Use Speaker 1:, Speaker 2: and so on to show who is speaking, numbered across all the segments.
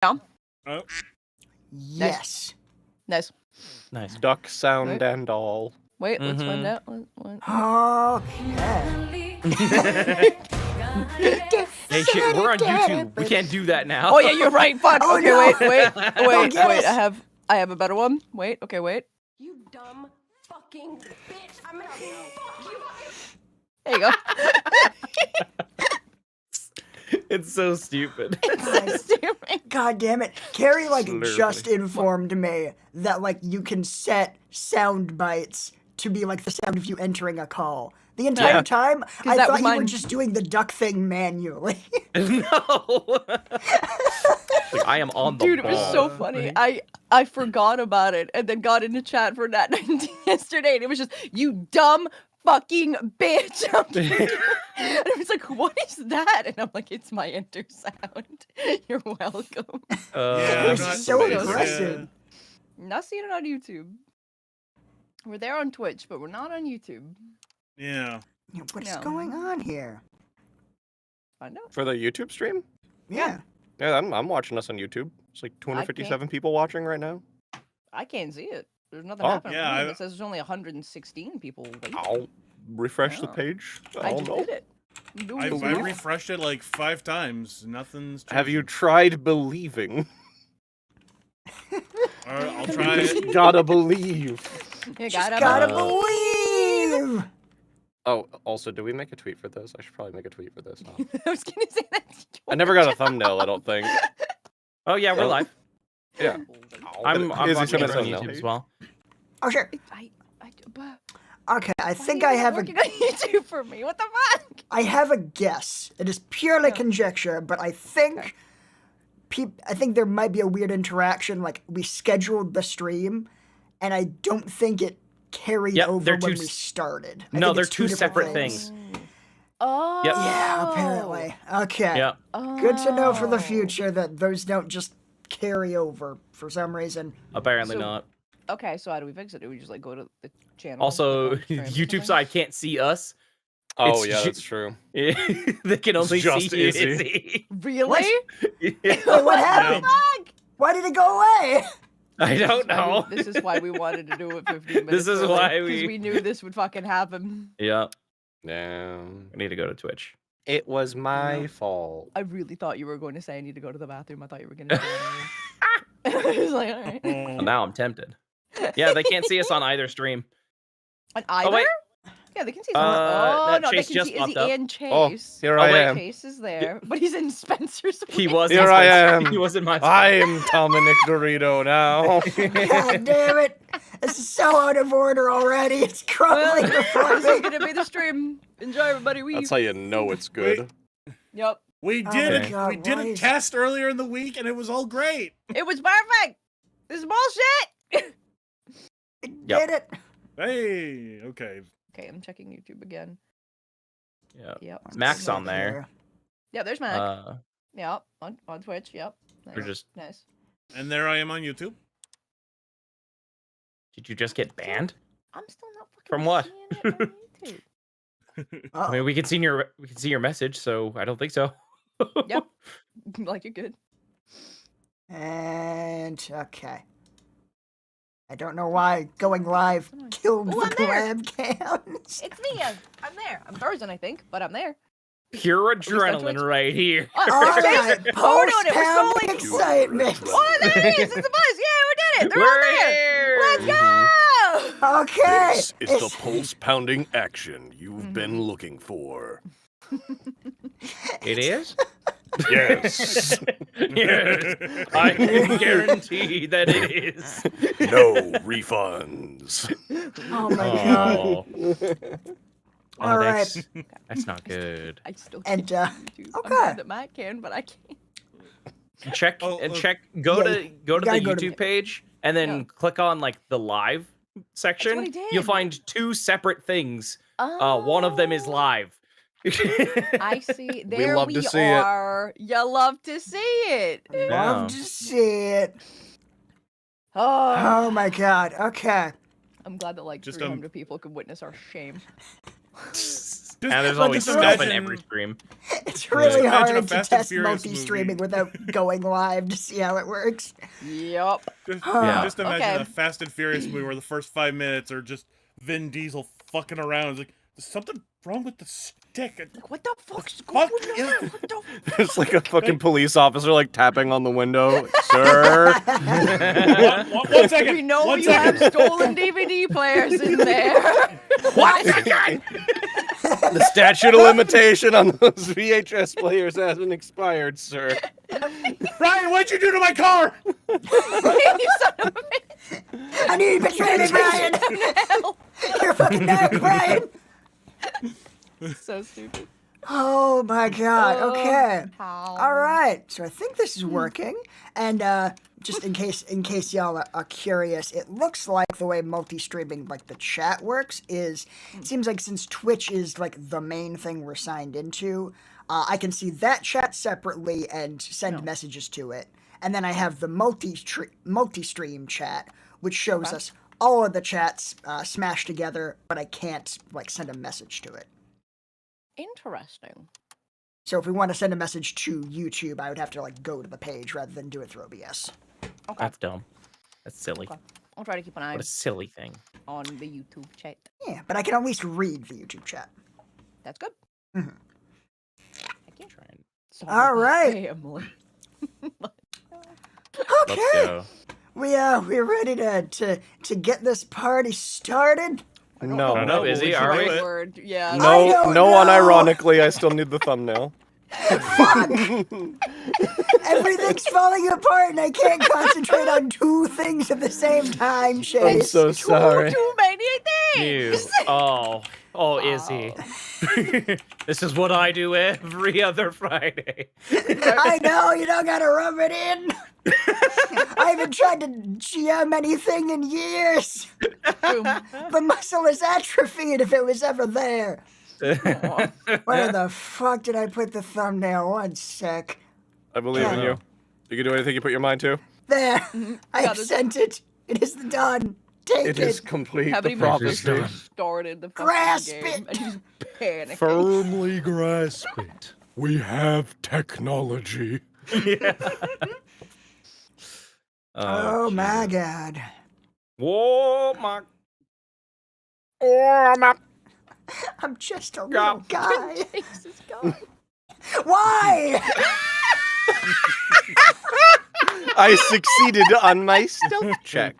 Speaker 1: Yeah.
Speaker 2: Oh.
Speaker 3: Yes.
Speaker 1: Nice.
Speaker 4: Nice.
Speaker 5: Duck sound
Speaker 1: Right.
Speaker 5: and all.
Speaker 1: Wait, let's find out.
Speaker 3: Okay.
Speaker 4: Hey, shit, we're on YouTube. We can't do that now.
Speaker 1: Oh yeah, you're right. Fuck.
Speaker 3: Oh,
Speaker 1: Okay,
Speaker 3: no.
Speaker 1: wait.
Speaker 3: get
Speaker 1: Wait.
Speaker 3: us.
Speaker 1: I have a better one. Wait. Okay, wait.
Speaker 6: You dumb fucking bitch. I'm gonna fuck you.
Speaker 1: There you go.
Speaker 4: It's so stupid.
Speaker 1: It's stupid.
Speaker 3: God damn it. Carrie, like,
Speaker 5: Slurping.
Speaker 3: just informed me that, like, you can set sound bites to be, like, the sound of you entering a call. The entire
Speaker 4: Yeah.
Speaker 3: time, I
Speaker 1: that
Speaker 3: thought
Speaker 1: was
Speaker 3: you were
Speaker 1: mine.
Speaker 3: just doing the duck thing manually.
Speaker 4: No. Like, I am on the
Speaker 1: Dude, it was so
Speaker 4: ball.
Speaker 1: funny. I forgot about it and then got into chat for that yesterday, and it was just, you dumb fucking bitch. And I was like, what is that? And I'm like, it's my enter sound. You're welcome.
Speaker 2: Yeah,
Speaker 3: It
Speaker 2: I'm
Speaker 3: was
Speaker 2: not
Speaker 3: so
Speaker 2: crazy.
Speaker 3: aggressive.
Speaker 1: Not seeing it on YouTube. We're there on Twitch, but we're not on YouTube.
Speaker 2: Yeah.
Speaker 3: What's
Speaker 1: No.
Speaker 3: going on here?
Speaker 1: I know.
Speaker 5: For the YouTube stream?
Speaker 3: Yeah.
Speaker 5: Yeah, I'm watching us on YouTube. It's like 257 people watching right now.
Speaker 1: I can't see it. There's nothing
Speaker 5: Oh,
Speaker 1: happening.
Speaker 2: yeah,
Speaker 1: It says there's only 116 people waiting.
Speaker 5: I'll refresh the
Speaker 1: Yeah.
Speaker 5: page.
Speaker 1: I
Speaker 5: I'll
Speaker 1: just
Speaker 5: know.
Speaker 1: did it. I'm doing
Speaker 2: I
Speaker 1: it.
Speaker 2: refreshed it like 5 times. Nothing's changed.
Speaker 5: Have you tried believing?
Speaker 2: I'll try it.
Speaker 5: Gotta believe.
Speaker 1: You
Speaker 3: Just
Speaker 1: gotta
Speaker 3: gotta
Speaker 1: believe.
Speaker 3: believe!
Speaker 5: Oh, also, do we make a tweet for this? I should probably make a tweet for this. Huh?
Speaker 1: I was gonna say that.
Speaker 5: I never got a thumbnail, I don't think.
Speaker 4: Oh yeah, we're
Speaker 5: Oh.
Speaker 4: live.
Speaker 5: Yeah.
Speaker 4: I'm
Speaker 5: Is he
Speaker 4: watching
Speaker 5: sending
Speaker 4: it on
Speaker 5: thumbnail?
Speaker 4: YouTube as well.
Speaker 3: Oh, sure.
Speaker 1: But
Speaker 3: Okay, I
Speaker 1: why
Speaker 3: think
Speaker 1: are
Speaker 3: I
Speaker 1: you
Speaker 3: have a
Speaker 1: working on YouTube for me. What the fuck?
Speaker 3: I have a guess. It is purely
Speaker 1: Yeah.
Speaker 3: conjecture, but I think I think there might be a weird interaction. Like, we scheduled the stream, and I don't think it carried
Speaker 4: Yep,
Speaker 3: over
Speaker 4: they're
Speaker 3: when
Speaker 4: two
Speaker 3: we started. I
Speaker 4: No,
Speaker 3: think
Speaker 4: they're
Speaker 3: it's
Speaker 4: two
Speaker 3: different
Speaker 4: separate things.
Speaker 1: Oh.
Speaker 4: Yep.
Speaker 3: Yeah, apparently. Okay.
Speaker 4: Yeah.
Speaker 3: Good to know for the
Speaker 1: Oh.
Speaker 3: future that those don't just carry over for some reason.
Speaker 4: Apparently
Speaker 1: So-
Speaker 4: not.
Speaker 1: Okay, so how do we fix it? Do we just like go to the channel?
Speaker 4: Also,
Speaker 1: click on stream or
Speaker 4: YouTube
Speaker 1: something?
Speaker 4: side can't see us.
Speaker 5: Oh,
Speaker 4: It's
Speaker 5: yeah,
Speaker 4: ju-
Speaker 5: that's true.
Speaker 4: They can only
Speaker 5: just
Speaker 4: see you.
Speaker 5: Izzy.
Speaker 4: Izzy.
Speaker 1: Really?
Speaker 4: Yeah.
Speaker 3: Wait, what happened?
Speaker 1: Fuck!
Speaker 3: Why did it go away?
Speaker 4: I don't know.
Speaker 1: This is why we wanted to do it 15 minutes
Speaker 4: This is
Speaker 1: early,
Speaker 4: why
Speaker 1: 'cause
Speaker 4: we-
Speaker 1: we knew this would fucking happen.
Speaker 4: Yeah.
Speaker 5: Damn.
Speaker 4: I need to go to Twitch.
Speaker 5: It was my fault.
Speaker 1: I really thought you were going to say I need to go to the bathroom. I thought you were going to say that. I was like, all right.
Speaker 4: Well, now I'm tempted. Yeah, they can't see us on either stream.
Speaker 1: On either?
Speaker 4: wait.
Speaker 1: Yeah, they can see someone. Oh,
Speaker 4: that
Speaker 1: no,
Speaker 4: Chase
Speaker 1: they can
Speaker 4: just
Speaker 1: see
Speaker 4: popped
Speaker 1: Izzy
Speaker 4: up.
Speaker 1: and
Speaker 5: Oh,
Speaker 1: Chase.
Speaker 5: here
Speaker 4: Oh,
Speaker 5: I
Speaker 4: wait.
Speaker 5: am.
Speaker 1: Chase is there, but he's in Spencer's.
Speaker 4: He
Speaker 1: way.
Speaker 4: was. in
Speaker 5: Here I
Speaker 4: Spice.
Speaker 5: am.
Speaker 4: He was in my.
Speaker 5: I am Dominic Dorito now.
Speaker 3: God damn it. This is so out of order already. It's crumbling
Speaker 1: Well,
Speaker 3: before
Speaker 1: this is
Speaker 3: me.
Speaker 1: gonna be the stream. Enjoy, everybody. We.
Speaker 5: That's how you know it's good.
Speaker 1: Yep.
Speaker 2: We
Speaker 3: Oh
Speaker 2: did
Speaker 3: my
Speaker 2: it.
Speaker 3: God,
Speaker 2: We did
Speaker 3: why
Speaker 2: a
Speaker 3: is-
Speaker 2: test earlier in the week, and it was all great.
Speaker 1: It was perfect. This is bullshit.
Speaker 3: It
Speaker 4: Yep.
Speaker 3: did it.
Speaker 2: Hey. Okay.
Speaker 1: Okay, I'm checking YouTube again.
Speaker 4: Yeah.
Speaker 1: Yep.
Speaker 4: Mac's
Speaker 1: Yep.
Speaker 4: on there.
Speaker 1: Yeah, there's Mac.
Speaker 4: Uh,
Speaker 1: Yep. On Twitch. Yep.
Speaker 4: we're
Speaker 1: Nice.
Speaker 4: just.
Speaker 1: Nice.
Speaker 2: And there I am on YouTube.
Speaker 4: Did you just get banned?
Speaker 1: I'm still not fucking
Speaker 4: From what?
Speaker 1: seeing it on YouTube.
Speaker 4: I
Speaker 3: Oh,
Speaker 4: mean, we can see your message, so I don't think so.
Speaker 1: Yep. Like you're good.
Speaker 3: and okay. I don't know why going live killed
Speaker 1: Ooh,
Speaker 3: the
Speaker 1: I'm there.
Speaker 3: grab cams.
Speaker 1: It's me. I'm there. I'm frozen, I think, but I'm there.
Speaker 4: Pure
Speaker 1: least on
Speaker 4: adrenaline
Speaker 1: Twitch.
Speaker 4: right here.
Speaker 1: Oh,
Speaker 3: All
Speaker 1: Chase,
Speaker 3: right,
Speaker 1: oh, no, it was so
Speaker 3: post-pound
Speaker 1: like-
Speaker 3: excitement.
Speaker 1: Oh, there it is. It's the boys. Yeah, we did it. They're all
Speaker 4: We're
Speaker 1: there.
Speaker 4: here.
Speaker 1: Let's go.
Speaker 3: Okay,
Speaker 5: It's the pulse-pounding action you've been looking for.
Speaker 4: It is?
Speaker 5: Yes.
Speaker 4: Yes. I can guarantee that it is.
Speaker 5: No refunds.
Speaker 3: Oh my god.
Speaker 4: Oh, oh
Speaker 3: All right.
Speaker 4: that's not good.
Speaker 1: I still
Speaker 3: And,
Speaker 1: can't see YouTube. I'm
Speaker 3: okay.
Speaker 1: glad that Matt can, but I can't.
Speaker 4: Check
Speaker 2: Oh,
Speaker 4: and
Speaker 2: oh.
Speaker 4: check. Go
Speaker 3: Yeah,
Speaker 4: to
Speaker 3: you
Speaker 4: the
Speaker 3: gotta go to
Speaker 4: YouTube
Speaker 3: the-
Speaker 4: page and then
Speaker 1: Yeah.
Speaker 4: click on like the live section.
Speaker 1: he did.
Speaker 4: You'll find two separate things. One of them is
Speaker 1: Oh,
Speaker 4: live.
Speaker 1: I see. There
Speaker 5: love
Speaker 1: we
Speaker 5: to see it.
Speaker 1: are. You love to see it.
Speaker 3: Love to see it.
Speaker 1: Oh,
Speaker 3: Oh my god. Okay.
Speaker 1: I'm glad that like
Speaker 2: Just,
Speaker 1: 300 people could witness our shame.
Speaker 2: Just,
Speaker 4: And there's
Speaker 3: Well,
Speaker 4: always
Speaker 3: just
Speaker 4: stuff in
Speaker 2: imagine-
Speaker 4: every stream.
Speaker 3: It's really
Speaker 2: imagine a
Speaker 3: hard to
Speaker 2: Fast and
Speaker 3: test
Speaker 2: Furious
Speaker 3: multi-streaming
Speaker 2: movie.
Speaker 3: without going live to see how it works.
Speaker 1: Yep.
Speaker 2: Just imagine
Speaker 1: Okay.
Speaker 2: a Fast and Furious movie where the first 5 minutes are just Vin Diesel fucking around. It's like, there's something wrong with the stick.
Speaker 1: Like, what the fuck's
Speaker 2: Fuck
Speaker 1: going
Speaker 2: is-
Speaker 1: on? What the
Speaker 5: It's like a fucking police officer like tapping on the window. Sir.
Speaker 2: One second.
Speaker 1: We know
Speaker 2: one
Speaker 1: you
Speaker 2: second.
Speaker 1: have stolen DVD players in there.
Speaker 5: What? The statute of limitation on those VHS players hasn't expired, sir.
Speaker 2: Ryan, what'd you do to my car?
Speaker 1: You son of a bitch.
Speaker 3: I knew you betrayed me, Brian!
Speaker 1: Hell.
Speaker 3: You're fucking dark, Brian!
Speaker 1: So stupid.
Speaker 3: Oh my god, okay.
Speaker 1: How?
Speaker 3: Alright, so I think this is working. And just in case y'all are curious, it looks like the way multi-streaming, like the chat works, is it seems like since Twitch is like the main thing we're signed into, I can see that chat separately and send messages to it. And then I have the multi-stream chat, which shows us all of the chats smashed together, but I can't like send a message to it.
Speaker 1: Interesting.
Speaker 3: So if we want to send a message to YouTube, I would have to like go to the page rather than do it through OBS.
Speaker 4: That's dumb. That's silly.
Speaker 1: Okay. I'll try to keep an eye
Speaker 4: What a silly thing.
Speaker 1: on the YouTube chat.
Speaker 3: Yeah, but I can at least read the YouTube chat.
Speaker 1: That's good.
Speaker 3: Mhm.
Speaker 1: Heck yeah.
Speaker 4: Try and-
Speaker 3: All right.
Speaker 1: Family.
Speaker 3: Okay,
Speaker 4: Let's go.
Speaker 3: we're ready to get this party started.
Speaker 5: No.
Speaker 4: don't know, is he?
Speaker 2: we should
Speaker 4: Are
Speaker 2: do
Speaker 4: we?
Speaker 2: it.
Speaker 1: Word. Yeah.
Speaker 3: I
Speaker 5: No,
Speaker 3: don't
Speaker 5: no,
Speaker 3: know.
Speaker 5: unironically, I still need the thumbnail.
Speaker 3: Everything's falling apart, and I can't concentrate on two things at the same time, Chase.
Speaker 5: I'm so sorry.
Speaker 1: Too many
Speaker 4: You.
Speaker 1: things.
Speaker 4: Oh, is he? This is what I do every other Friday.
Speaker 3: I know you don't gotta rub it in. I haven't tried to GM anything in years.
Speaker 1: Boom.
Speaker 3: The muscle is atrophied if it was ever there.
Speaker 1: Aw.
Speaker 3: Where the fuck did I put the thumbnail? One sec.
Speaker 5: I believe in you. You can do anything you put your mind to.
Speaker 3: There. I
Speaker 1: Got it.
Speaker 3: sent it. It is done. Take
Speaker 5: It
Speaker 3: it.
Speaker 5: is complete.
Speaker 1: Haven't
Speaker 5: The
Speaker 1: even
Speaker 5: prophecy.
Speaker 1: officially started the fucking
Speaker 3: Grasp
Speaker 1: game.
Speaker 3: it.
Speaker 1: And he's panicking.
Speaker 5: Firmly grasp it. We have technology.
Speaker 3: Oh my god.
Speaker 4: Whoa, my.
Speaker 5: Oh, my.
Speaker 3: I'm just a little guy.
Speaker 1: Jesus God.
Speaker 3: Why?
Speaker 5: I succeeded on my stealth check.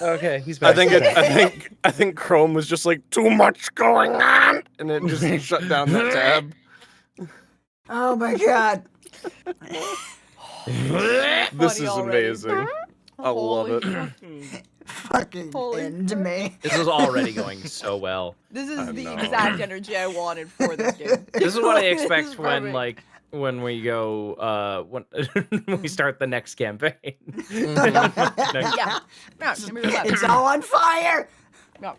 Speaker 4: Okay, he's back.
Speaker 5: I think Chrome was just like too much going on, and it just shut down that tab.
Speaker 3: Oh my god.
Speaker 5: This
Speaker 1: Funny
Speaker 5: is
Speaker 1: already.
Speaker 5: amazing. I love
Speaker 1: Holy
Speaker 5: it.
Speaker 1: fuck.
Speaker 3: Fucking
Speaker 1: Holy
Speaker 3: end me.
Speaker 4: This is already going so well.
Speaker 1: This is
Speaker 5: I
Speaker 1: the
Speaker 5: know.
Speaker 1: exact energy I wanted for this game.
Speaker 4: This is what I
Speaker 1: This
Speaker 4: expect
Speaker 1: is
Speaker 4: when
Speaker 1: perfect.
Speaker 4: when we go when we start the next campaign.
Speaker 1: Yeah. No, give me that.
Speaker 3: It's all on fire.
Speaker 1: No.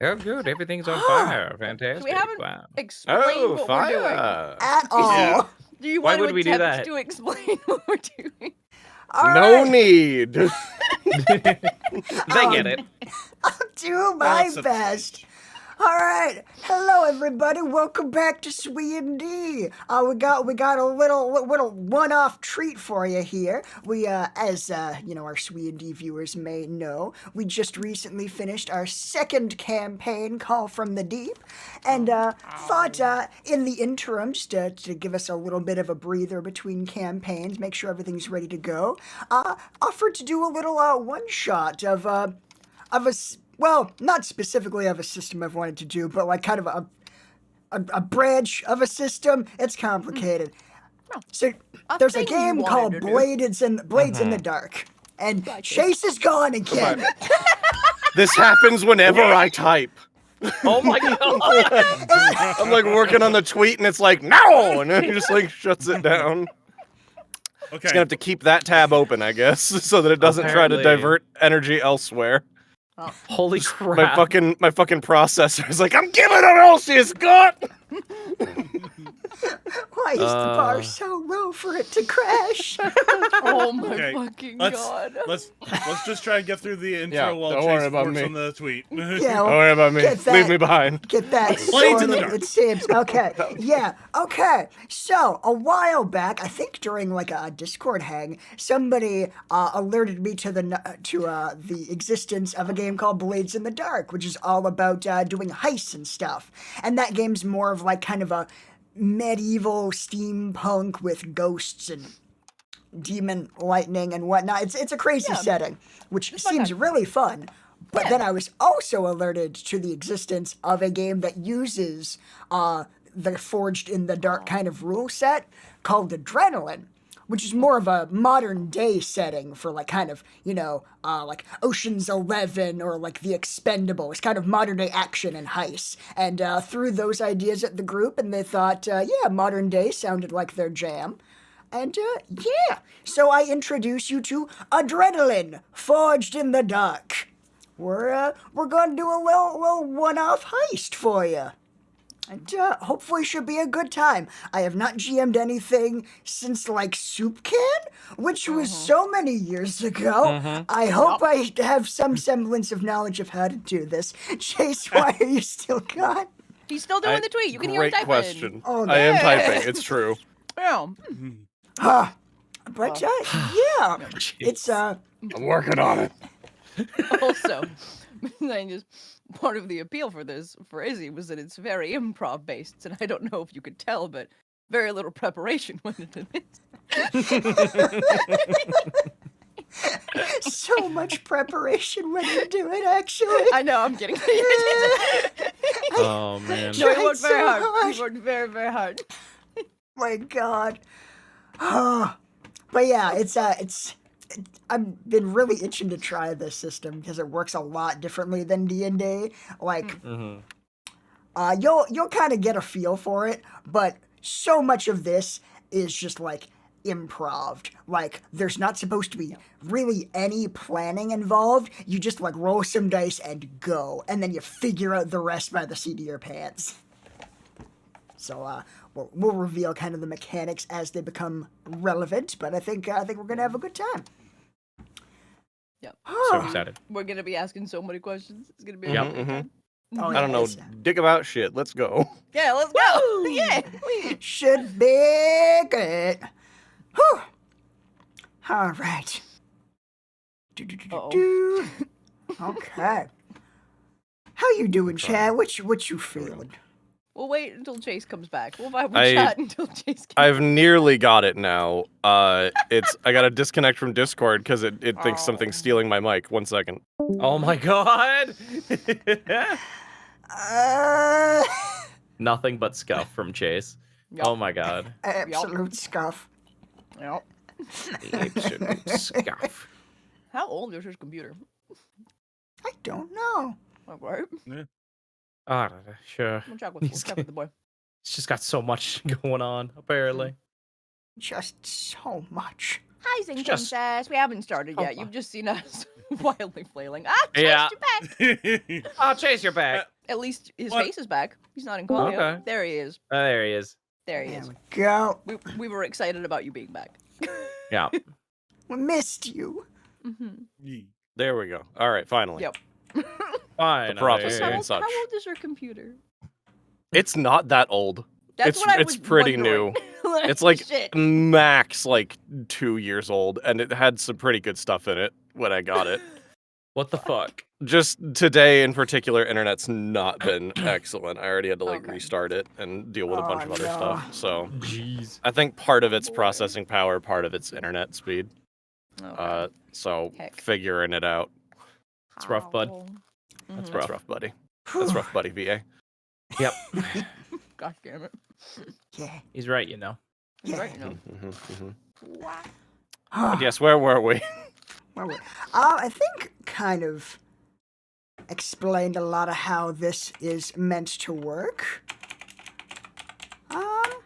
Speaker 4: Oh, good. Everything's on fire. Fantastic.
Speaker 1: We haven't
Speaker 4: Wow.
Speaker 1: explain
Speaker 5: Oh,
Speaker 1: what we're doing.
Speaker 5: fire!
Speaker 3: At all.
Speaker 2: Yeah.
Speaker 1: Do you
Speaker 4: Why
Speaker 1: want to
Speaker 4: would we do
Speaker 1: attempt
Speaker 4: that?
Speaker 1: to explain what we're doing?
Speaker 3: All
Speaker 5: No
Speaker 3: right.
Speaker 5: need.
Speaker 4: They get it.
Speaker 3: I'll do my
Speaker 2: That's a-
Speaker 3: best. All right, hello everybody. Welcome back to SWE&D. We got a little one-off treat for you here. We as you know, our SWE&D viewers may know, we just recently finished our second campaign, Call from the Deep, and thought in the interim, just to give us a little bit of a breather between campaigns, make sure everything's ready to go, offered to do a little one-shot of well, not specifically of a system I've wanted to do, but like kind of a branch of a system. It's complicated. So
Speaker 1: A
Speaker 3: there's a
Speaker 1: thing you
Speaker 3: game
Speaker 1: wanted
Speaker 3: called
Speaker 1: to do.
Speaker 3: Blades in the Dark, and Chase is gone again.
Speaker 5: This happens whenever I type.
Speaker 4: Oh my god.
Speaker 5: I'm like working on the tweet, and it's like no, and it just like shuts it down.
Speaker 2: Okay.
Speaker 5: It's gonna have to keep that tab open, I guess, so that it doesn't try to
Speaker 4: Apparently.
Speaker 5: divert energy elsewhere.
Speaker 4: Holy
Speaker 5: My
Speaker 4: crap.
Speaker 5: fucking processor is like, I'm giving her all she's got.
Speaker 3: Why is the bar so low for it to crash.
Speaker 1: Oh my
Speaker 2: Okay,
Speaker 1: fucking
Speaker 2: let's-
Speaker 1: god.
Speaker 2: Let's just try and get through the intro
Speaker 5: Yeah,
Speaker 2: while
Speaker 5: don't worry
Speaker 2: Chase
Speaker 5: about
Speaker 2: works
Speaker 5: me.
Speaker 2: on the tweet.
Speaker 3: Yeah,
Speaker 5: Don't worry about me.
Speaker 3: Get that.
Speaker 5: Leave me behind.
Speaker 3: Get that
Speaker 2: Blades in the
Speaker 3: sorted,
Speaker 2: dark.
Speaker 3: it seems. Okay. Yeah. Okay. So a while back, I think during like a Discord hang, somebody alerted me to the existence of a game called Blades in the Dark, which is all about doing heists and stuff. And that game's more of like kind of a medieval steampunk with ghosts and demon lightning and whatnot. It's a crazy setting, which
Speaker 1: fun
Speaker 3: seems
Speaker 1: time.
Speaker 3: really fun. But then I was also alerted to the existence of a game that uses the Forged in the Dark kind of rule set called Adrenaline, which is more of a modern day setting for like kind of, like Ocean's 11 or like The Expendables, kind of modern day action and heists. And threw those ideas at the group and they thought, yeah, modern day sounded like their jam. And yeah, so I introduce you to Adrenaline, Forged in the Dark. We're gonna do a little one-off heist for you. And hopefully should be a good time. I have not GM'd anything since like Soup Can, which was so many years ago. I hope I have some semblance of knowledge of how to do this. Chase, why are you still gone?
Speaker 1: He's still doing the tweet. You can hear him
Speaker 5: Great
Speaker 1: typing.
Speaker 5: question.
Speaker 3: Oh,
Speaker 5: I am
Speaker 1: yeah.
Speaker 5: typing. It's true.
Speaker 1: Yeah.
Speaker 3: But yeah, it's
Speaker 5: I'm working on it.
Speaker 1: Also, I just part of the appeal for this for Izzy was that it's very improv based, and I don't know if you could tell, but very little preparation went into this.
Speaker 3: so much preparation when you do it. Actually,
Speaker 1: I know, I'm kidding.
Speaker 4: Oh man.
Speaker 1: No, he
Speaker 3: tried
Speaker 1: worked very
Speaker 3: so
Speaker 1: hard.
Speaker 3: hard.
Speaker 1: He worked very, very hard.
Speaker 3: My God. But yeah, I've been really itching to try this system because it works a lot differently than D&D. Like, you'll kind of get a feel for it, but so much of this is just like improv. Like, there's not supposed to be really any planning involved. You just like roll some dice and go, and then you figure out the rest by the seat of your pants. So, we'll reveal kind of the mechanics as they become relevant, but I think we're gonna have a good time.
Speaker 1: Yep.
Speaker 4: So excited.
Speaker 1: We're gonna be asking so many questions. It's gonna be a
Speaker 4: Yep.
Speaker 1: really good time.
Speaker 3: Oh,
Speaker 5: I don't know.
Speaker 3: yes.
Speaker 5: Dick about shit. Let's go.
Speaker 1: Yeah, let's go. Yeah.
Speaker 3: Should be good. Whew. All right. Do. Okay. How you doing, Chad? What you feeling?
Speaker 1: We'll wait until Chase comes back. We'll
Speaker 5: I-
Speaker 1: chat until Chase comes
Speaker 5: I've nearly got it now. I gotta disconnect from Discord because it thinks
Speaker 1: Oh.
Speaker 5: something's stealing my mic. 1 second.
Speaker 4: Oh my god. Nothing but scuff from Chase.
Speaker 1: Yup.
Speaker 4: Oh my god.
Speaker 3: Absolute scuff.
Speaker 1: Yep.
Speaker 4: Absolute scuff.
Speaker 1: How old is his computer?
Speaker 3: I don't know.
Speaker 1: Alright.
Speaker 4: Ah, sure.
Speaker 1: We'll check with the boy.
Speaker 4: It's just got so much going on, apparently.
Speaker 3: Just so much.
Speaker 1: Hi, Zing
Speaker 4: Just-
Speaker 1: Princess. We haven't started yet.
Speaker 4: Oh,
Speaker 1: You've just seen us wildly flailing. Ah, Chase,
Speaker 4: Yeah.
Speaker 1: you're back.
Speaker 4: Oh, Chase, you're back.
Speaker 1: At least his
Speaker 2: What?
Speaker 1: face is back. He's not in coma.
Speaker 4: Okay.
Speaker 1: There he is.
Speaker 4: There he is.
Speaker 1: There he
Speaker 3: There
Speaker 1: is.
Speaker 3: we go.
Speaker 1: We were excited about you being back.
Speaker 4: Yeah.
Speaker 3: We missed you.
Speaker 5: There we go. All right, finally.
Speaker 1: Yep.
Speaker 4: Fine.
Speaker 5: prophecy.
Speaker 1: How
Speaker 5: and
Speaker 1: old,
Speaker 5: such.
Speaker 1: how old is your computer?
Speaker 5: It's not that old.
Speaker 1: That's what I
Speaker 5: it's
Speaker 1: was
Speaker 5: pretty
Speaker 1: wondering.
Speaker 5: It's like
Speaker 1: Shit.
Speaker 5: max like 2 years old, and it had some pretty good stuff in it when I got it.
Speaker 4: What the fuck?
Speaker 5: Just today in particular, internet's not been excellent. I already had to like
Speaker 1: Okay.
Speaker 5: restart it and deal with a bunch of other
Speaker 3: no.
Speaker 5: stuff. So
Speaker 4: Jeez.
Speaker 5: I think part of it's processing power, part of it's internet speed.
Speaker 1: Okay.
Speaker 5: So
Speaker 1: Heck.
Speaker 5: figuring it out.
Speaker 4: it's rough, bud.
Speaker 1: How-
Speaker 5: That's
Speaker 1: Mhm.
Speaker 5: rough, buddy. That's rough, buddy. VA.
Speaker 4: Yep.
Speaker 1: God damn it.
Speaker 3: Yeah.
Speaker 4: He's right, you know.
Speaker 1: That's right, you know.
Speaker 5: But yes, where were we?
Speaker 3: Where were- I think kind of explained a lot of how this is meant to work. But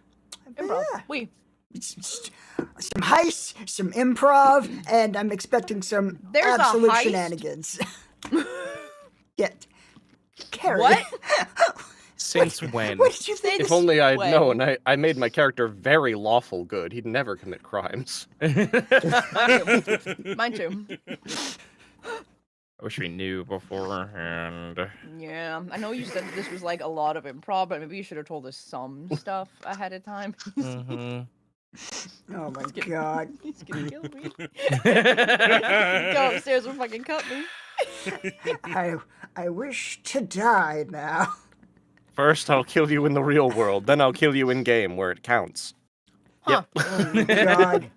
Speaker 1: Improv.
Speaker 3: yeah,
Speaker 1: We.
Speaker 3: it's just some heists, some improv, and I'm expecting some
Speaker 1: There's a
Speaker 3: absolute
Speaker 1: heist?
Speaker 3: shenanigans. Yeah. Carrie.
Speaker 1: What?
Speaker 4: Since when?
Speaker 3: What did you think?
Speaker 5: If only I'd
Speaker 1: When?
Speaker 5: known. I made my character very lawful good. He'd never commit crimes.
Speaker 1: Mine too.
Speaker 4: I wish we knew beforehand.
Speaker 1: Yeah, I know you said that this was like a lot of improv, but maybe you should have told us some stuff ahead of time.
Speaker 4: Mm-hmm.
Speaker 3: Oh my
Speaker 1: kidding.
Speaker 3: god.
Speaker 1: He's gonna kill me. Go upstairs and fucking cut me.
Speaker 3: I wish to die now.
Speaker 5: First, I'll kill you in the real world. Then I'll kill you in game where it counts.
Speaker 1: Huh.
Speaker 3: Oh my god.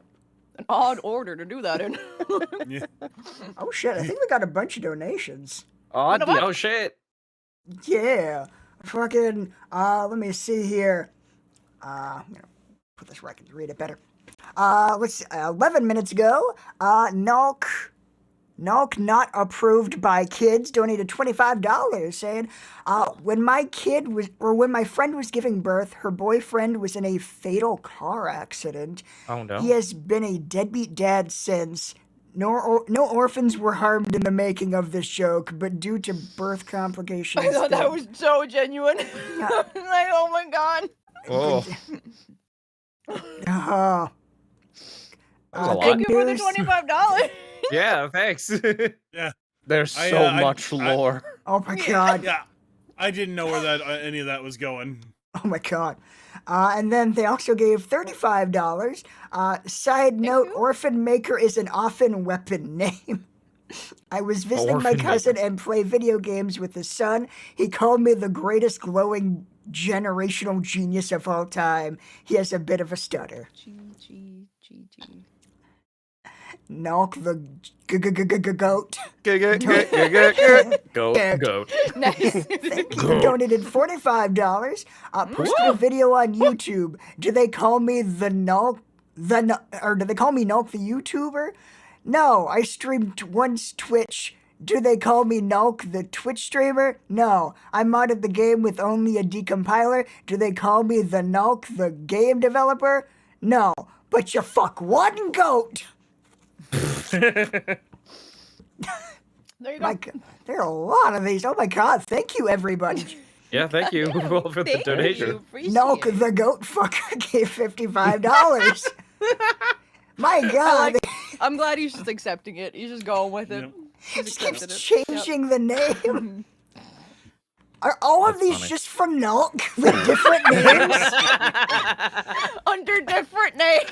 Speaker 1: An odd order to do that in.
Speaker 2: Yeah.
Speaker 3: Oh shit, I think we got a bunch of donations.
Speaker 5: Odd.
Speaker 4: Oh shit.
Speaker 3: Yeah. Fucking, let me see here. I'm gonna put this where I can read it better. Let's see, 11 minutes ago, Nulk not approved by kids donated $25 saying, when my friend was giving birth, her boyfriend was in a fatal car accident.
Speaker 4: Oh no.
Speaker 3: He has been a deadbeat dad since. No orphans were harmed in the making of this joke, but due to birth complications.
Speaker 1: I thought that was so genuine. Like, oh my god.
Speaker 4: Oh.
Speaker 3: Uh,
Speaker 4: That was a lot.
Speaker 1: Thank you for the
Speaker 3: news.
Speaker 1: $25.
Speaker 4: Yeah, thanks.
Speaker 5: There's
Speaker 2: I,
Speaker 5: so
Speaker 2: I-
Speaker 5: much
Speaker 2: I-
Speaker 5: lore.
Speaker 3: Oh my god.
Speaker 2: Yeah, I didn't know where that any of that was going.
Speaker 3: Oh my god. And then they also gave $35. Side note,
Speaker 1: you.
Speaker 3: Orphan Maker is an often weapon name. I was visiting my
Speaker 4: Orphan
Speaker 3: cousin
Speaker 4: Maker.
Speaker 3: and play video games with his son. He called me the greatest glowing generational genius of all time. He has a bit of a stutter.
Speaker 1: G.
Speaker 3: Nulk the goat.
Speaker 5: Go.
Speaker 4: Goat.
Speaker 1: Nice.
Speaker 3: Thank you. Donated $45. Posted a video on YouTube. Do they call me the Nulk? Or do they call me Nulk the YouTuber? No, I streamed once Twitch. Do they call me Nulk the Twitch streamer? No, I modded the game with only a decompiler. Do they call me the Nulk the game developer? No, but you fuck one goat.
Speaker 1: There you go.
Speaker 3: Like, there are a lot of these. Oh my god, thank you everybody.
Speaker 4: Yeah, thank you all for the
Speaker 1: Thank
Speaker 4: donation.
Speaker 1: you. Appreciate
Speaker 3: Nulk
Speaker 1: it.
Speaker 3: the goat fucker gave $55. My god,
Speaker 1: I'm glad he's just accepting it. He's just going with it.
Speaker 2: Yep.
Speaker 1: He's
Speaker 3: just keeps
Speaker 1: accepted it. Yep.
Speaker 3: changing the name. Are all of
Speaker 4: That's
Speaker 3: these
Speaker 4: funny.
Speaker 3: just for Nulk with different names?
Speaker 1: Under different names.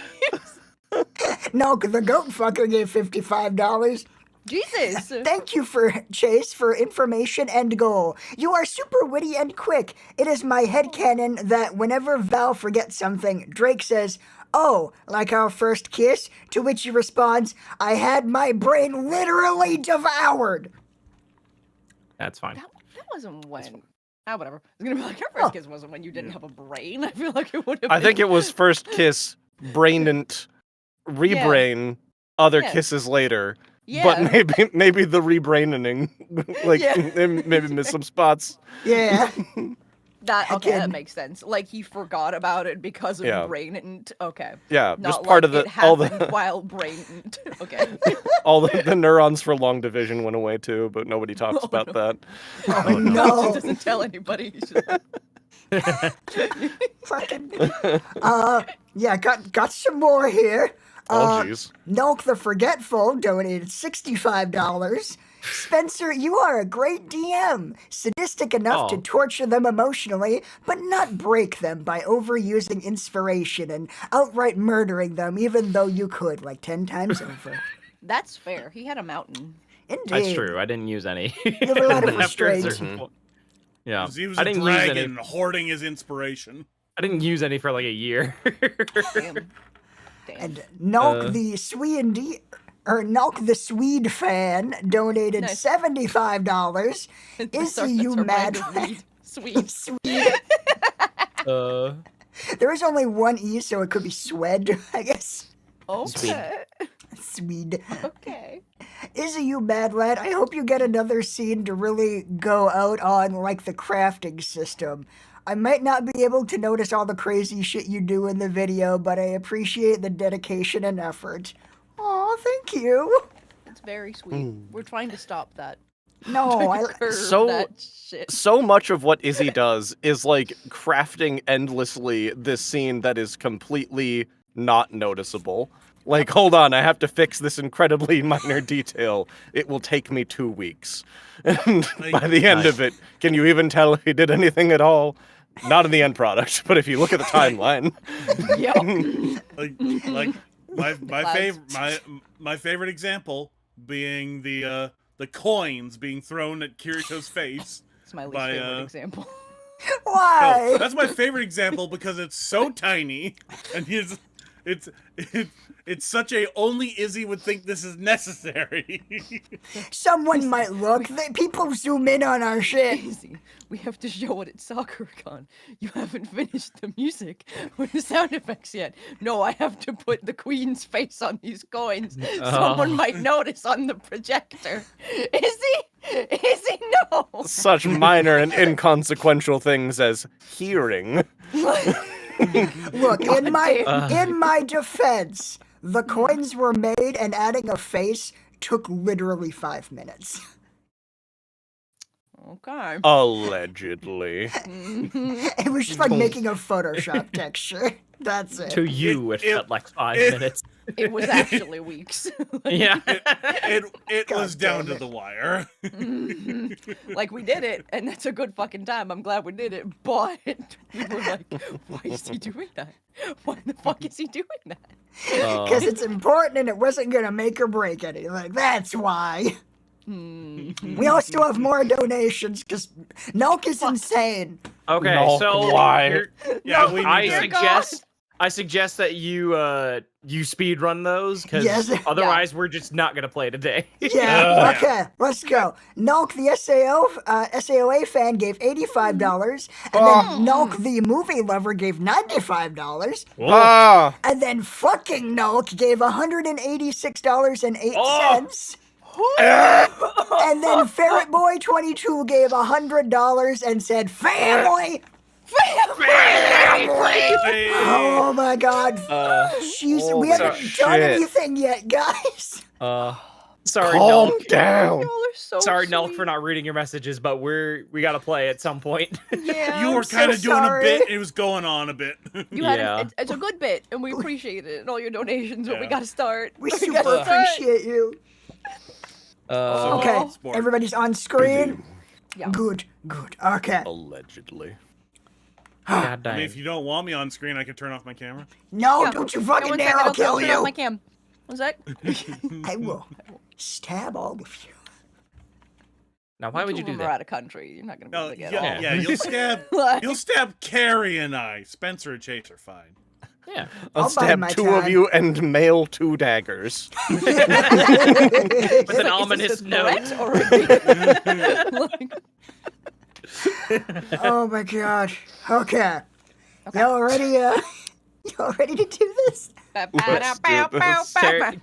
Speaker 3: Nulk the goat fucker gave $55.
Speaker 1: Jesus.
Speaker 3: Thank you for Chase for information and goal. You are super witty and quick. It is my headcanon that whenever Val forgets something, Drake says, "Oh, like our first kiss?" To which he responds, "I had my brain literally devoured."
Speaker 4: That's fine.
Speaker 1: That wasn't when. Ah, whatever. I was gonna be like, your first kiss wasn't when you didn't have a brain. I feel like it would have.
Speaker 5: I think it was first kiss, brainant, rebrain, other
Speaker 1: Yeah.
Speaker 5: kisses later.
Speaker 1: Yeah.
Speaker 5: But maybe the rebraining, like
Speaker 1: Yeah.
Speaker 5: maybe missed some spots.
Speaker 3: Yeah.
Speaker 1: that. Okay, that
Speaker 3: Again.
Speaker 1: makes sense. Like he forgot about it because of
Speaker 5: Yeah.
Speaker 1: brain. Okay.
Speaker 5: Yeah,
Speaker 1: Not
Speaker 5: just part
Speaker 1: like
Speaker 5: of the
Speaker 1: it
Speaker 5: all
Speaker 1: happened
Speaker 5: the
Speaker 1: while brain. Okay.
Speaker 5: all the neurons for long division went away too, but nobody talks
Speaker 1: Oh,
Speaker 5: about
Speaker 1: no.
Speaker 5: that.
Speaker 3: Oh
Speaker 1: He
Speaker 3: no.
Speaker 1: just doesn't tell anybody. He's just like,
Speaker 3: Fucking. Yeah, got some more here.
Speaker 5: Oh jeez.
Speaker 3: Nulk the Forgetful donated $65. Spencer, you are a great DM. Sadistic enough to
Speaker 4: Aw.
Speaker 3: torture them emotionally, but not break them by overusing inspiration and outright murdering them, even though you could, like 10 times over.
Speaker 1: That's fair. He had a mountain.
Speaker 3: Indeed.
Speaker 4: That's true. I didn't use any.
Speaker 3: have a lot of
Speaker 4: After a
Speaker 3: restraint.
Speaker 4: certain point. Yeah.
Speaker 2: 'Cause he was
Speaker 4: I
Speaker 2: a
Speaker 4: didn't use any.
Speaker 2: dragon hoarding his inspiration.
Speaker 4: I didn't use any for like a year.
Speaker 1: Damn. Damn.
Speaker 3: And Nulk the SWE&D, or Nulk the Swede fan donated
Speaker 1: Nice.
Speaker 3: $75. Is
Speaker 1: Sorry,
Speaker 3: you
Speaker 1: that's a
Speaker 3: mad?
Speaker 1: random weed. Sweet.
Speaker 3: Swede.
Speaker 4: uh,
Speaker 3: There is only one E, so it could be Swed, I guess.
Speaker 1: Okay.
Speaker 3: Swede.
Speaker 1: Okay.
Speaker 3: Izzy, you mad lad, I hope you get another scene to really go out on, like, the crafting system. I might not be able to notice all the crazy shit you do in the video, but I appreciate the dedication and effort. Aw, thank you.
Speaker 1: It's very sweet. We're trying to stop that.
Speaker 3: No, I.
Speaker 1: Curve
Speaker 5: So-
Speaker 1: that shit.
Speaker 5: So much of what Izzy does is like crafting endlessly this scene that is completely not noticeable. Like, hold on, I have to fix this incredibly minor detail. It will take me 2 weeks. And by the end of it, can you even tell if he did anything at all? Not in the end product, but if you look at the timeline.
Speaker 1: Yep.
Speaker 2: like my
Speaker 1: Clouds.
Speaker 2: favorite my favorite example being the coins being thrown at Kirito's face.
Speaker 1: It's my least
Speaker 2: By,
Speaker 1: favorite example.
Speaker 3: Why?
Speaker 2: No, that's my favorite example because it's so tiny and it's such a only Izzy would think this is necessary.
Speaker 3: Someone might look. People zoom in on our shit.
Speaker 1: Easy. We have to show it at SoccerCon. You haven't finished the music or the sound effects yet. No, I have to put the queen's face on these coins. Someone might notice on the projector. Izzy, no.
Speaker 5: Such minor and inconsequential things as hearing.
Speaker 3: Look, in my defense, the coins were made and adding a face took literally 5 minutes.
Speaker 1: Okay.
Speaker 5: Allegedly.
Speaker 3: It was just like making a Photoshop texture. That's it.
Speaker 4: To you, it,
Speaker 2: It-
Speaker 4: felt like 5
Speaker 2: it-
Speaker 4: minutes.
Speaker 1: It was actually weeks.
Speaker 4: Yeah.
Speaker 2: It
Speaker 3: God
Speaker 2: was down
Speaker 3: damn
Speaker 2: to
Speaker 3: it.
Speaker 2: the wire.
Speaker 1: Like, we did it, and that's a good fucking time. I'm glad we did it, but we were like, why is he doing that? Why the fuck is he doing that?
Speaker 3: Because it's important and it wasn't going to make or break anything. That's why. We also have more donations because Nelk is insane.
Speaker 4: Okay,
Speaker 5: No,
Speaker 4: so
Speaker 5: why?
Speaker 4: here-
Speaker 2: Yeah, we
Speaker 4: I
Speaker 2: need to-
Speaker 4: suggest that you speed run those because
Speaker 3: Yes.
Speaker 4: otherwise we're just not gonna play today.
Speaker 3: Yeah, okay, let's go. Nelk, the SAOA fan, gave $85, and then Nelk, the movie lover, gave $95,
Speaker 5: Ah!
Speaker 3: and then fucking Nelk gave $186.08. And then Ferret Boy 22 gave $100 and said, "Family."
Speaker 2: Hey,
Speaker 3: Oh my God! Jeez, we haven't done
Speaker 5: shit.
Speaker 3: anything yet, guys.
Speaker 4: Sorry,
Speaker 5: Calm
Speaker 4: Nelk.
Speaker 5: down.
Speaker 1: Y'all are so
Speaker 4: Sorry, Nelk,
Speaker 1: sweet.
Speaker 4: for not reading your messages, but we gotta play at some point.
Speaker 1: Yeah.
Speaker 2: you were
Speaker 3: so
Speaker 2: kind of doing
Speaker 3: sorry.
Speaker 2: a bit. It was going on a bit.
Speaker 1: You had
Speaker 4: Yeah.
Speaker 1: it's a good bit, and we appreciate it, and all your donations, but we
Speaker 2: Yeah.
Speaker 1: gotta start.
Speaker 3: We
Speaker 1: gotta
Speaker 3: super
Speaker 1: start.
Speaker 3: appreciate you. Okay,
Speaker 2: Sport.
Speaker 3: everybody's on screen.
Speaker 1: Yeah.
Speaker 3: Good. Okay.
Speaker 5: Allegedly.
Speaker 4: God
Speaker 2: I mean,
Speaker 4: dang.
Speaker 2: if you don't want me on screen, I can turn off my camera.
Speaker 3: No,
Speaker 1: Yeah.
Speaker 3: don't you
Speaker 1: Yeah,
Speaker 3: fucking
Speaker 1: one
Speaker 3: dare!
Speaker 1: second,
Speaker 3: I'll kill
Speaker 1: turn off my
Speaker 3: you.
Speaker 1: cam. One sec.
Speaker 3: I will stab all of you.
Speaker 4: Now, why would you
Speaker 1: Two
Speaker 4: do
Speaker 1: of them are
Speaker 4: that?
Speaker 1: out of country. You're not gonna be
Speaker 2: No,
Speaker 1: able to get
Speaker 2: yeah,
Speaker 1: all.
Speaker 2: yeah, you'll stab Carrie and I. Spencer and Chase are fine.
Speaker 4: Yeah.
Speaker 5: I'll
Speaker 3: I'll bide
Speaker 5: stab
Speaker 3: my
Speaker 5: 2 of
Speaker 3: time.
Speaker 5: you and mail 2 daggers.
Speaker 4: With an ominous note.
Speaker 1: Threat or like,
Speaker 3: Oh my God. Okay. Y'all ready? Y'all ready to do this?
Speaker 5: Let's do this.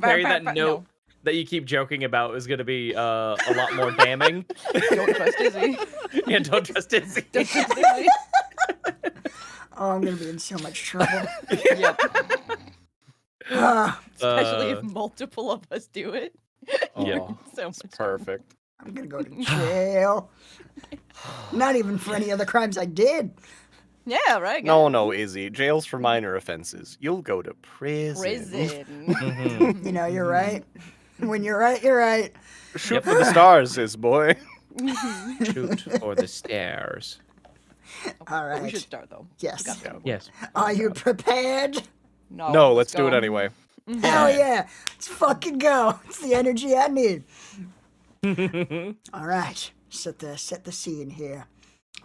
Speaker 4: Terry, that note that you keep joking about is gonna be a lot more damning.
Speaker 1: Don't trust Izzy.
Speaker 4: Yeah, don't trust Izzy.
Speaker 1: Don't trust Izzy.
Speaker 3: Oh, I'm gonna be in so much trouble.
Speaker 1: Yep.
Speaker 3: Ah,
Speaker 1: Especially if multiple of us do it.
Speaker 5: Yeah.
Speaker 1: So much.
Speaker 5: Perfect.
Speaker 3: I'm gonna go to jail. Not even for any other crimes I did.
Speaker 1: Yeah, right.
Speaker 5: No, Izzy. Jail's for minor offenses. You'll go to prison.
Speaker 1: Prison.
Speaker 3: You know, you're right. When you're right, you're right.
Speaker 5: Shoot for the stars, is boy.
Speaker 4: Shoot for the stairs.
Speaker 3: All
Speaker 1: We
Speaker 3: right.
Speaker 1: should start though.
Speaker 3: Yes.
Speaker 1: We gotta go.
Speaker 4: Yes.
Speaker 3: Are you prepared?
Speaker 5: No, let's do it
Speaker 1: go.
Speaker 5: anyway.
Speaker 3: Hell yeah. Let's fucking go. It's the energy I need. All right. Set the scene here.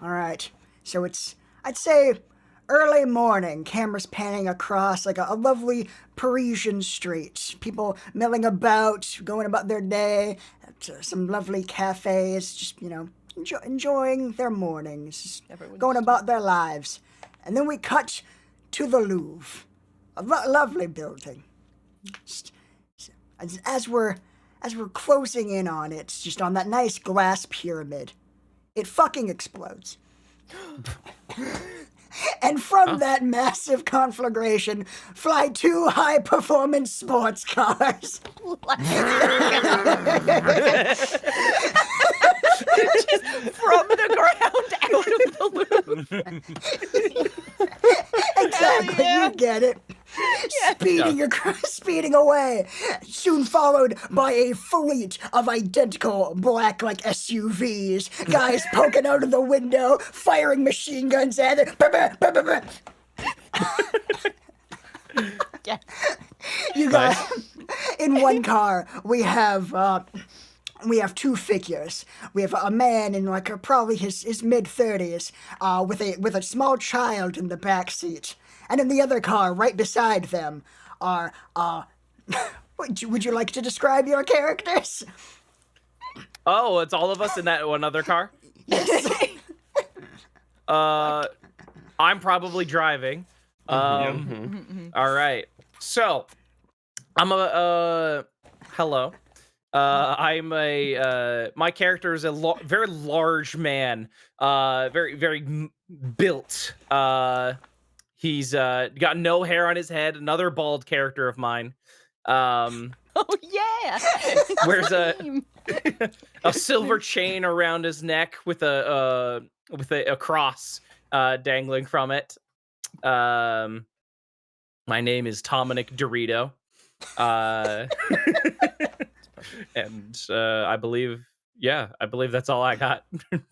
Speaker 3: All right. So it's, I'd say, early morning. Cameras panning across like a lovely Parisian street. People milling about, going about their day. At some lovely cafes, just, you know, enjoying their mornings. Just
Speaker 1: Everyone's
Speaker 3: going about their lives. And then we cut to the Louvre. A lovely building. Just, as we're closing in on it, just on that nice glass pyramid, it fucking explodes. And from that massive conflagration fly 2 high-performance sports cars.
Speaker 1: Just from the ground out of the loop.
Speaker 3: Exactly,
Speaker 1: yeah.
Speaker 3: you get it.
Speaker 1: Yeah.
Speaker 3: Speeding away, soon followed by a fleet of identical black like SUVs. Guys poking out of the window, firing machine guns at it.
Speaker 1: Yeah.
Speaker 3: You got in one car. We have two figures. We have a man in like probably his mid-30s, with a small child in the back seat, and in the other car, right beside them, are would you like to describe your characters?
Speaker 4: Oh, it's all of us in that one other car?
Speaker 3: Yes.
Speaker 4: I'm probably driving. All right. So, I'm hello. I'm my character is a very large man. Very built. He's got no hair on his head. Another bald character of mine.
Speaker 1: Oh yeah.
Speaker 4: Wears
Speaker 1: Same.
Speaker 4: a silver chain around his neck with a cross dangling from it. My name is Dominic Dorito. And I believe that's all I got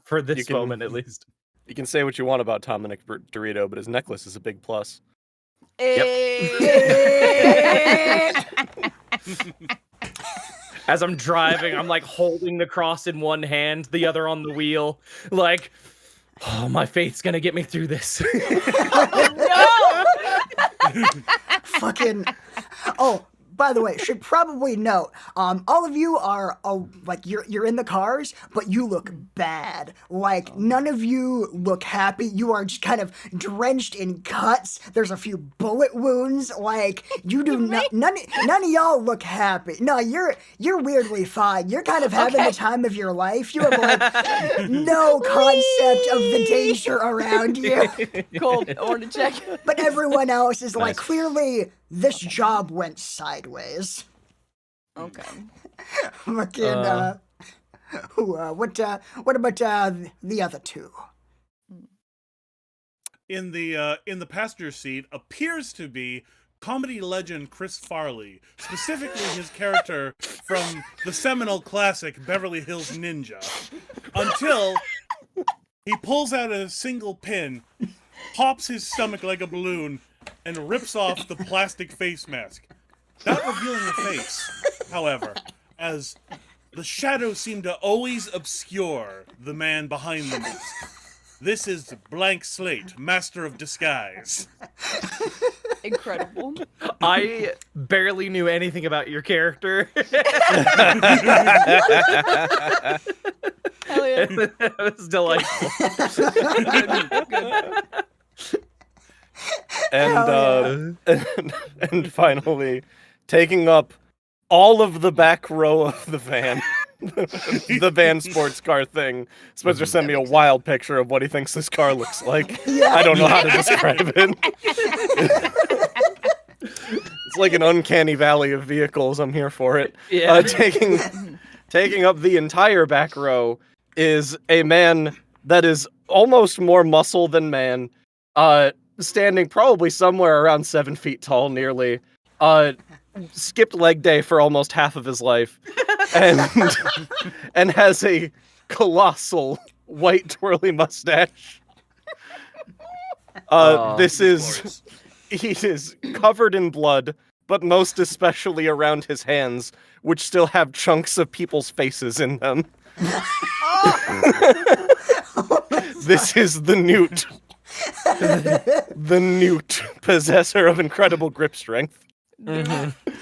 Speaker 4: for this moment, at least.
Speaker 5: You can say what you want about Dominic Dorito, but his necklace is a big plus.
Speaker 4: As I'm driving, I'm like holding the cross in one hand, the other on the wheel, like, oh, my faith's gonna get me through this.
Speaker 1: No.
Speaker 3: Fucking. Oh, by the way, should probably note, all of you are like you're in the cars, but you look bad. Like none of you look happy. You are just kind of drenched in cuts. There's a few bullet wounds. Like you do not. None of y'all look happy. No, you're weirdly fine. You're kind of having the time of your life. You have like no concept of the danger around you.
Speaker 1: Cool. I want to check.
Speaker 3: But everyone else is like, clearly this job went sideways.
Speaker 1: Okay.
Speaker 3: Fucking, what about the other two?
Speaker 2: In the passenger seat appears to be comedy legend Chris Farley, specifically his character from the seminal classic Beverly Hills Ninja, until he pulls out a single pin, pops his stomach like a balloon, and rips off the plastic face mask. Not revealing the face, however, as the shadows seem to always obscure the man behind the mask. This is Blank Slate, Master of Disguise.
Speaker 1: Incredible.
Speaker 4: I barely knew anything about your character.
Speaker 1: Hell yeah.
Speaker 4: It was delightful.
Speaker 5: And finally, taking up all of the back row of the van, the van sports car thing. Spencer sent me a wild picture of what he thinks this car looks like. I don't know how to describe it. It's like an uncanny valley of vehicles. I'm here for it.
Speaker 4: Yeah.
Speaker 5: Taking up the entire back row is a man that is almost more muscle than man, standing probably somewhere around 7 feet tall, nearly. Skipped leg day for almost half of his life, and has a colossal white twirly mustache. He is covered in blood, but most especially around his hands, which still have chunks of people's faces in them. This is the Newt. The Newt, possessor of incredible grip strength.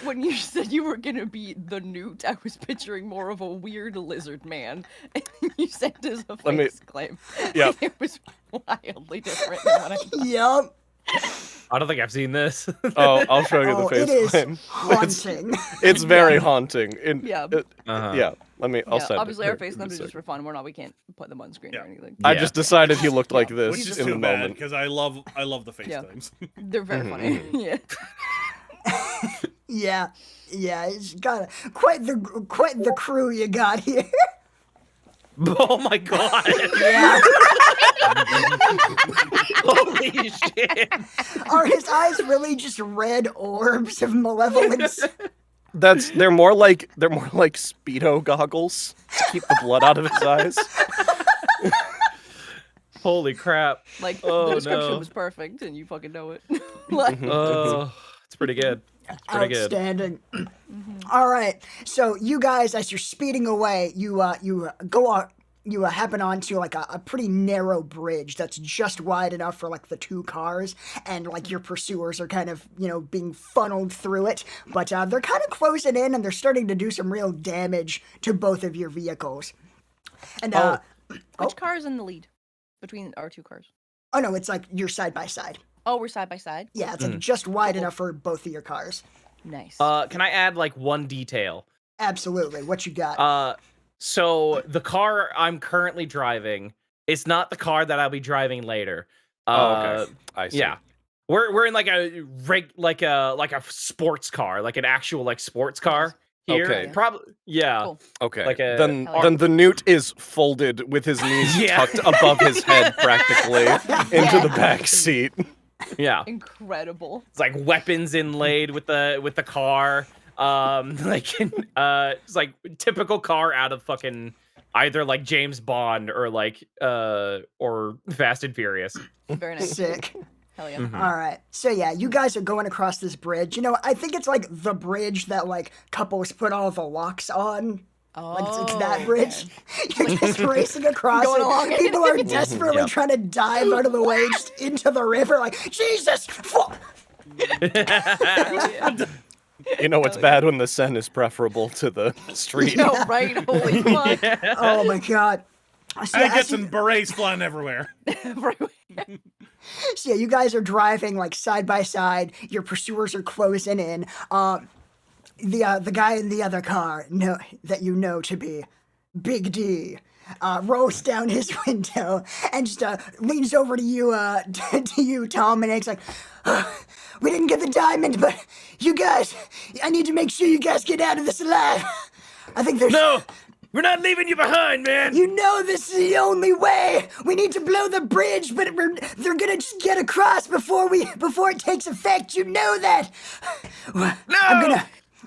Speaker 1: When you said you were gonna be the Newt, I was picturing more of a weird lizard man. And you said as a face claim.
Speaker 5: Yep.
Speaker 1: It was wildly different than what I thought.
Speaker 3: Yup.
Speaker 4: I don't think I've seen this.
Speaker 5: Oh, I'll show you the
Speaker 3: Oh,
Speaker 5: face
Speaker 3: it is
Speaker 5: claim.
Speaker 3: haunting.
Speaker 5: It's very haunting.
Speaker 1: Yeah.
Speaker 5: Yeah. I'll send
Speaker 1: Obviously,
Speaker 5: it.
Speaker 1: our face claims are
Speaker 5: Here,
Speaker 1: just for fun. We can't put them on screen or anything.
Speaker 5: I just decided he looked like this
Speaker 2: Which is
Speaker 5: in the
Speaker 2: too bad,
Speaker 5: moment.
Speaker 2: because I love the FaceTimes.
Speaker 1: They're very funny. Yeah.
Speaker 3: Yeah, it's got quite the crew you got here.
Speaker 4: Oh my god!
Speaker 3: Yeah.
Speaker 4: Holy shit!
Speaker 3: Are his eyes really just red orbs of malevolence?
Speaker 5: They're more like Speedo goggles to keep the blood out of his eyes.
Speaker 4: Holy crap!
Speaker 1: Like
Speaker 4: Oh,
Speaker 1: the description
Speaker 4: no.
Speaker 1: was perfect, and you fucking know it. Like,
Speaker 4: Oh, it's pretty good. It's pretty good.
Speaker 3: Outstanding. All right. So you guys, as you're speeding away, you go out. You happen onto like a pretty narrow bridge that's just wide enough for like the two cars, and like your pursuers are kind of being funneled through it, but they're kind of closing in and they're starting to do some real damage to both of your vehicles. And
Speaker 1: which car is in the lead between our two cars?
Speaker 3: oh no, it's like you're side by side.
Speaker 1: Oh, we're side by side.
Speaker 3: Yeah, it's like just wide enough for both of your cars.
Speaker 1: Nice.
Speaker 4: Can I add like one detail?
Speaker 3: Absolutely. What you got?
Speaker 4: So the car I'm currently driving is not the car that I'll be driving later.
Speaker 5: Okay. I see.
Speaker 4: Yeah. We're in like a like a sports car, like an actual like sports car here.
Speaker 5: Okay.
Speaker 4: Probably yeah.
Speaker 1: Cool.
Speaker 5: Okay.
Speaker 4: Like a-
Speaker 5: then
Speaker 1: Hell yeah.
Speaker 5: then the newt is folded with his knees
Speaker 4: Yeah.
Speaker 5: tucked above his head practically into the back seat.
Speaker 4: Yeah.
Speaker 1: Incredible.
Speaker 4: It's like weapons inlaid with the car. It's like typical car out of fucking either like James Bond or like or Fast and Furious.
Speaker 1: Very nice.
Speaker 3: Sick.
Speaker 1: Hell yeah.
Speaker 3: All right. So yeah, you guys are going across this bridge. I think it's like the bridge that like couples put all the locks on.
Speaker 1: Oh,
Speaker 3: Like it's that bridge.
Speaker 1: okay.
Speaker 3: You're just racing across
Speaker 1: Going
Speaker 3: it.
Speaker 1: along it.
Speaker 3: People are desperately
Speaker 5: Yep.
Speaker 3: trying to dive out of the way just into the river. Like Jesus! Fuck!
Speaker 5: It's bad when the Seine is preferable to the street.
Speaker 1: No, right? Holy fuck.
Speaker 3: Oh my god. So,
Speaker 2: I
Speaker 3: as
Speaker 2: get
Speaker 3: you-
Speaker 2: some berets flying everywhere.
Speaker 3: So yeah, you guys are driving like side by side. Your pursuers are closing in. The guy in the other car, that you know to be Big D, rolls down his window and just leans over to you, to you, Tom, and it's like, "We didn't get the diamond, but you guys, I need to make sure you guys get out of this alive. I think there's
Speaker 4: No, we're not leaving you behind, man.
Speaker 3: You know this is the only way. We need to blow the bridge, but they're gonna just get across before it takes effect. You know that.
Speaker 4: No!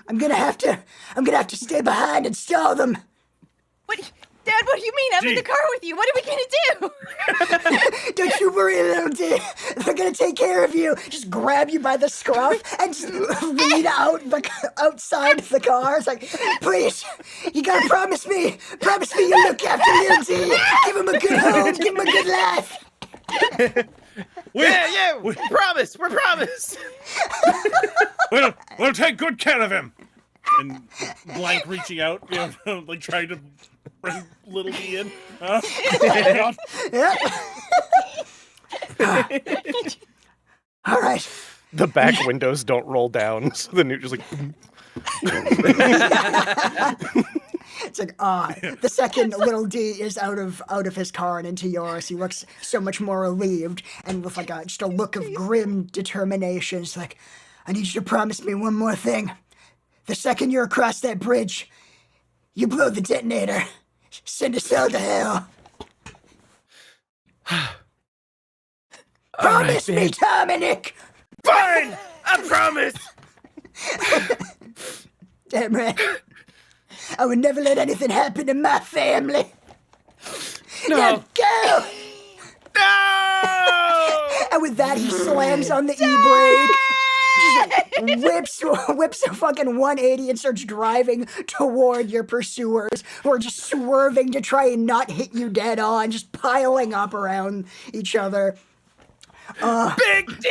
Speaker 3: I'm gonna have to stay behind and stall them.
Speaker 1: What, Dad? What do you mean? I'm in the
Speaker 2: Gee.
Speaker 1: car with you. What are we gonna do?
Speaker 3: Don't you worry, little D. They're gonna take care of you. Just grab you by the scruff and just lead outside the car. It's like, please, you gotta promise me you look after little D. Give him a good home. Give him a good life.
Speaker 4: We promise. We're promised.
Speaker 2: We'll take good care of him. And Blank reaching out, like trying to bring little D in.
Speaker 3: Yeah. All right.
Speaker 5: The back windows don't roll down, so the newt just like.
Speaker 3: It's like, the second little D is out of his car and into yours, he looks so much more relieved and with like just a look of grim determination. It's like, I need you to promise me one more thing. The second you're across that bridge, you blow the detonator. Send us all to hell. Promise me, Dominic!
Speaker 4: Fine, I promise.
Speaker 3: Damn right. I would never let anything happen to my family.
Speaker 4: No.
Speaker 3: Now go!
Speaker 4: No.
Speaker 3: And with that, he slams on the e-brake. Just whips a fucking 180 and starts driving toward your pursuers who are just swerving to try and not hit you dead on, just piling up around each other.
Speaker 4: Big D.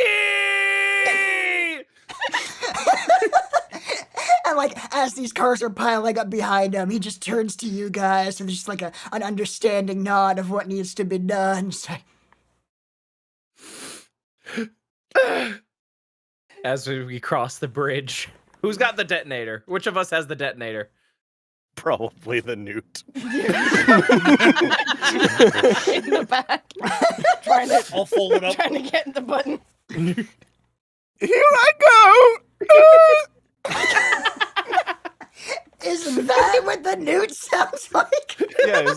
Speaker 3: And like as these cars are piling up behind him, he just turns to you guys with just like an understanding nod of what needs to be done. Just like,
Speaker 4: As we cross the bridge, who's got the detonator? Which of us has the detonator?
Speaker 5: Probably the newt.
Speaker 1: In the back, trying
Speaker 2: I'll fold it up.
Speaker 1: to get the button.
Speaker 5: Here I go!
Speaker 3: isn't that what the newt sounds like?
Speaker 5: Yeah,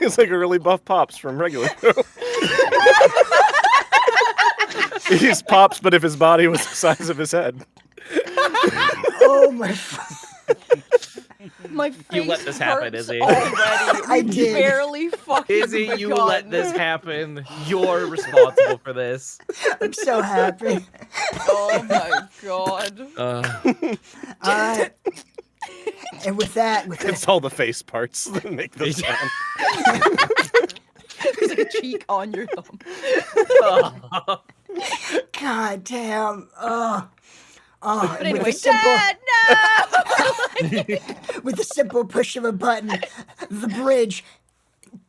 Speaker 5: it's like a really buff Pops from regular show. He's Pops, but if his body was the size of his head.
Speaker 3: Oh my!
Speaker 1: My face
Speaker 4: You let this happen,
Speaker 1: hurts
Speaker 4: Izzy.
Speaker 1: already.
Speaker 3: I
Speaker 1: We
Speaker 3: did.
Speaker 1: barely fucking
Speaker 4: Izzy, you
Speaker 1: begun.
Speaker 4: let this happen. You're responsible for this.
Speaker 3: I'm so happy.
Speaker 1: Oh my god.
Speaker 3: All right. And with that,
Speaker 5: It's all the face parts that make the sound.
Speaker 1: There's like a cheek on your thumb.
Speaker 3: God damn. Oh.
Speaker 1: But
Speaker 3: and
Speaker 1: anyway,
Speaker 3: with a simple,
Speaker 1: Dad, no!
Speaker 3: with a simple push of a button, the bridge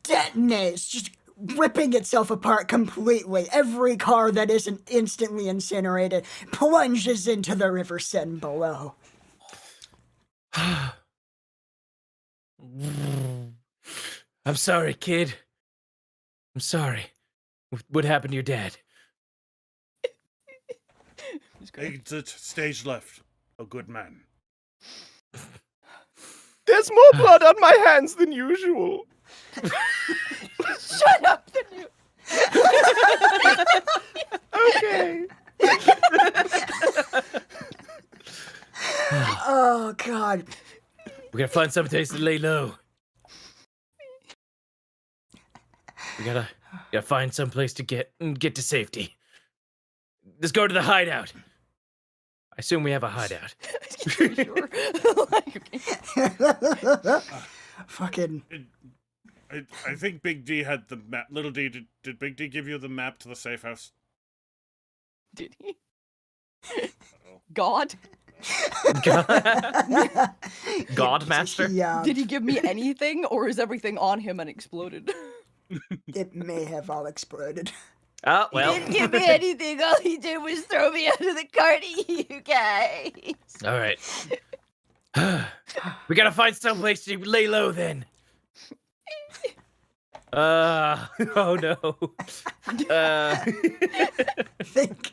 Speaker 3: detonates, just ripping itself apart completely. Every car that isn't instantly incinerated plunges into the river Seine below.
Speaker 4: I'm sorry, kid. I'm sorry. What happened to your dad?
Speaker 2: Exit stage left. A good man.
Speaker 5: There's more blood on my hands than usual.
Speaker 1: Shut up, the new.
Speaker 5: Okay.
Speaker 3: Oh, God.
Speaker 4: We gotta find some place to lay low. We gotta find some place to get to safety. Let's go to the hideout. I assume we have a hideout.
Speaker 1: Sure. Like, okay.
Speaker 3: Fucking.
Speaker 2: I think Big D had the map. Little D, did Big D give you the map to the safe house?
Speaker 1: Did he? God?
Speaker 4: Godmaster?
Speaker 1: Did he give me anything, or is everything on him and exploded?
Speaker 3: It may have all exploded.
Speaker 4: Oh, well.
Speaker 1: He didn't give me anything. All he did was throw me out of the car to you guys.
Speaker 4: All right. We gotta find some place to lay low then. Oh no.
Speaker 3: I think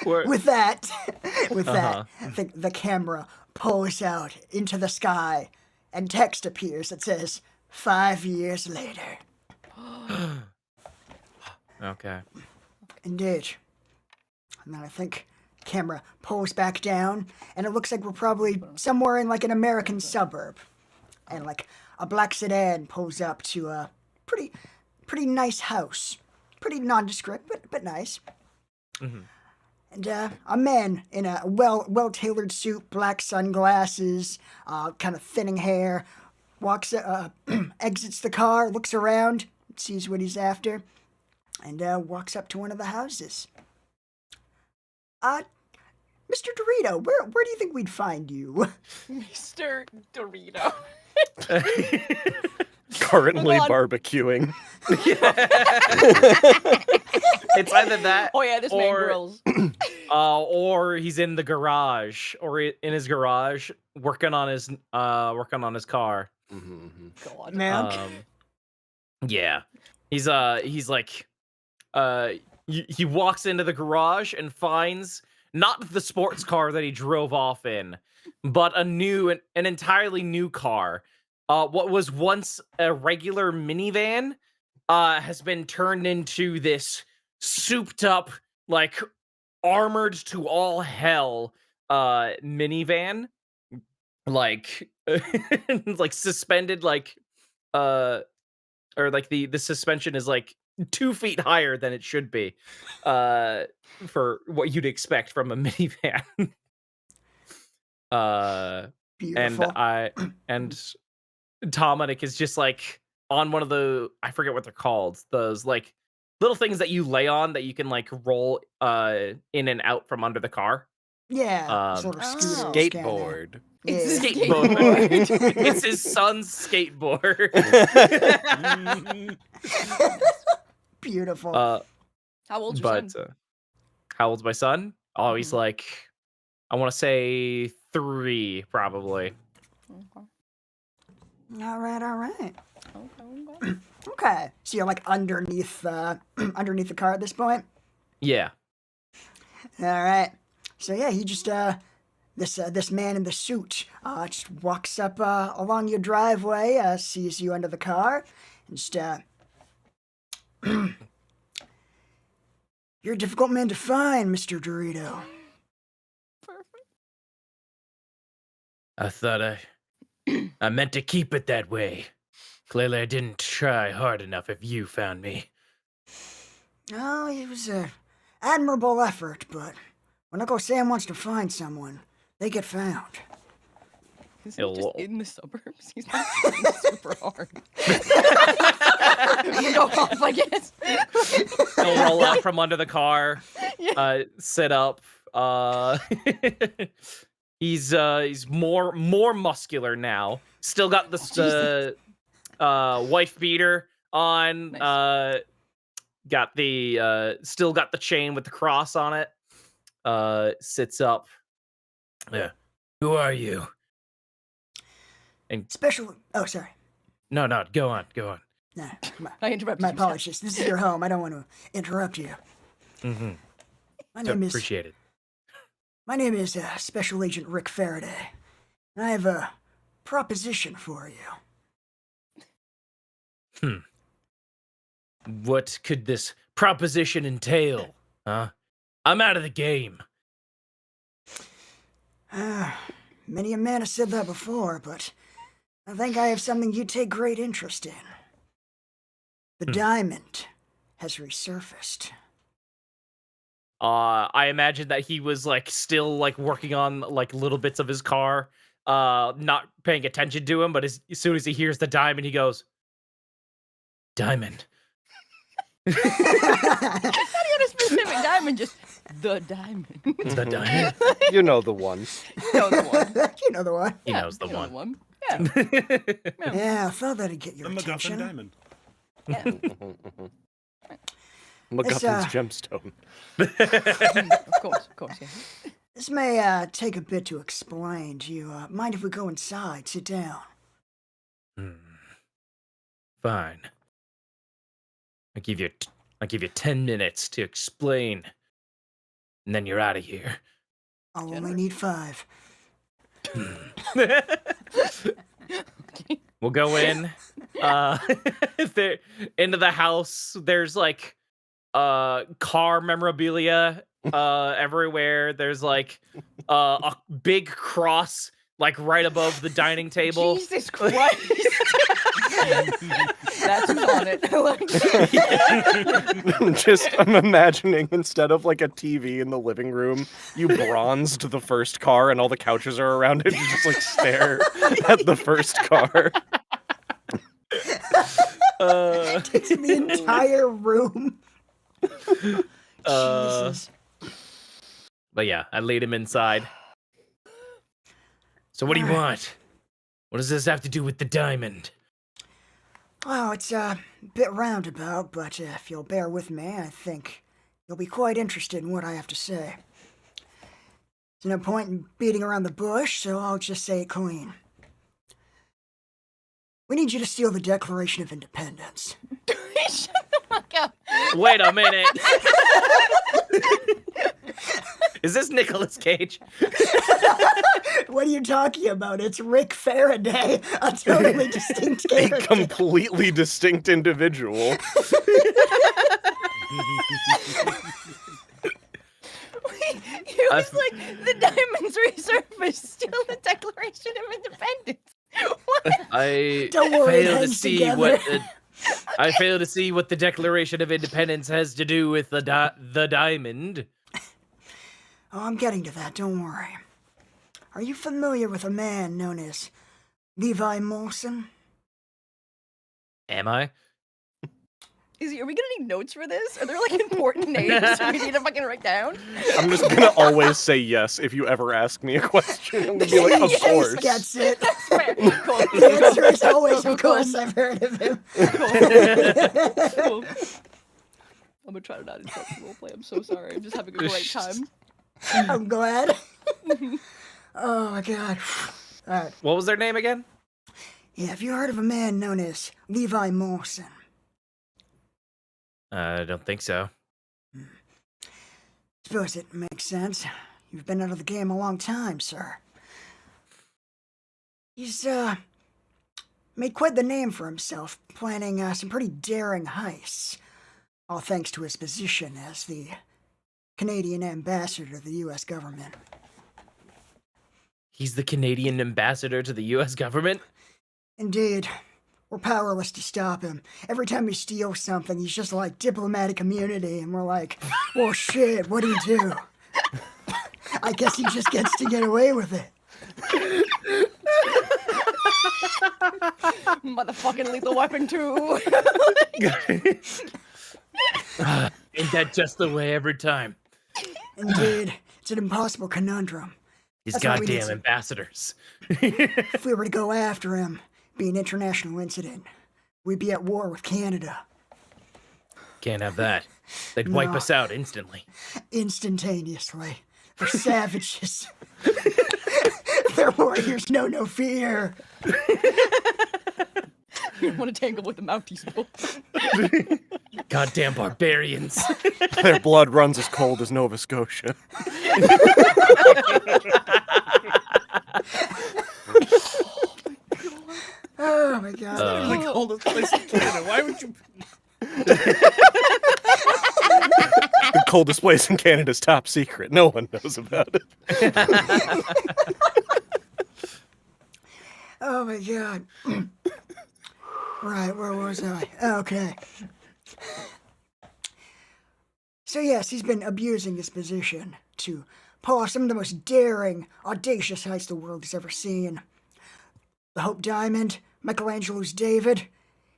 Speaker 4: We're-
Speaker 3: with that,
Speaker 4: Uh-huh.
Speaker 3: I think the camera pulls out into the sky, and text appears that says 5 years later.
Speaker 4: Okay.
Speaker 3: Indeed. And then I think camera pulls back down, and it looks like we're probably somewhere in like an American suburb. And like a black sedan pulls up to a pretty nice house. Pretty nondescript, but nice.
Speaker 4: Mm-hmm.
Speaker 3: And a man in a well-tailored suit, black sunglasses, kind of thinning hair, walks, exits the car, looks around, sees what he's after, and walks up to one of the houses. Mr. Dorito, where do you think we'd find you?
Speaker 1: Mr. Dorito.
Speaker 5: Currently
Speaker 1: Hold on.
Speaker 5: barbecuing.
Speaker 4: It's either that
Speaker 1: Oh yeah, this man
Speaker 4: or
Speaker 1: grills.
Speaker 4: or he's in the garage or in his garage working on his car.
Speaker 1: God.
Speaker 3: Man.
Speaker 4: Yeah. He's like he walks into the garage and finds not the sports car that he drove off in, but an entirely new car. What was once a regular minivan has been turned into this souped up, like armored to all hell minivan, like like suspended, like or like the suspension is like 2 feet higher than it should be for what you'd expect from a minivan.
Speaker 3: Beautiful.
Speaker 4: And Dominic is just like on one of the, I forget what they're called, those like little things that you lay on that you can like roll in and out from under the car.
Speaker 3: Yeah, sort of scooter.
Speaker 5: Skateboard.
Speaker 1: It's
Speaker 3: Yeah.
Speaker 1: a
Speaker 4: Skateboard. It's his son's skateboard.
Speaker 3: Beautiful.
Speaker 1: How old's your
Speaker 4: But
Speaker 1: son?
Speaker 4: how old's my son? Oh, he's
Speaker 1: Mhm.
Speaker 4: like, I want to say 3, probably.
Speaker 1: Okay.
Speaker 3: All right.
Speaker 1: Okay.
Speaker 3: Okay. So you're like underneath underneath the car at this point.
Speaker 4: Yeah.
Speaker 3: All right. So yeah, he just this man in the suit just walks up along your driveway, sees you under the car, and just you're a difficult man to find, Mr. Dorito.
Speaker 1: Perfect.
Speaker 4: I thought I meant to keep it that way. Clearly, I didn't try hard enough if you found me.
Speaker 3: Oh, it was an admirable effort, but when Uncle Sam wants to find someone, they get found.
Speaker 1: Is he
Speaker 4: Hello.
Speaker 1: just in the suburbs? He's not trying super hard. Go off, I guess.
Speaker 4: He'll roll out from under the car, sit up. He's more muscular now. Still got the wife beater on.
Speaker 1: Nice.
Speaker 4: Still got the chain with the cross on it. Sits up. Yeah. Who are you? And
Speaker 3: Special. Oh, sorry.
Speaker 4: no, go on.
Speaker 3: No,
Speaker 1: I interrupted
Speaker 3: my
Speaker 1: you.
Speaker 3: apologies. This is your home. I don't want to interrupt you.
Speaker 4: Mm-hmm.
Speaker 3: My name is
Speaker 4: Appreciate it.
Speaker 3: Special Agent Rick Faraday, and I have a proposition for you.
Speaker 4: What could this proposition entail? Huh? I'm out of the game.
Speaker 3: Many a man has said that before, but I think I have something you take great interest in. The diamond has resurfaced.
Speaker 4: I imagine that he was still working on little bits of his car, not paying attention to him, but as soon as he hears the diamond, he goes, "Diamond."
Speaker 1: Not even a specific diamond, just the diamond.
Speaker 4: The diamond.
Speaker 5: You know the one.
Speaker 1: You know the one.
Speaker 3: You know the one.
Speaker 4: He knows the
Speaker 1: You know
Speaker 4: one.
Speaker 1: Yeah.
Speaker 3: Yeah, I thought that'd get your
Speaker 2: The MacGuffin
Speaker 3: attention.
Speaker 2: diamond.
Speaker 1: Yeah.
Speaker 5: MacGuffin's gemstone.
Speaker 1: Of course, yeah.
Speaker 3: This may take a bit to explain. Do you mind if we go inside? Sit down.
Speaker 4: Fine. I give you 10 minutes to explain, and then you're out of here.
Speaker 3: I'll only need 5.
Speaker 4: We'll go in. Into the house. There's car memorabilia everywhere. There's a big cross right above the dining table.
Speaker 1: Jesus Christ. That's who's on it.
Speaker 5: I'm imagining instead of a TV in the living room, you bronzed the first car and all the couches are around it. You just stare at the first car.
Speaker 3: Takes the entire room. Jesus.
Speaker 4: But yeah, I laid him inside. So what do you want? What does this have to do with the diamond?
Speaker 3: Well, it's a bit roundabout, but if you'll bear with me, I think you'll be quite interested in what I have to say. There's no point in beating around the bush, so I'll just say it clean. We need you to steal the Declaration of Independence.
Speaker 1: Shut the fuck up.
Speaker 4: Wait a minute. Is this Nicolas Cage?
Speaker 3: What are you talking about? It's Rick Faraday, a totally distinct
Speaker 5: A
Speaker 3: character.
Speaker 5: completely distinct individual.
Speaker 1: It was the diamonds resurfaced, still the Declaration of Independence. What?
Speaker 4: I
Speaker 3: Don't worry, it
Speaker 4: fail to
Speaker 3: hangs
Speaker 4: see
Speaker 3: together.
Speaker 4: I fail to see what the Declaration of Independence has to do with the diamond.
Speaker 3: Oh, I'm getting to that, don't worry. Are you familiar with a man known as Levi Molson?
Speaker 4: Am I?
Speaker 1: Are we gonna need notes for this? Are there important names we need to fucking write down?
Speaker 5: I'm just gonna always say yes if you ever ask me a question. I'm gonna be like, of
Speaker 3: Chase
Speaker 5: course.
Speaker 3: gets it.
Speaker 1: Fair. Cool.
Speaker 3: The answer is always,
Speaker 1: Cool,
Speaker 3: of course,
Speaker 1: cool.
Speaker 3: I've heard of him.
Speaker 1: Cool. I'm gonna try to not interrupt the roleplay. I'm so sorry. I'm just having a great time.
Speaker 3: I'm glad. Oh my god. Alright.
Speaker 4: What was their name again?
Speaker 3: Yeah, have you heard of a man known as Levi Molson?
Speaker 4: I don't think so.
Speaker 3: Suppose it makes sense. You've been out of the game a long time, sir. He's, made quite the name for himself, planning, some pretty daring heists. All thanks to his position as the Canadian ambassador to the U.S. government.
Speaker 4: He's the Canadian ambassador to the U.S. government?
Speaker 3: Indeed. We're powerless to stop him. Every time he steals something, he's just like diplomatic immunity, and we're like, well, shit, what do you do? I guess he just gets to get away with it.
Speaker 1: Motherfucking Lethal Weapon 2.
Speaker 4: Ain't that just the way every time?
Speaker 3: Indeed. It's an impossible conundrum.
Speaker 4: These
Speaker 3: That's why we need
Speaker 4: goddamn
Speaker 3: to-
Speaker 4: ambassadors.
Speaker 3: If we were to go after him, be an international incident, we'd be at war with Canada.
Speaker 4: Can't have that. They'd wipe
Speaker 3: No.
Speaker 4: us out instantly.
Speaker 3: Instantaneously. They're savages. They're warriors, know no fear.
Speaker 1: You don't want to tangle with the Mounties, Bill.
Speaker 4: Goddamn barbarians.
Speaker 5: Their blood runs as cold as Nova Scotia.
Speaker 3: Oh my god.
Speaker 2: The coldest place in Canada. Why would you?
Speaker 5: The coldest place in Canada's top secret. No one knows about it.
Speaker 3: Oh my god. Right, where was I? Okay. So yes, he's been abusing his position to pull off some of the most daring, audacious heists the world has ever seen. The Hope Diamond, Michelangelo's David.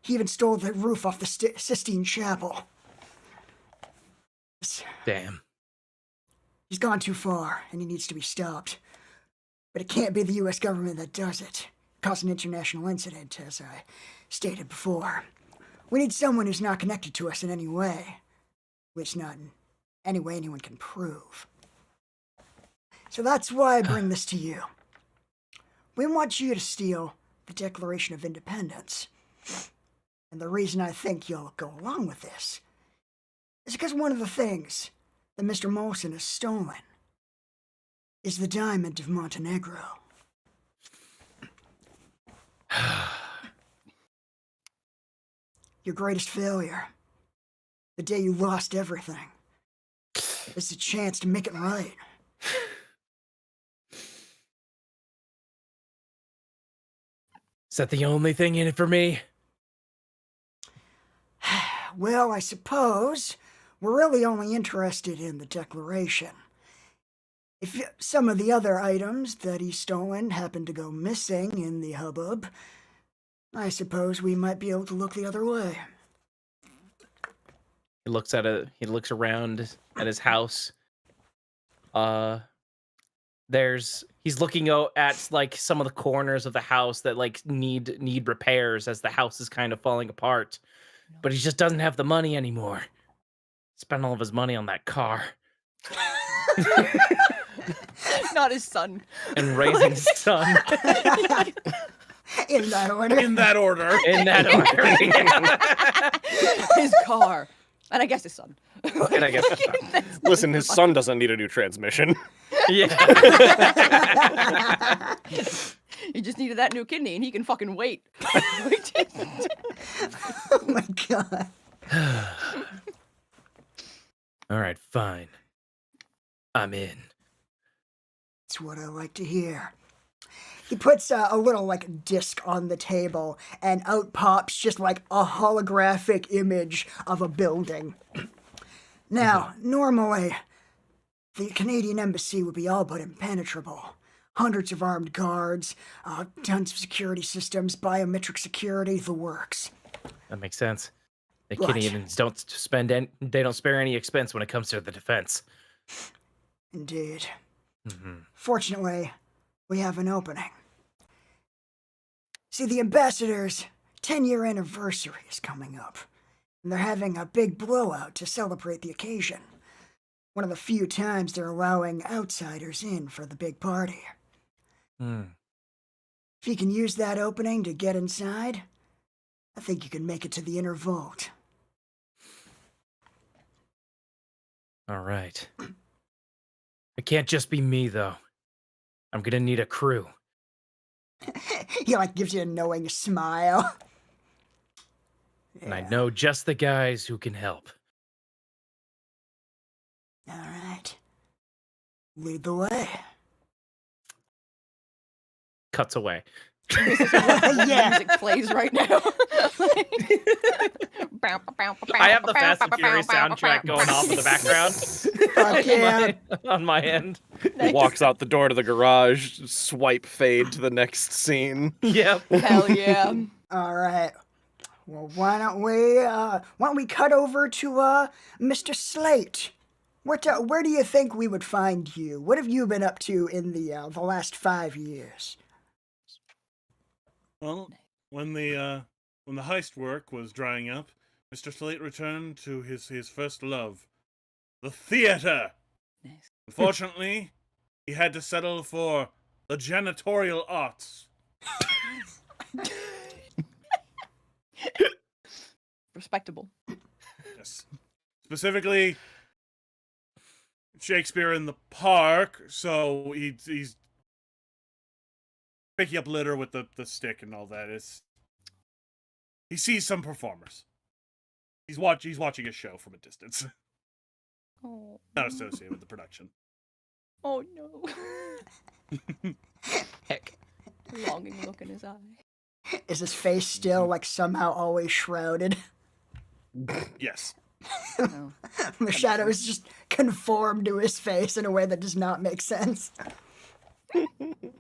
Speaker 3: He even stole the roof off the Sistine Chapel.
Speaker 4: Damn.
Speaker 3: He's gone too far, and he needs to be stopped. But it can't be the U.S. government that does it. Cause an international incident, as I stated before. We need someone who's not connected to us in any way. At least not in any way anyone can prove. So that's why I bring this to you. We want you to steal the Declaration of Independence. And the reason I think you'll go along with this is because one of the things that Mr. Molson has stolen is the Diamond of Montenegro. Your greatest failure, the day you lost everything, is a chance to make it right.
Speaker 4: Is that the only thing in it for me?
Speaker 3: Well, I suppose we're really only interested in the Declaration. If some of the other items that he's stolen happen to go missing in the hubbub, I suppose we might be able to look the other way.
Speaker 4: He looks around at his house. He's looking out at like some of the corners of the house that like need repairs as the house is kind of falling apart. But he just doesn't have the money anymore. Spent all of his money on that car.
Speaker 1: Not his son.
Speaker 4: And raising his son.
Speaker 3: In that order.
Speaker 2: In that order.
Speaker 4: In that order.
Speaker 1: His car. And I guess his son.
Speaker 4: And I guess
Speaker 5: Listen, his son doesn't need a new transmission.
Speaker 4: yeah.
Speaker 1: He just needed that new kidney and he can fucking wait.
Speaker 3: Oh my god.
Speaker 4: All right, fine. I'm in.
Speaker 3: That's what I like to hear. He puts a little, like, disc on the table, and out pops just, like, a holographic image of a building. Now, normally, the Canadian embassy would be all but impenetrable. Hundreds of armed guards, tons of security systems, biometric security, the works.
Speaker 4: That makes sense. The
Speaker 3: Right.
Speaker 4: Canadians don't spare any expense when it comes to the defense.
Speaker 3: Indeed.
Speaker 4: Mm-hmm.
Speaker 3: Fortunately, we have an opening. See, the ambassador's 10-year anniversary is coming up, and they're having a big blowout to celebrate the occasion. One of the few times they're allowing outsiders in for the big party. If you can use that opening to get inside, I think you can make it to the inner vault.
Speaker 4: All right. It can't just be me, though. I'm gonna need a crew.
Speaker 3: He like gives you a knowing smile.
Speaker 4: And I know just the guys who can help.
Speaker 3: All right. Lead the way.
Speaker 4: Cuts away.
Speaker 3: Yeah.
Speaker 1: Music plays right now.
Speaker 4: I have the Fast and Furious soundtrack going off in the background.
Speaker 3: Fuck yeah.
Speaker 4: On my end.
Speaker 5: Walks out the door to the garage, swipe fade to the next scene.
Speaker 4: Yep.
Speaker 1: Hell yeah.
Speaker 3: All right. Well, why don't we cut over to Mr. Slate? Where do you think we would find you? What have you been up to in the last 5 years?
Speaker 2: Well, when the heist work was drying up, Mr. Slate returned to his first love, the theater.
Speaker 1: Nice.
Speaker 2: Unfortunately, he had to settle for the janitorial arts.
Speaker 1: Respectable.
Speaker 2: Yes. Specifically, Shakespeare in the Park, so he's picking up litter with the stick and all that. He sees some performers. He's watching a show from a distance,
Speaker 1: Oh.
Speaker 2: not associated with the production.
Speaker 1: Oh no.
Speaker 4: Heck.
Speaker 1: Longing look in his eye.
Speaker 3: Is his face still like somehow always shrouded?
Speaker 2: Yes.
Speaker 1: No.
Speaker 3: The shadows just conform to his face in a way that does not make sense.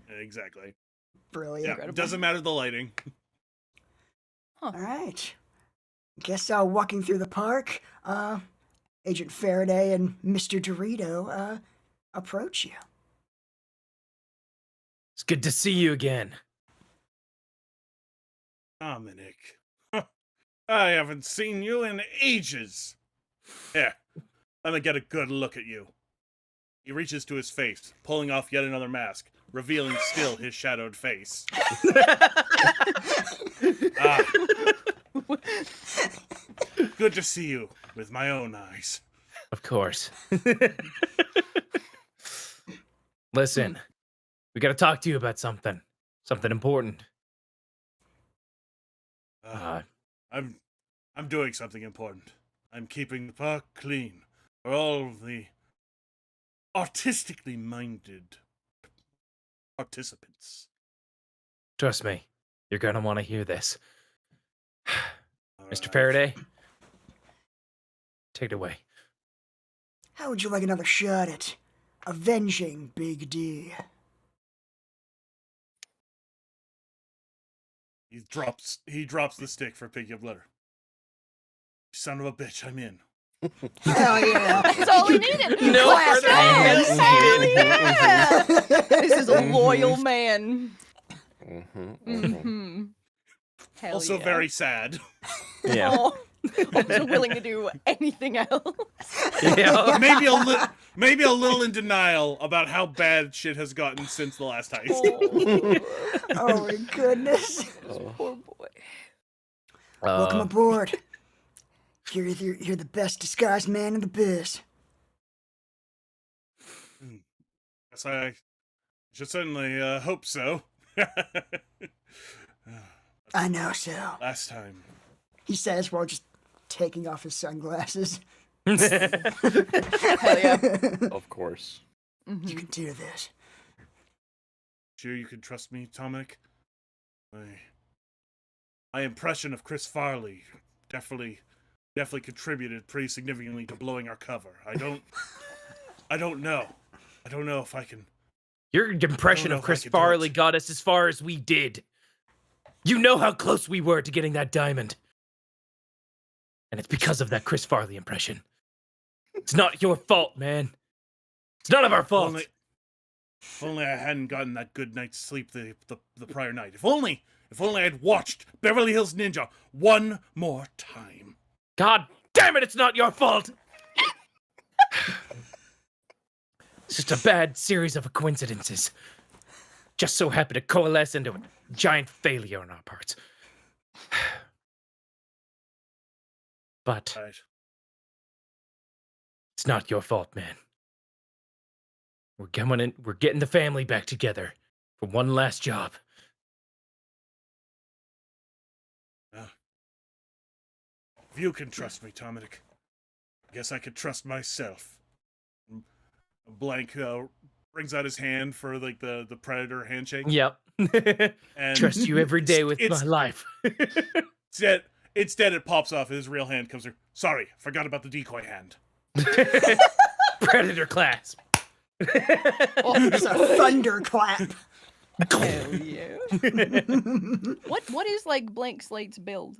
Speaker 2: Exactly.
Speaker 3: Brilliant.
Speaker 2: Yeah. Doesn't matter the lighting.
Speaker 3: All right. Guess walking through the park, Agent Faraday and Mr. Dorito approach you.
Speaker 4: It's good to see you again.
Speaker 2: Dominic. I haven't seen you in ages. Here, let me get a good look at you. He reaches to his face, pulling off yet another mask, revealing still his shadowed face. Ah. Good to see you with my own eyes.
Speaker 4: Of course. Listen, we gotta talk to you about something. Something important.
Speaker 2: I'm doing something important. I'm keeping the park clean for all the artistically minded participants.
Speaker 4: Trust me, you're gonna want to hear this.
Speaker 2: All
Speaker 4: Mr.
Speaker 2: right.
Speaker 4: Faraday, take it away.
Speaker 3: How would you like another shot at avenging Big D?
Speaker 2: He drops the stick for picking up litter. Son of a bitch, I'm in.
Speaker 3: Hell yeah.
Speaker 1: That's all we needed.
Speaker 4: No
Speaker 1: Class
Speaker 4: further
Speaker 1: hands.
Speaker 4: details
Speaker 1: Hell yeah. This is a loyal man.
Speaker 5: Mm-hmm.
Speaker 1: Hell
Speaker 2: Also
Speaker 1: yeah.
Speaker 2: very sad.
Speaker 5: Yeah.
Speaker 1: Oh, also willing to do anything else.
Speaker 4: Yeah.
Speaker 2: maybe a little in denial about how bad shit has gotten since the last heist.
Speaker 1: Oh,
Speaker 3: Oh my goodness.
Speaker 1: poor boy.
Speaker 3: Welcome aboard. You're the best disguised man in the biz.
Speaker 2: Yes, I should certainly hope so.
Speaker 3: I know so.
Speaker 2: Last time.
Speaker 3: He says while just taking off his sunglasses.
Speaker 1: Hell yeah.
Speaker 5: Of course.
Speaker 3: You can do this.
Speaker 2: Sure you can trust me, Dominic? My impression of Chris Farley definitely contributed pretty significantly to blowing our cover. I don't know. I don't know if I can.
Speaker 4: Your impression
Speaker 2: know
Speaker 4: of
Speaker 2: if I
Speaker 4: Chris
Speaker 2: could do
Speaker 4: Farley
Speaker 2: it.
Speaker 4: got us as far as we did. You know how close we were to getting that diamond. And it's because of that Chris Farley impression. It's not your fault, man. It's none of our fault.
Speaker 2: If only I hadn't gotten that good night's sleep the prior night. If only I'd watched Beverly Hills Ninja one more time.
Speaker 4: God damn it, it's not your fault! It's just a bad series of coincidences. Just so happened to coalesce into a giant failure on our parts. But
Speaker 2: Right.
Speaker 4: it's not your fault, man. We're coming in. We're getting the family back together for one last job.
Speaker 2: If you can trust me, Dominic, I guess I could trust myself. Blank brings out his hand for like the predator handshake.
Speaker 4: Yep.
Speaker 2: And
Speaker 4: Trust you every day with my life.
Speaker 2: Instead, it pops off. His real hand comes through. Sorry, forgot about the decoy hand.
Speaker 4: Predator clasp.
Speaker 3: It's a thunderclap.
Speaker 1: Hell yeah. What is like Blank Slate's build?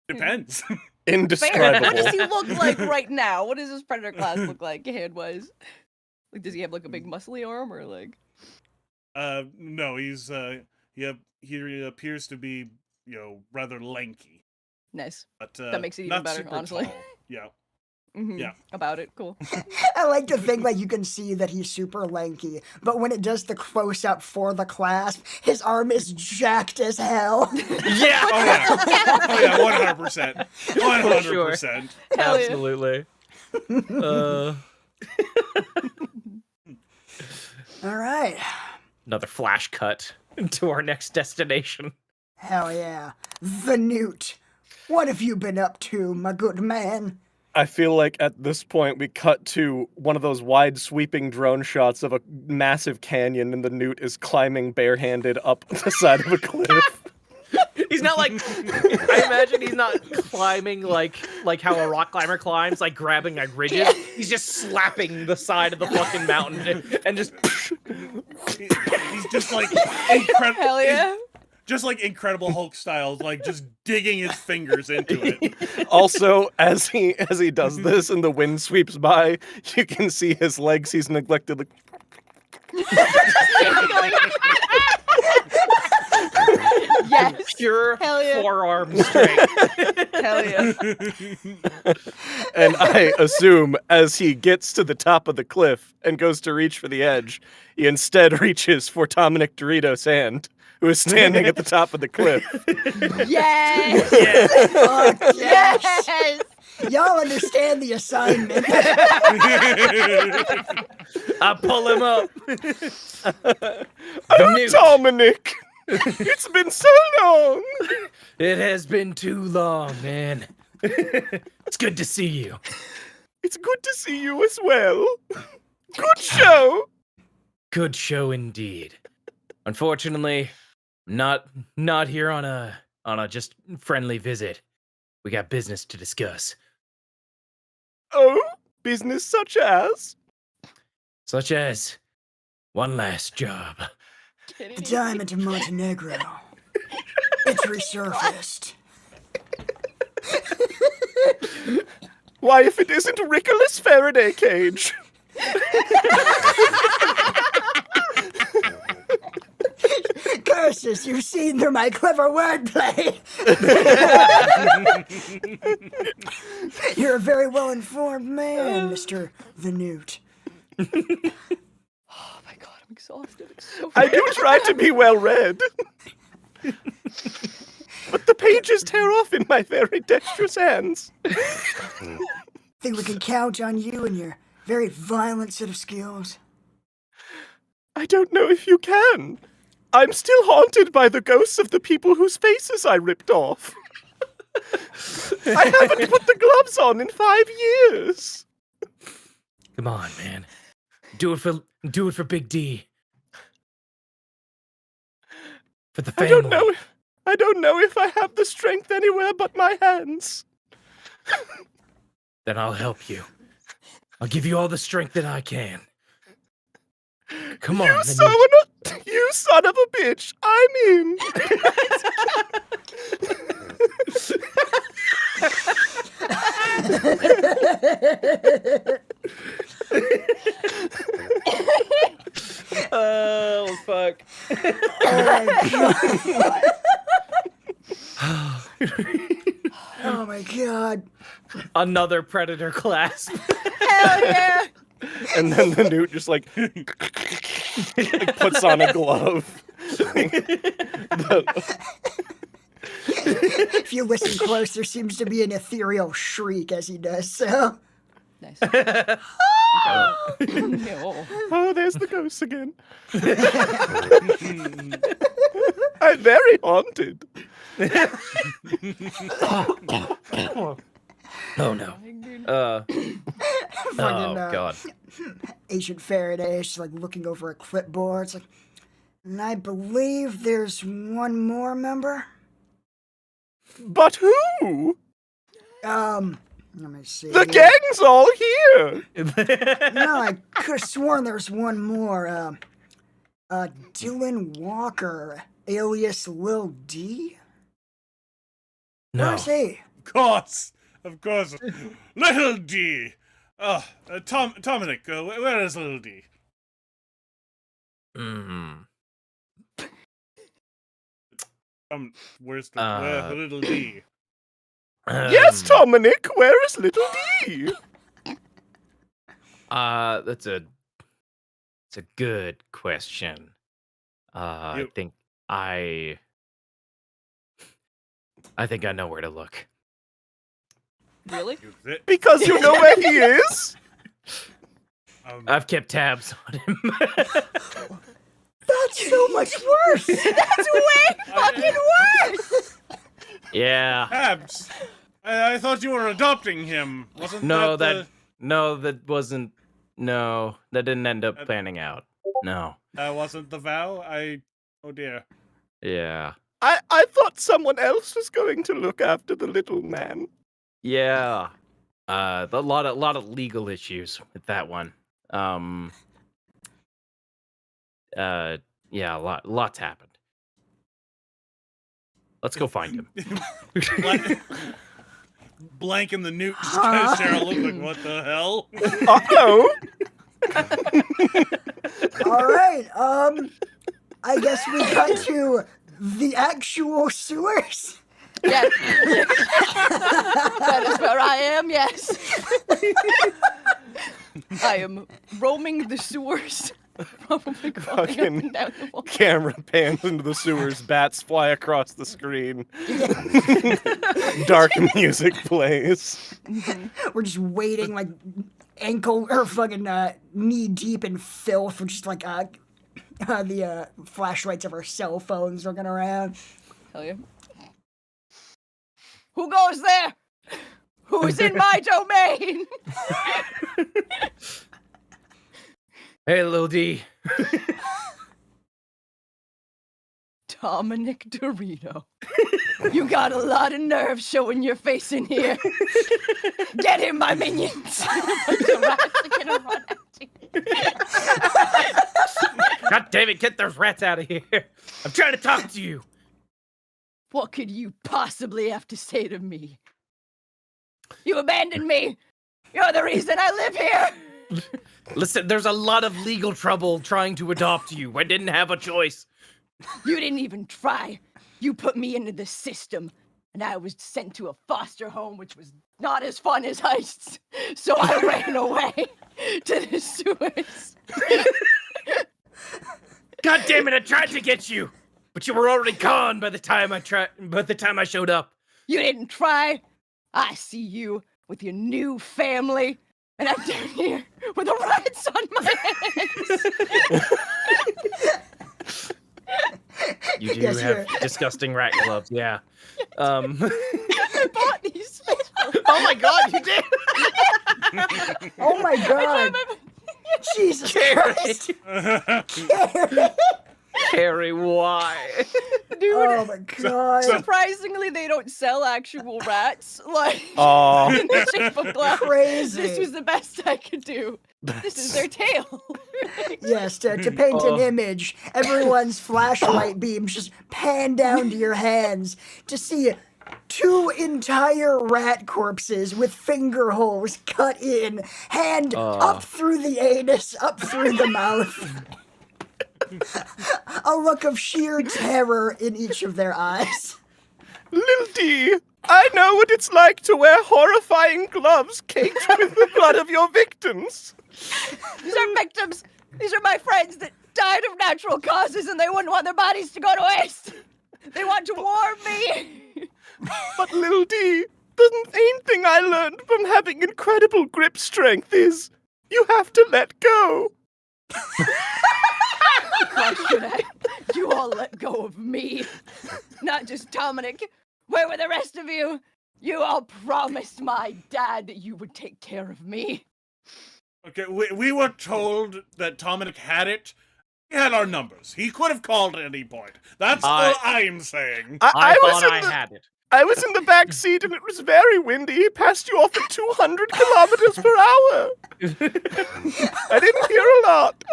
Speaker 2: Depends.
Speaker 1: Fair.
Speaker 5: Indescribable.
Speaker 1: What does he look like right now? What does his predator class look like hand-wise? Like, does he have like a big muscly arm or like?
Speaker 2: No, he's he appears to be, rather lanky,
Speaker 1: Nice.
Speaker 2: but
Speaker 1: That makes it even
Speaker 2: not
Speaker 1: better,
Speaker 2: super
Speaker 1: honestly.
Speaker 2: tall. Yeah.
Speaker 1: Mhm.
Speaker 2: Yeah.
Speaker 1: About it. Cool.
Speaker 3: I like to think like you can see that he's super lanky, but when it does the close up for the clasp, his arm is jacked as hell.
Speaker 4: Yeah.
Speaker 2: Oh yeah. 100%. 100%.
Speaker 1: Hell yeah.
Speaker 4: Absolutely.
Speaker 3: All right.
Speaker 4: Another flash cut to our next destination.
Speaker 3: Hell yeah. The Newt. What have you been up to, my good man?
Speaker 5: I feel like at this point we cut to one of those wide sweeping drone shots of a massive canyon and the Newt is climbing barehanded up the side of a cliff.
Speaker 4: He's not like I imagine he's not climbing like how a rock climber climbs, like grabbing like ridges. He's just slapping the side of the fucking mountain and just
Speaker 2: He's just like incredible.
Speaker 1: Hell yeah.
Speaker 2: Just like Incredible Hulk style, like just digging his fingers into it.
Speaker 5: Also, as he does this and the wind sweeps by, you can see his legs. He's neglected. Like,
Speaker 1: Yes.
Speaker 4: pure
Speaker 1: Hell yeah.
Speaker 4: forearm strength.
Speaker 1: Hell yeah.
Speaker 5: and I assume as he gets to the top of the cliff and goes to reach for the edge, he instead reaches for Dominic Dorito's hand, who is standing at the top of the cliff.
Speaker 1: Yes.
Speaker 3: Fuck yes.
Speaker 1: Yes.
Speaker 3: Y'all understand the assignment.
Speaker 4: I pull him up. Newt.
Speaker 5: Dominic! It's been so long!
Speaker 4: It has been too long, man. It's good to see you.
Speaker 5: It's good to see you as well. Good show!
Speaker 4: Good show indeed. Unfortunately, not here on a just friendly visit. We got business to discuss.
Speaker 5: Oh? Business such as?
Speaker 4: Such as one last job.
Speaker 3: The diamond of Montenegro. It's resurfaced.
Speaker 5: Why, if it isn't Richolas Faraday Cage?
Speaker 3: Curses, you've seen through my clever wordplay. You're a very well-informed man, Mr. The Newt.
Speaker 1: Oh my god, I'm exhausted. It's so
Speaker 5: I do try to be well read. But the pages tear off in my very dexterous hands.
Speaker 3: Think we can count on you and your very violent set of skills.
Speaker 5: I don't know if you can. I'm still haunted by the ghosts of the people whose faces I ripped off. I haven't put the gloves on in 5 years.
Speaker 4: Come on, man. Do it for Big D. For the
Speaker 5: I
Speaker 4: family.
Speaker 5: don't know if I have the strength anywhere but my hands.
Speaker 4: Then I'll help you. I'll give you all the strength that I can. Come on,
Speaker 5: You
Speaker 4: then
Speaker 5: you son of a bitch. I'm in.
Speaker 4: Oh fuck.
Speaker 3: Oh my god.
Speaker 4: Another predator clasp.
Speaker 1: hell yeah.
Speaker 5: And then the Newt just like puts on a glove.
Speaker 3: If you listen close, there seems to be an ethereal shriek as he does so.
Speaker 1: Nice.
Speaker 4: Uh,
Speaker 1: No.
Speaker 5: Oh, there's the ghost again. I'm very haunted.
Speaker 4: oh no.
Speaker 3: Fucking,
Speaker 4: Oh god.
Speaker 3: Agent Faraday is just like looking over a clipboard. It's like, and I believe there's one more member.
Speaker 5: But who?
Speaker 3: Let me see.
Speaker 5: The
Speaker 3: here.
Speaker 5: gang's all here.
Speaker 3: No, I could have sworn there was one more. Dylan Walker, alias Lil D.
Speaker 4: No.
Speaker 3: Where's he?
Speaker 2: Of course. Little D. Dominic, where is Little D?
Speaker 4: Mm.
Speaker 2: Where's Little D?
Speaker 5: Yes, Dominic, where is little D?
Speaker 4: That's a good question. I think I know where to look.
Speaker 1: Really?
Speaker 5: Because you know where he is?
Speaker 4: I've kept tabs on him.
Speaker 3: That's so much worse.
Speaker 1: That's way fucking worse.
Speaker 4: Yeah.
Speaker 2: Abs, I thought you were adopting him. Wasn't
Speaker 4: No,
Speaker 2: that
Speaker 4: that wasn't. No, that didn't end up panning out. No.
Speaker 2: that wasn't the vow? Oh dear.
Speaker 4: Yeah.
Speaker 5: I thought someone else was going to look after the little man.
Speaker 4: Yeah. A lot of legal issues with that one. Yeah, lots happened. Let's go find him.
Speaker 2: Blank in the newt. Cheryl looked like, what the hell?
Speaker 5: Uh-oh.
Speaker 3: All right. I guess we cut to the actual sewers.
Speaker 1: Yes. That is where I am, yes. I am roaming the sewers. Probably going up
Speaker 5: Fucking
Speaker 1: and down the wall.
Speaker 5: Camera pans into the sewers, bats fly across the screen. Dark music plays.
Speaker 3: We're just waiting like ankle or fucking knee deep in filth. We're just like the flashlights of our cell phones looking around.
Speaker 1: Tell you. Who goes there? Who's in my domain?
Speaker 4: Hey, Lil D.
Speaker 1: Dominic Dorito. You got a lot of nerve showing your face in here. Get him, my minions. The rats are gonna run at you.
Speaker 4: God damn it, get those rats out of here. I'm trying to talk to you.
Speaker 1: What could you possibly have to say to me? You abandoned me. You're the reason I live here.
Speaker 4: Listen, there's a lot of legal trouble trying to adopt you. I didn't have a choice.
Speaker 1: You didn't even try. You put me into the system, and I was sent to a foster home, which was not as fun as Heists. So I ran away to the sewers.
Speaker 4: God damn it, I tried to get you. But you were already gone by the time I showed up.
Speaker 1: You didn't try. I see you with your new family, and I'm down here with the rats on my hands.
Speaker 4: You do
Speaker 3: Yes,
Speaker 4: have disgusting rat gloves, yeah.
Speaker 1: I bought these.
Speaker 4: Oh my god, you did!
Speaker 3: Oh my god. Jesus Christ.
Speaker 4: Carrie, why?
Speaker 1: Dude,
Speaker 3: Oh my god.
Speaker 1: surprisingly, they don't sell actual rats, like,
Speaker 5: Aw.
Speaker 1: in the shape of glass.
Speaker 3: Crazy.
Speaker 1: This was the best I could do. This is their tail.
Speaker 3: Yes, to paint an image, everyone's flashlight beams just pan down to your hands to see 2 entire rat corpses with finger holes cut in, hand up through the anus, up through the mouth. A look of sheer terror in each of their eyes.
Speaker 5: Lil D, I know what it's like to wear horrifying gloves caked with the blood of your victims.
Speaker 1: These are victims. These are my friends that died of natural causes, and they wouldn't want their bodies to go to waste. They want to warm me.
Speaker 5: But Lil D, the main thing I learned from having incredible grip strength is you have to let go.
Speaker 1: Why should I? You all let go of me. Not just Dominic. Where were the rest of you? You all promised my dad that you would take care of me.
Speaker 2: Okay, we were told that Dominic had it. He had our numbers. He could have called at any point. That's all I'm saying.
Speaker 4: I
Speaker 5: was
Speaker 4: thought
Speaker 5: in
Speaker 4: I
Speaker 5: the,
Speaker 4: had it.
Speaker 5: I was in the back seat and it was very windy. He passed you off at 200 kilometers per hour. I didn't hear a lot.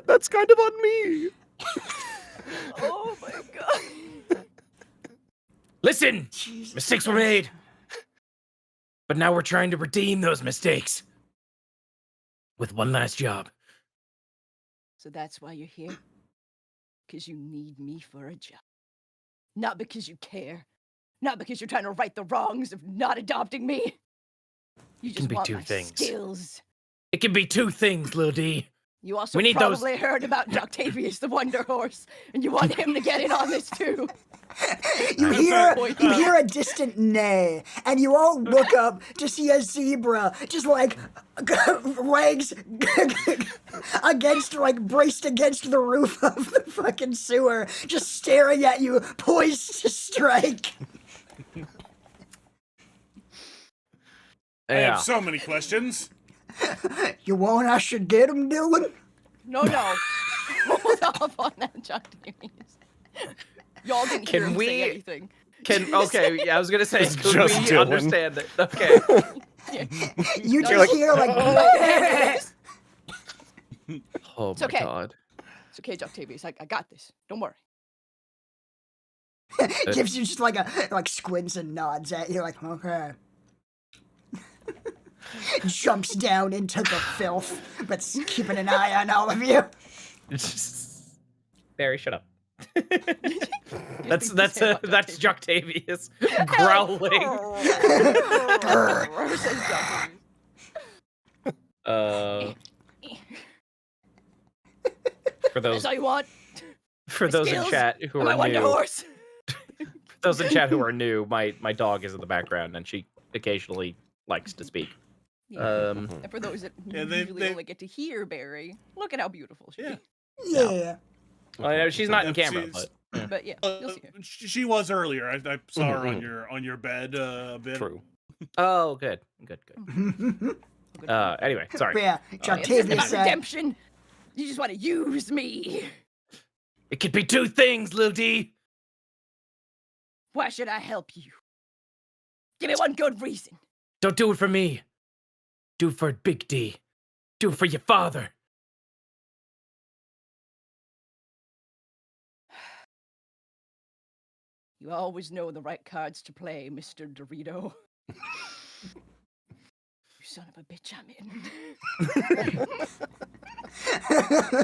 Speaker 5: That's kind of on me.
Speaker 1: Oh my god.
Speaker 4: Listen,
Speaker 3: Jesus
Speaker 4: mistakes were
Speaker 3: Christ.
Speaker 4: made. But now we're trying to redeem those mistakes. With one last job.
Speaker 1: So that's why you're here? Because you need me for a job. Not because you care. Not because you're trying to right the wrongs of not adopting me. You
Speaker 4: can
Speaker 1: just
Speaker 4: be
Speaker 1: want
Speaker 4: two
Speaker 1: my
Speaker 4: things.
Speaker 1: skills.
Speaker 4: It can be two things, Lil D.
Speaker 1: You also
Speaker 4: We need those-
Speaker 1: probably heard about Octavius the Wonder Horse, and you want him to get in on this too.
Speaker 3: You
Speaker 2: Nice.
Speaker 3: hear,
Speaker 1: Point
Speaker 3: you
Speaker 1: out.
Speaker 3: hear a distant neigh, and you all look up to see a zebra just like legs braced against the roof of the fucking sewer, just staring at you, poised to strike.
Speaker 2: I
Speaker 4: Yeah.
Speaker 2: have so many questions.
Speaker 3: You want I should get him, Dylan?
Speaker 1: No. Hold off on that, Octavius. Y'all didn't hear
Speaker 4: Can
Speaker 1: him
Speaker 4: we-
Speaker 1: say anything.
Speaker 4: Okay, yeah, I was gonna say,
Speaker 5: It's
Speaker 4: could
Speaker 5: just
Speaker 4: we
Speaker 5: Dylan.
Speaker 4: understand it? Okay.
Speaker 3: You
Speaker 1: No,
Speaker 3: just
Speaker 1: no.
Speaker 3: hear like.
Speaker 4: Oh
Speaker 1: It's
Speaker 4: my
Speaker 1: okay.
Speaker 4: god.
Speaker 1: It's okay, Octavius. I got this. Don't worry.
Speaker 3: Gives you just like squints and nods at you, like, okay. Jumps down into the filth, but's keeping an eye on all of you.
Speaker 4: Barry, shut up.
Speaker 1: You
Speaker 4: That's
Speaker 1: think he's saying
Speaker 4: that's
Speaker 1: Octavius.
Speaker 4: Joctavius growling.
Speaker 1: Says Octavius.
Speaker 4: For those
Speaker 1: That's all you want?
Speaker 4: for
Speaker 1: My
Speaker 4: those in
Speaker 1: skills?
Speaker 4: chat who
Speaker 1: My
Speaker 4: are
Speaker 1: Wonder
Speaker 4: new,
Speaker 1: Horse?
Speaker 4: those in chat who are new, my dog is in the background and she occasionally likes to speak.
Speaker 1: Yeah.
Speaker 4: Um,
Speaker 1: And for those that
Speaker 2: Yeah,
Speaker 1: usually
Speaker 2: they-
Speaker 1: only get to hear Barry, look at how beautiful she
Speaker 2: Yeah.
Speaker 1: is.
Speaker 3: Yeah.
Speaker 4: well, I know she's not in
Speaker 2: Yeah,
Speaker 4: camera,
Speaker 2: she's-
Speaker 4: but
Speaker 1: But yeah, you'll see her.
Speaker 2: She was earlier. I saw her
Speaker 5: Mhm.
Speaker 2: on your bed a bit.
Speaker 5: True.
Speaker 4: oh, good. Anyway, sorry.
Speaker 3: Yeah,
Speaker 1: It's just
Speaker 3: Octavius
Speaker 1: about
Speaker 3: said,
Speaker 1: redemption. You just want to use me.
Speaker 4: It could be two things, Lil D.
Speaker 1: Why should I help you? Give me one good reason.
Speaker 4: Don't do it for me. Do it for Big D. Do it for your father.
Speaker 1: You always know the right cards to play, Mr. Dorito. You son of a bitch, I'm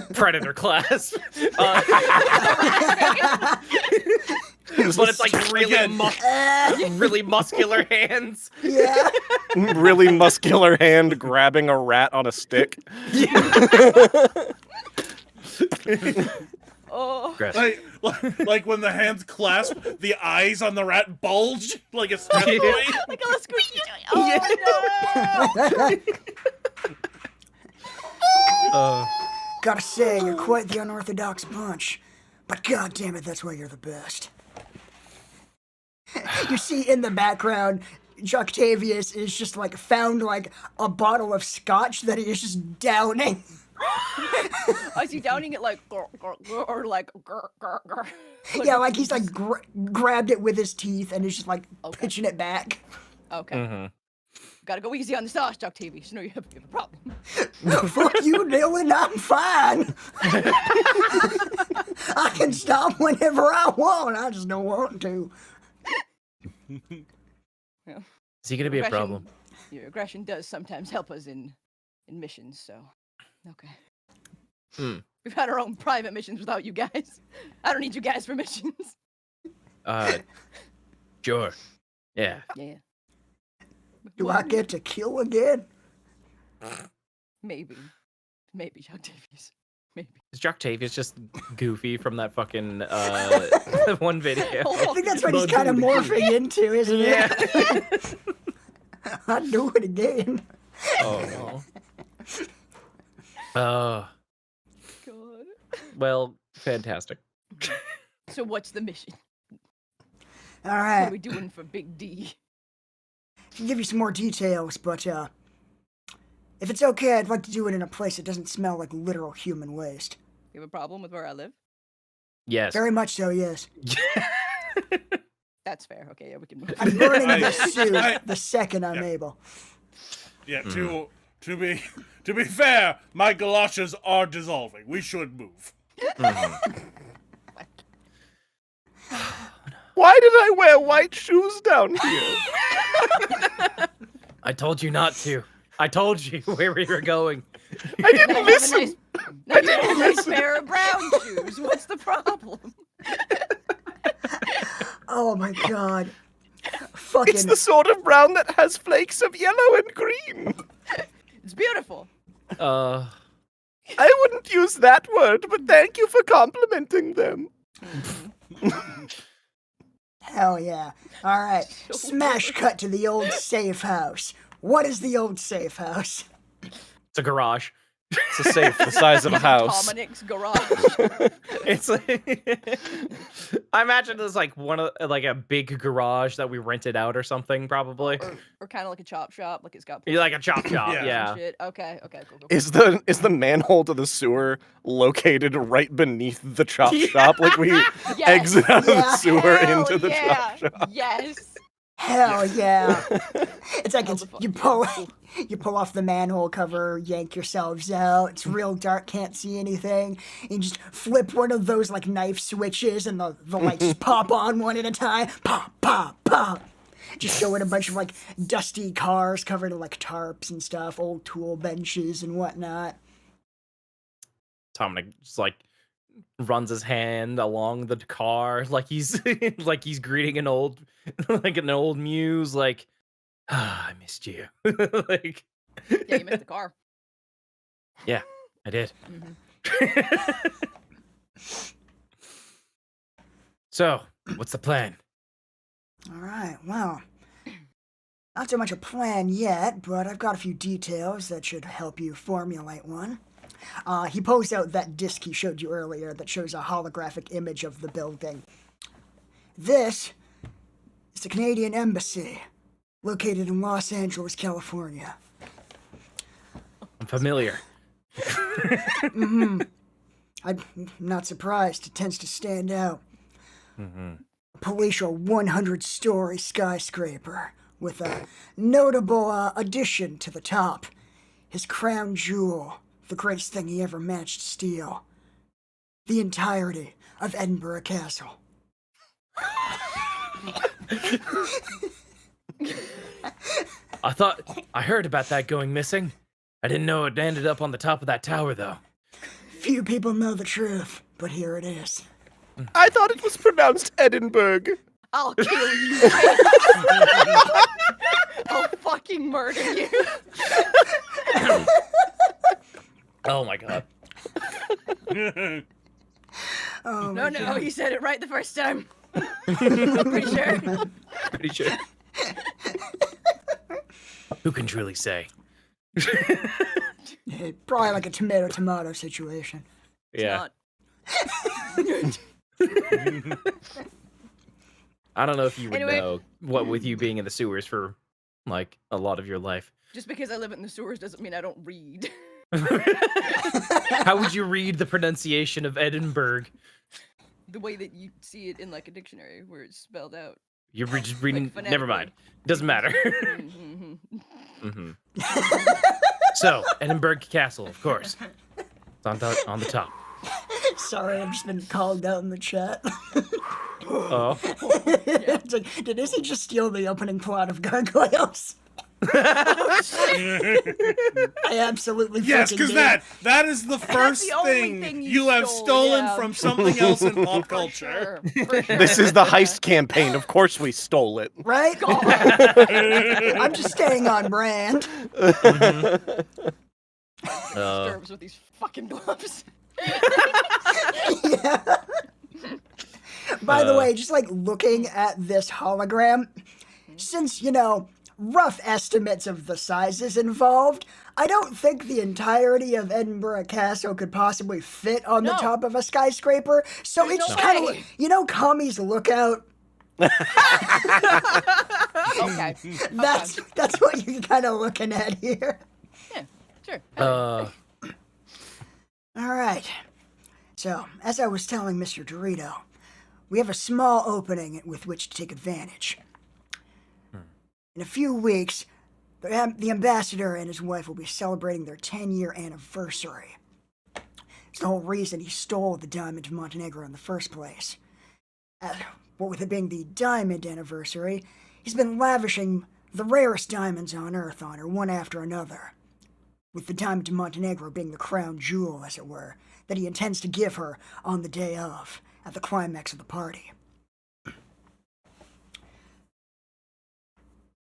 Speaker 1: in.
Speaker 4: Predator class. But it's like really,
Speaker 2: Again.
Speaker 4: really muscular hands.
Speaker 3: yeah.
Speaker 5: Really muscular hand grabbing a rat on a stick.
Speaker 1: Oh,
Speaker 2: Like when the hands clasp, the eyes on the rat bulge like a stretch
Speaker 4: Yeah.
Speaker 2: toy.
Speaker 1: like a squeaky Oh
Speaker 3: Gotta say, you're quite the unorthodox bunch. But god damn it, that's why you're the best. You see in the background, Joctavius is just like found like a bottle of scotch that he is just downing.
Speaker 1: no! Is he downing it like or like
Speaker 3: Yeah, like he's like grabbed it with his teeth and is just like
Speaker 1: Okay.
Speaker 3: pitching it back.
Speaker 1: Okay,
Speaker 4: Mm-hmm.
Speaker 1: gotta go easy on the sauce, Octavius. No, you have a problem.
Speaker 3: Fuck you, Dylan, I'm fine. I can stop whenever I want, I just don't want to.
Speaker 4: Is he gonna be a
Speaker 1: Aggression-
Speaker 4: problem?
Speaker 1: Your aggression does sometimes help us in missions, so okay.
Speaker 4: Hmm.
Speaker 1: We've had our own private missions without you guys. I don't need you guys for missions.
Speaker 4: Sure. Yeah.
Speaker 1: Yeah.
Speaker 3: Do I get to kill again?
Speaker 1: Maybe, Octavius. Maybe.
Speaker 4: Is Joctavius just goofy from that fucking one video?
Speaker 3: I think that's what he's kind of morphing into, isn't it?
Speaker 4: Yeah.
Speaker 3: I'd do it again.
Speaker 4: Oh no.
Speaker 1: God.
Speaker 4: Well, fantastic.
Speaker 1: So what's the mission?
Speaker 3: All
Speaker 1: What are
Speaker 3: right,
Speaker 1: we doing for Big D?
Speaker 3: I can give you some more details, but if it's okay, I'd like to do it in a place that doesn't smell like literal human waste.
Speaker 1: You have a problem with where I live?
Speaker 4: Yes.
Speaker 3: Very much so, yes.
Speaker 1: That's fair. Okay, yeah, we can move.
Speaker 3: I'm burning
Speaker 2: I-
Speaker 3: this suit
Speaker 2: I-
Speaker 3: the second I'm
Speaker 2: Yeah.
Speaker 3: able.
Speaker 2: Yeah, to be fair, my galoshes are dissolving. We should move.
Speaker 5: Why did I wear white shoes down here?
Speaker 4: I told you not to. I told you where we were going.
Speaker 5: I didn't
Speaker 1: Now
Speaker 5: listen.
Speaker 1: you have a nice pair of brown shoes. What's the problem?
Speaker 3: Oh my god. Fucking.
Speaker 5: It's the sort of brown that has flakes of yellow and green.
Speaker 1: It's beautiful.
Speaker 4: Uh,
Speaker 5: I wouldn't use that word, but thank you for complimenting them.
Speaker 3: Hell yeah. Alright,
Speaker 1: So
Speaker 3: smash cut to the old safe house. What is the old safe house?
Speaker 4: it's a garage.
Speaker 5: It's a safe the size of a house.
Speaker 1: Dominic's garage.
Speaker 4: It's like I imagine it's like like a big garage that we rented out or something, probably.
Speaker 1: or kind of like a chop shop, like it's got
Speaker 4: You're like a chop shop,
Speaker 2: Yeah.
Speaker 4: yeah.
Speaker 1: shit. Okay, cool.
Speaker 5: Is the manhole to the sewer located right beneath the chop shop? Like we
Speaker 1: Yes.
Speaker 5: exit out of the
Speaker 3: Yeah.
Speaker 5: sewer
Speaker 1: Hell
Speaker 5: into the
Speaker 1: yeah.
Speaker 5: chop shop.
Speaker 1: Yes.
Speaker 3: Hell yeah. It's like
Speaker 1: Hell
Speaker 3: it's,
Speaker 1: the fuck
Speaker 3: you pull off the manhole cover, yank yourselves out. It's real dark, can't see anything. You just flip one of those like knife switches and the lights pop on one at a time. Pop, pop, pop. Just showing a bunch of like dusty cars covered in like tarps and stuff, old tool benches and whatnot.
Speaker 4: Dominic just like runs his hand along the car like he's like he's greeting an old muse, like, I missed you. Like,
Speaker 1: Yeah, you missed the car.
Speaker 4: yeah, I did.
Speaker 1: Mhm.
Speaker 4: So, what's the plan?
Speaker 3: All right, well, not so much a plan yet, but I've got a few details that should help you formulate one. He pulls out that disc he showed you earlier that shows a holographic image of the building. This is the Canadian Embassy, located in Los Angeles, California.
Speaker 4: I'm familiar.
Speaker 3: I'm not surprised, it tends to stand out.
Speaker 4: Mm-hmm.
Speaker 3: A palatial 100-story skyscraper with a notable addition to the top. His crown jewel, the greatest thing he ever managed to steal. The entirety of Edinburgh Castle.
Speaker 4: I heard about that going missing. I didn't know it ended up on the top of that tower, though.
Speaker 3: Few people know the truth, but here it is.
Speaker 5: I thought it was pronounced Edinburgh.
Speaker 1: I'll kill you. I'll fucking murder you.
Speaker 4: Oh my god.
Speaker 3: Oh,
Speaker 1: No,
Speaker 3: my
Speaker 1: no,
Speaker 3: God.
Speaker 1: you said it right the first time. I'm pretty sure.
Speaker 4: Pretty sure. Who can truly say?
Speaker 3: Probably like a tomato-tomato situation.
Speaker 1: It's
Speaker 4: Yeah.
Speaker 1: not.
Speaker 4: I don't know if you would
Speaker 1: Anyway.
Speaker 4: know what with you being in the sewers for like a lot of your life.
Speaker 1: Just because I live in the sewers doesn't mean I don't read.
Speaker 4: How would you read the pronunciation of Edinburgh?
Speaker 1: The way that you see it in like a dictionary where it's spelled out.
Speaker 4: You're just reading.
Speaker 1: Like,
Speaker 4: Never mind. Doesn't matter.
Speaker 1: Mhm.
Speaker 4: hmm So Edinburgh Castle, of course. It's on the top.
Speaker 3: Sorry, I've just been called out in the chat.
Speaker 4: Oh.
Speaker 3: It's like, did Izzy just steal the opening plot of Gargoyles? I absolutely
Speaker 2: Yes,
Speaker 3: fucking
Speaker 2: because
Speaker 3: did.
Speaker 2: that is the first
Speaker 1: the only
Speaker 2: thing
Speaker 1: thing
Speaker 2: you
Speaker 1: you
Speaker 2: have
Speaker 1: stole,
Speaker 2: stolen
Speaker 1: yeah.
Speaker 2: from something else in pop
Speaker 1: For
Speaker 2: culture.
Speaker 1: sure, for sure.
Speaker 5: This is the heist campaign. Of course we stole it.
Speaker 3: Right? I'm just staying on brand.
Speaker 1: Disturbs with these fucking gloves.
Speaker 3: Yeah. By the way, just like looking at this hologram, since, you know, rough estimates of the sizes involved. I don't think the entirety of Edinburgh Castle could possibly fit on the
Speaker 1: No.
Speaker 3: top of a skyscraper. So
Speaker 1: There's
Speaker 3: it's
Speaker 1: no
Speaker 3: kind
Speaker 1: way.
Speaker 3: of, you know, Kami's Lookout.
Speaker 1: Okay.
Speaker 3: That's what you're kind of looking at here.
Speaker 1: Yeah, sure.
Speaker 3: All right. So, as I was telling Mr. Dorito, we have a small opening with which to take advantage. In a few weeks, the ambassador and his wife will be celebrating their 10-year anniversary. It's the whole reason he stole the diamond of Montenegro in the first place. What with it being the diamond anniversary, he's been lavishing the rarest diamonds on Earth on her, one after another. With the diamond of Montenegro being the crown jewel, as it were, that he intends to give her on the day of, at the climax of the party.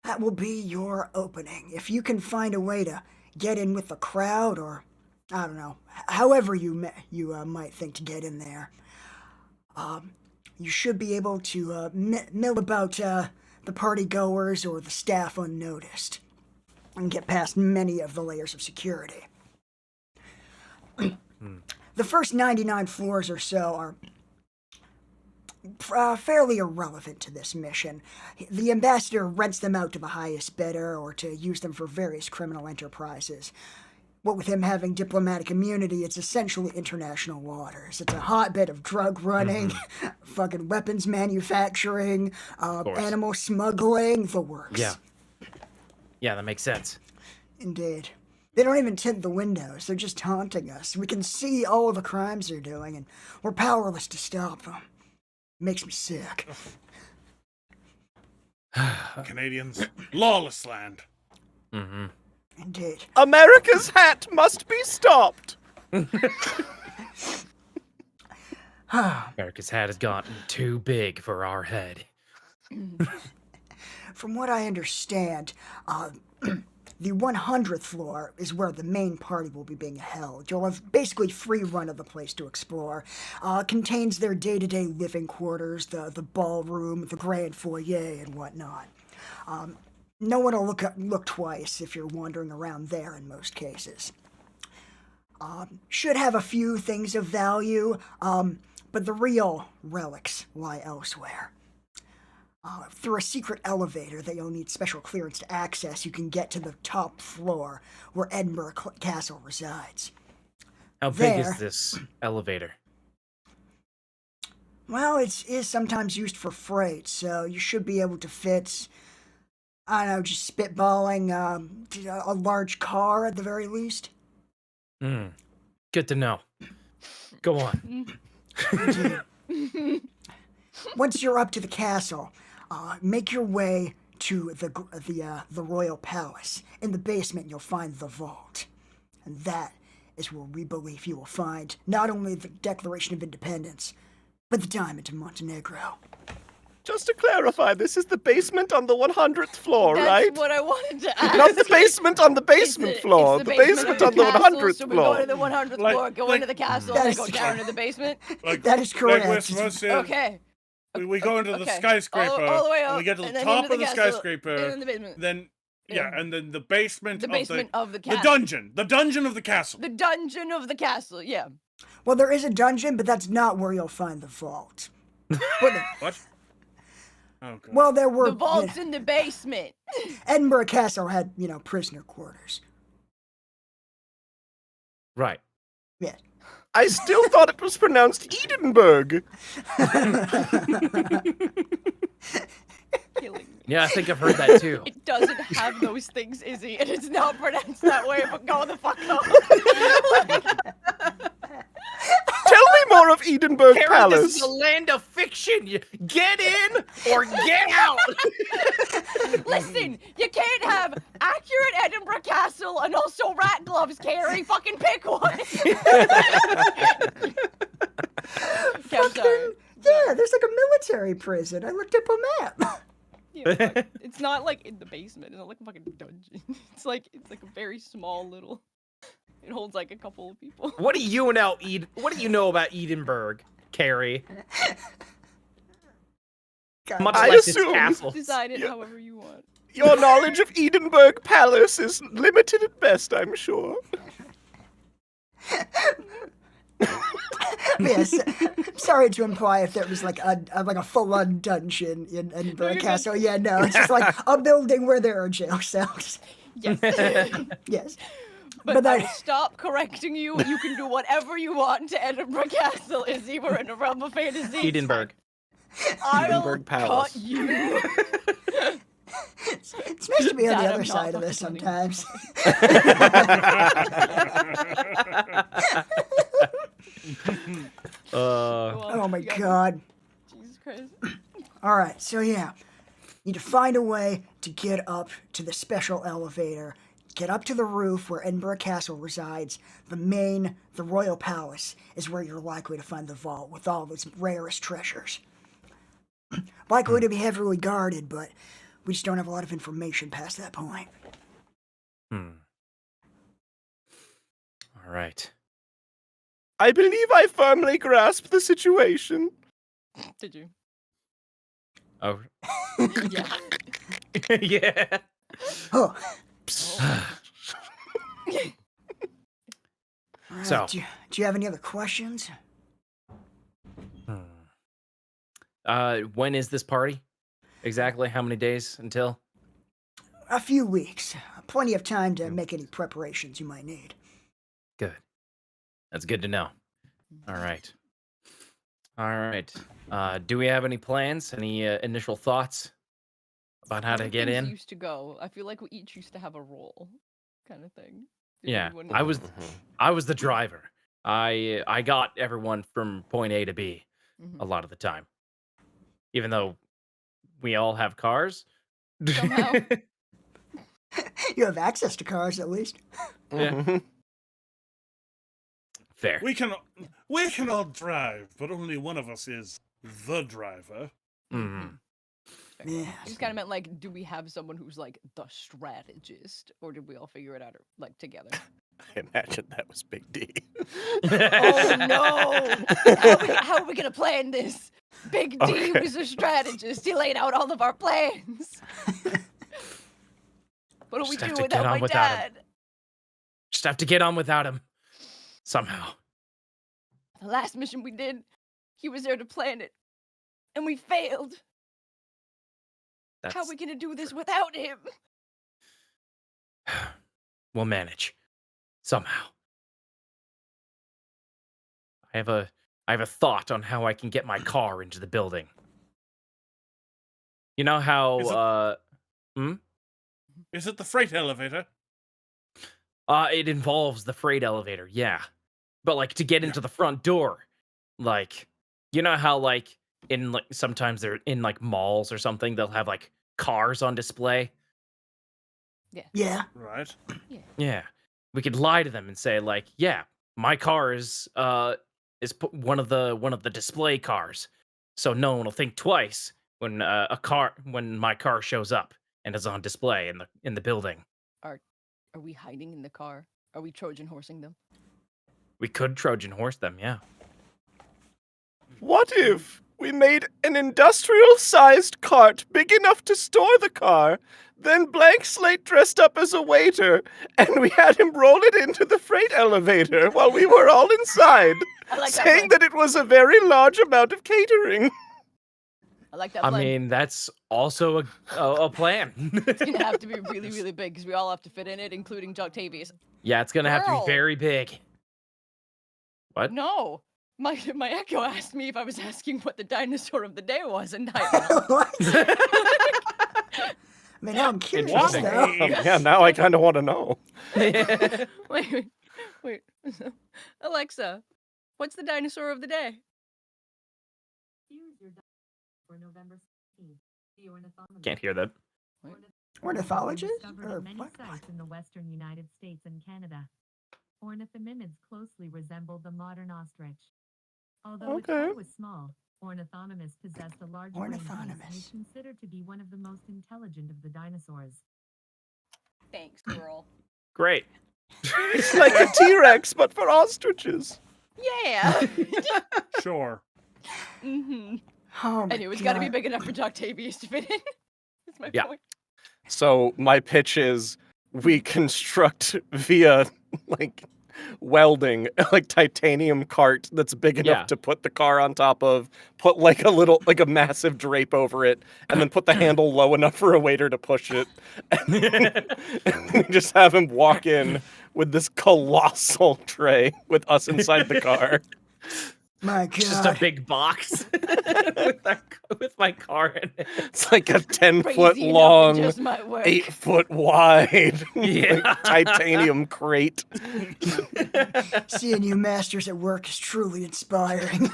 Speaker 3: That will be your opening. If you can find a way to get in with the crowd, or, I don't know, however you might think to get in there, you should be able to mill about the party goers or the staff unnoticed, and get past many of the layers of security. The first 99 floors or so are fairly irrelevant to this mission. The ambassador rents them out to the highest bidder or to use them for various criminal enterprises. What with him having diplomatic immunity, it's essentially international waters. It's a hotbed of drug running, fucking weapons manufacturing, animal smuggling, the works.
Speaker 4: Yeah, that makes sense.
Speaker 3: Indeed. They don't even tint the windows. They're just taunting us. We can see all of the crimes they're doing, and we're powerless to stop them. It makes me sick.
Speaker 2: Canadians, lawless land.
Speaker 3: Indeed.
Speaker 5: America's hat must be stopped.
Speaker 4: America's hat has gotten too big for our head.
Speaker 3: From what I understand, the 100th floor is where the main party will be being held. You'll have basically free run of the place to explore. Contains their day-to-day living quarters, the ballroom, the grand foyer, and whatnot. No one will look twice if you're wandering around there in most cases. Should have a few things of value, but the real relics lie elsewhere. Through a secret elevator that you'll need special clearance to access, you can get to the top floor where Edinburgh Castle resides.
Speaker 4: How big is this elevator?
Speaker 3: Well, it is sometimes used for freight, so you should be able to fit, I don't know, just spitballing, a large car at the very least.
Speaker 4: Good to know. Go on.
Speaker 3: Once you're up to the castle, make your way to the royal palace. In the basement, you'll find the vault, and that is where we believe you will find not only the Declaration of Independence, but the diamond of Montenegro.
Speaker 5: Just to clarify, this is the basement on the 100th floor,
Speaker 1: That's
Speaker 5: right?
Speaker 1: what I wanted to ask.
Speaker 5: Not the basement on the basement
Speaker 1: It's
Speaker 5: floor.
Speaker 1: the
Speaker 5: The basement
Speaker 1: of
Speaker 5: on the
Speaker 1: castle,
Speaker 5: 100th
Speaker 1: so we go to
Speaker 5: floor.
Speaker 1: the 100th
Speaker 2: Like-
Speaker 1: floor, go
Speaker 2: like-
Speaker 1: into the castle,
Speaker 3: That
Speaker 1: and
Speaker 3: is
Speaker 1: then go down to the basement.
Speaker 3: That is correct.
Speaker 2: Like
Speaker 1: Okay.
Speaker 2: we go into the
Speaker 1: Okay.
Speaker 2: skyscraper,
Speaker 1: All the way
Speaker 2: and
Speaker 1: up,
Speaker 2: we get to the
Speaker 1: and then
Speaker 2: top
Speaker 1: into
Speaker 2: of the
Speaker 1: castle,
Speaker 2: skyscraper,
Speaker 1: and then the basement.
Speaker 2: then and then the basement,
Speaker 1: The basement of the
Speaker 2: the
Speaker 1: castle.
Speaker 2: the dungeon of the castle.
Speaker 1: The dungeon of the castle, yeah.
Speaker 3: Well, there is a dungeon, but that's not where you'll find the vault.
Speaker 2: What? Oh god.
Speaker 3: Well, there were...
Speaker 1: The vault's in the basement.
Speaker 3: Edinburgh Castle had, prisoner quarters.
Speaker 4: Right.
Speaker 3: Yeah.
Speaker 5: I still thought it was pronounced Edinburgh.
Speaker 1: Killing me.
Speaker 4: Yeah, I think I've heard that too.
Speaker 1: It doesn't have those things, Izzy, and it's not pronounced that way, but go the fuck off.
Speaker 5: Tell me more of Edinburgh
Speaker 4: Harry,
Speaker 5: Palace.
Speaker 4: this is a land of fiction. You get in or get out.
Speaker 1: Listen, you can't have accurate Edinburgh Castle and also rat gloves, Carrie. Fucking pick one. Okay, I'm sorry.
Speaker 3: Yeah, there's like a military prison. I looked up a map.
Speaker 1: Yeah, fuck. It's not like in the basement. It's not like a fucking dungeon. It's like a very small little. It holds like a couple of people.
Speaker 4: What do you know, What do you know about Edinburgh, Carrie?
Speaker 3: God,
Speaker 4: Much
Speaker 5: I
Speaker 4: like this
Speaker 5: assume-
Speaker 4: castle.
Speaker 1: Decide it however you want.
Speaker 5: Your knowledge of Edinburgh Palace is limited at best, I'm sure.
Speaker 3: Yes. Sorry to imply if there was like a full-on dungeon in Edinburgh
Speaker 1: you're
Speaker 3: Castle.
Speaker 1: good.
Speaker 3: Yeah, no, it's just like a building where there are jail cells.
Speaker 1: Yes.
Speaker 3: Yes.
Speaker 1: But,
Speaker 3: But
Speaker 1: I
Speaker 3: that-
Speaker 1: will stop correcting you. You can do whatever you want to Edinburgh Castle, Izzy. We're in a realm of fantasy.
Speaker 4: Edinburgh.
Speaker 1: I'll
Speaker 5: Edinburgh Palace.
Speaker 1: cut you.
Speaker 3: It's nice to be on
Speaker 1: Dad,
Speaker 3: the
Speaker 1: I'm
Speaker 3: other
Speaker 1: not
Speaker 3: side of this
Speaker 1: fucking
Speaker 3: sometimes. Oh my god.
Speaker 1: Jesus Christ.
Speaker 3: All right, so yeah, need to find a way to get up to the special elevator, get up to the roof where Edinburgh Castle resides. The royal palace is where you're likely to find the vault with all of its rarest treasures. Likely to be heavily guarded, but we just don't have a lot of information past that point.
Speaker 4: All right.
Speaker 5: I believe I firmly grasp the situation.
Speaker 1: Did you?
Speaker 4: Oh.
Speaker 1: Yeah.
Speaker 4: Yeah.
Speaker 3: Oh. All right,
Speaker 4: So-
Speaker 3: do you have any other questions?
Speaker 4: When is this party? Exactly how many days until?
Speaker 3: A few weeks. Plenty of time to make any preparations you might need.
Speaker 4: Good. That's good to know. All right. All right. Do we have any plans? Any initial thoughts about how to get
Speaker 1: Things
Speaker 4: in?
Speaker 1: Used to go. I feel like we each used to have a role, kind of thing. Did
Speaker 4: Yeah,
Speaker 1: everyone-
Speaker 4: I was the driver. I got everyone from point A to B
Speaker 1: Mhm.
Speaker 4: a lot of the time, even though we all have cars.
Speaker 1: Somehow.
Speaker 3: You have access to cars, at least.
Speaker 4: Yeah.
Speaker 5: Mhm.
Speaker 4: Fair.
Speaker 2: We can all drive, but only one of us is the driver.
Speaker 4: Mhm.
Speaker 3: Yeah.
Speaker 1: I just kind of meant like, do we have someone who's like the strategist, or did we all figure it out like together?
Speaker 5: I imagine that was Big D.
Speaker 1: Oh no! How are we gonna plan this? Big D
Speaker 5: Okay.
Speaker 1: was a strategist. He laid out all of our plans. What do we
Speaker 4: Just have
Speaker 1: do
Speaker 4: to
Speaker 1: without
Speaker 4: get on
Speaker 1: my
Speaker 4: without him.
Speaker 1: dad?
Speaker 4: Just have to get on without him somehow.
Speaker 1: The last mission we did, he was there to plan it, and we failed. How are we gonna do this without him?
Speaker 4: We'll manage somehow. I have a thought on how I can get my car into the building. You know how
Speaker 2: Is it the freight elevator?
Speaker 4: it involves the freight elevator, yeah. But like to get into the front door, like you know how like in like sometimes they're in like malls or something, they'll have like cars on display.
Speaker 3: Yeah.
Speaker 2: Right.
Speaker 4: Yeah. We could lie to them and say like, yeah, my car is one of the display cars. So no one will think twice when my car shows up and is on display in the building.
Speaker 1: Are we hiding in the car? Are we Trojan horsing them?
Speaker 4: We could Trojan horse them, yeah.
Speaker 5: What if we made an industrial-sized cart big enough to store the car, then Blank Slate dressed up as a waiter, and we had him roll it into the freight elevator while we were all inside,
Speaker 1: I like that
Speaker 5: saying
Speaker 1: plan.
Speaker 5: that it was a very large amount of catering?
Speaker 1: I like that
Speaker 4: I
Speaker 1: plan.
Speaker 4: mean, that's also a plan.
Speaker 1: It's gonna have to be really, really big because we all have to fit in it, including Octavius.
Speaker 4: Yeah, it's gonna have to
Speaker 1: Girl.
Speaker 4: be very big. What?
Speaker 1: No, my echo asked me if I was asking what the dinosaur of the day was, and I
Speaker 3: What? I mean, now I'm curious,
Speaker 4: Interesting.
Speaker 3: though.
Speaker 5: Yeah, now I kind of want to know.
Speaker 1: wait. Alexa, what's the dinosaur of the day?
Speaker 7: For November 16th, the ornithomologist
Speaker 4: Can't hear that.
Speaker 3: Ornithologist?
Speaker 7: discovered
Speaker 3: Or
Speaker 7: in many
Speaker 3: what?
Speaker 7: sites in the western United States and Canada. Ornithomimids closely resembled the modern ostrich. Although its
Speaker 5: Okay.
Speaker 7: head was small, Ornithomimus possessed a large brain piece and is
Speaker 3: Ornithonimus.
Speaker 7: considered to be one of the most intelligent of the dinosaurs.
Speaker 1: Thanks, girl.
Speaker 4: Great.
Speaker 5: It's like a T-Rex, but for ostriches.
Speaker 1: Yeah.
Speaker 2: Sure.
Speaker 1: hmm
Speaker 3: Oh my
Speaker 1: Anyway, it's got to be
Speaker 3: God.
Speaker 1: big enough for Octavius to fit in. That's my
Speaker 4: Yeah.
Speaker 1: point.
Speaker 5: So my pitch is we construct via like welding like titanium cart that's big enough
Speaker 4: Yeah.
Speaker 5: to put the car on top of, put like a massive drape over it, and then put the handle low enough for a waiter to push it. And we just have him walk in with this colossal tray with us inside the car.
Speaker 3: My God.
Speaker 4: Just a big box with my car in it.
Speaker 5: It's like a 10-foot
Speaker 1: Crazy enough, it
Speaker 5: long,
Speaker 1: just might work.
Speaker 5: 8-foot wide
Speaker 4: Yeah.
Speaker 5: like, titanium crate.
Speaker 3: Seeing you masters at work is truly inspiring.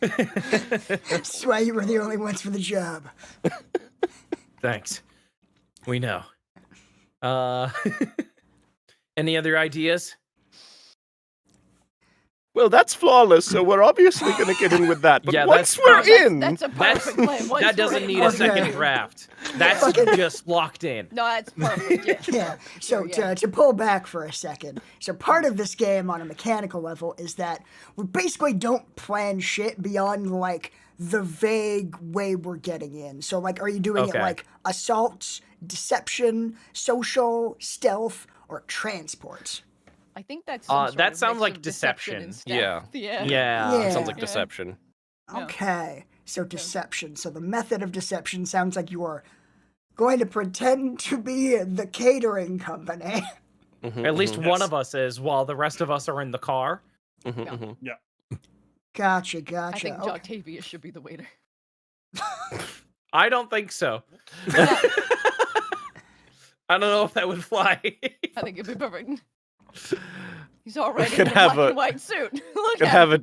Speaker 3: That's why you were the only ones for the job.
Speaker 4: Thanks. We know. Any other ideas?
Speaker 5: Well, that's flawless, so we're obviously going to get in with that. But
Speaker 4: Yeah,
Speaker 5: once
Speaker 4: that's
Speaker 5: we're
Speaker 4: perfect.
Speaker 5: in,
Speaker 1: That's a perfect plan. Once
Speaker 4: That doesn't
Speaker 1: we're
Speaker 4: need
Speaker 1: in.
Speaker 4: a
Speaker 3: Okay.
Speaker 4: second draft. That's just locked in.
Speaker 1: No, that's perfect. Yeah.
Speaker 3: Yeah. So
Speaker 1: Yeah.
Speaker 3: to pull back for a second, so part of this game on a mechanical level is that we basically don't plan shit beyond like the vague way we're getting in. So like, are you doing
Speaker 4: Okay.
Speaker 3: it like assault, deception, social, stealth, or transport?
Speaker 1: I think that's some sort
Speaker 4: that
Speaker 1: of
Speaker 4: sounds
Speaker 1: mix
Speaker 4: like
Speaker 1: of
Speaker 4: deception.
Speaker 1: and
Speaker 5: Yeah.
Speaker 1: stealth. Yeah.
Speaker 4: Yeah.
Speaker 3: Yeah.
Speaker 5: sounds like
Speaker 1: Yeah.
Speaker 5: deception.
Speaker 1: Yeah.
Speaker 3: Okay. So deception. So the method of deception sounds like you are going to pretend to be the catering company.
Speaker 4: At least one of us is, while the rest of us are in the car.
Speaker 3: Gotcha.
Speaker 1: I think
Speaker 3: Okay.
Speaker 1: Octavius should be the waiter.
Speaker 4: I don't think so. I don't know if that would fly.
Speaker 1: I think it'd be perfect. He's already
Speaker 5: could
Speaker 1: in a
Speaker 5: have
Speaker 1: black
Speaker 5: a-
Speaker 1: and white suit. Look
Speaker 5: Could
Speaker 1: at
Speaker 5: have
Speaker 1: him.
Speaker 5: a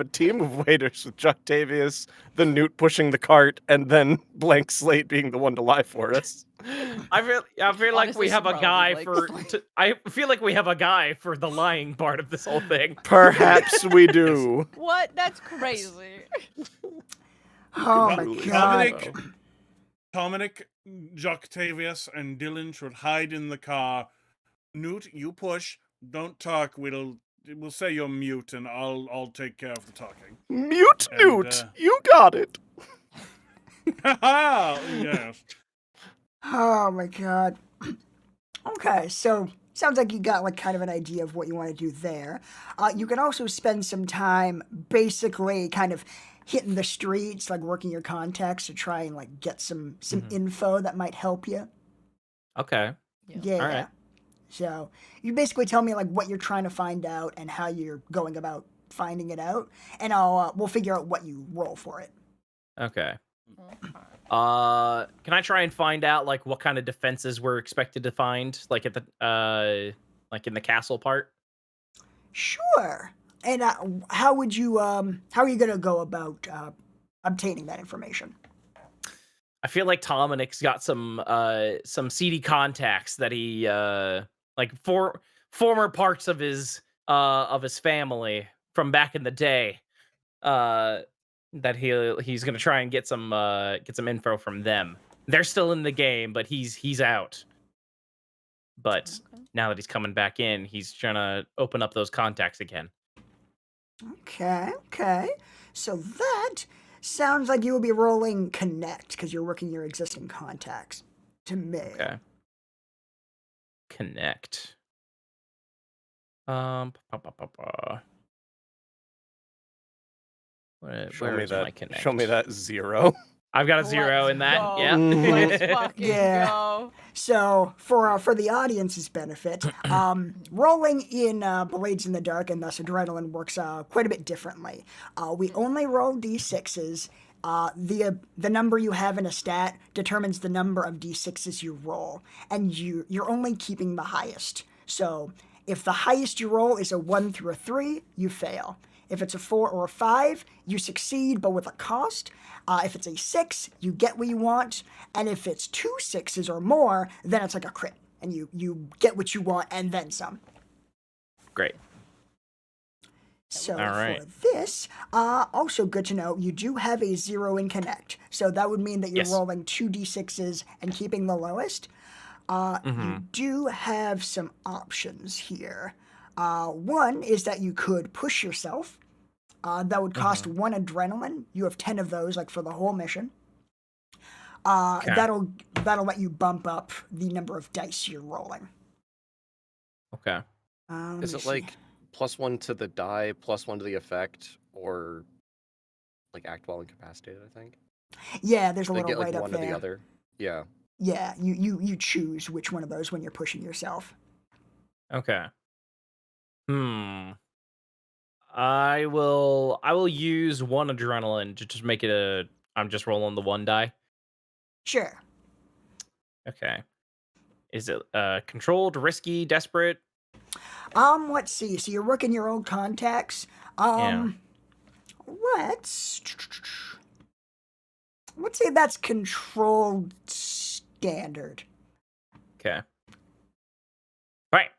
Speaker 5: team of waiters with Octavius, the Newt pushing the cart, and then Blank Slate being the one to lie for us.
Speaker 4: I feel like
Speaker 1: Honestly,
Speaker 4: we have a
Speaker 1: probably,
Speaker 4: guy
Speaker 1: like-
Speaker 4: I feel like we have a guy for the lying part of this whole thing.
Speaker 5: Perhaps we do.
Speaker 1: What? That's crazy.
Speaker 3: Oh my
Speaker 5: Absolutely.
Speaker 3: God.
Speaker 2: Dominic, Joctavius, and Dylan should hide in the car. Newt, you push. Don't talk. We'll say you're mute, and I'll take care of the talking.
Speaker 5: Mute
Speaker 2: And,
Speaker 5: Newt, you got it.
Speaker 2: Yes.
Speaker 3: Oh my God. Okay, so sounds like you got like kind of an idea of what you want to do there. You can also spend some time basically kind of hitting the streets, like working your contacts to try and like get some info that might help you.
Speaker 4: Okay.
Speaker 3: Yeah.
Speaker 4: All right.
Speaker 3: So you basically tell me like what you're trying to find out and how you're going about finding it out, and we'll figure out what you roll for it.
Speaker 4: Okay. Can I try and find out like what kind of defenses we're expected to find, like at the like in the castle part?
Speaker 3: Sure. And how are you gonna go about obtaining that information?
Speaker 4: I feel like Dominic's got some seedy contacts that he like former parts of his family from back in the day that he's gonna try and get some info from them. They're still in the game, but he's out. But now that he's coming back in, he's trying to open up those contacts again.
Speaker 3: Okay. So that sounds like you will be rolling connect because you're working your existing contacts to me.
Speaker 4: Okay. Connect. Where is my connect?
Speaker 5: Show me that 0.
Speaker 4: I've got a 0 in that.
Speaker 1: Let's
Speaker 4: Yeah.
Speaker 1: go. Let's fucking
Speaker 3: Yeah.
Speaker 1: go.
Speaker 3: So for the audience's benefit, rolling in Blades in the Dark and thus Adrenaline works quite a bit differently. We only roll d6s. The number you have in a stat determines the number of d6s you roll, and you're only keeping the highest. So if the highest you roll is a 1 through a 3, you fail. If it's a 4 or a 5, you succeed, but with a cost. If it's a 6, you get what you want. And if it's 2 6s or more, then it's like a crit. And you get what you want and then some.
Speaker 4: Great.
Speaker 3: So
Speaker 4: All right.
Speaker 3: for this, also good to know, you do have a 0 in Connect. So that would mean that you're
Speaker 4: Yes.
Speaker 3: rolling 2 d6s and keeping the lowest. You do have some options here. One is that you could push yourself. That would cost 1 adrenaline. You have 10 of those, like for the whole mission.
Speaker 4: Okay.
Speaker 3: That'll let you bump up the number of dice you're rolling.
Speaker 4: Okay.
Speaker 3: Let
Speaker 5: Is
Speaker 3: me
Speaker 5: it
Speaker 3: see.
Speaker 5: like +1 to the die, +1 to the effect, or like act while incapacitated? I think.
Speaker 3: Yeah, there's a
Speaker 5: They
Speaker 3: little
Speaker 5: get like
Speaker 3: right up
Speaker 5: one or the
Speaker 3: there.
Speaker 5: other. Yeah.
Speaker 3: Yeah, you choose which one of those when you're pushing yourself.
Speaker 4: Okay. I will use one adrenaline to just make it a. I'm just rolling the one die.
Speaker 3: Sure.
Speaker 4: Okay. Is it controlled, risky, desperate?
Speaker 3: Let's see. So you're working your old contacts.
Speaker 4: Yeah.
Speaker 3: Let's say that's controlled standard.
Speaker 4: Okay. Right.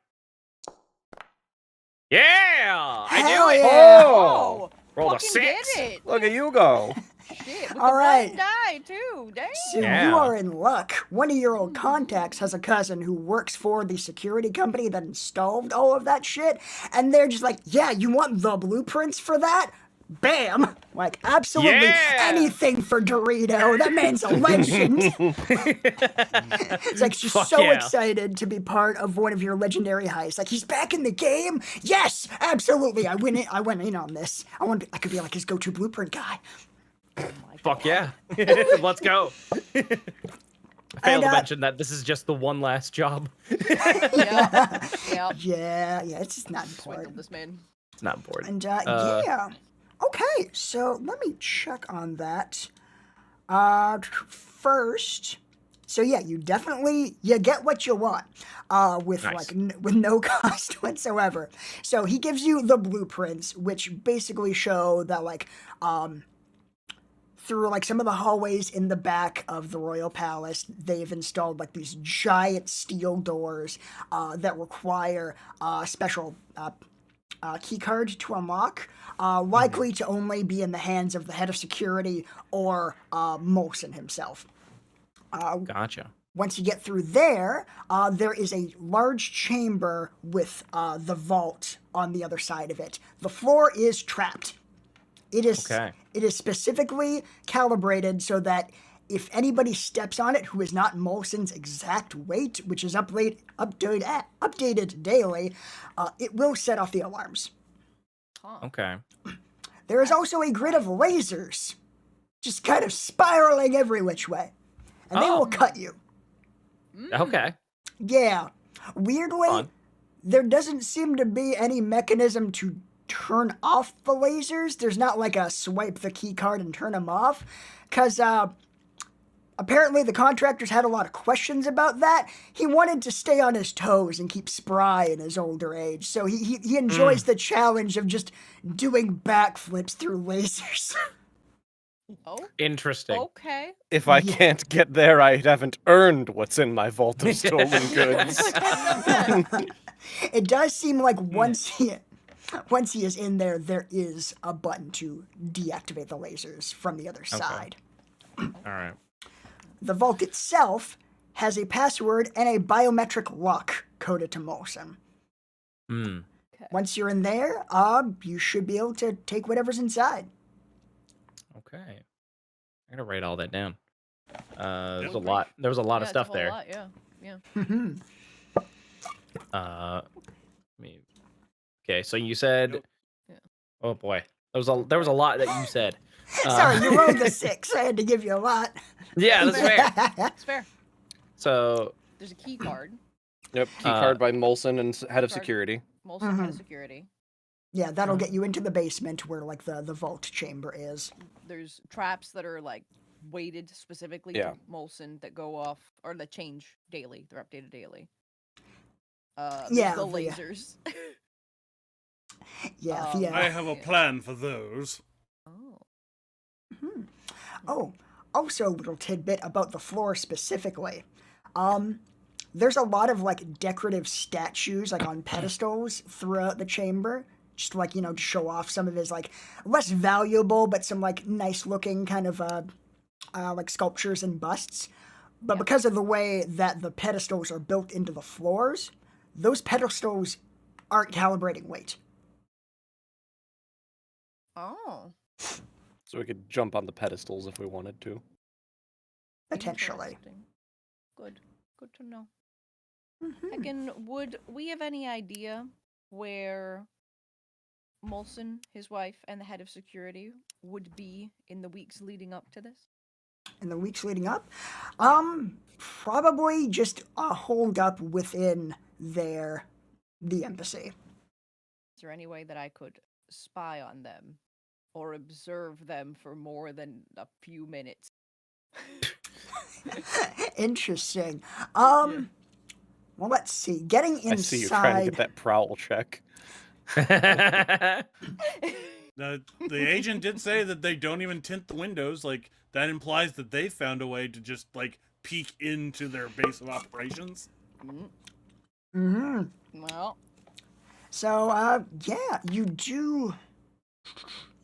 Speaker 4: Yeah, I
Speaker 3: Hell
Speaker 4: do it.
Speaker 3: yeah!
Speaker 1: Oh,
Speaker 4: Rolled a
Speaker 1: fucking
Speaker 4: 6.
Speaker 1: Get it.
Speaker 5: Look at you go.
Speaker 1: Shit, with
Speaker 3: All
Speaker 1: the
Speaker 3: right.
Speaker 1: blind die too. Damn.
Speaker 3: So you
Speaker 4: Yeah.
Speaker 3: are in luck. One of your old contacts has a cousin who works for the security company that installed all of that shit, and they're just like, yeah, you want the blueprints for that? Bam! Like, absolutely
Speaker 4: Yeah!
Speaker 3: anything for Dorito. That man's a legend. It's like she's
Speaker 4: Fuck
Speaker 3: so
Speaker 4: yeah.
Speaker 3: excited to be part of one of your legendary heists. Like, he's back in the game? Yes, absolutely. I went in on this. I could be like his go-to blueprint guy.
Speaker 4: Fuck yeah. Let's go. I failed to mention that this is just the one last job.
Speaker 1: Yeah. Yep.
Speaker 3: Yeah, it's just not
Speaker 1: Swindled
Speaker 3: important.
Speaker 1: this man.
Speaker 4: It's not important.
Speaker 3: And yeah. Okay, so let me check on that. First, so yeah, you get what you want. With
Speaker 4: Nice.
Speaker 3: like with no cost whatsoever. So he gives you the blueprints, which basically show that like through like some of the hallways in the back of the royal palace, they've installed like these giant steel doors that require special key card to unlock, likely to only be in the hands of the head of security or Molson himself.
Speaker 4: Gotcha.
Speaker 3: Once you get through there, there is a large chamber with the vault on the other side of it. The floor is trapped. It is specifically calibrated so that if anybody steps on it who is not Molson's exact weight, which is updated daily, it will set off the alarms.
Speaker 4: Okay.
Speaker 3: There is also a grid of lasers, just kind of spiraling every which way, and they will cut you.
Speaker 4: Okay.
Speaker 3: Yeah. Weirdly,
Speaker 4: Fun.
Speaker 3: there doesn't seem to be any mechanism to turn off the lasers. There's not like a swipe the key card and turn them off, because apparently the contractors had a lot of questions about that. He wanted to stay on his toes and keep spry in his older age, so he enjoys the challenge of just doing backflips through lasers.
Speaker 1: Oh,
Speaker 4: Interesting.
Speaker 1: okay.
Speaker 5: If I can't get there, I haven't earned what's in my vault of stolen goods.
Speaker 3: It does seem like once he is in there, there is a button to deactivate the lasers from the other side.
Speaker 4: All right.
Speaker 3: The vault itself has a password and a biometric lock coded to Molson. Once you're in there, you should be able to take whatever's inside.
Speaker 4: Okay. I gotta write all that down. There's a
Speaker 1: Okay.
Speaker 4: lot. There was a lot of
Speaker 1: Yeah, it's a
Speaker 4: stuff
Speaker 1: whole
Speaker 4: there.
Speaker 1: lot, yeah.
Speaker 4: Okay, so you said.
Speaker 1: Yeah.
Speaker 4: Oh boy, there was a lot that you said.
Speaker 3: Sorry, you rolled the 6. I had to give you a lot.
Speaker 4: Yeah, that's fair.
Speaker 1: It's fair.
Speaker 4: So
Speaker 1: There's a key card.
Speaker 5: Yep, key card by Molson and head of security.
Speaker 1: Molson head of security.
Speaker 3: Yeah, that'll get you into the basement where like the vault chamber is.
Speaker 1: There's traps that are like weighted specifically
Speaker 5: Yeah.
Speaker 1: to Molson that go off or that change daily. They're updated daily.
Speaker 3: Yeah,
Speaker 1: The
Speaker 3: the-
Speaker 1: lasers.
Speaker 3: Yeah,
Speaker 2: I have a plan for those.
Speaker 1: Oh.
Speaker 3: Oh, also a little tidbit about the floor specifically. There's a lot of like decorative statues like on pedestals throughout the chamber, just like, to show off some of his like less valuable but some like nice looking kind of like sculptures and busts. But because of the way that the pedestals are built into the floors, those pedestals aren't calibrating weight.
Speaker 1: Oh.
Speaker 5: So we could jump on the pedestals if we wanted to.
Speaker 3: potentially.
Speaker 1: Interesting. Good. Good to know.
Speaker 3: Mhm.
Speaker 1: Again, would we have any idea where Molson, his wife, and the head of security would be in the weeks leading up to this?
Speaker 3: In the weeks leading up, probably just holed up within the embassy.
Speaker 1: Is there any way that I could spy on them or observe them for more than a few minutes?
Speaker 3: Interesting.
Speaker 1: Yeah.
Speaker 3: Well, let's see. Getting
Speaker 5: I see you trying to get
Speaker 3: inside.
Speaker 5: that prowl check.
Speaker 2: The agent did say that they don't even tint the windows. Like, that implies that they found a way to just, like, peek into their base of operations.
Speaker 3: Hmm.
Speaker 1: Well,
Speaker 3: So, yeah, you do.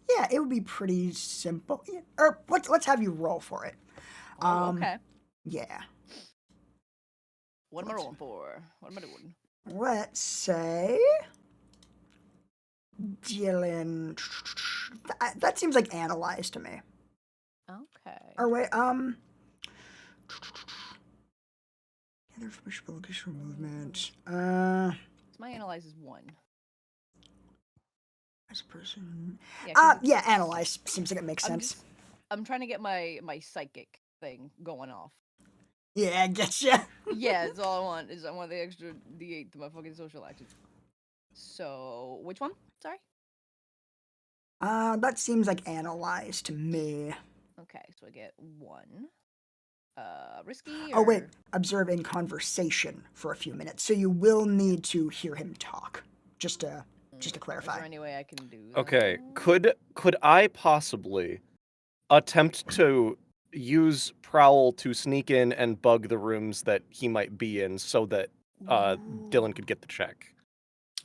Speaker 3: Yeah, it would be pretty simple. Yeah, or let's have you roll for it.
Speaker 1: okay.
Speaker 3: Yeah.
Speaker 1: What am I rolling for? What am I doing?
Speaker 3: Let's say dealing. That seems like analyze to me.
Speaker 1: Okay.
Speaker 3: Or wait, gather information for location for movement.
Speaker 1: So my analyze is 1.
Speaker 3: As a person.
Speaker 1: Yeah, 'cause
Speaker 3: Yeah, analyze seems like it makes
Speaker 1: I'm
Speaker 3: sense.
Speaker 1: just, I'm trying to get my psychic thing going off.
Speaker 3: Yeah, I getcha.
Speaker 1: Yeah, that's all I want. Is I want the extra D8 to my fucking social actions. So, which one? Sorry.
Speaker 3: That seems like analyze to me.
Speaker 1: Okay, so I get 1. Risky.
Speaker 3: Oh wait,
Speaker 1: or-
Speaker 3: observe in conversation for a few minutes. So you will need to hear him talk. Just to
Speaker 1: Is
Speaker 3: clarify.
Speaker 1: there any way I can do?
Speaker 5: Okay,
Speaker 1: that?
Speaker 5: could I possibly attempt to use Prowl to sneak in and bug the rooms that he might be in so that Dylan could get the check?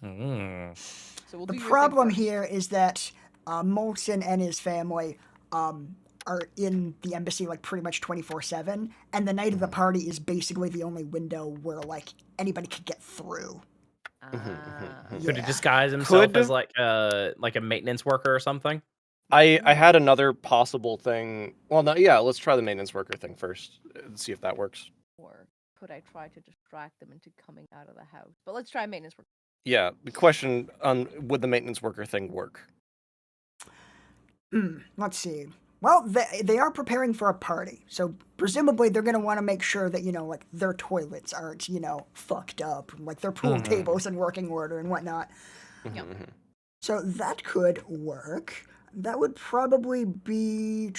Speaker 4: Mm.
Speaker 1: So we'll
Speaker 3: The
Speaker 1: do your thing
Speaker 3: problem
Speaker 1: first.
Speaker 3: here is that Molson and his family are in the embassy like pretty much 24/7, and the night of the party is basically the only window where like anybody could get through.
Speaker 1: Ah.
Speaker 4: Could he
Speaker 3: Yeah.
Speaker 4: disguise himself
Speaker 5: Could-
Speaker 4: as like a maintenance worker or something?
Speaker 5: I had another possible thing. Well, no, yeah, let's try the maintenance worker thing first and see if that works.
Speaker 1: Or could I try to distract them into coming out of the house? But let's try maintenance work.
Speaker 5: Yeah, the question on would the maintenance worker thing work?
Speaker 3: Let's see. Well, they are preparing for a party, so presumably they're going to want to make sure that, like, their toilets aren't, fucked up, like their pool tables in working order and whatnot.
Speaker 1: Yep.
Speaker 3: So that could work. That would probably be.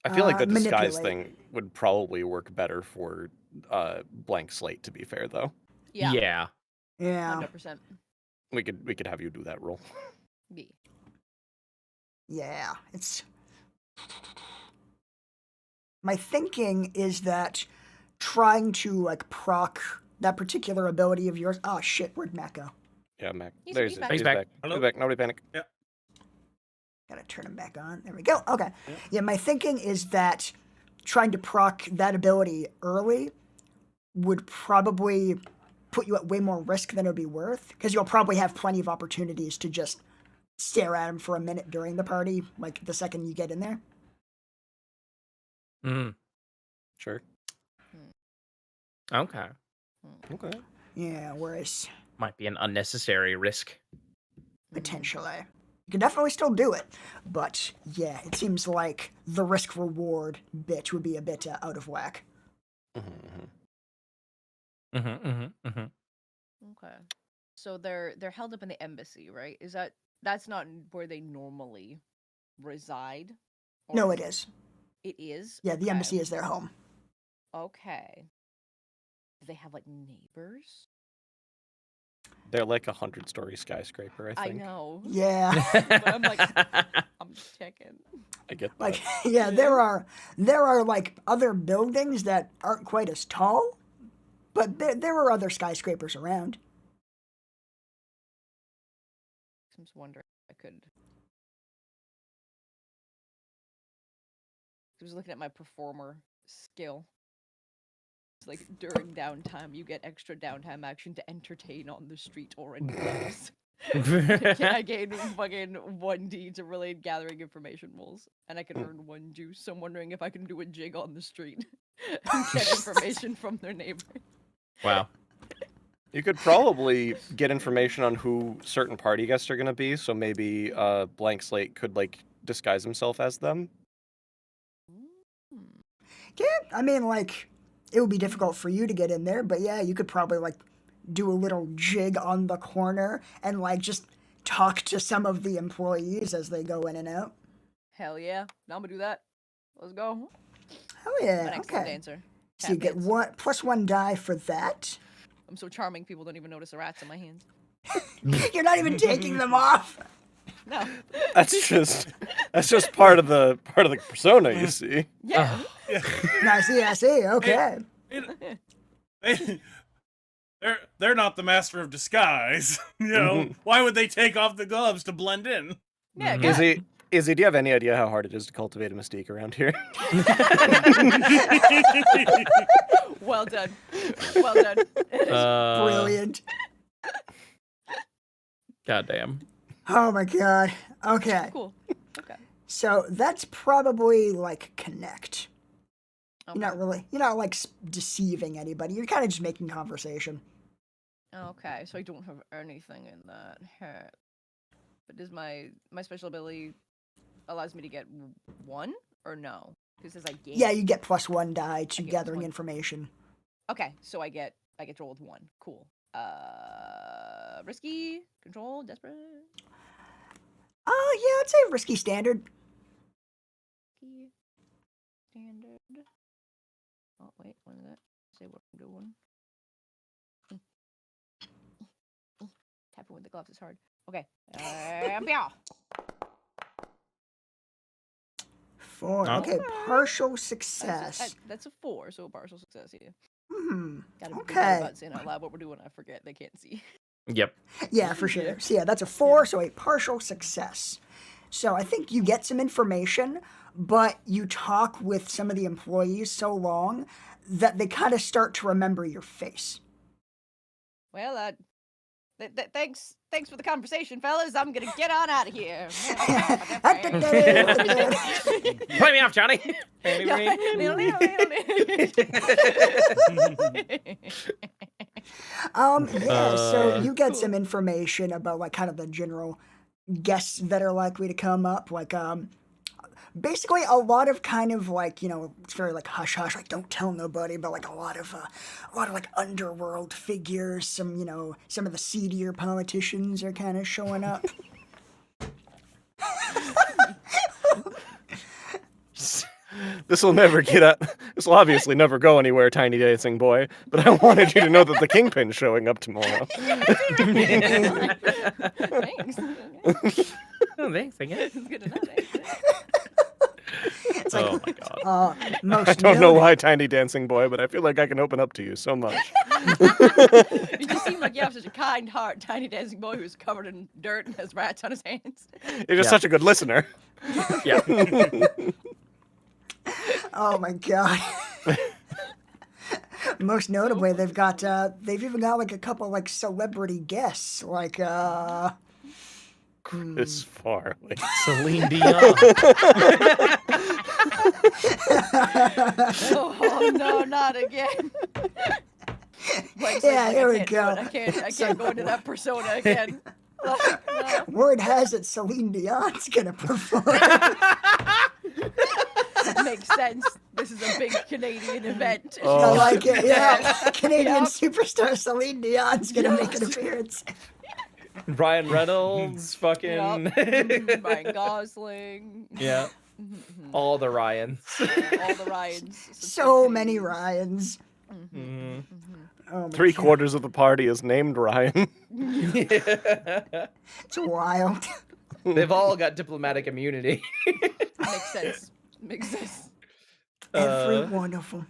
Speaker 5: I feel like the disguise
Speaker 3: manipulate.
Speaker 5: thing would probably work better for blank slate. To be fair, though,
Speaker 1: Yeah.
Speaker 4: Yeah.
Speaker 3: Yeah.
Speaker 1: 100%.
Speaker 5: we could have you do that role.
Speaker 1: B.
Speaker 3: Yeah. It's. My thinking is that trying to, like, proc that particular ability of yours. Oh, shit, where'd Matt go?
Speaker 5: Yeah, Mac.
Speaker 1: He's
Speaker 5: There's
Speaker 1: back.
Speaker 5: He's
Speaker 4: He's back.
Speaker 5: back.
Speaker 2: Hello?
Speaker 5: He's back. Nobody panic.
Speaker 3: Gotta turn him back on. There we go. Okay. Yeah, my thinking is that trying to proc that ability early would probably put you at way more risk than it would be worth, because you'll probably have plenty of opportunities to just stare at him for a minute during the party, like the second you get in there.
Speaker 4: Mm.
Speaker 5: Sure.
Speaker 4: Okay.
Speaker 5: Okay.
Speaker 3: Yeah, whereas
Speaker 4: Might be an unnecessary risk.
Speaker 3: potentially. You can definitely still do it, but yeah, it seems like the risk-reward bitch would be a bit out of whack.
Speaker 1: Okay. So they're held up in the embassy, right? That's not where they normally reside?
Speaker 3: No,
Speaker 1: Or
Speaker 3: it is.
Speaker 1: It is?
Speaker 3: Yeah, the
Speaker 1: Okay.
Speaker 3: embassy is their home.
Speaker 1: Okay. Do they have like neighbors?
Speaker 5: They're like 100-story skyscraper. I
Speaker 1: I
Speaker 5: think.
Speaker 1: know.
Speaker 3: Yeah.
Speaker 1: But I'm like, I'm just checking.
Speaker 5: I get that.
Speaker 3: Like, yeah, there are like other buildings that aren't quite as tall, but there are other skyscrapers around.
Speaker 1: I'm just wondering if I could. I was looking at my performer skill. It's like during downtime, you get extra downtime action to entertain on the street or in clubs. I gain fucking 1D to relate gathering information rules, and I can earn 1 juice. So I'm wondering if I can do a jig on the street and get information from their neighbor.
Speaker 4: Wow.
Speaker 5: You could probably get information on who certain party guests are gonna be, so maybe Blank Slate could like disguise himself as them.
Speaker 3: Yeah, I mean, like, it would be difficult for you to get in there, but yeah, you could probably, like, do a little jig on the corner and, like, just talk to some of the employees as they go in and out.
Speaker 1: Hell yeah. Now I'm gonna do that. Let's go.
Speaker 3: Oh,
Speaker 1: I'm
Speaker 3: yeah,
Speaker 1: an excellent
Speaker 3: okay.
Speaker 1: dancer.
Speaker 3: So you
Speaker 1: Tap
Speaker 3: get
Speaker 1: dance.
Speaker 3: +1 die for that.
Speaker 1: I'm so charming, people don't even notice the rats in my hands.
Speaker 3: You're not even taking them off.
Speaker 1: No.
Speaker 5: That's just part of the persona, you see.
Speaker 1: Yeah.
Speaker 2: Yeah.
Speaker 3: I see, okay.
Speaker 2: They're not the master of disguise. You know, why would they take off the gloves to blend in?
Speaker 1: Yeah,
Speaker 4: Mhm.
Speaker 1: good.
Speaker 5: Izzy, do you have any idea how hard it is to cultivate a mystique around here?
Speaker 1: Well done. Well done.
Speaker 3: Brilliant.
Speaker 4: Goddamn.
Speaker 3: Oh my god. Okay.
Speaker 1: Cool. Okay.
Speaker 3: So that's probably like connect.
Speaker 1: Okay.
Speaker 3: You're not like deceiving anybody. You're kind of just making conversation.
Speaker 1: Okay, so I don't have anything in that hat. But does my special ability allows me to get 1 or no? Because it says I gain.
Speaker 3: Yeah, you get +1 die to
Speaker 1: get
Speaker 3: gathering
Speaker 1: +1.
Speaker 3: information.
Speaker 1: Okay, so I get to roll with 1. Cool. Risky, control, desperate.
Speaker 3: Yeah, I'd say risky standard.
Speaker 1: Risky, standard. Oh wait, what is that? Say what I'm doing. Tapping with the gloves is hard. Okay. Meow.
Speaker 3: 4.
Speaker 4: Oh.
Speaker 3: Okay, partial success.
Speaker 1: That's a 4, so a partial success here. Gotta be
Speaker 3: Okay.
Speaker 1: about saying out loud what we're doing. I forget. They can't see.
Speaker 4: Yep.
Speaker 3: Yeah, for sure. So yeah, that's a 4, so a partial success. So I think you get some information, but you talk with some of the employees so long that they kind of start to remember your face.
Speaker 1: Well, thanks for the conversation, fellas. I'm gonna get on out of here.
Speaker 4: Play me off, Johnny.
Speaker 3: So you get some information about like kind of the general guests that are likely to come up, like basically a lot of kind of like, you know, it's very like hush hush, like don't tell nobody, but like a lot of like underworld figures, some of the seedier politicians are kind of showing up.
Speaker 5: This will never get up. This will obviously never go anywhere, Tiny Dancing Boy. But I wanted you to know that the Kingpin's showing up tomorrow.
Speaker 1: Thanks.
Speaker 4: Oh, thanks, I guess.
Speaker 1: It's good to know. Thanks.
Speaker 3: It's like,
Speaker 4: Oh my god.
Speaker 3: most
Speaker 5: I don't know
Speaker 3: noted-
Speaker 5: why, Tiny Dancing Boy, but I feel like I can open up to you so much.
Speaker 1: You just seem like you have such a kind heart, tiny dancing boy who's covered in dirt and has rats on his hands.
Speaker 5: You're just
Speaker 4: Yeah.
Speaker 5: such a good listener.
Speaker 4: Yeah.
Speaker 3: Oh my god. Most notably, they've even got like a couple like celebrity guests, like
Speaker 5: It's far away.
Speaker 4: Celine Dion.
Speaker 1: Oh no, not again. Like,
Speaker 3: Yeah, here we
Speaker 1: I can't do
Speaker 3: go.
Speaker 1: it. I can't go into that persona again. Like, no.
Speaker 3: word has it Celine Dion's gonna perform.
Speaker 1: Makes sense. This is a big Canadian event.
Speaker 5: Oh.
Speaker 3: I like it. Yeah, Canadian
Speaker 1: Yep.
Speaker 3: superstar Celine Dion's gonna make an appearance.
Speaker 4: Ryan Reynolds, fucking.
Speaker 1: Yup. Mhm, Ryan Gosling.
Speaker 4: Yeah. All the Ryans.
Speaker 1: All the Ryans.
Speaker 3: So many Ryans.
Speaker 4: Mhm.
Speaker 3: Oh my
Speaker 5: 3/4 of the party is named Ryan.
Speaker 3: God, it's wild.
Speaker 4: They've all got diplomatic immunity.
Speaker 1: Makes sense. Makes sense.
Speaker 3: Every one of them.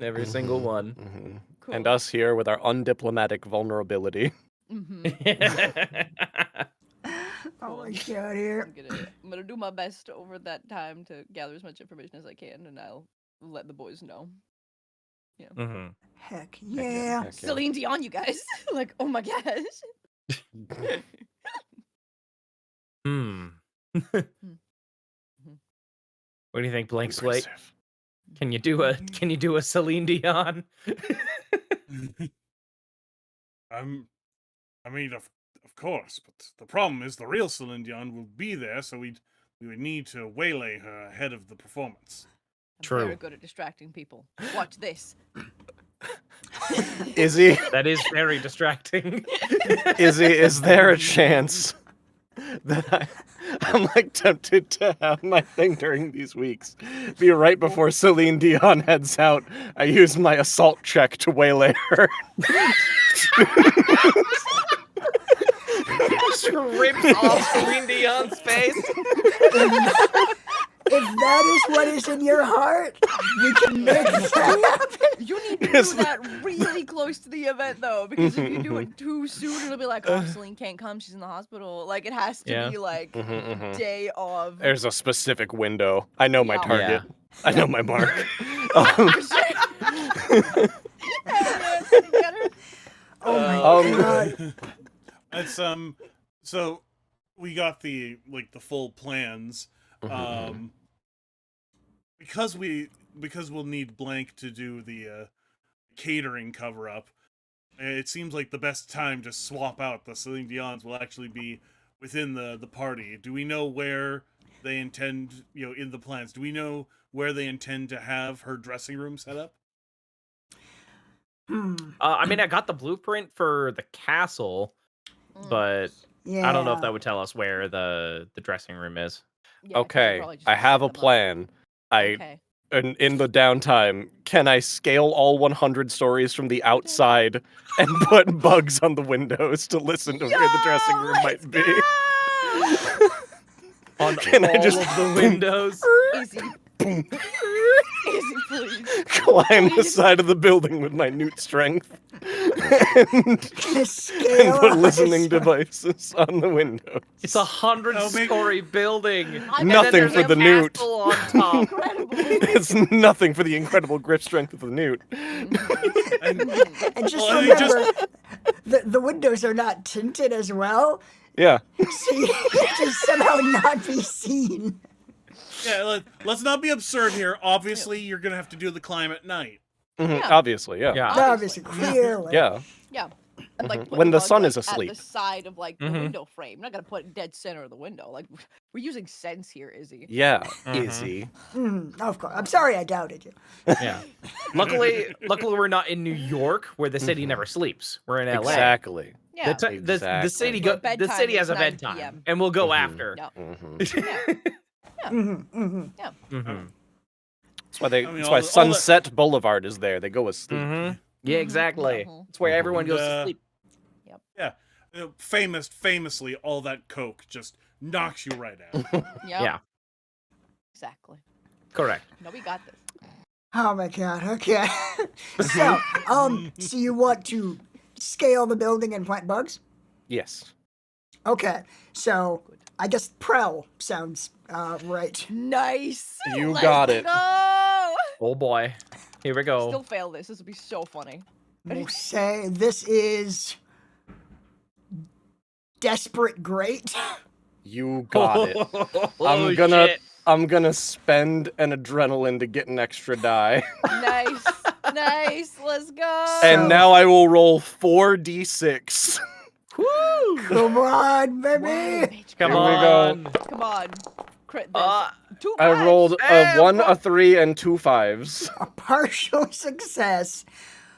Speaker 4: Every single one.
Speaker 5: Mhm.
Speaker 1: Cool.
Speaker 5: And us here with our undiplomatic vulnerability.
Speaker 3: Oh my god, here.
Speaker 1: I'm gonna do my best over that time to gather as much information as I can, and I'll let the boys know.
Speaker 4: Mhm.
Speaker 3: Heck yeah.
Speaker 5: Heck yeah.
Speaker 1: Celine Dion, you guys. Like, oh my gosh.
Speaker 4: Hmm. What do you think, Blank Slate?
Speaker 5: Impressive.
Speaker 4: Can you do a Celine Dion?
Speaker 2: I mean, of course, but the problem is the real Celine Dion will be there, so we would need to waylay her ahead of the performance.
Speaker 1: I'm
Speaker 4: True.
Speaker 1: very good at distracting people. Watch this.
Speaker 5: Izzy,
Speaker 4: That is very distracting.
Speaker 5: is there a chance that I'm like tempted to have my thing during these weeks be right before Celine Dion heads out? I use my assault check to waylay her.
Speaker 4: Just rips off Celine Dion's face.
Speaker 3: If that is what is in your heart, we can make that happen.
Speaker 1: You need to do that really close to the event, though, because if you do it too soon, it'll be like, oh, Celine can't come, she's in the hospital. Like, it has to
Speaker 4: Yeah.
Speaker 1: be, like, day of.
Speaker 5: There's a specific window. I know my
Speaker 1: Yeah.
Speaker 5: target. I know my mark.
Speaker 3: Oh my god.
Speaker 2: It's so we got the full plans. Because we'll need Blank to do the catering cover up. It seems like the best time to swap out the Celine Dion's will actually be within the party. Do we know where they intend, in the plans? Do we know where they intend to have her dressing room set up?
Speaker 4: I mean, I got the blueprint for the castle, but
Speaker 3: Yeah.
Speaker 4: I don't know if that would tell us where the dressing room is.
Speaker 1: Yeah, 'cause you
Speaker 5: Okay,
Speaker 1: probably just
Speaker 5: I have
Speaker 1: set
Speaker 5: a
Speaker 1: them up.
Speaker 5: plan.
Speaker 1: Okay.
Speaker 5: In the downtime, can I scale all 100 stories from the outside and put bugs on the windows to listen to where the dressing room might be?
Speaker 4: On
Speaker 5: Can I
Speaker 4: all
Speaker 5: just-
Speaker 4: of the windows.
Speaker 1: Easy. Easy, please.
Speaker 5: Climb the
Speaker 1: Please.
Speaker 5: side of the building with my newt strength and
Speaker 3: Scale
Speaker 5: put
Speaker 3: us.
Speaker 5: listening devices on the windows.
Speaker 4: It's 100-story building.
Speaker 1: I'm
Speaker 5: Nothing
Speaker 4: There's
Speaker 5: for
Speaker 4: a
Speaker 5: the newt.
Speaker 4: castle on top.
Speaker 1: Incredible.
Speaker 5: It's nothing for the incredible grip strength of the newt.
Speaker 3: And just
Speaker 2: Well, I mean,
Speaker 3: remember, the windows are not tinted as well,
Speaker 5: Yeah.
Speaker 3: so you can somehow not be seen.
Speaker 2: Yeah, let's not be absurd here. Obviously, you're gonna have to do the climb at night.
Speaker 5: Mhm,
Speaker 1: Yeah.
Speaker 5: Obviously, yeah.
Speaker 4: Yeah.
Speaker 3: Obviously, clearly.
Speaker 5: Yeah.
Speaker 1: Yeah. And, like, put
Speaker 5: When the
Speaker 1: bug,
Speaker 5: sun
Speaker 1: like,
Speaker 5: is
Speaker 1: at
Speaker 5: asleep.
Speaker 1: the side of the
Speaker 4: Mhm.
Speaker 1: window frame. Not gonna put it dead center of the window. Like, we're using sense here, Izzy.
Speaker 5: Yeah.
Speaker 4: Mhm.
Speaker 5: Izzy.
Speaker 3: Of course. I'm sorry I doubted you.
Speaker 4: Yeah. Luckily, we're not in New York, where the city never sleeps. We're in LA.
Speaker 5: Exactly.
Speaker 1: Yeah.
Speaker 4: The city
Speaker 1: Where
Speaker 4: the
Speaker 1: bedtime
Speaker 4: city
Speaker 1: is
Speaker 4: has a
Speaker 1: 9
Speaker 4: bedtime,
Speaker 1: PM.
Speaker 4: and we'll go
Speaker 5: Mhm.
Speaker 4: after.
Speaker 1: Yeah.
Speaker 5: Mhm.
Speaker 4: Mhm.
Speaker 5: That's why they.
Speaker 2: I mean,
Speaker 5: That's
Speaker 2: all
Speaker 5: why
Speaker 2: the- all
Speaker 5: Sunset Boulevard is there. They go asleep.
Speaker 4: Mhm. Yeah, exactly.
Speaker 1: Mhm.
Speaker 4: That's where everyone goes to
Speaker 2: Uh,
Speaker 4: sleep.
Speaker 2: Yeah, famously, all that coke just knocks you right out.
Speaker 4: Yeah.
Speaker 1: Exactly.
Speaker 4: Correct.
Speaker 1: No, we got this.
Speaker 3: Oh my god, okay. So you want to scale the building and plant bugs?
Speaker 5: Yes.
Speaker 3: Okay, so I guess Prel sounds right.
Speaker 1: Nice.
Speaker 5: You
Speaker 1: Let's
Speaker 5: got it.
Speaker 1: Go.
Speaker 4: Oh boy. Here we go.
Speaker 1: Still fail this. This would be so funny.
Speaker 3: We'll say this is desperate great.
Speaker 5: You got it.
Speaker 4: Oh,
Speaker 5: gonna-
Speaker 4: shit.
Speaker 5: I'm gonna spend an adrenaline to get an extra die.
Speaker 1: Nice. Nice. Let's go.
Speaker 5: And now I will roll 4d6.
Speaker 4: Woo!
Speaker 3: Come on,
Speaker 1: Whoa,
Speaker 3: baby.
Speaker 1: bitch.
Speaker 4: Come
Speaker 5: Here we
Speaker 4: on.
Speaker 5: go.
Speaker 1: Come on. Crit this.
Speaker 4: Uh,
Speaker 1: 2
Speaker 5: I
Speaker 1: fives.
Speaker 5: rolled a
Speaker 4: Hey,
Speaker 5: 1, a 3, and 2 5s.
Speaker 3: A partial success.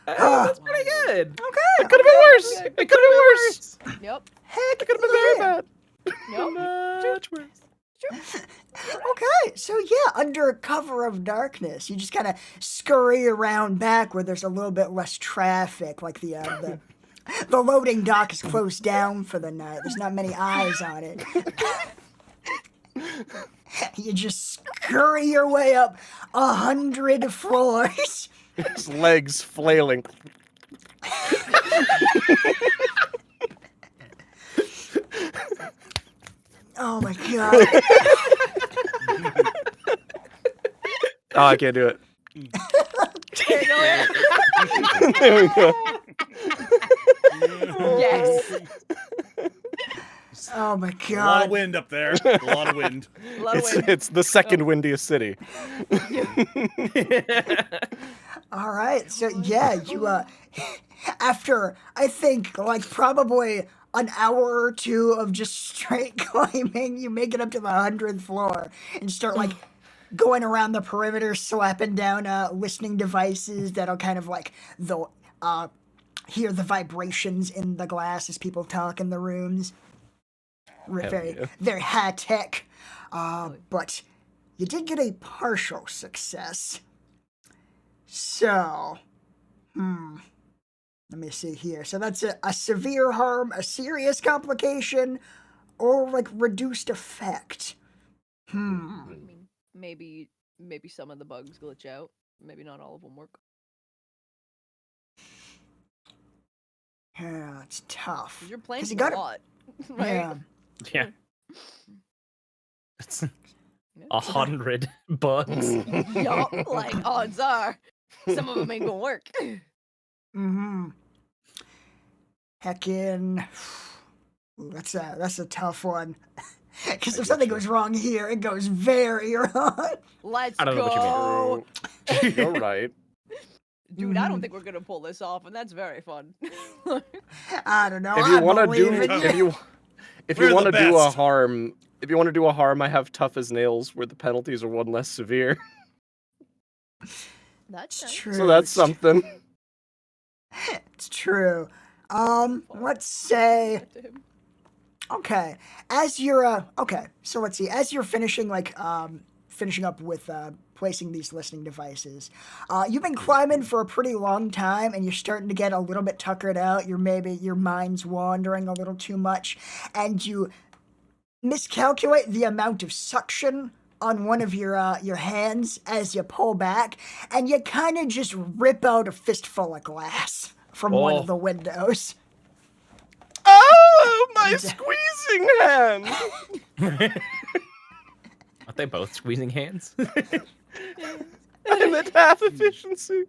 Speaker 4: that's pretty good.
Speaker 3: Okay.
Speaker 5: It could have been worse. It could have been worse.
Speaker 1: Yep.
Speaker 3: Heck,
Speaker 5: It could have been very bad.
Speaker 1: Yep.
Speaker 4: Much worse.
Speaker 3: Okay, so yeah, under cover of darkness, you just kind of scurry around back where there's a little bit less traffic. Like the loading dock is closed down for the night. There's not many eyes on it. You just scurry your way up 100 floors.
Speaker 5: His legs flailing.
Speaker 3: Oh my god.
Speaker 5: Oh, I can't do it.
Speaker 1: There you go.
Speaker 5: There we go.
Speaker 1: Yes.
Speaker 3: Oh my
Speaker 2: A lot of
Speaker 3: god.
Speaker 2: wind up there. A lot of wind.
Speaker 1: A lot of wind.
Speaker 5: It's the second windiest city.
Speaker 3: All right. So yeah, you after I think like probably an hour or two of just straight climbing, you make it up to the 100th floor and start like going around the perimeter, slapping down listening devices that'll kind of like the hear the vibrations in the glass as people talk in the rooms. Very,
Speaker 5: yeah.
Speaker 3: very high tech. But you did get a partial success. So, let me see here. So that's a severe harm, a serious complication, or like reduced effect.
Speaker 1: I mean, maybe some of the bugs glitch out. Maybe not all of them work.
Speaker 3: Yeah, it's tough.
Speaker 1: 'Cause you're playing
Speaker 3: 'Cause you
Speaker 1: for a
Speaker 3: gotta-
Speaker 1: lot, right?
Speaker 3: Yeah.
Speaker 4: Yeah. It's
Speaker 1: Yeah.
Speaker 4: 100 bugs.
Speaker 1: Yup, like odds are, some of them ain't gonna work.
Speaker 3: Mm-hmm. Heckin'. That's a tough one. Because if something goes wrong here, it goes very wrong.
Speaker 1: Let's
Speaker 4: I don't know what you mean.
Speaker 1: go.
Speaker 5: You're right.
Speaker 1: Dude, I don't think we're gonna pull this off, and that's very fun.
Speaker 3: I don't know.
Speaker 5: If you
Speaker 3: want to
Speaker 5: do, if
Speaker 2: We're
Speaker 5: you want
Speaker 2: the
Speaker 5: to do a
Speaker 2: best.
Speaker 5: harm, if you want to do a harm, I have tough as nails, where the penalties are one less severe.
Speaker 1: That's
Speaker 3: It's
Speaker 1: nice.
Speaker 3: true.
Speaker 5: So that's something.
Speaker 3: It's true. Let's say.
Speaker 1: Up to him.
Speaker 3: Okay, as you're so let's see. As you're finishing finishing up with placing these listening devices, you've been climbing for a pretty long time, and you're starting to get a little bit tuckered out. Your mind's wandering a little too much, and you miscalculate the amount of suction on one of your hands as you pull back, and you kind of just rip out a fistful of glass from one
Speaker 4: Oh.
Speaker 3: of the windows.
Speaker 5: Oh, my squeezing hand!
Speaker 4: Aren't they both squeezing hands?
Speaker 5: I'm at half efficiency.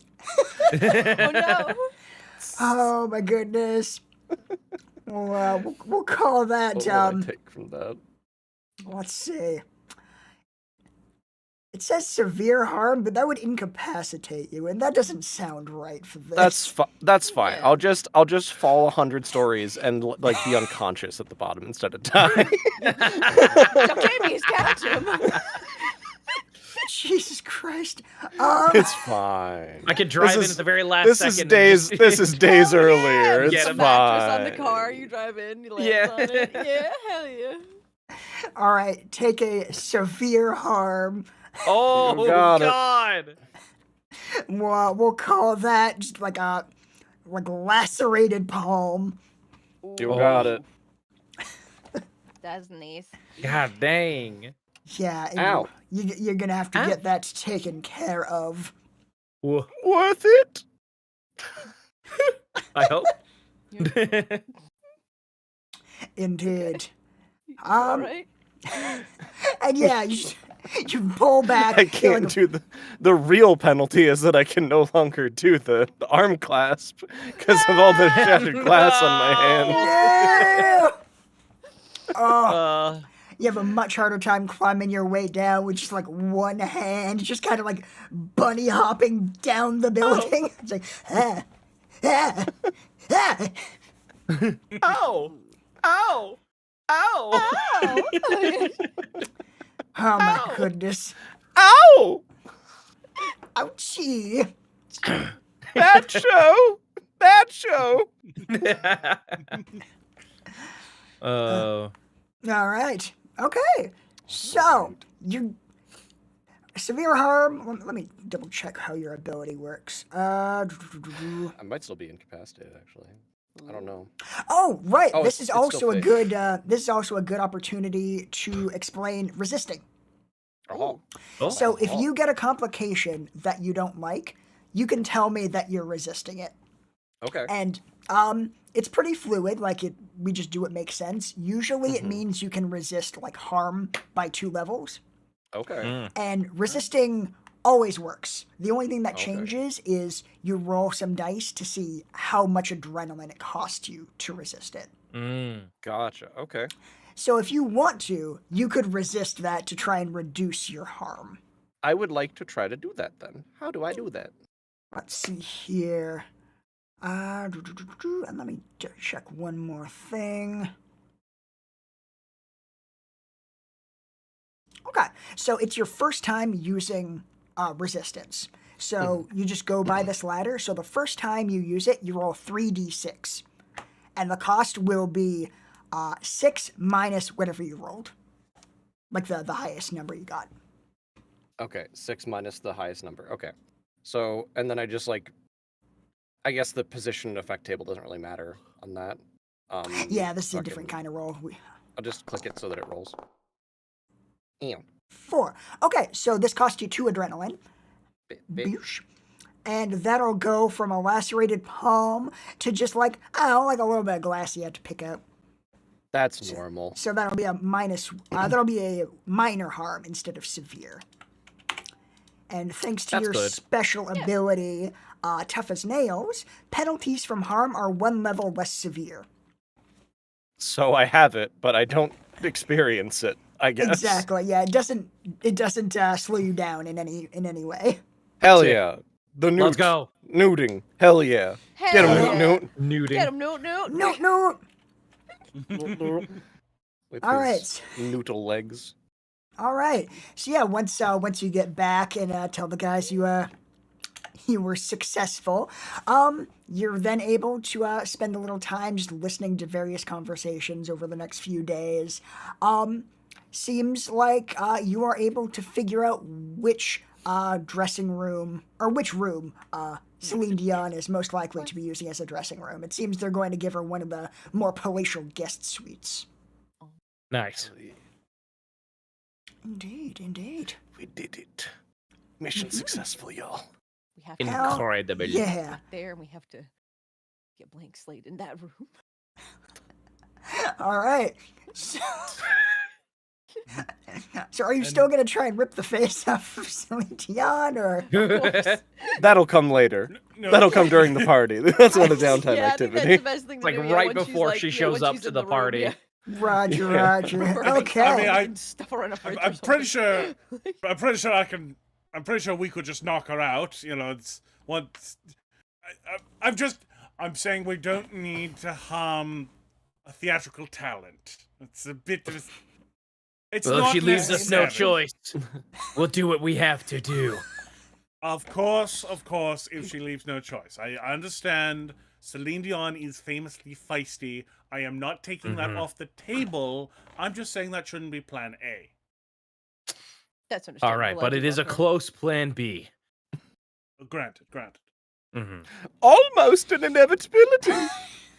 Speaker 1: Oh no!
Speaker 3: Oh my goodness. We'll call that
Speaker 5: What will I take from that?
Speaker 3: let's see. It says severe harm, but that would incapacitate you, and that doesn't sound right for this.
Speaker 5: That's fine.
Speaker 1: Yeah.
Speaker 5: I'll just fall 100 stories and like be unconscious at the bottom instead of dying.
Speaker 1: Jamie's catch him.
Speaker 3: Jesus Christ.
Speaker 5: It's fine.
Speaker 4: I could drive in
Speaker 5: is-
Speaker 4: at the very last
Speaker 5: This
Speaker 4: second.
Speaker 5: is
Speaker 4: and
Speaker 5: days.
Speaker 4: just-
Speaker 5: This is days earlier.
Speaker 1: Get
Speaker 5: It's
Speaker 1: a mattress on the
Speaker 5: fine.
Speaker 1: car, you drive in, you land
Speaker 4: Yeah.
Speaker 1: on it. Yeah, hell yeah.
Speaker 3: All right, take a severe harm.
Speaker 4: Oh
Speaker 5: You got it.
Speaker 4: God!
Speaker 3: We'll call that just like a lacerated palm.
Speaker 5: You
Speaker 4: Oh.
Speaker 5: got it.
Speaker 1: That's nice.
Speaker 4: God dang!
Speaker 3: Yeah, and
Speaker 5: Ow.
Speaker 3: you're gonna have to
Speaker 4: Ow.
Speaker 3: get that taken care of.
Speaker 4: Whoa.
Speaker 5: Worth it.
Speaker 4: I hope.
Speaker 3: Indeed.
Speaker 1: All right.
Speaker 3: And yeah, you pull back.
Speaker 5: I
Speaker 3: you're
Speaker 5: can't
Speaker 3: like,
Speaker 5: do the real penalty is that I can no longer do the arm clasp because of all the shattered glass on my hand.
Speaker 3: No! Oh,
Speaker 4: Uh,
Speaker 3: you have a much harder time climbing your way down with just like one hand, just kind of like bunny hopping down the building. It's like, ah, ah, ah.
Speaker 4: ow! Ow! Ow!
Speaker 3: Oh my
Speaker 4: Ow.
Speaker 3: goodness.
Speaker 5: Ow!
Speaker 3: Ouchie.
Speaker 5: Bad show. Bad show.
Speaker 4: Oh.
Speaker 3: All right. Okay. So, you severe harm. Let me double check how your ability works.
Speaker 5: I might still be incapacitated, actually. I don't know.
Speaker 3: Oh, right.
Speaker 5: Oh,
Speaker 3: This is
Speaker 5: it's still
Speaker 3: also a
Speaker 5: fake.
Speaker 3: good. This is also a good opportunity to explain resisting.
Speaker 5: Oh.
Speaker 4: Oh.
Speaker 3: So, if you get a complication that you don't like, you can tell me that you're resisting it.
Speaker 5: Okay.
Speaker 3: And it's pretty fluid. Like we just do what makes sense. Usually, it means you can resist like harm by 2 levels.
Speaker 5: Okay.
Speaker 4: Mm.
Speaker 3: And resisting always works. The only thing that
Speaker 5: Okay.
Speaker 3: changes is you roll some dice to see how much adrenaline it costs you to resist it.
Speaker 4: Mm.
Speaker 5: Gotcha. Okay.
Speaker 3: So if you want to, you could resist that to try and reduce your harm.
Speaker 5: I would like to try to do that then. How do I do that?
Speaker 3: Let's see here. And let me check one more thing. Okay, so it's your first time using resistance. So you just go by this ladder. So the first time you use it, you roll 3d6. And the cost will be 6 minus whatever you rolled. Like the highest number you got.
Speaker 5: Okay, 6 minus the highest number. Okay. So, and then I just like, I guess the position and effect table doesn't really matter on that.
Speaker 3: Yeah, this is a different kind of roll.
Speaker 5: I'll just click it so that it rolls. Ew.
Speaker 3: 4. Okay, so this cost you 2 adrenaline. Boosh. And that'll go from a lacerated palm to just like, I don't know, like a little bit of glass you have to pick up.
Speaker 5: That's normal.
Speaker 3: So that'll be a minus, that'll be a minor harm instead of severe. And thanks to
Speaker 5: That's
Speaker 3: your
Speaker 5: good.
Speaker 3: special ability, Tough as Nails, penalties from harm are 1 level less severe.
Speaker 5: So I have it, but I don't experience it, I guess.
Speaker 3: Exactly, yeah, it doesn't slow you down in any way.
Speaker 5: Hell
Speaker 4: Sick.
Speaker 5: yeah. The newt.
Speaker 4: Let's go.
Speaker 5: Newting. Hell yeah. Get him,
Speaker 1: Hell
Speaker 5: Newt,
Speaker 1: yeah.
Speaker 5: Newt.
Speaker 4: Nuding.
Speaker 1: Get him, Newt, Newt.
Speaker 3: No.
Speaker 5: With
Speaker 3: All right.
Speaker 5: his noodle legs.
Speaker 3: All right. So yeah, once you get back and tell the guys you were successful, you're then able to spend a little time just listening to various conversations over the next few days. Seems like you are able to figure out which dressing room or which room Celine Dion is most likely to be using as a dressing room. It seems they're going to give her one of the more palatial guest suites.
Speaker 4: Nice.
Speaker 3: Indeed.
Speaker 5: We did it. Mission successful, y'all.
Speaker 1: We have to
Speaker 3: Hell
Speaker 4: Incredible.
Speaker 3: Yeah.
Speaker 1: get there, and we have to get blank slate in that room.
Speaker 3: All right. So are you still going to try and rip the face off of Celine Dion, or?
Speaker 5: That'll come later.
Speaker 2: No,
Speaker 5: That'll come during the party. That's not a downtime
Speaker 1: yeah, I think
Speaker 5: activity.
Speaker 1: that's the best thing to
Speaker 4: Like
Speaker 1: do,
Speaker 4: right
Speaker 1: once she's
Speaker 4: before
Speaker 1: like-
Speaker 4: she
Speaker 1: yeah,
Speaker 4: shows
Speaker 1: once
Speaker 4: up
Speaker 1: she's
Speaker 4: to
Speaker 1: in
Speaker 4: the
Speaker 1: room,
Speaker 4: party.
Speaker 1: yeah.
Speaker 3: Roger.
Speaker 2: I
Speaker 3: Okay.
Speaker 2: mean, I-
Speaker 1: Stuff her in a fridge or
Speaker 2: I'm pretty
Speaker 1: something.
Speaker 2: sure. I'm pretty sure I can. I'm pretty sure we could just knock her out. You know, it's once. I'm saying we don't need to harm a theatrical talent. It's a bit of. It's
Speaker 4: Well, if
Speaker 2: not
Speaker 4: she leaves us no
Speaker 2: necessary.
Speaker 4: choice, we'll do what we have to do.
Speaker 2: Of course, if she leaves no choice. I understand Celine Dion is famously feisty. I am not taking that off the table. I'm just saying that shouldn't be plan A.
Speaker 1: That's understandable.
Speaker 4: All right,
Speaker 1: I
Speaker 4: but
Speaker 1: do
Speaker 4: it is
Speaker 1: love
Speaker 4: a
Speaker 1: her.
Speaker 4: close plan B.
Speaker 2: Granted.
Speaker 5: Almost an inevitability.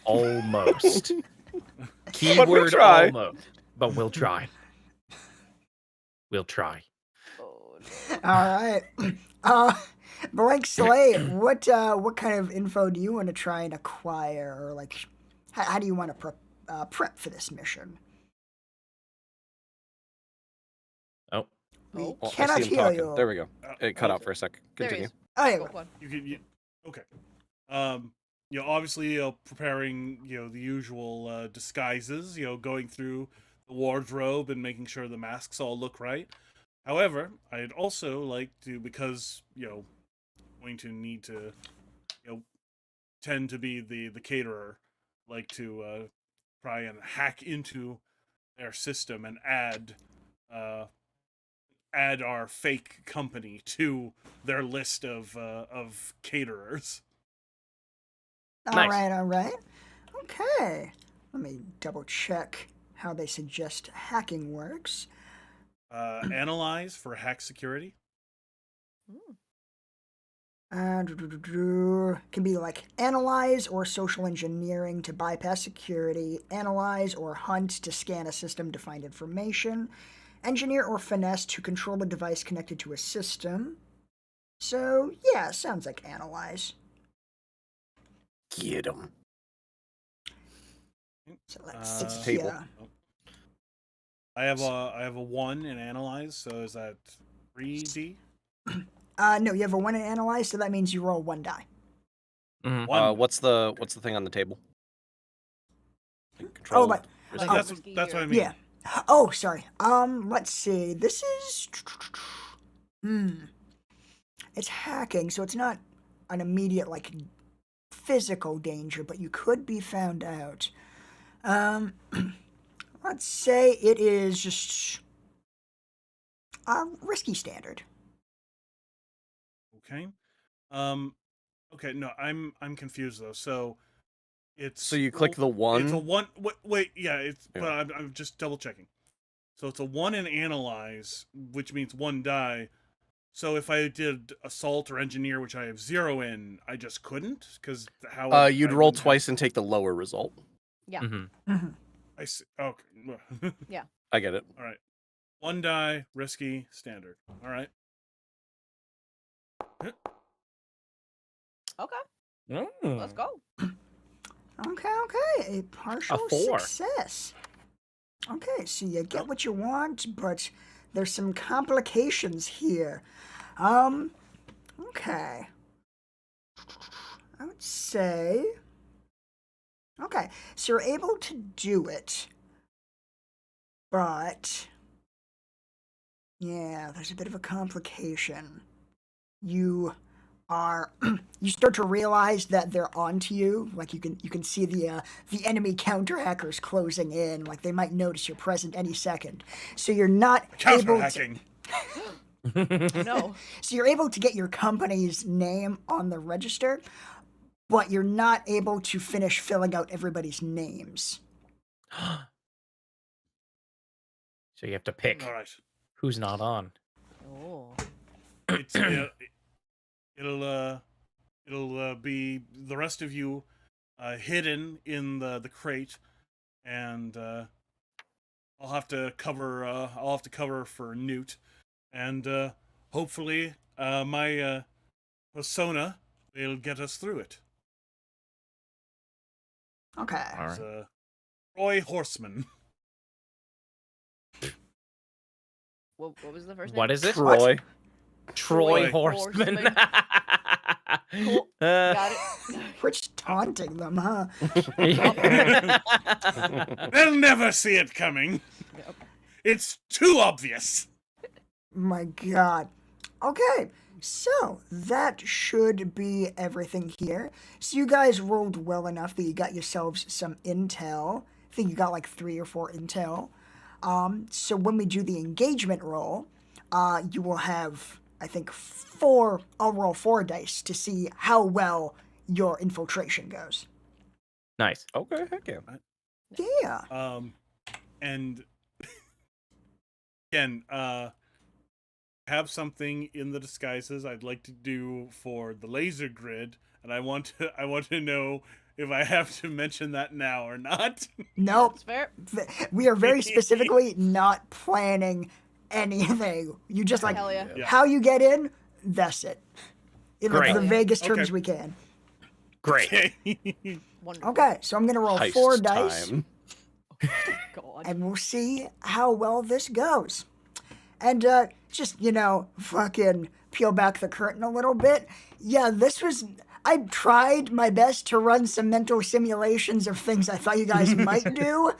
Speaker 4: Almost.
Speaker 5: But we'll
Speaker 4: Keyword
Speaker 5: try.
Speaker 4: almost. But we'll try. We'll try.
Speaker 1: Oh,
Speaker 3: All right. Blank Slate, what kind of info do you want to try and acquire, or like, how do you want to prep for this mission?
Speaker 4: Oh.
Speaker 3: We
Speaker 1: Oh.
Speaker 5: Oh, I
Speaker 3: cannot
Speaker 5: see him
Speaker 3: hear
Speaker 5: talking.
Speaker 3: you.
Speaker 5: There we go. It cut
Speaker 2: okay.
Speaker 5: out for a sec.
Speaker 1: there he
Speaker 5: Continue.
Speaker 1: is.
Speaker 3: Oh, there you
Speaker 1: Go
Speaker 3: go.
Speaker 1: on.
Speaker 2: Okay. Obviously, preparing, the usual disguises, going through the wardrobe and making sure the masks all look right. However, I'd also like to, because, going to need to, tend to be the caterer, like to try and hack into their system and add our fake company to their list of caterers.
Speaker 3: All
Speaker 4: Nice.
Speaker 3: right. Okay. Let me double check how they suggest hacking works.
Speaker 2: Analyze for hack security.
Speaker 3: Can be like analyze or social engineering to bypass security, analyze or hunt to scan a system to find information, engineer or finesse to control a device connected to a system. So, yeah, sounds like analyze.
Speaker 5: Get him.
Speaker 3: So let's
Speaker 2: It's a
Speaker 3: see.
Speaker 5: table.
Speaker 2: I have a 1 in analyze, so is that 3D?
Speaker 3: No, you have a 1 in analyze, so that means you roll 1 die.
Speaker 4: Mhm.
Speaker 2: One.
Speaker 5: What's the thing on the table? Like control.
Speaker 3: but-
Speaker 2: That's
Speaker 1: Like
Speaker 2: that's,
Speaker 1: whiskey
Speaker 2: that's what I
Speaker 1: or-
Speaker 2: mean.
Speaker 3: Yeah. Oh, sorry. Let's see. This is. It's hacking, so it's not an immediate, like, physical danger, but you could be found out. Let's say it is just a risky standard.
Speaker 2: Okay. Okay. No, I'm confused though. So it's
Speaker 5: So you click the one.
Speaker 2: It's a one. Wait. Yeah. It's.
Speaker 5: Yeah.
Speaker 2: But I'm just double checking. So it's a 1 in analyze, which means 1 die. So if I did assault or engineer, which I have 0 in, I just couldn't because how
Speaker 5: You'd
Speaker 2: I
Speaker 5: roll
Speaker 2: wouldn't have-
Speaker 5: twice and take the lower result.
Speaker 1: Yeah.
Speaker 4: Mhm.
Speaker 2: I see. Okay.
Speaker 5: I get it.
Speaker 2: All right. 1 die, risky, standard. All right.
Speaker 1: Okay, let's go.
Speaker 3: Okay. A partial
Speaker 4: 4.
Speaker 3: success. Okay, so you get what you want, but there's some complications here. Okay. I would say. Okay, so you're able to do it, but. Yeah, there's a bit of a complication. You are you start to realize that they're onto you. Like you can see the enemy counter hackers closing in. Like they might notice you're present any second. So you're not
Speaker 2: Counter
Speaker 3: able to.
Speaker 2: hacking.
Speaker 1: No.
Speaker 3: So you're able to get your company's name on the register, but you're not able to finish filling out everybody's names.
Speaker 4: So you have to pick
Speaker 2: All right.
Speaker 4: who's not on.
Speaker 1: Oh.
Speaker 2: It'll be the rest of you hidden in the crate, and I'll have to cover for Newt, and hopefully my persona will get us through it.
Speaker 3: Okay.
Speaker 4: All
Speaker 2: It's,
Speaker 4: right.
Speaker 2: Roy Horseman.
Speaker 1: What was the first name?
Speaker 4: What is it?
Speaker 5: Troy.
Speaker 4: Troy
Speaker 2: Troy
Speaker 4: Horseman.
Speaker 1: Cool. Got it.
Speaker 3: We're just taunting them, huh?
Speaker 2: They'll never see it coming.
Speaker 1: Yep.
Speaker 2: It's too obvious.
Speaker 3: My God. Okay, so that should be everything here. So you guys rolled well enough that you got yourselves some intel. I think you got like 3 or 4 intel. So when we do the engagement roll, you will have, I think, 4. I'll roll 4 dice to see how well your infiltration goes.
Speaker 4: Nice.
Speaker 5: Okay, heck yeah.
Speaker 3: Yeah.
Speaker 2: And again, have something in the disguises I'd like to do for the laser grid, and I want to know if I have to mention that now or not.
Speaker 3: Nope.
Speaker 1: That's fair.
Speaker 3: We are very specifically not planning anything. You just like
Speaker 1: Hell yeah.
Speaker 2: Yeah.
Speaker 3: how you get in, that's it. In like
Speaker 4: Great.
Speaker 3: the vaguest terms
Speaker 2: Okay.
Speaker 3: we can.
Speaker 4: Great.
Speaker 2: Okay.
Speaker 1: Wonderful.
Speaker 3: Okay, so I'm gonna roll
Speaker 5: Heist
Speaker 3: 4 dice,
Speaker 5: time.
Speaker 1: God.
Speaker 3: and we'll see how well this goes. And just fucking peel back the curtain a little bit. Yeah, this was. I tried my best to run some mental simulations of things I thought you guys might do.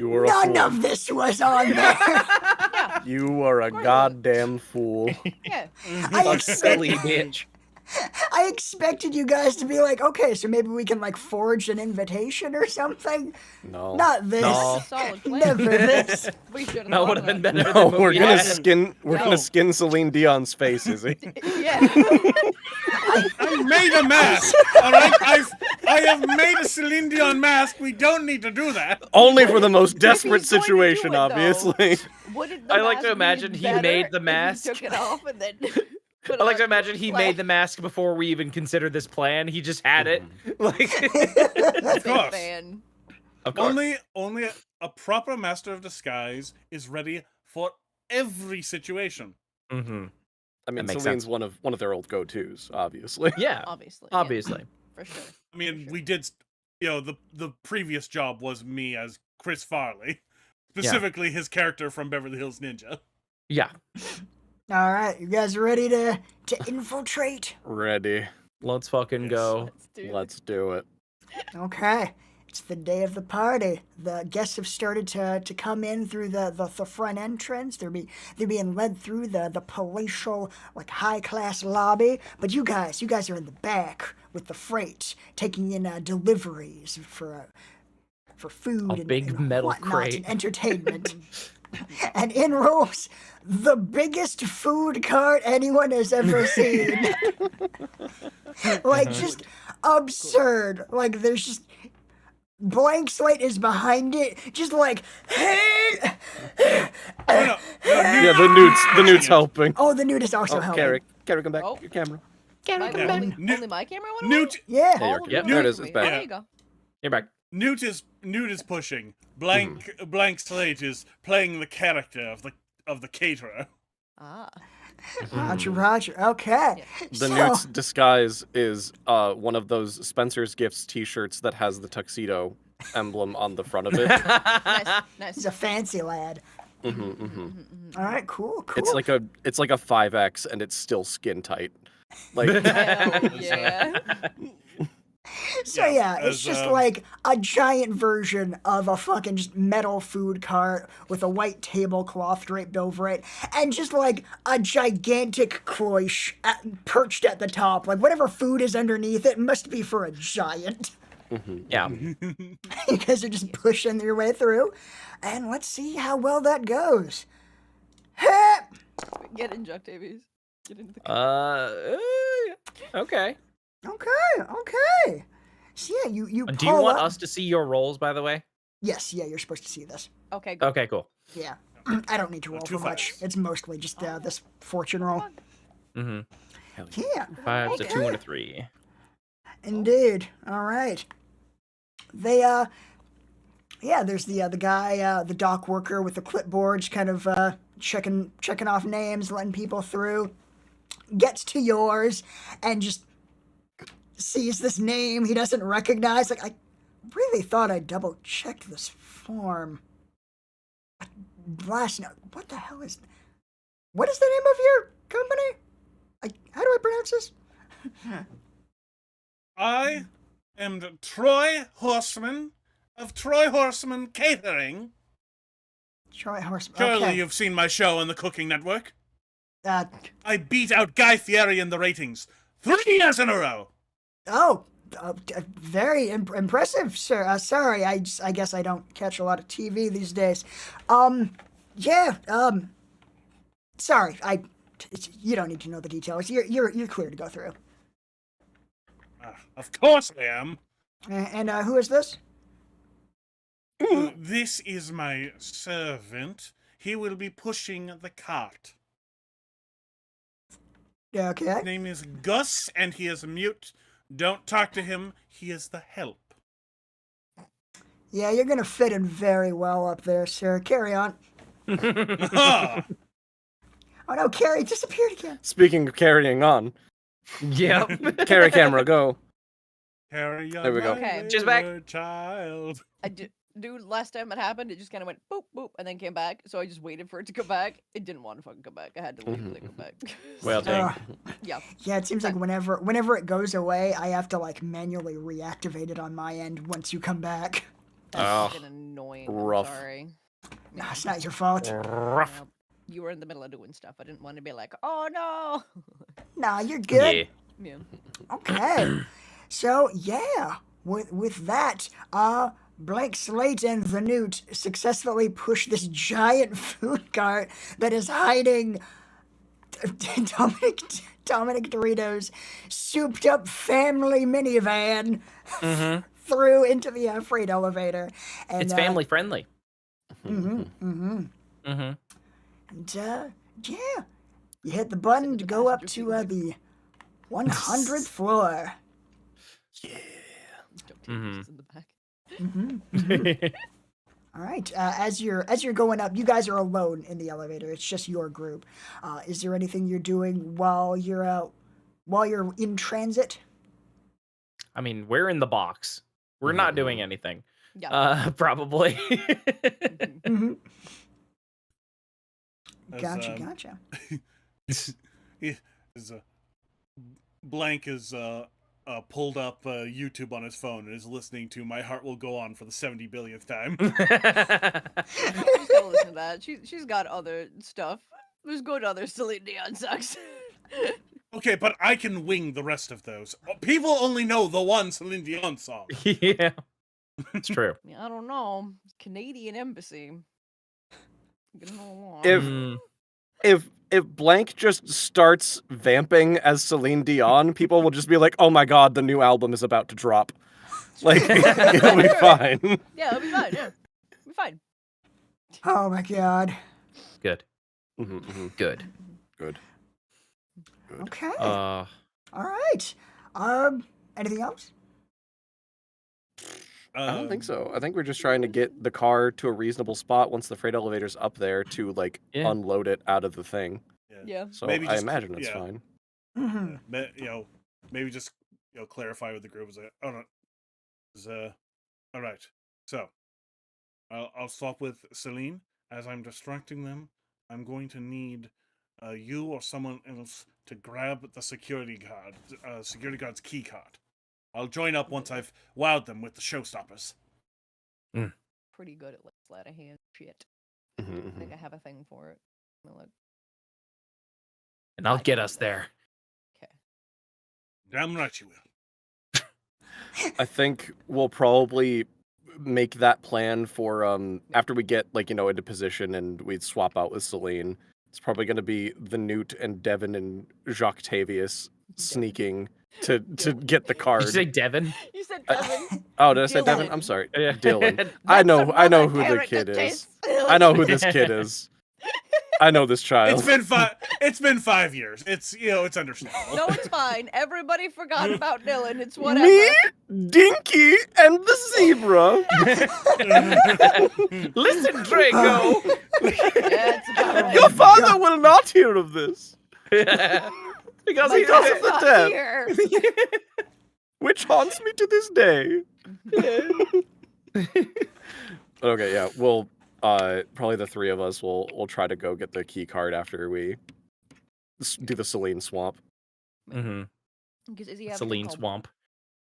Speaker 5: You were a
Speaker 3: None
Speaker 5: fool.
Speaker 3: of this was on there.
Speaker 1: Yeah.
Speaker 5: You are a goddamn fool.
Speaker 1: Yeah.
Speaker 3: I
Speaker 4: A silly
Speaker 3: expected,
Speaker 4: bitch.
Speaker 3: I expected you guys to be like, okay, so maybe we can like forge an invitation or something.
Speaker 5: No.
Speaker 3: Not this.
Speaker 4: No.
Speaker 1: Solid plan.
Speaker 3: Never this.
Speaker 1: We should have
Speaker 4: That would have been better.
Speaker 5: No,
Speaker 4: than what
Speaker 5: we're
Speaker 4: we
Speaker 5: gonna
Speaker 4: had.
Speaker 5: skin. We're
Speaker 1: No.
Speaker 5: gonna skin Celine Dion's face, is he?
Speaker 1: Yeah.
Speaker 2: I made a mask. All right, I have made a Celine Dion mask. We don't need to do that.
Speaker 5: Only for the most desperate
Speaker 1: He's going to do
Speaker 5: situation,
Speaker 1: it, though.
Speaker 5: obviously.
Speaker 1: Wouldn't the
Speaker 4: I like to
Speaker 1: mask
Speaker 4: imagine
Speaker 1: be
Speaker 4: he
Speaker 1: better
Speaker 4: made the
Speaker 1: if he
Speaker 4: mask.
Speaker 1: took it off and then. Put
Speaker 4: I like
Speaker 1: on
Speaker 4: to imagine he
Speaker 1: flag?
Speaker 4: made the mask before we even considered this plan. He just had it. Like,
Speaker 2: Of
Speaker 1: Big
Speaker 2: course.
Speaker 1: fan.
Speaker 4: of course.
Speaker 2: Only a proper master of disguise is ready for every situation.
Speaker 4: Mm-hmm.
Speaker 5: I mean,
Speaker 4: That makes
Speaker 5: Celine's
Speaker 4: sense.
Speaker 5: one of their old go-tos, obviously.
Speaker 4: Yeah,
Speaker 1: Obviously. Yeah,
Speaker 4: obviously.
Speaker 1: for sure.
Speaker 2: I mean, we did, the previous job was me as Chris Farley, specifically his character from Beverly Hills Ninja.
Speaker 4: Yeah.
Speaker 3: All right, you guys ready to infiltrate?
Speaker 5: Ready.
Speaker 4: Let's fucking
Speaker 2: Yes.
Speaker 4: go.
Speaker 5: Let's do it.
Speaker 3: Okay. It's the day of the party. The guests have started to come in through the front entrance. They're being led through the palatial, like, high-class lobby. But you guys are in the back with the freight, taking in deliveries for food
Speaker 4: big
Speaker 3: and
Speaker 4: metal
Speaker 3: whatnot
Speaker 4: crate.
Speaker 3: and entertainment. And in rolls the biggest food cart anyone has ever seen. Like, just absurd. Like, there's just Blank Slate is behind it, just like, hey.
Speaker 2: Oh, no,
Speaker 5: Yeah, the newt's helping.
Speaker 3: Oh, the nude is also
Speaker 5: Oh,
Speaker 3: helping.
Speaker 5: Carrie, come back.
Speaker 1: Oh.
Speaker 5: Your camera.
Speaker 1: Only my camera went away?
Speaker 2: Newt,
Speaker 5: Yeah,
Speaker 1: All
Speaker 5: you're,
Speaker 1: of
Speaker 5: yep,
Speaker 1: it
Speaker 5: there it
Speaker 1: went
Speaker 5: is.
Speaker 1: away
Speaker 5: It's
Speaker 1: from me.
Speaker 5: back.
Speaker 1: There you go.
Speaker 4: You're back.
Speaker 2: Newt is pushing. Blank Slate is playing the character of the caterer.
Speaker 1: Ah.
Speaker 3: Roger. Okay.
Speaker 5: The
Speaker 3: So-
Speaker 5: newt's disguise is one of those Spencer's Gifts T-shirts that has the tuxedo emblem on the front of it.
Speaker 1: Nice. Nice.
Speaker 3: He's a fancy lad. All right, cool.
Speaker 5: It's like a 5X and it's still skin tight. Like
Speaker 1: Hell yeah.
Speaker 3: So yeah, it's
Speaker 2: as,
Speaker 3: just like a giant version of a fucking just metal food cart with a white tablecloth draped over it, and just like a gigantic cloche perched at the top. Like whatever food is underneath it must be for a giant.
Speaker 4: Yeah.
Speaker 3: You guys are just pushing your way through, and let's see how well that goes.
Speaker 1: Get in, Jock Davies. Get into the
Speaker 4: Okay.
Speaker 3: Okay. So yeah, you
Speaker 4: Do you
Speaker 3: pull
Speaker 4: want
Speaker 3: up.
Speaker 4: us to see your rolls, by the way?
Speaker 3: Yes, yeah, you're supposed to see this.
Speaker 1: Okay, go.
Speaker 4: Okay, cool.
Speaker 3: Yeah. I don't need to roll
Speaker 2: Two
Speaker 3: for much.
Speaker 2: fives.
Speaker 3: It's mostly just this fortune roll.
Speaker 4: Mm-hmm.
Speaker 3: Yeah,
Speaker 4: 5 to
Speaker 3: Okay.
Speaker 4: 2 and a 3.
Speaker 3: indeed. All right. They yeah, there's the guy, the dock worker with the clipboard, just kind of checking off names, letting people through. Gets to yours and just sees this name he doesn't recognize. Like, I really thought I double checked this form. Last note. What the hell is? What is the name of your company? How do I pronounce this?
Speaker 2: I am the Troy Horseman of Troy Horseman Catering.
Speaker 3: Troy Horseman.
Speaker 2: Surely
Speaker 3: Okay.
Speaker 2: you've seen my show on the Cooking Network.
Speaker 3: Uh,
Speaker 2: I beat out Guy Fieri in the ratings 3 years in a row.
Speaker 3: oh, very impressive, sir. Sorry, I guess I don't catch a lot of TV these days. Yeah. Sorry, you don't need to know the details. You're clear to go through.
Speaker 2: Of course I am.
Speaker 3: And who is this?
Speaker 2: This is my servant. He will be pushing the cart.
Speaker 3: Okay.
Speaker 2: His name is Gus, and he is mute. Don't talk to him. He is the help.
Speaker 3: Yeah, you're gonna fit in very well up there, sir. Carry on.
Speaker 2: Ah,
Speaker 3: Oh no, Carrie disappeared again.
Speaker 5: speaking of carrying on,
Speaker 4: Yep.
Speaker 5: carry camera go.
Speaker 2: carry on,
Speaker 5: There we go.
Speaker 2: my
Speaker 1: Okay.
Speaker 4: Just back.
Speaker 2: wayward child.
Speaker 1: Dude, last time it happened, it just kind of went boop, boop, and then came back. So I just waited for it to come back. It didn't want to fucking come back. I had to leave and then come back.
Speaker 4: Well, dang.
Speaker 1: Yeah.
Speaker 3: Yeah, it seems like whenever it goes away, I have to like manually reactivate it on my end once you come back.
Speaker 1: That's
Speaker 5: Oh,
Speaker 1: fucking annoying.
Speaker 5: rough.
Speaker 1: I'm sorry.
Speaker 3: No, it's not your fault.
Speaker 4: Rough.
Speaker 1: Yeah, you were in the middle of doing stuff. I didn't want to be like, oh no.
Speaker 3: Nah, you're good.
Speaker 4: Yeah.
Speaker 1: Yeah.
Speaker 3: Okay. So yeah, with that, Blank Slate and the Newt successfully push this giant food cart that is hiding Dominic Dorito's souped up family minivan through into the freight elevator. And,
Speaker 4: It's family friendly.
Speaker 3: Mm-hmm.
Speaker 4: Mm-hmm.
Speaker 3: And yeah, you hit the button to go up to the 100th floor.
Speaker 4: Mhm.
Speaker 1: In the back.
Speaker 3: All right. As you're going up, you guys are alone in the elevator. It's just your group. Is there anything you're doing while you're in transit?
Speaker 4: I mean, we're in the box. We're not doing anything.
Speaker 1: Yeah.
Speaker 4: Probably.
Speaker 3: Mm-hmm.
Speaker 2: As,
Speaker 3: Gotcha.
Speaker 2: Blank is pulled up YouTube on his phone and is listening to "My Heart Will Go On" for the 70 billionth time.
Speaker 1: She's gotta listen to that. She's got other stuff. Just go to other Celine Dion songs.
Speaker 2: Okay, but I can wing the rest of those. People only know the one Celine Dion song.
Speaker 4: Yeah, it's true.
Speaker 1: Yeah, I don't know. Canadian Embassy. Get along.
Speaker 5: If
Speaker 4: Mm.
Speaker 5: if Blank just starts vamping as Celine Dion, people will just be like, "Oh my god, the new album is about to drop." Like, it'll be fine.
Speaker 1: Yeah, it'll be fine. Yeah, it'll be fine.
Speaker 3: Oh my god.
Speaker 4: Good.
Speaker 5: Mhm, mhm.
Speaker 4: Good.
Speaker 5: Good. Good.
Speaker 3: Okay.
Speaker 4: Uh,
Speaker 3: All right. Anything else?
Speaker 5: I don't think so. I think we're just trying to get the car to a reasonable spot once the freight elevator's up there to like
Speaker 4: Yeah.
Speaker 5: unload it out of the thing.
Speaker 1: Yeah.
Speaker 5: So
Speaker 2: Maybe
Speaker 5: I
Speaker 2: just-
Speaker 5: imagine it's
Speaker 2: yeah.
Speaker 5: fine.
Speaker 3: Mm-hmm.
Speaker 2: Maybe just clarify with the group. All right. So I'll stop with Celine. As I'm distracting them, I'm going to need you or someone else to grab the security guard's key card. I'll join up once I've wowed them with the showstoppers.
Speaker 1: Pretty good at like sleight of hand shit.
Speaker 5: Mhm,
Speaker 1: I think
Speaker 5: mhm.
Speaker 1: I have a thing for it. Let me look.
Speaker 4: and I'll get us there.
Speaker 1: Okay.
Speaker 2: Damn right you will.
Speaker 5: I think we'll probably make that plan for after we get into position and we swap out with Celine. It's probably going to be the Newt and Devin and Jacques Tavius sneaking to get the
Speaker 4: Did
Speaker 5: card.
Speaker 4: you say Devin?
Speaker 1: You said Devin.
Speaker 5: Oh, did I say Devin?
Speaker 1: Dylan.
Speaker 5: I'm sorry,
Speaker 4: Yeah.
Speaker 5: Dylan. I know
Speaker 1: Another
Speaker 5: who the
Speaker 1: character
Speaker 5: kid is.
Speaker 1: taste.
Speaker 5: I know who this kid is. I know this child.
Speaker 2: It's been 5 years. It's understandable.
Speaker 1: No, it's fine. Everybody forgot about Dylan. It's whatever.
Speaker 5: Me, Dinky, and the zebra.
Speaker 4: Listen, Draco.
Speaker 1: Yeah, it's about
Speaker 5: Your father will not hear of this,
Speaker 4: Because
Speaker 1: My
Speaker 4: he
Speaker 5: God.
Speaker 1: dad's
Speaker 5: the
Speaker 1: not
Speaker 5: death.
Speaker 1: here.
Speaker 5: which haunts me to this day. Okay, yeah, we'll probably the three of us will try to go get the key card after we do the Celine swamp.
Speaker 4: Mm-hmm.
Speaker 1: Because is he have
Speaker 4: Celine Swamp.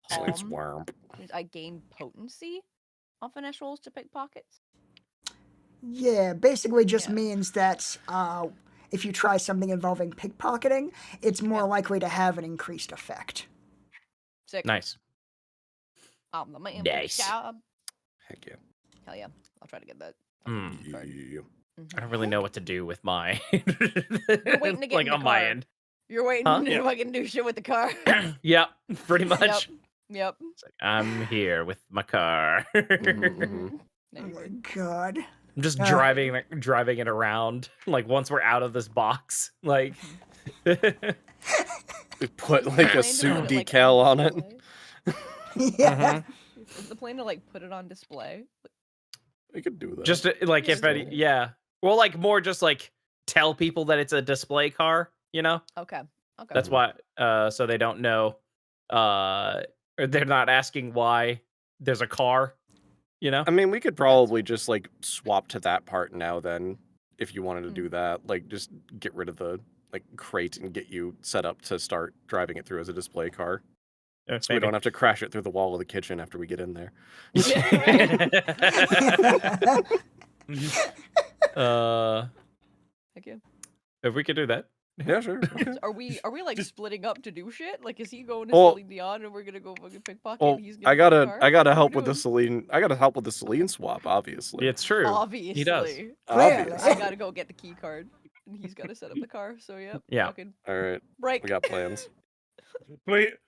Speaker 5: Celine
Speaker 1: Palm?
Speaker 5: swamp.
Speaker 1: Means I gain potency on finesse rolls to pickpockets.
Speaker 3: Yeah, basically just
Speaker 1: Yeah.
Speaker 3: means that if you try something involving pickpocketing, it's more
Speaker 1: Yeah.
Speaker 3: likely to have an increased effect.
Speaker 1: Sick.
Speaker 4: Nice.
Speaker 1: I'm the man for
Speaker 4: Nice.
Speaker 1: the job.
Speaker 5: Heck yeah.
Speaker 1: Hell yeah. I'll try to get that.
Speaker 4: Mm.
Speaker 1: Card.
Speaker 5: Yeah.
Speaker 1: Mhm.
Speaker 4: I don't really know what to do with my
Speaker 1: waiting to get
Speaker 4: like
Speaker 1: in the
Speaker 4: on my
Speaker 1: car.
Speaker 4: end.
Speaker 1: You're waiting
Speaker 4: Huh?
Speaker 1: to fucking do shit with the car.
Speaker 4: Yep, pretty much.
Speaker 1: Yep.
Speaker 4: It's like, I'm here with my car.
Speaker 5: Mhm.
Speaker 1: There
Speaker 3: Oh
Speaker 1: you
Speaker 3: my
Speaker 1: go.
Speaker 3: god.
Speaker 4: I'm just
Speaker 3: Ah.
Speaker 4: driving it around. Like once we're out of this box, like
Speaker 5: We put like a
Speaker 1: Plan to
Speaker 5: suit
Speaker 1: put it, like,
Speaker 5: decal on it.
Speaker 1: display?
Speaker 3: Yeah.
Speaker 1: Is the plan to like put it on display?
Speaker 5: We could do that.
Speaker 4: just like if any, yeah. Well, like more just like tell people that it's a display car. You know,
Speaker 1: Okay. Okay.
Speaker 4: that's why. So they don't know. Or they're not asking why there's a car. You know.
Speaker 5: I mean, we could probably just like swap to that part now then, if you wanted to do that. Like, just get rid of the like crate and get you set up to start driving it through as a display car, so we don't have to crash it through the wall of the kitchen after we get in there.
Speaker 1: Heck yeah.
Speaker 4: If we could do that.
Speaker 5: Yeah, sure. Okay.
Speaker 1: Are we like splitting up to do shit? Like, is he going to
Speaker 5: Well-
Speaker 1: Celine Dion and we're gonna go fucking pickpocket?
Speaker 5: Well,
Speaker 1: and he's
Speaker 5: I
Speaker 1: gonna get the
Speaker 5: gotta,
Speaker 1: car?
Speaker 5: I gotta
Speaker 1: What are
Speaker 5: help
Speaker 1: we
Speaker 5: with the
Speaker 1: doing?
Speaker 5: Celine. I gotta help with the Celine swap, obviously.
Speaker 4: It's true.
Speaker 1: Obviously.
Speaker 4: He does.
Speaker 3: Clearly.
Speaker 1: I gotta go get the key card, and he's gotta set up the car. So yep.
Speaker 4: Yeah.
Speaker 1: Fucking
Speaker 5: All right,
Speaker 1: break.
Speaker 5: we got plans.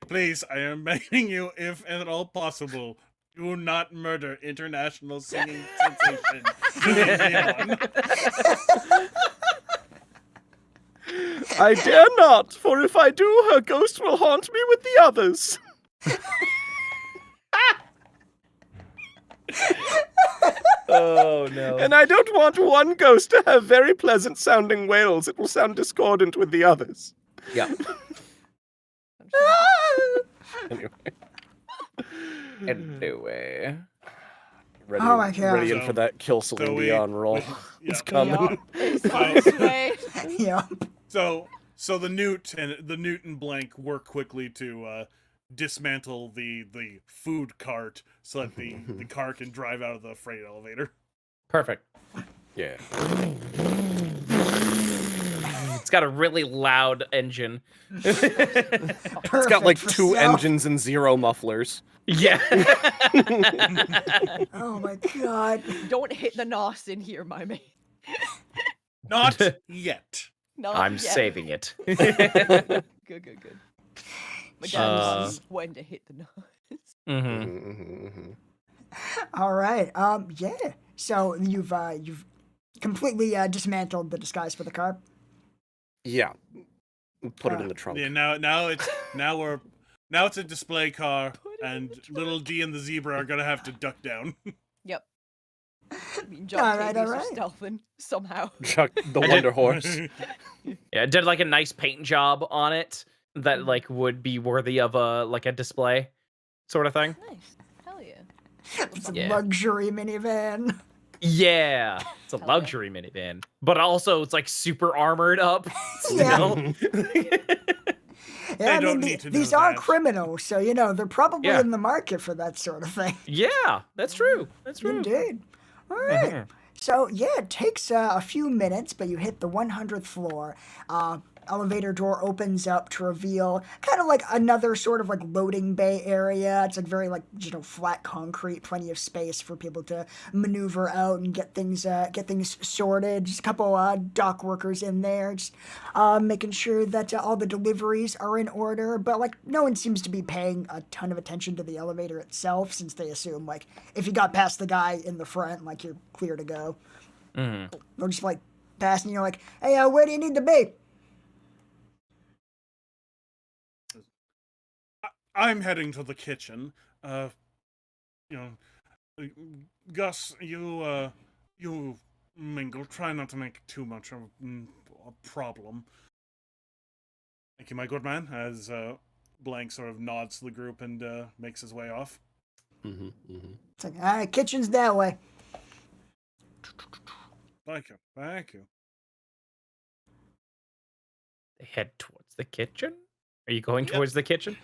Speaker 2: Please, I am begging you, if at all possible, do not murder international singing sensation Celine Dion.
Speaker 5: I dare not, for if I do, her ghost will haunt me with the others.
Speaker 4: Oh no.
Speaker 5: And I don't want one ghost to have very pleasant sounding wails. It will sound discordant with the others.
Speaker 4: Yeah.
Speaker 5: Anyway,
Speaker 4: Anyway.
Speaker 5: ready,
Speaker 3: Oh my God.
Speaker 5: ready in for that kill Celine
Speaker 2: we-
Speaker 5: Dion roll.
Speaker 2: yeah.
Speaker 5: It's coming.
Speaker 1: It's on its way.
Speaker 3: Yeah.
Speaker 2: So the Newt and Blank work quickly to dismantle the food cart so that the car can drive out of the freight elevator.
Speaker 4: Perfect.
Speaker 5: Yeah.
Speaker 4: It's got a really loud engine.
Speaker 5: It's got like
Speaker 3: for
Speaker 5: 2
Speaker 3: stealth.
Speaker 5: engines and 0 mufflers.
Speaker 4: Yeah.
Speaker 3: Oh my god.
Speaker 1: Don't hit the nos in here, my man.
Speaker 2: Not yet.
Speaker 1: Not
Speaker 4: I'm
Speaker 1: yet.
Speaker 4: saving it.
Speaker 1: Good. My dad
Speaker 4: Uh,
Speaker 1: knows when to hit the nos.
Speaker 4: Mhm.
Speaker 3: All right. Yeah. So you've completely dismantled the disguise for the car.
Speaker 5: Yeah. Put it in the trunk.
Speaker 2: Yeah, now it's a display car, and little D and the zebra are gonna have to duck down.
Speaker 1: Yep. I mean,
Speaker 3: All
Speaker 1: John
Speaker 3: right,
Speaker 1: Davies
Speaker 3: all
Speaker 1: are
Speaker 3: right.
Speaker 1: stealthing somehow.
Speaker 5: Chuck the Wonder Horse.
Speaker 4: Yeah, did like a nice paint job on it that like would be worthy of a display sort of thing.
Speaker 1: Nice. Hell yeah.
Speaker 3: It's a
Speaker 4: Yeah.
Speaker 3: luxury minivan.
Speaker 4: Yeah, it's a
Speaker 1: Hell yeah.
Speaker 4: luxury minivan, but also it's like super armored up.
Speaker 3: Yeah.
Speaker 4: Still.
Speaker 3: Yeah,
Speaker 2: don't need to know
Speaker 3: these are
Speaker 2: that.
Speaker 3: criminals, so they're probably
Speaker 4: Yeah.
Speaker 3: in the market for that sort of thing.
Speaker 4: Yeah, that's true. That's true.
Speaker 3: Indeed. All right.
Speaker 4: Mhm.
Speaker 3: So yeah, it takes a few minutes, but you hit the 100th floor. Elevator door opens up to reveal kind of like another sort of like loading bay area. It's like very like flat concrete, plenty of space for people to maneuver out and get things sorted. Just a couple dock workers in there, just making sure that all the deliveries are in order. But like no one seems to be paying a ton of attention to the elevator itself, since they assume like if you got past the guy in the front, like you're clear to go.
Speaker 4: Mhm.
Speaker 3: They're just like passing you like, hey, where do you need to be?
Speaker 2: I'm heading to the kitchen. Gus, you mingle. Try not to make too much of a problem. Thank you, my good man. As Blank sort of nods to the group and makes his way off.
Speaker 3: It's like, all right, kitchen's that way.
Speaker 2: Thank you. Thank you.
Speaker 4: They head towards the kitchen. Are you going
Speaker 2: Yep.
Speaker 4: towards the kitchen?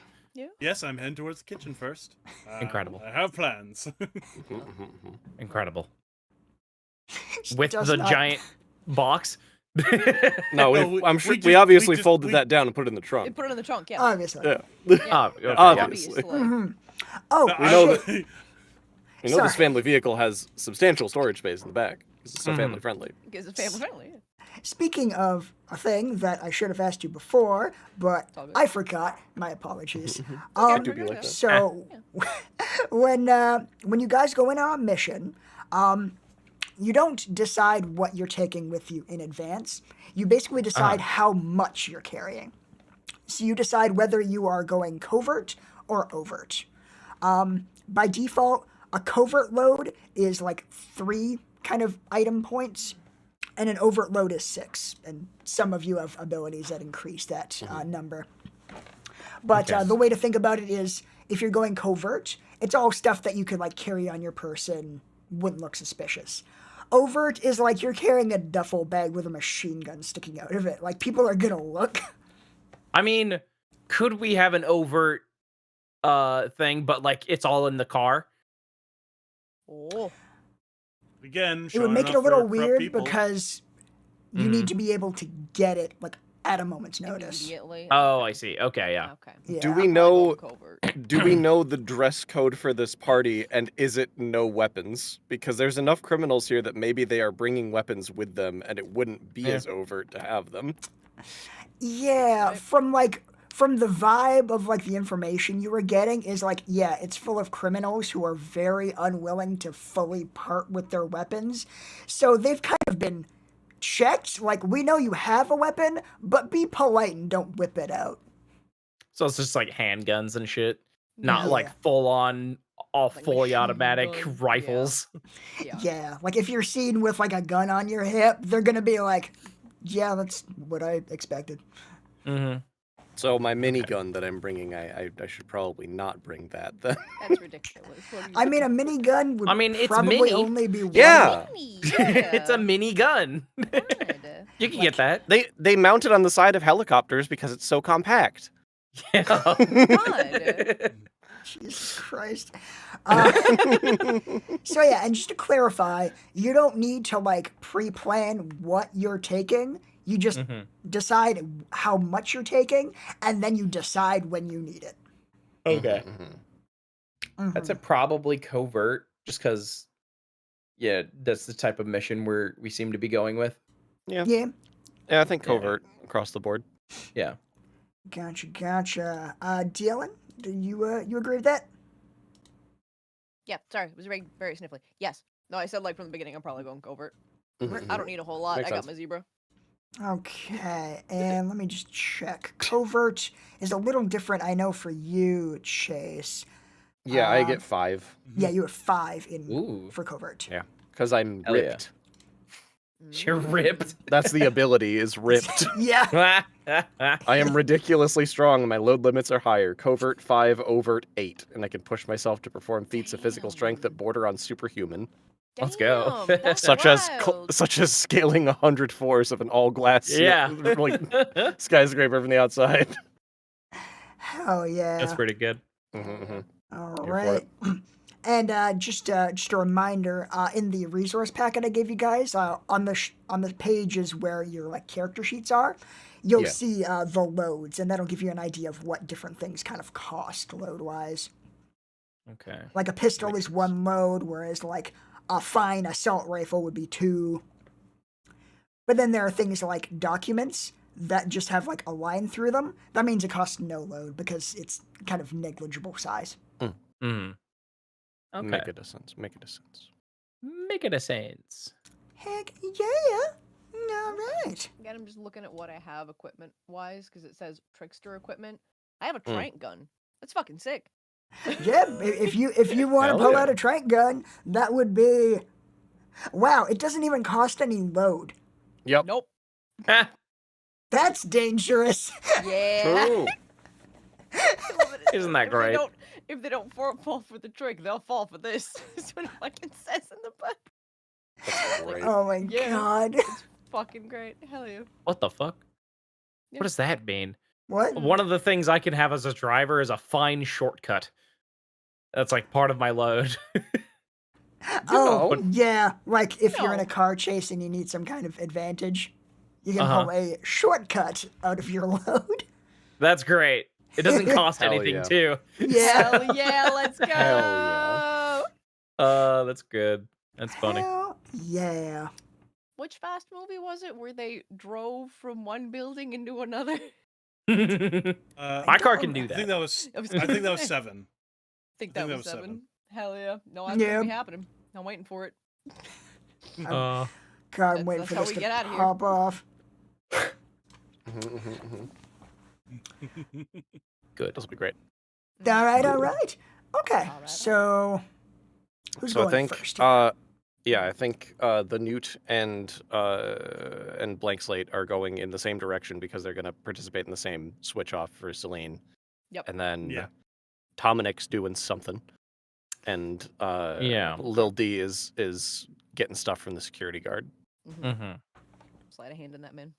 Speaker 2: Yes, I'm heading towards the kitchen first.
Speaker 4: Incredible.
Speaker 2: I have plans.
Speaker 4: Incredible.
Speaker 3: She
Speaker 4: With
Speaker 3: does
Speaker 4: the
Speaker 3: not-
Speaker 4: giant box.
Speaker 5: No,
Speaker 2: No,
Speaker 5: I'm sure
Speaker 2: we
Speaker 5: we
Speaker 2: just-
Speaker 5: obviously
Speaker 2: we just-
Speaker 5: folded
Speaker 2: we-
Speaker 5: that down and put it in the
Speaker 1: They
Speaker 5: trunk.
Speaker 1: put it in the trunk, yeah.
Speaker 3: Obviously.
Speaker 5: Yeah.
Speaker 4: Oh, okay,
Speaker 5: Obviously.
Speaker 3: Oh,
Speaker 2: No,
Speaker 5: We know
Speaker 3: shit.
Speaker 5: that- You know
Speaker 3: Sorry.
Speaker 5: this family vehicle has substantial storage space in the back. It's so family friendly.
Speaker 1: Because it's family friendly. Yeah.
Speaker 3: Speaking of a thing that I should have asked you before, but
Speaker 1: all good.
Speaker 3: I forgot. My apologies.
Speaker 5: I do be like that.
Speaker 3: So when you guys go in on a mission, you don't decide what you're taking with you in advance. You basically decide how much you're carrying. So you decide whether you are going covert or overt. By default, a covert load is like 3 kind of item points, and an overt load is 6. And some of you have abilities that increase that number. But
Speaker 4: Okay.
Speaker 3: the way to think about it is, if you're going covert, it's all stuff that you could like carry on your person, wouldn't look suspicious. Overt is like you're carrying a duffel bag with a machine gun sticking out of it. Like people are gonna look.
Speaker 4: I mean, could we have an overt thing, but like it's all in the car?
Speaker 1: Oh.
Speaker 2: Again,
Speaker 3: It would
Speaker 2: showing
Speaker 3: make it a
Speaker 2: enough for
Speaker 3: little
Speaker 2: corrupt
Speaker 3: weird
Speaker 2: people.
Speaker 3: because you need to be able to get it like at a moment's notice.
Speaker 1: Immediately.
Speaker 4: Oh, I see. Okay, yeah.
Speaker 1: Okay.
Speaker 3: Yeah.
Speaker 5: Do we
Speaker 1: I'm
Speaker 5: know?
Speaker 1: going covert.
Speaker 5: Do we know the dress code for this party, and is it no weapons? Because there's enough criminals here that maybe they are bringing weapons with them, and it wouldn't be
Speaker 4: Yeah.
Speaker 5: as overt to have them.
Speaker 3: Yeah,
Speaker 1: Right.
Speaker 3: from the vibe of like the information you were getting is like, yeah, it's full of criminals who are very unwilling to fully part with their weapons. So they've kind of been checked. Like, we know you have a weapon, but be polite and don't whip it out.
Speaker 4: So it's just like handguns and shit, not
Speaker 3: Yeah.
Speaker 4: like full on, all
Speaker 1: Like
Speaker 4: fully
Speaker 1: machine
Speaker 4: automatic
Speaker 1: guns,
Speaker 4: rifles.
Speaker 1: Yeah.
Speaker 3: Yeah, like if you're seen with like a gun on your hip, they're gonna be like, yeah, that's what I expected.
Speaker 4: Mm-hmm.
Speaker 5: So my minigun that I'm bringing, I should probably not bring that then.
Speaker 1: That's ridiculous. What do you
Speaker 3: I mean, a minigun would
Speaker 4: I mean, it's
Speaker 3: probably
Speaker 4: mini.
Speaker 3: only be one.
Speaker 5: Yeah.
Speaker 1: Mini,
Speaker 4: It's a
Speaker 1: yeah.
Speaker 4: mini gun.
Speaker 1: Good.
Speaker 4: You can get that.
Speaker 5: They mount it on the side of helicopters because it's so compact.
Speaker 4: Yeah.
Speaker 1: God.
Speaker 3: Jesus Christ. So yeah, and just to clarify, you don't need to like pre-plan what you're taking. You just
Speaker 4: Mhm.
Speaker 3: decide how much you're taking, and then you decide when you need it.
Speaker 4: Okay.
Speaker 3: Mhm.
Speaker 4: That's it. Probably covert, just because. Yeah, that's the type of mission we seem to be going with.
Speaker 5: Yeah.
Speaker 3: Yeah.
Speaker 5: Yeah, I think
Speaker 4: Yeah.
Speaker 5: covert across the board.
Speaker 4: Yeah.
Speaker 3: Gotcha. Dylan, do you agree with that?
Speaker 1: Yeah, sorry, it was very, very sniffly. Yes. No, I said like from the beginning, I'm probably going covert.
Speaker 5: Mhm.
Speaker 1: I don't need a whole lot.
Speaker 5: Makes
Speaker 1: I got
Speaker 5: sense.
Speaker 1: my zebra.
Speaker 3: Okay, and let me just check. Covert is a little different, I know, for you, Chase.
Speaker 5: Yeah, I
Speaker 3: Um,
Speaker 5: get 5.
Speaker 3: Yeah, you have 5 in
Speaker 4: Ooh.
Speaker 3: for covert.
Speaker 5: Yeah, because I'm
Speaker 4: Hell yeah.
Speaker 5: ripped.
Speaker 4: You're ripped.
Speaker 5: That's the ability, is ripped.
Speaker 3: Yeah.
Speaker 5: I am ridiculously strong, and my load limits are higher. Covert 5, overt 8, and I can push myself to perform feats of physical strength that border on superhuman,
Speaker 4: Let's go.
Speaker 1: Damn, that's
Speaker 5: such
Speaker 1: wild.
Speaker 5: as scaling 100 floors of an all glass
Speaker 4: Yeah.
Speaker 5: like skyscraper from the outside.
Speaker 3: Hell yeah.
Speaker 4: That's pretty good.
Speaker 5: Mhm.
Speaker 3: All
Speaker 5: Here for
Speaker 3: right. And just a reminder, in the resource packet I gave you guys, on the pages where your like character sheets are, you'll
Speaker 5: Yeah.
Speaker 3: see the loads, and that'll give you an idea of what different things kind of cost load wise.
Speaker 4: Okay.
Speaker 3: Like a pistol
Speaker 5: Makes
Speaker 3: is
Speaker 5: sense.
Speaker 3: 1 load, whereas like a fine assault rifle would be 2. But then there are things like documents that just have like a line through them. That means it costs no load because it's kind of negligible size.
Speaker 4: Mm. Okay.
Speaker 5: Make it a sense. Make it a sense.
Speaker 4: Make it a sense.
Speaker 3: Heck yeah! All right.
Speaker 1: Again, I'm just looking at what I have equipment wise because it says trickster equipment. I have a
Speaker 5: Mm.
Speaker 1: trank gun. That's fucking sick.
Speaker 3: Yeah, if you want to
Speaker 4: Hell
Speaker 3: pull
Speaker 4: yeah.
Speaker 3: out a trank gun, that would be. Wow, it doesn't even cost any load.
Speaker 5: Yep.
Speaker 1: Nope.
Speaker 4: Ah,
Speaker 3: That's dangerous.
Speaker 1: Yeah.
Speaker 5: True.
Speaker 4: Isn't that great?
Speaker 1: If they don't fall for the trick, they'll fall for this. That's what it fucking says in the book.
Speaker 5: That's great.
Speaker 3: Oh my
Speaker 1: Yeah.
Speaker 3: god.
Speaker 1: It's fucking great. Hell yeah.
Speaker 4: What the fuck?
Speaker 1: Yeah.
Speaker 4: What does that mean?
Speaker 3: What?
Speaker 4: One of the things I can have as a driver is a fine shortcut. That's like part of my load.
Speaker 3: Oh,
Speaker 5: know.
Speaker 3: yeah. Like if you're in a
Speaker 1: No.
Speaker 3: car chase and you need some kind of advantage, you can
Speaker 4: Uh-huh.
Speaker 3: pull a shortcut out of your load.
Speaker 4: That's great. It doesn't cost
Speaker 5: Hell
Speaker 4: anything
Speaker 5: yeah.
Speaker 4: too.
Speaker 3: Yeah.
Speaker 1: Hell yeah, let's go.
Speaker 5: Hell
Speaker 4: That's good. That's funny.
Speaker 3: Hell yeah.
Speaker 1: Which Fast movie was it where they drove from one building into another?
Speaker 4: My car can do
Speaker 2: I think
Speaker 4: that.
Speaker 2: that was.
Speaker 1: I was
Speaker 2: I think that was
Speaker 1: gonna say.
Speaker 2: 7.
Speaker 1: think
Speaker 2: I
Speaker 1: that
Speaker 2: think
Speaker 1: was
Speaker 2: that was
Speaker 1: 7. Hell yeah. No, that's
Speaker 3: Yeah.
Speaker 1: gonna be happening. I'm waiting for it.
Speaker 4: Uh,
Speaker 3: God, I'm waiting
Speaker 1: That's
Speaker 3: for
Speaker 1: how
Speaker 3: this
Speaker 1: we
Speaker 3: to
Speaker 1: get outta here.
Speaker 3: pop off.
Speaker 4: good.
Speaker 5: This will be great.
Speaker 3: All right. Okay,
Speaker 1: All right.
Speaker 3: so who's
Speaker 5: So I
Speaker 3: going
Speaker 5: think,
Speaker 3: first? here?
Speaker 5: yeah, I think the Newt and Blank Slate are going in the same direction because they're going to participate in the same switch off for Celine.
Speaker 1: Yep.
Speaker 5: And then
Speaker 2: Yeah.
Speaker 5: Dominic's doing something, and
Speaker 4: Yeah.
Speaker 5: Lil D is getting stuff from the security guard.
Speaker 4: Mm-hmm.
Speaker 1: Slide a hand in that man.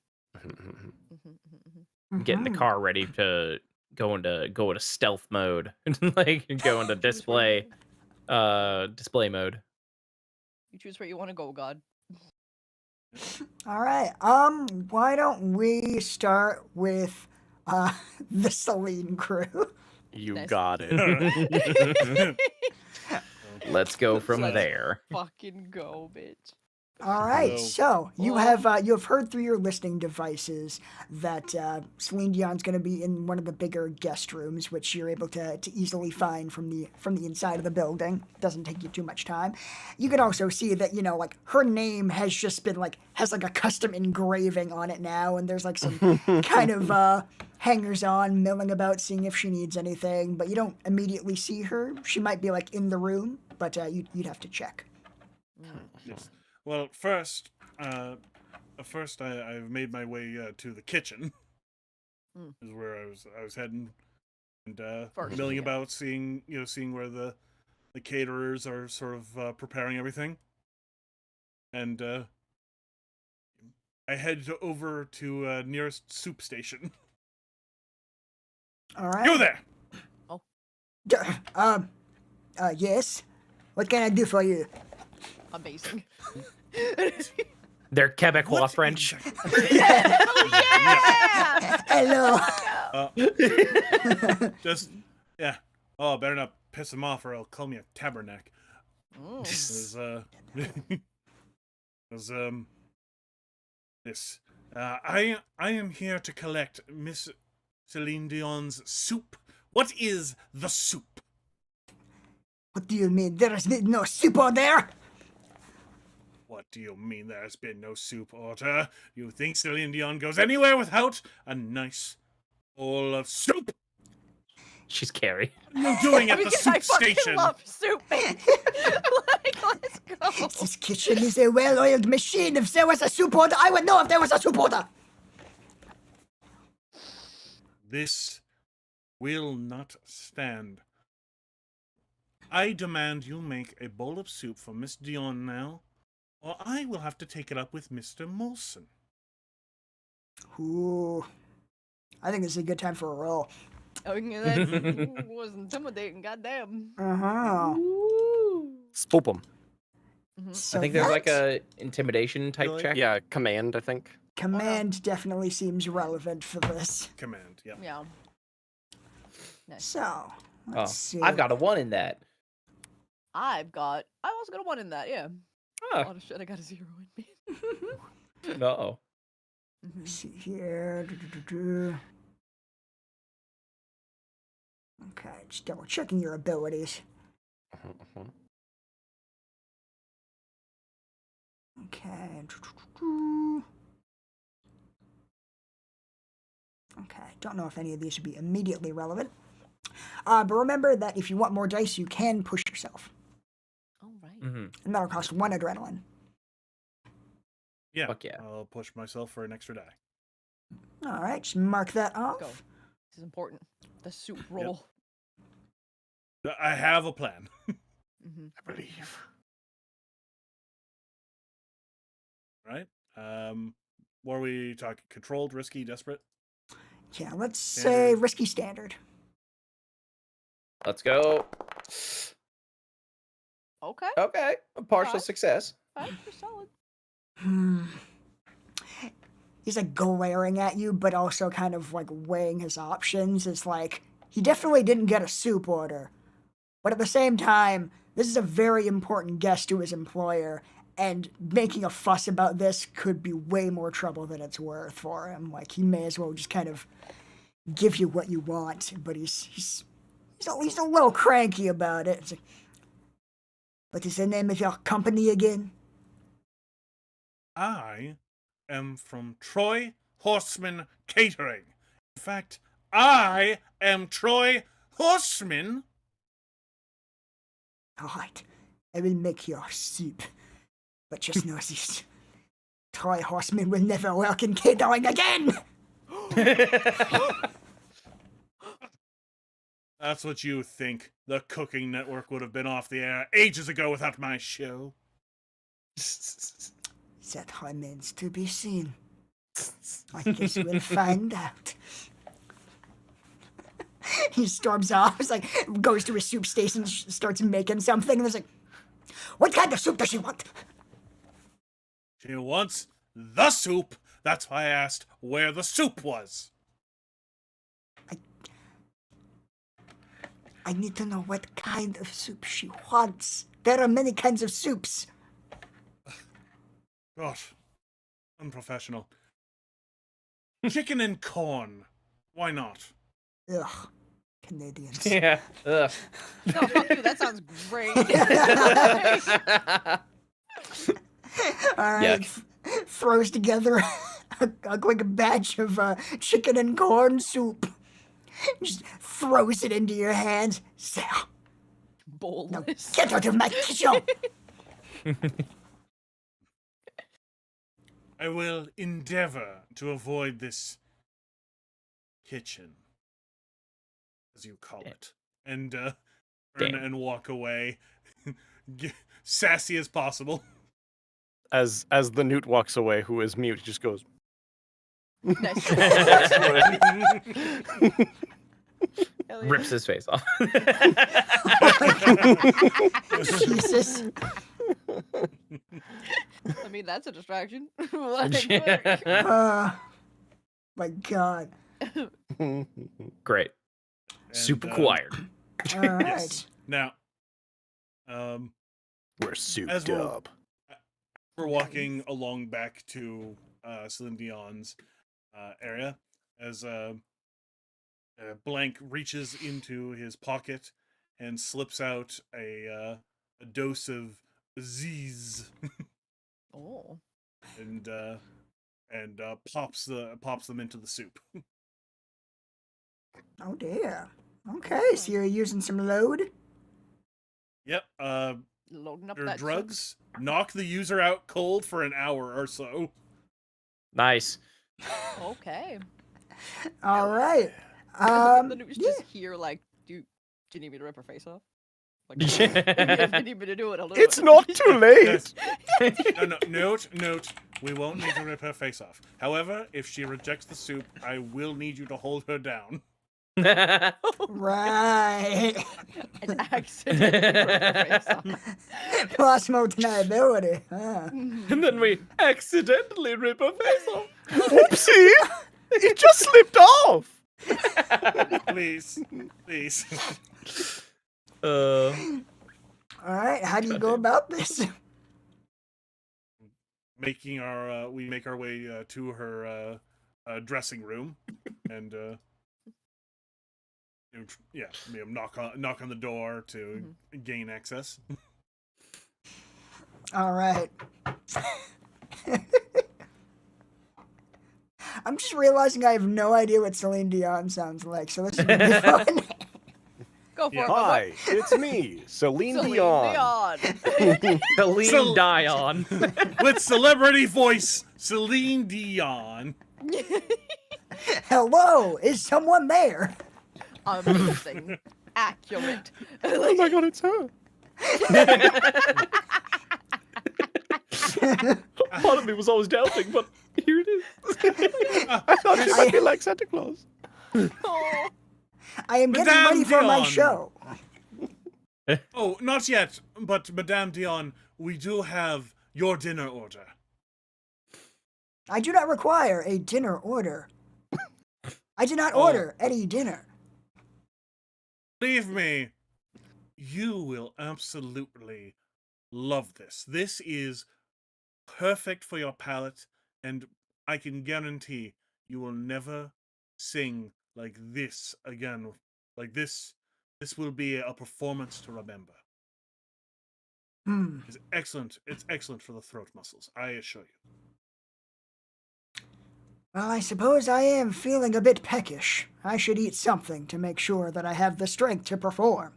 Speaker 4: Getting the
Speaker 3: Mhm.
Speaker 4: car ready to go into stealth mode, like go into display mode.
Speaker 1: You choose where you want to go, God.
Speaker 3: All right. Why don't we start with the Celine crew?
Speaker 5: You
Speaker 1: Nice.
Speaker 5: got it.
Speaker 4: Let's go from
Speaker 1: Let's
Speaker 4: there.
Speaker 1: Fucking go, bitch.
Speaker 3: All right, so you
Speaker 1: Oh.
Speaker 3: have heard through your listening devices that Celine Dion's going to be in one of the bigger guest rooms, which you're able to easily find from the inside of the building. Doesn't take you too much time. You can also see that like her name has just been has a custom engraving on it now, and there's like some kind of hangers on milling about, seeing if she needs anything. But you don't immediately see her. She might be in the room, but you'd have to check.
Speaker 2: Yes. Well, first I've made my way to the kitchen.
Speaker 1: Mm.
Speaker 2: Is where I was heading, and
Speaker 1: First,
Speaker 2: milling
Speaker 1: yeah.
Speaker 2: about, seeing where the caterers are sort of preparing everything, and I head over to nearest soup station.
Speaker 3: All right.
Speaker 2: You there!
Speaker 3: D- yes. What can I do for you?
Speaker 1: Amazing.
Speaker 4: They're Quebecois
Speaker 2: What
Speaker 4: French.
Speaker 1: Yeah!
Speaker 3: Hello.
Speaker 2: Just, yeah. Oh, better not piss him off or he'll call me a tabernacle.
Speaker 1: Mm.
Speaker 2: Is is this. I am here to collect Miss Celine Dion's soup. What is the soup?
Speaker 3: What do you mean? There is no soup on there?
Speaker 2: What do you mean there's been no soup order? You think Celine Dion goes anywhere without a nice bowl of soup?
Speaker 4: She's Carrie.
Speaker 2: What are you doing at the
Speaker 1: Because I
Speaker 2: soup
Speaker 1: fucking
Speaker 2: station?
Speaker 1: love soup, baby. Like, let's go.
Speaker 3: This kitchen is a well-oiled machine. If there was a soup order, I would know if there was a soup order.
Speaker 2: This will not stand. I demand you make a bowl of soup for Miss Dion now, or I will have to take it up with Mr. Molson.
Speaker 3: Ooh. I think this is a good time for a roll.
Speaker 1: Oh, yeah, that was intimidating, goddamn.
Speaker 3: Uh-huh.
Speaker 5: Spoop him.
Speaker 3: So
Speaker 4: I think there's like
Speaker 3: that
Speaker 4: a intimidation type
Speaker 2: Really?
Speaker 4: check.
Speaker 5: Yeah, command, I think.
Speaker 3: command definitely seems relevant for this.
Speaker 2: Command, yeah.
Speaker 1: Yeah. Nice.
Speaker 3: So,
Speaker 4: Oh,
Speaker 3: let's see.
Speaker 4: I've got a 1 in that.
Speaker 1: I also got a 1 in that, yeah.
Speaker 4: Huh.
Speaker 1: Oh shit, I got a 0 in me.
Speaker 4: No.
Speaker 3: Let's see here. Do-do-do-do. Okay, just double checking your abilities. Okay. Do-do-do-do. Okay, don't know if any of these would be immediately relevant. But remember that if you want more dice, you can push yourself.
Speaker 1: All right.
Speaker 4: Mm-hmm.
Speaker 3: And that'll cost 1 adrenaline.
Speaker 2: Yeah,
Speaker 4: Fuck yeah.
Speaker 2: I'll push myself for an extra die.
Speaker 3: All right, just mark that off.
Speaker 1: Go. This is important. The soup roll.
Speaker 2: I have a plan.
Speaker 1: Mm-hmm.
Speaker 5: I believe.
Speaker 2: Right? What are we talking? Controlled, risky, desperate?
Speaker 3: Yeah, let's say
Speaker 2: Standard.
Speaker 3: risky standard.
Speaker 4: Let's go.
Speaker 1: Okay.
Speaker 4: Okay. A partial
Speaker 1: Alright.
Speaker 4: success.
Speaker 1: Alright, you're solid.
Speaker 3: He's like glaring at you, but also kind of like weighing his options. It's like he definitely didn't get a soup order, but at the same time, this is a very important guest to his employer, and making a fuss about this could be way more trouble than it's worth for him. Like he may as well just kind of give you what you want, but he's a little cranky about it. It's like, what is the name of your company again?
Speaker 2: I am from Troy Horseman Catering. In fact, I am Troy Horseman.
Speaker 3: All right, I will make your soup. But just know this, Troy Horseman will never work in catering again!
Speaker 2: That's what you think. The Cooking Network would have been off the air ages ago without my show.
Speaker 3: That remains to be seen. I guess we'll find out. He storms off, it's like, goes to his soup station, starts making something, and there's like, what kind of soup does she want?
Speaker 2: She wants the soup. That's why I asked where the soup was.
Speaker 3: I need to know what kind of soup she wants. There are many kinds of soups.
Speaker 2: Gosh, unprofessional. Chicken and corn. Why not?
Speaker 3: Ugh, Canadians.
Speaker 4: Yeah. Ugh.
Speaker 1: No, fuck you. That sounds great.
Speaker 3: All right,
Speaker 4: Yuck.
Speaker 3: throws together a quick batch of chicken and corn soup. Just throws it into your hands. There, now
Speaker 1: Boldness.
Speaker 3: get out of my kitchen.
Speaker 2: I will endeavor to avoid this kitchen, as you call it, and turn
Speaker 4: Damn.
Speaker 2: and walk away, sassy as possible.
Speaker 5: As the newt walks away, who is mute, just goes.
Speaker 1: Nice. Hell yeah.
Speaker 4: Rips his face off.
Speaker 3: Jesus.
Speaker 1: I mean, that's a distraction. Like,
Speaker 3: My God.
Speaker 4: Great.
Speaker 2: And,
Speaker 4: Super quiet.
Speaker 3: All right.
Speaker 2: Yes. Now,
Speaker 5: We're souped
Speaker 2: As we'll-
Speaker 5: up.
Speaker 2: we're walking along back to Celine Dion's area as Blank reaches into his pocket and slips out a dose of Z's
Speaker 1: oh.
Speaker 2: and pops them into the soup.
Speaker 3: Oh dear. Okay, so you're using some load?
Speaker 2: Yep.
Speaker 1: Loading up
Speaker 2: Their
Speaker 1: that
Speaker 2: drugs knock the user out cold for an hour or so.
Speaker 4: Nice.
Speaker 1: soup. Okay.
Speaker 3: All right.
Speaker 1: Then it was
Speaker 3: Yeah.
Speaker 1: just here, like, do you need me to rip her face off? Like,
Speaker 4: Yeah.
Speaker 1: if you need me to do it, I'll do
Speaker 5: It's
Speaker 1: it.
Speaker 5: not too late.
Speaker 2: Note. We won't need to rip her face off. However, if she rejects the soup, I will need you to hold her down.
Speaker 3: Right.
Speaker 1: An accident. Rip her face off.
Speaker 3: Plasmo deniability. Huh.
Speaker 4: And then we accidentally rip her face off.
Speaker 5: Oopsie! It just slipped off.
Speaker 2: Please.
Speaker 3: All right, how do you go about this?
Speaker 2: We make our way to her dressing room, and knock on the door to gain access.
Speaker 3: All right. I'm just realizing I have no idea what Celine Dion sounds like, so this is gonna be fun.
Speaker 1: Go for
Speaker 2: Yeah.
Speaker 1: it.
Speaker 5: Hi, it's me, Celine
Speaker 1: Celine
Speaker 5: Dion.
Speaker 1: Dion.
Speaker 4: Celine Dion.
Speaker 2: With celebrity voice, Celine Dion.
Speaker 3: Hello, is someone there?
Speaker 1: Amazing. Accurate.
Speaker 5: Oh my god, it's her.
Speaker 4: Part of me was always doubting, but here it is.
Speaker 5: I thought you might be like Santa Claus.
Speaker 1: Oh.
Speaker 3: I am getting
Speaker 2: Madame
Speaker 3: ready for my
Speaker 2: Dion.
Speaker 3: show.
Speaker 2: Oh, not yet, but Madame Dion, we do have your dinner order.
Speaker 3: I do not require a dinner order. I did not
Speaker 2: Oh.
Speaker 3: order any dinner.
Speaker 2: Believe me, you will absolutely love this. This is perfect for your palate, and I can guarantee you will never sing like this again. Like this will be a performance to remember.
Speaker 3: Hmm.
Speaker 2: It's excellent. It's excellent for the throat muscles, I assure you.
Speaker 3: Well, I suppose I am feeling a bit peckish. I should eat something to make sure that I have the strength to perform.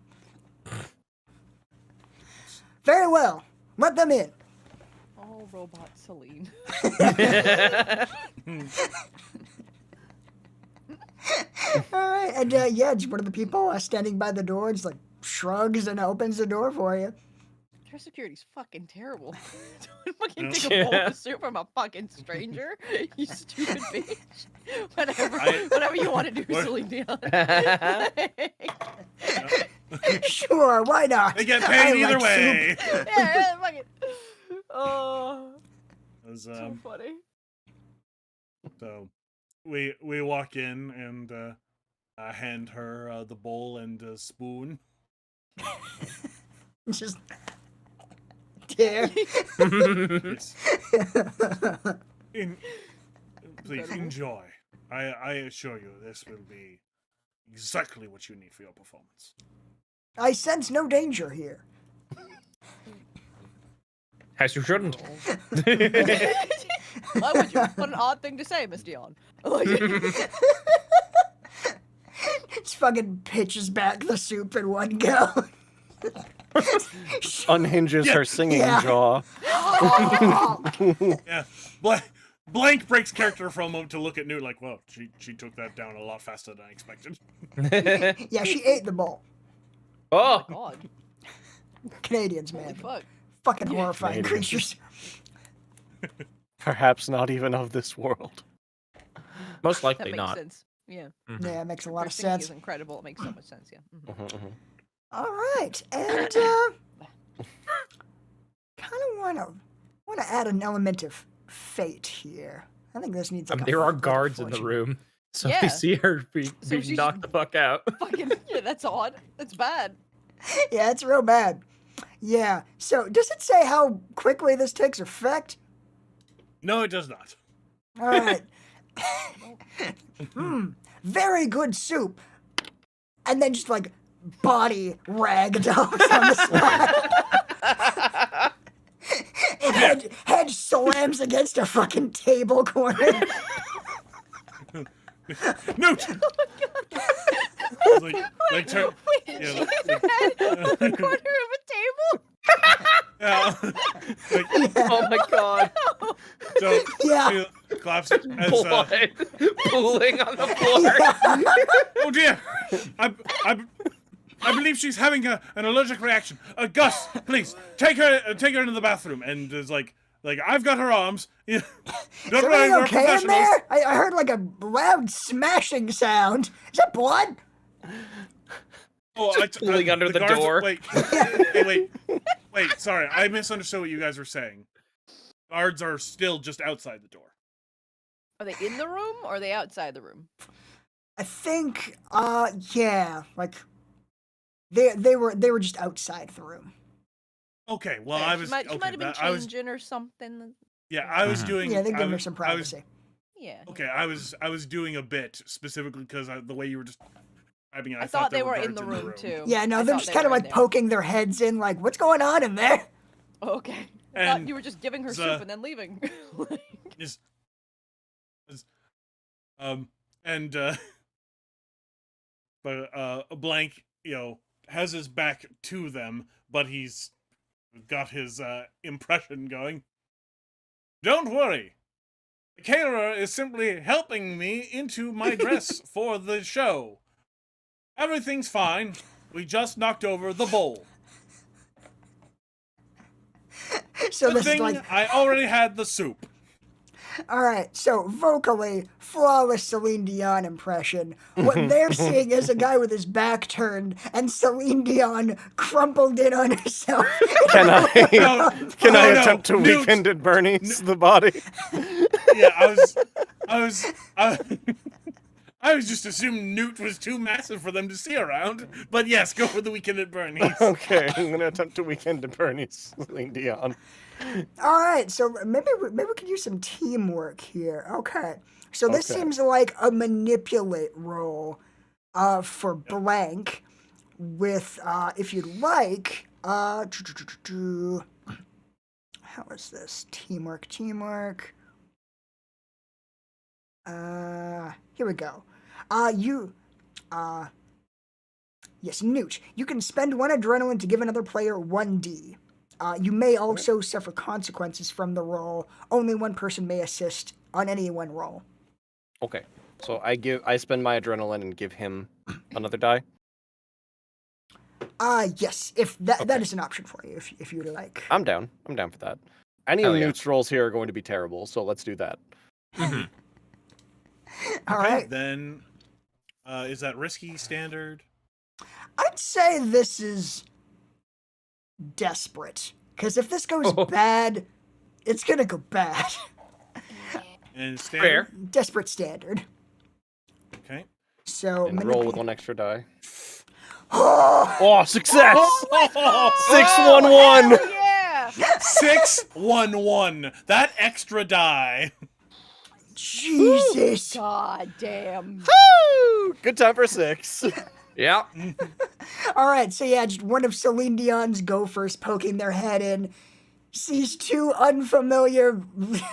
Speaker 3: Very well. Let them in.
Speaker 1: Oh, robot Celine.
Speaker 3: All right, and yeah, just one of the people standing by the door just like shrugs and opens the door for you.
Speaker 1: Her security's fucking terrible. Don't fucking take a bowl of soup from a fucking stranger, you stupid bitch. Whatever you want to do,
Speaker 2: What?
Speaker 1: Celine Dion.
Speaker 3: Sure, why not?
Speaker 2: They get
Speaker 3: I
Speaker 2: paid
Speaker 3: like
Speaker 2: either
Speaker 3: soup.
Speaker 2: way.
Speaker 1: Yeah, fucking. Oh,
Speaker 2: It was,
Speaker 1: so funny.
Speaker 2: So we walk in and hand her the bowl and spoon.
Speaker 3: Just there.
Speaker 2: Yes. Please
Speaker 1: Incredible.
Speaker 2: enjoy. I assure you, this will be exactly what you need for your performance.
Speaker 3: I sense no danger here.
Speaker 4: As you shouldn't.
Speaker 1: Why would you? What an odd thing to say, Miss Dion. Like,
Speaker 3: Just fucking pitches back the soup in one go.
Speaker 5: Unhinges her singing
Speaker 3: Yeah.
Speaker 5: jaw.
Speaker 2: Yeah, Blank breaks character for a moment to look at Newt like, "Whoa, she took that down a lot faster than I expected."
Speaker 3: Yeah, she ate the bowl.
Speaker 4: Oh,
Speaker 1: God,
Speaker 3: Canadians,
Speaker 1: holy
Speaker 3: man.
Speaker 1: fuck.
Speaker 3: Fucking horrifying
Speaker 5: Canadians.
Speaker 3: creatures.
Speaker 5: Perhaps not even of this world.
Speaker 4: most
Speaker 1: That
Speaker 4: likely
Speaker 1: makes
Speaker 4: not.
Speaker 1: sense. Yeah.
Speaker 3: Yeah, it makes a lot of
Speaker 1: Chris thinking
Speaker 3: sense.
Speaker 1: is incredible. It makes so much sense. Yeah. Mhm.
Speaker 3: All right, and kind of wanna add an element of fate here. I think this needs like a
Speaker 4: There are
Speaker 3: flip of
Speaker 4: guards in the
Speaker 3: fortune.
Speaker 4: room, so
Speaker 1: Yeah.
Speaker 4: they see her being
Speaker 1: So she's
Speaker 4: knocked the fuck out.
Speaker 1: Fucking yeah, that's odd. That's bad.
Speaker 3: Yeah, it's real bad. Yeah. So does it say how quickly this takes effect?
Speaker 2: No, it does not.
Speaker 3: All right. Very good soup. And then just like body ragdolls on the spot. Head slams against a fucking table corner.
Speaker 2: Newt! like turn.
Speaker 1: Wait,
Speaker 2: Yeah,
Speaker 1: she
Speaker 2: like-
Speaker 1: hit her head on the corner of a table.
Speaker 4: Oh my god.
Speaker 2: So
Speaker 3: Yeah.
Speaker 2: she claps it as
Speaker 4: Blood pooling on the floor.
Speaker 2: oh dear, I believe she's having an allergic reaction. Gus, please take her into the bathroom. And is like I've got her arms. Don't
Speaker 3: Is
Speaker 2: worry,
Speaker 3: everything
Speaker 2: we're
Speaker 3: okay in
Speaker 2: professionals.
Speaker 3: there? I heard like a loud smashing sound. Is that blood?
Speaker 2: Oh,
Speaker 4: pulling under the
Speaker 2: guards-
Speaker 4: door.
Speaker 2: Wait. Sorry, I misunderstood what you guys were saying. Guards are still just outside the door.
Speaker 1: Are they in the room or are they outside the room?
Speaker 3: I think yeah, like they were just outside the room.
Speaker 2: Okay, well
Speaker 1: Yeah,
Speaker 2: I
Speaker 1: she
Speaker 2: was
Speaker 1: might
Speaker 2: okay.
Speaker 1: have been
Speaker 2: I was
Speaker 1: changing or something.
Speaker 2: I was doing.
Speaker 3: Yeah, they
Speaker 2: I
Speaker 3: give her
Speaker 2: was-
Speaker 3: some
Speaker 2: I was-
Speaker 3: privacy.
Speaker 1: Yeah.
Speaker 2: Okay, I was doing a bit specifically because the way you were describing it,
Speaker 1: I thought they
Speaker 2: there
Speaker 1: were in
Speaker 2: guards
Speaker 1: the room too.
Speaker 3: Yeah, no,
Speaker 1: I
Speaker 3: they're
Speaker 1: thought
Speaker 3: just
Speaker 1: they
Speaker 3: kind of
Speaker 1: were
Speaker 3: like
Speaker 1: in there.
Speaker 3: poking their heads in, like, what's going on in there?
Speaker 1: Oh, okay. I
Speaker 2: And
Speaker 1: thought you were just giving her
Speaker 2: the-
Speaker 1: soup and then leaving. Like,
Speaker 2: Is and but Blank, has his back to them, but he's got his impression going. Don't worry. The caterer is simply helping me into my dress for the show. Everything's fine. We just knocked over the bowl.
Speaker 3: So
Speaker 2: Good
Speaker 3: this is
Speaker 2: thing
Speaker 3: like,
Speaker 2: I already had the soup.
Speaker 3: all right, so vocally, flawless Celine Dion impression. What they're seeing is a guy with his back turned and Celine Dion crumpled in on herself.
Speaker 5: Can I
Speaker 2: No,
Speaker 5: can I
Speaker 2: no,
Speaker 5: attempt to
Speaker 2: Newt.
Speaker 5: weekend at Bernie's the body?
Speaker 2: Yeah, I was just assuming Newt was too massive for them to see around. But yes, go for the weekend at Bernie's.
Speaker 5: Okay, I'm gonna attempt to weekend at Bernie's. Celine Dion.
Speaker 3: All right, so maybe we could use some teamwork here. Okay, so this
Speaker 5: Okay.
Speaker 3: seems like a manipulate role for Blank with, if you'd like, how is this? Teamwork. Here we go. Yes, Newt. You can spend 1 adrenaline to give another player 1d. You may also suffer consequences from the roll. Only one person may assist on any one roll.
Speaker 5: Okay, so I spend my adrenaline and give him another die.
Speaker 3: Yes, if that
Speaker 5: Okay.
Speaker 3: is an option for you, if you'd like.
Speaker 5: I'm down for that. Any
Speaker 4: Hell
Speaker 5: of
Speaker 4: yeah.
Speaker 5: Newt's rolls here are going to be terrible, so let's do that.
Speaker 3: All right.
Speaker 2: Then, is that risky standard?
Speaker 3: I'd say this is desperate. Because if this goes
Speaker 4: Oh.
Speaker 3: bad, it's gonna go bad.
Speaker 2: And standard?
Speaker 4: Fair.
Speaker 3: Desperate standard.
Speaker 2: Okay.
Speaker 3: So
Speaker 5: And roll with 1 extra die.
Speaker 3: Oh,
Speaker 5: Oh, success!
Speaker 2: Oh,
Speaker 5: 611.
Speaker 1: yeah.
Speaker 2: 611. That extra die.
Speaker 3: Jesus.
Speaker 1: God damn.
Speaker 5: Woo! Good time for 6.
Speaker 4: Yeah.
Speaker 3: All right, so yeah, just one of Celine Dion's gophers poking their head in, sees 2 unfamiliar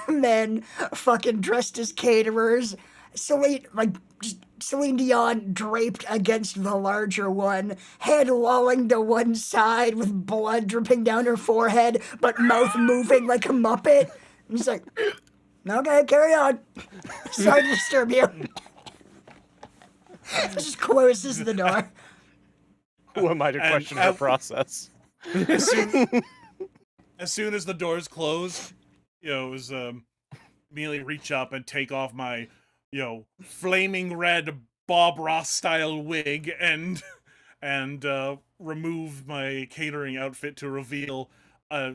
Speaker 3: men fucking dressed as caterers. Celine Dion draped against the larger one, head lolling to one side with blood dripping down her forehead, but mouth moving like a Muppet. And he's like, okay, carry on. Sorry to disturb you. Just closes the door.
Speaker 5: Who am I to
Speaker 2: And
Speaker 5: question her process?
Speaker 2: As soon as the doors close, it was immediately reach up and take off my, flaming red Bob Ross style wig and remove my catering outfit to reveal a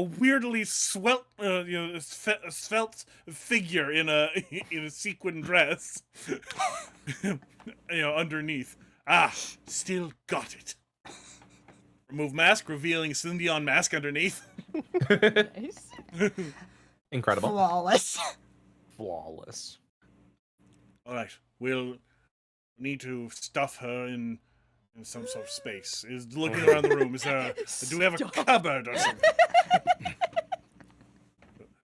Speaker 2: weirdly svelte figure in a sequin dress underneath. Still got it. Remove mask, revealing Cindy on mask underneath.
Speaker 1: Nice.
Speaker 4: Incredible.
Speaker 3: Flawless.
Speaker 5: Flawless.
Speaker 2: All right, we'll need to stuff her in some sort of space. Is looking around the room. Do we have a cupboard or something?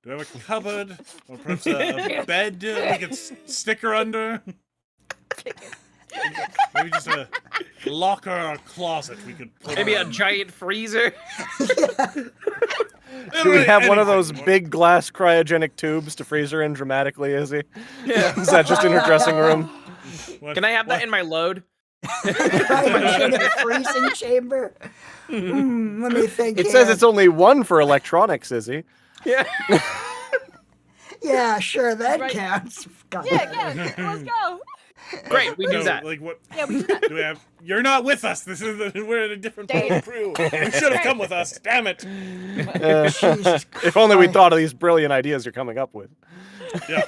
Speaker 2: Do we have a cupboard or perhaps a bed we could stick her under? Maybe just a locker or a closet we could put
Speaker 4: Maybe
Speaker 2: her
Speaker 4: a
Speaker 2: in.
Speaker 4: giant freezer.
Speaker 5: Do we have one of those big glass cryogenic tubes to freeze her in dramatically, Izzy?
Speaker 4: Yeah.
Speaker 5: Is that just in her dressing room?
Speaker 2: What-
Speaker 4: Can I have that in my load?
Speaker 3: Cryogenic freezing chamber. Let me think.
Speaker 5: It
Speaker 3: here.
Speaker 5: says it's only one for electronics, Izzy.
Speaker 4: Yeah.
Speaker 3: Yeah, sure, that
Speaker 1: Right.
Speaker 3: counts. God.
Speaker 1: Yeah, let's go.
Speaker 4: Great, we do
Speaker 2: No,
Speaker 4: that.
Speaker 2: Like what?
Speaker 1: Yeah, we do that.
Speaker 2: Do we have? You're not with us. We're in a different
Speaker 1: Dang.
Speaker 2: crew. You should have come with us. Damn it.
Speaker 3: Jesus
Speaker 5: If only we
Speaker 3: Christ.
Speaker 5: thought of these brilliant ideas you're coming up with.
Speaker 2: Yeah.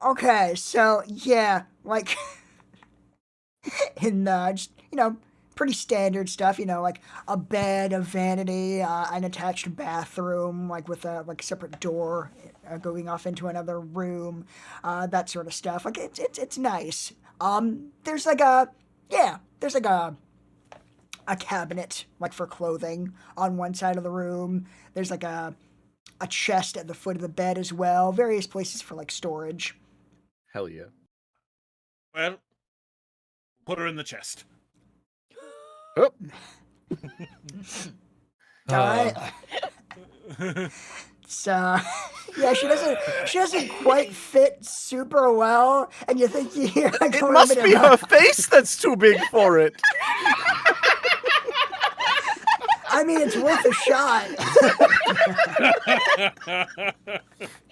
Speaker 3: Okay, so yeah, like in just pretty standard stuff, like a bed, a vanity, an attached bathroom, like with a separate door going off into another room, that sort of stuff. Like it's nice. There's like a cabinet like for clothing on one side of the room. There's like a chest at the foot of the bed as well. Various places for like storage.
Speaker 5: Hell yeah.
Speaker 2: Well, put her in the chest.
Speaker 5: Oh.
Speaker 3: All right. So yeah, she doesn't quite fit super well, and you think you hear like
Speaker 5: It
Speaker 3: a
Speaker 5: must
Speaker 3: little
Speaker 5: be
Speaker 3: bit
Speaker 5: her
Speaker 3: of
Speaker 5: face that's too big for it.
Speaker 3: I mean, it's worth a shot.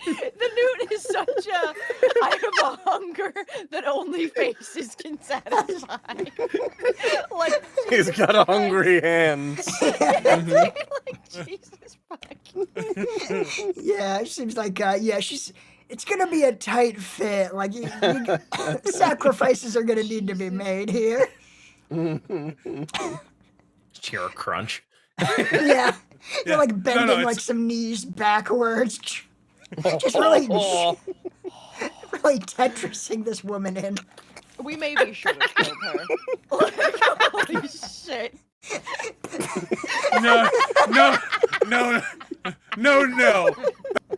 Speaker 1: The newt is such a I have a hunger that only faces can satisfy. Like
Speaker 5: He's got a hungry hands.
Speaker 1: like Jesus fucking.
Speaker 3: Yeah, it seems like it's gonna be a tight fit. Like sacrifices are gonna need to be made here.
Speaker 4: Chair crunch.
Speaker 3: Yeah, you're like bending
Speaker 2: no,
Speaker 3: like
Speaker 2: it's-
Speaker 3: some knees backwards. Just really, really Tetrising this woman in.
Speaker 1: We maybe should have killed her. Holy shit.
Speaker 2: No.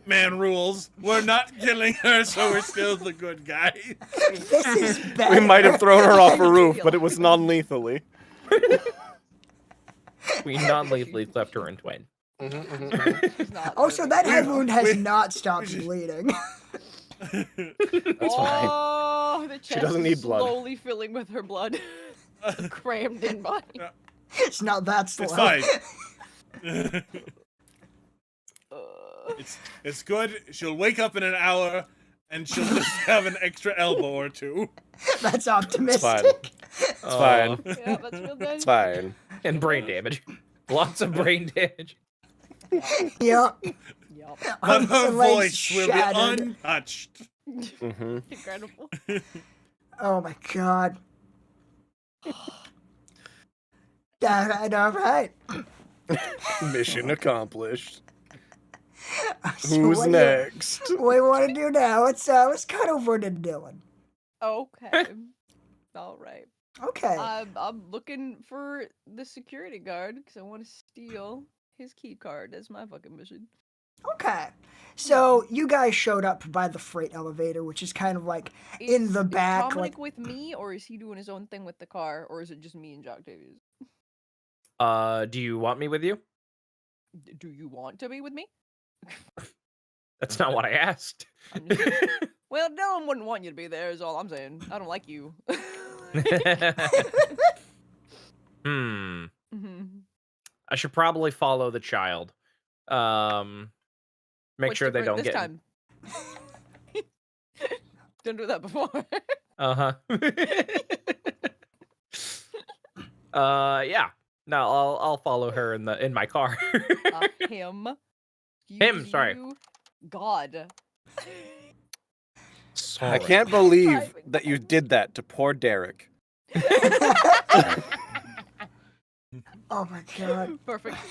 Speaker 2: Man rules. We're not killing her, so we're still the good guys.
Speaker 3: This is better.
Speaker 5: We might have thrown her off a roof, but it was non-lethally.
Speaker 4: We non-lethally left her in twain.
Speaker 1: It's not
Speaker 3: Also,
Speaker 1: perfect.
Speaker 3: that head wound has not stopped bleeding.
Speaker 5: That's fine.
Speaker 1: Oh, the chest
Speaker 5: doesn't
Speaker 1: is
Speaker 5: need blood.
Speaker 1: slowly filling with her blood. Crammed in body.
Speaker 3: It's not that slow.
Speaker 2: It's fine.
Speaker 1: Uh,
Speaker 2: It's good. She'll wake up in an hour, and she'll just have an extra elbow or two.
Speaker 3: That's
Speaker 5: It's
Speaker 3: optimistic.
Speaker 5: fine. It's fine.
Speaker 1: yeah, that's real nice.
Speaker 5: It's fine.
Speaker 4: And brain damage. Lots of brain damage.
Speaker 3: Yep.
Speaker 1: Yup.
Speaker 2: But
Speaker 3: Arms
Speaker 2: her
Speaker 3: and legs
Speaker 2: voice will be
Speaker 3: shattered.
Speaker 2: untouched.
Speaker 5: Mm-hmm.
Speaker 1: Incredible.
Speaker 3: Oh my god. All right.
Speaker 5: Mission accomplished.
Speaker 3: So
Speaker 5: Who's
Speaker 3: what do
Speaker 5: next?
Speaker 3: What do you want to do now? Let's cut over to Dylan.
Speaker 1: Okay. All right.
Speaker 3: Okay.
Speaker 1: I'm looking for the security guard because I want to steal his key card. That's my fucking mission.
Speaker 3: Okay. So you guys showed up by the freight elevator, which is kind of like in the back,
Speaker 1: Is Dominic
Speaker 3: like
Speaker 1: with me, or is he doing his own thing with the car, or is it just me and Jock Davies?
Speaker 4: Do you want me with you?
Speaker 1: Do you want to be with me?
Speaker 4: That's not what I asked.
Speaker 1: I'm just- Well, Dylan wouldn't want you to be there. Is all I'm saying. I don't like you.
Speaker 4: Hmm.
Speaker 1: Mhm.
Speaker 4: I should probably follow the child. Make
Speaker 1: What's
Speaker 4: sure they
Speaker 1: different
Speaker 4: don't
Speaker 1: this
Speaker 4: get.
Speaker 1: time? Didn't do that before.
Speaker 4: Uh-huh. Yeah. No, I'll follow her in my car.
Speaker 1: Him.
Speaker 4: Him,
Speaker 1: Excuse
Speaker 4: sorry.
Speaker 1: you. God.
Speaker 4: Sorry.
Speaker 5: I can't believe
Speaker 1: Driving
Speaker 5: that you
Speaker 1: behind
Speaker 5: did that to poor Derek.
Speaker 3: Oh my god.
Speaker 1: Perfect.
Speaker 3: All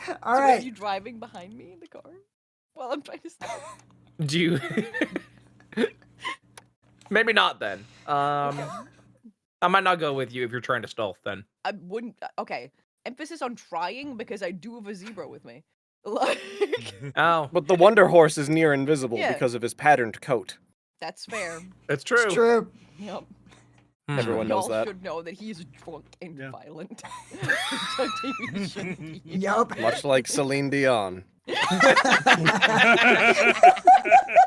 Speaker 1: So Are
Speaker 3: right.
Speaker 1: you driving behind me in the car while I'm trying to stop?
Speaker 4: Do you Maybe not then. I might not go with you if you're trying to stealth then.
Speaker 1: I wouldn't. Okay. Emphasis on trying because I do have a zebra with me. Like,
Speaker 4: Oh,
Speaker 5: But the Wonder Horse is near invisible
Speaker 1: Yeah.
Speaker 5: because of his patterned coat.
Speaker 1: that's fair.
Speaker 4: it's true.
Speaker 3: It's true.
Speaker 1: Yep.
Speaker 4: Hmm.
Speaker 5: Everyone knows
Speaker 1: Y'all
Speaker 5: that.
Speaker 1: should know that he's drunk and
Speaker 2: Yeah.
Speaker 1: violent. Something we shouldn't be.
Speaker 3: Yup.
Speaker 5: Much like Celine Dion.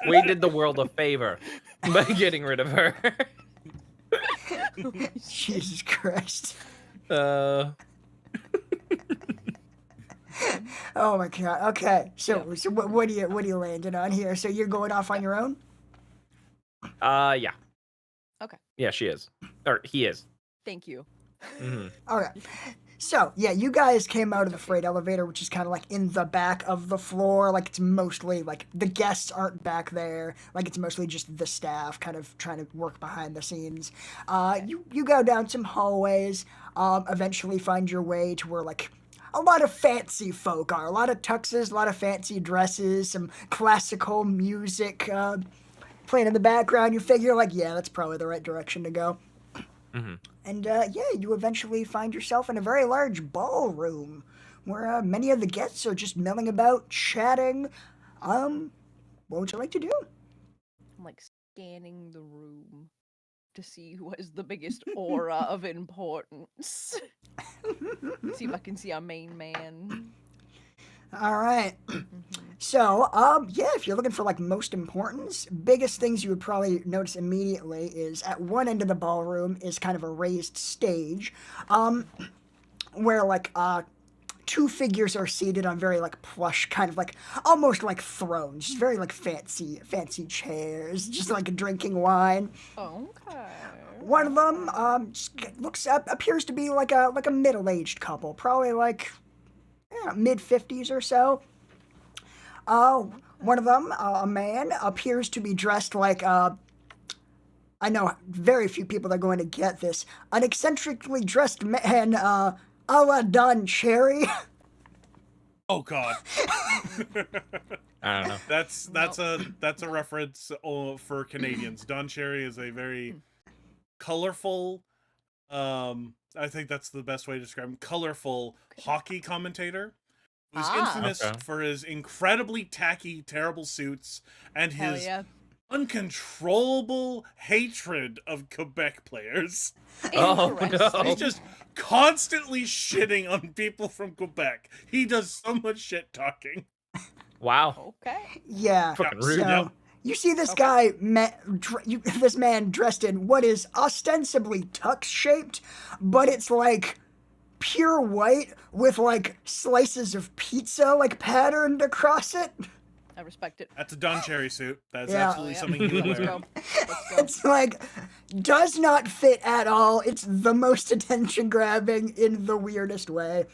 Speaker 4: We did the world a favor by getting rid of her.
Speaker 3: Jesus Christ. Oh my god. Okay. So what are you landing on here? So you're going off on your own?
Speaker 4: Yeah.
Speaker 1: Okay.
Speaker 4: Yeah, she is. Or he is.
Speaker 1: Thank you.
Speaker 4: Hmm.
Speaker 3: Okay. So, yeah, you guys came out of the freight elevator, which is kind of like in the back of the floor. Like, it's mostly, like, the guests aren't back there. Like, it's mostly just the staff kind of trying to work behind the scenes. You go down some hallways, eventually find your way to where, like, a lot of fancy folk are. A lot of tuxes, a lot of fancy dresses, some classical music playing in the background. You figure, like, yeah, that's probably the right direction to go.
Speaker 4: Hmm.
Speaker 3: And yeah, you eventually find yourself in a very large ballroom where many of the guests are just milling about, chatting. What would you like to do?
Speaker 1: I'm like scanning the room to see who has the biggest aura of importance. See if I can see our main man.
Speaker 3: All right. So, yeah, if you're looking for like most importance, biggest things you would probably notice immediately is at one end of the ballroom is kind of a raised stage, where like two figures are seated on very like plush, kind of like almost like thrones, just very like fancy chairs, just like drinking wine.
Speaker 1: Okay.
Speaker 3: One of them appears to be like a middle-aged couple, probably like mid-50s or so. One of them, a man, appears to be dressed like, I know very few people are going to get this, an eccentrically dressed man, a la Don Cherry.
Speaker 2: Oh God,
Speaker 4: I don't know.
Speaker 2: that's a reference for Canadians. Don Cherry is a very colorful. I think that's the best way to describe him. Colorful hockey commentator. Who's infamous
Speaker 4: Okay.
Speaker 2: for his incredibly tacky, terrible suits and
Speaker 1: Hell
Speaker 2: his
Speaker 1: yeah.
Speaker 2: uncontrollable hatred of Quebec players.
Speaker 4: Oh,
Speaker 1: Interesting.
Speaker 4: no.
Speaker 2: He's just constantly shitting on people from Quebec. He does so much shit talking.
Speaker 4: Wow.
Speaker 1: Okay.
Speaker 3: Yeah.
Speaker 4: Fucking rude.
Speaker 3: So,
Speaker 2: Yep.
Speaker 3: you see this guy, this man dressed in what is ostensibly tux-shaped, but it's like pure white with like slices of pizza like patterned across it.
Speaker 1: I respect it.
Speaker 2: That's a Don Cherry suit. That's
Speaker 3: Yeah.
Speaker 2: absolutely
Speaker 1: Oh, yeah.
Speaker 2: something he would
Speaker 1: Let's
Speaker 2: wear.
Speaker 1: go. Let's go.
Speaker 3: It's like does not fit at all. It's the most attention grabbing in the weirdest way.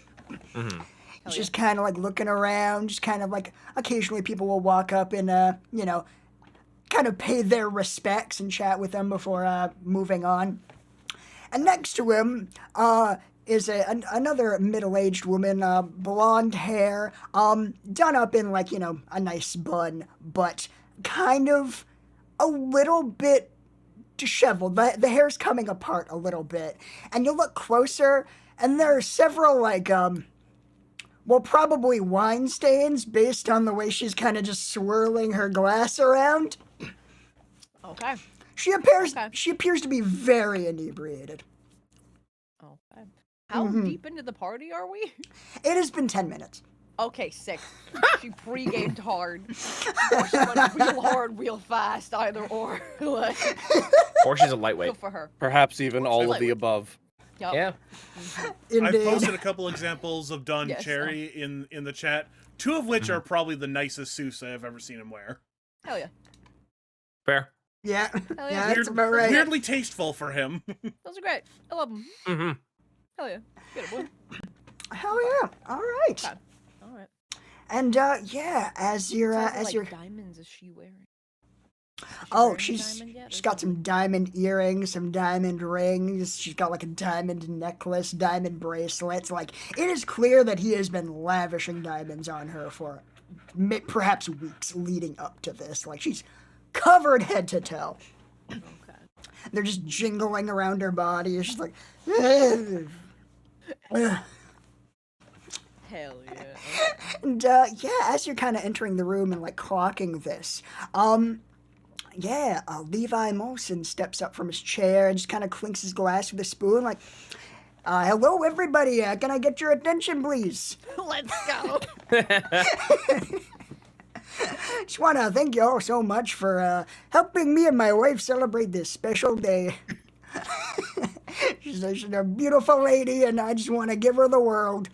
Speaker 4: Hmm.
Speaker 1: Hell
Speaker 3: Just kind of like looking around, just kind of like occasionally people will walk up and kind of pay their respects and chat with them before moving on. And next to him is another middle-aged woman, blonde hair, done up in like, a nice bun, but kind of a little bit disheveled. The hair's coming apart a little bit. And you look closer, and there are several like, probably wine stains based on the way she's kind of just swirling her glass around.
Speaker 1: Okay.
Speaker 3: She appears
Speaker 1: Okay.
Speaker 3: she appears to be very inebriated.
Speaker 1: Okay. How deep into the party are we?
Speaker 3: It has been 10 minutes.
Speaker 1: Okay, sick. She pre-gamed hard. Or she went real hard, real fast, either or. Like,
Speaker 4: Or she's a
Speaker 1: good
Speaker 4: lightweight.
Speaker 1: for her.
Speaker 5: Perhaps even all of the
Speaker 1: Lightweight.
Speaker 5: above.
Speaker 1: Yup.
Speaker 4: Yeah.
Speaker 2: I've
Speaker 3: Indeed.
Speaker 2: posted a couple examples of Don
Speaker 1: Yes,
Speaker 2: Cherry in the chat, two of which are probably the nicest suits I have ever seen him wear.
Speaker 1: Hell yeah.
Speaker 4: Fair.
Speaker 3: Yeah,
Speaker 1: Hell
Speaker 3: yeah,
Speaker 1: yeah.
Speaker 3: that's about right.
Speaker 2: Weirdly tasteful for him.
Speaker 1: Those are great. I love them.
Speaker 4: Mm-hmm.
Speaker 1: Hell yeah. Get it, boy.
Speaker 3: Hell yeah! All right.
Speaker 1: Okay. All right.
Speaker 3: And yeah, as you're
Speaker 1: What type of,
Speaker 3: as
Speaker 1: like,
Speaker 3: you're
Speaker 1: diamonds is she wearing? Is she
Speaker 3: oh,
Speaker 1: wearing a
Speaker 3: she's
Speaker 1: diamond yet,
Speaker 3: she's
Speaker 1: or
Speaker 3: got
Speaker 1: is
Speaker 3: some diamond earrings, some diamond rings. She's got like a diamond necklace, diamond bracelets. Like it is clear that he has been lavishing diamonds on her for perhaps weeks leading up to this. Like she's covered head to toe.
Speaker 1: Okay.
Speaker 3: They're just jingling around her body. It's just like. Ugh.
Speaker 1: Hell yeah.
Speaker 3: And yeah, as you're kind of entering the room and like clocking this, yeah, Levi Molson steps up from his chair and just kind of clinks his glass with a spoon, like, hello everybody, can I get your attention, please?
Speaker 1: Let's go.
Speaker 3: Just want to thank you all so much for helping me and my wife celebrate this special day. She's a beautiful lady, and I just want to give her the world.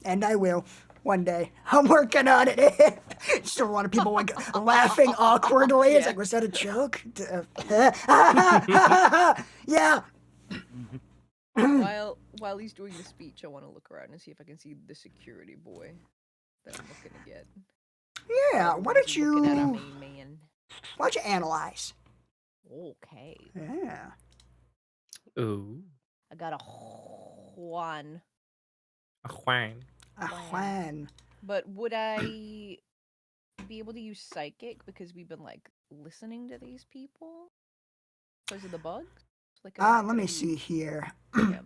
Speaker 3: And I will, one day. I'm working on it. Just a lot of people like laughing awkwardly. It's like, was that a joke? Yeah.
Speaker 1: While he's doing the speech, I want to look around and see if I can see the security boy that I'm looking to get.
Speaker 3: Yeah, why don't
Speaker 1: Looking at our
Speaker 3: you
Speaker 1: main man.
Speaker 3: why don't you analyze?
Speaker 1: Okay.
Speaker 3: Yeah.
Speaker 4: Ooh.
Speaker 1: I got a Juan.
Speaker 4: A Juan.
Speaker 3: Juan.
Speaker 1: But would I be able to use psychic because we've been like listening to these people because of the bugs? Like,
Speaker 3: Let me see here.
Speaker 1: Yeah.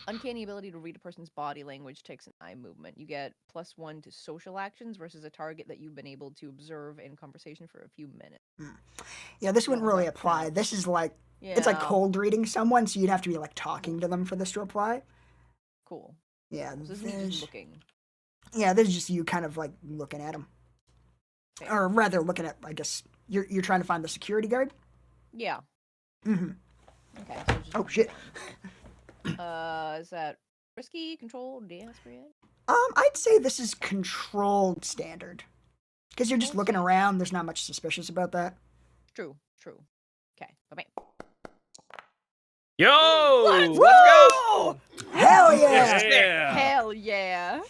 Speaker 1: Uncanny ability to read a person's body language takes an eye movement. You get +1 to social actions versus a target that you've been able to observe in conversation for a few minutes.
Speaker 3: Yeah, this wouldn't
Speaker 1: Yeah,
Speaker 3: really
Speaker 1: that
Speaker 3: apply.
Speaker 1: counts.
Speaker 3: This is like
Speaker 1: Yeah.
Speaker 3: it's like cold reading someone, so you'd have to be like talking to them for this to apply.
Speaker 1: Cool.
Speaker 3: Yeah,
Speaker 1: So this is me just looking.
Speaker 3: yeah, this is just you kind of like looking at him,
Speaker 1: Fair.
Speaker 3: or rather looking at. I guess you're trying to find the security guard.
Speaker 1: Yeah.
Speaker 3: Mm-hmm.
Speaker 1: Okay. So just
Speaker 3: Oh shit.
Speaker 1: Is that risky, controlled, desperate?
Speaker 3: I'd say this is controlled standard, because you're just
Speaker 1: Controlled
Speaker 3: looking
Speaker 1: standard.
Speaker 3: around. There's not much suspicious about that.
Speaker 1: True. Okay. Bye.
Speaker 4: Yo!
Speaker 1: Let's
Speaker 4: go!
Speaker 3: Hell yeah!
Speaker 2: Yeah.
Speaker 1: Hell yeah.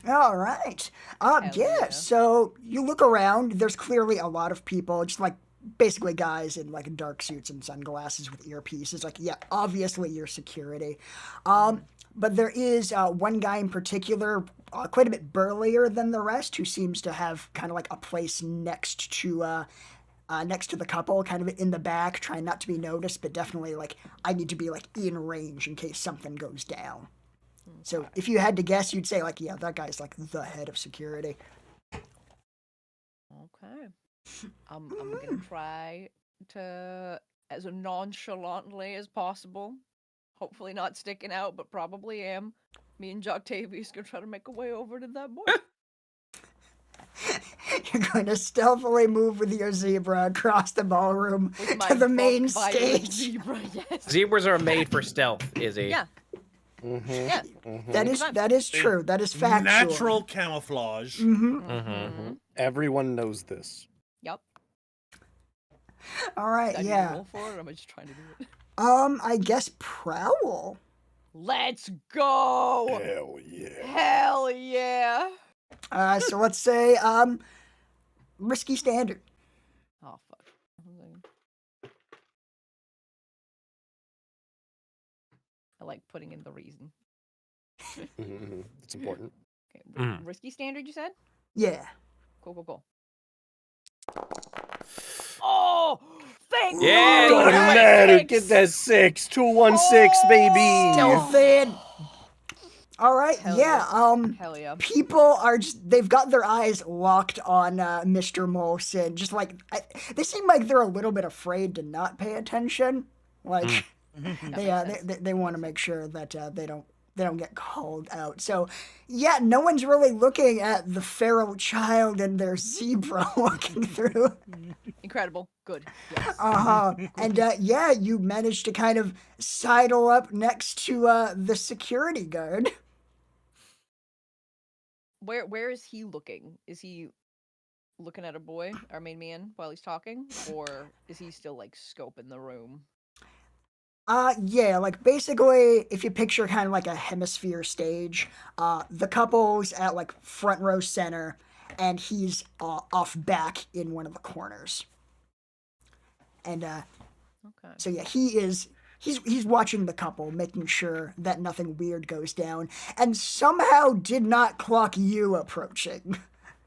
Speaker 3: All right.
Speaker 1: Hell
Speaker 3: Yeah.
Speaker 1: yeah.
Speaker 3: So you look around. There's clearly a lot of people, just like basically guys in like dark suits and sunglasses with earpieces. Like, yeah, obviously your security. But there is one guy in particular, quite a bit burlier than the rest, who seems to have kind of like a place next to the couple, kind of in the back, trying not to be noticed, but definitely like I need to be like in range in case something goes down. So if you had to guess, you'd say like, yeah, that guy's like the head of security.
Speaker 1: Okay. I'm gonna try to as nonchalantly as possible. Hopefully not sticking out, but probably am. Me and Joctavius gonna try to make a way over to that boy.
Speaker 3: You're going to stealthily move with your zebra across the ballroom
Speaker 1: With my
Speaker 3: to the main
Speaker 1: drunk, violent
Speaker 3: stage.
Speaker 1: zebra, yes.
Speaker 4: Zebras are made for stealth, Izzy.
Speaker 1: Yeah.
Speaker 5: Mm-hmm.
Speaker 1: Yeah.
Speaker 3: That is true. That is factual.
Speaker 2: Natural camouflage.
Speaker 3: Mm-hmm.
Speaker 4: Mm-hmm.
Speaker 5: Everyone knows this.
Speaker 1: Yep.
Speaker 3: All right.
Speaker 1: Do I need to
Speaker 3: Yeah.
Speaker 1: roll for it, or am I just trying to do it?
Speaker 3: I guess prowl.
Speaker 1: Let's go!
Speaker 5: Hell yeah.
Speaker 1: Hell yeah!
Speaker 3: So let's say risky standard.
Speaker 1: Oh fuck. I like putting in the reason.
Speaker 5: It's important.
Speaker 1: Okay.
Speaker 4: Mm.
Speaker 1: Risky standard, you said?
Speaker 3: Yeah.
Speaker 1: Cool. Oh! Thank
Speaker 4: Yeah,
Speaker 1: God!
Speaker 4: you
Speaker 5: Doesn't
Speaker 4: got
Speaker 5: matter.
Speaker 1: Six.
Speaker 5: Get that 6. 216, baby.
Speaker 3: Stealth in. All right.
Speaker 1: Hell
Speaker 3: yeah.
Speaker 1: Hell yeah.
Speaker 3: People are they've got their eyes locked on Mr. Molson. Just like they seem like they're a little bit afraid to not pay attention. Like they want to make sure that they don't get called out. So yeah, no one's really looking at the feral child and their zebra walking through.
Speaker 1: Incredible. Good. Yes.
Speaker 3: And yeah, you managed to kind of sidle up next to the security guard.
Speaker 1: Where is he looking? Is he looking at a boy, our main man, while he's talking, or is he still like scoping the room?
Speaker 3: Yeah, like basically, if you picture kind of like a hemisphere stage, the couple's at like front row center, and he's off back in one of the corners. And
Speaker 1: Okay.
Speaker 3: so yeah, he's watching the couple, making sure that nothing weird goes down, and somehow did not clock you approaching.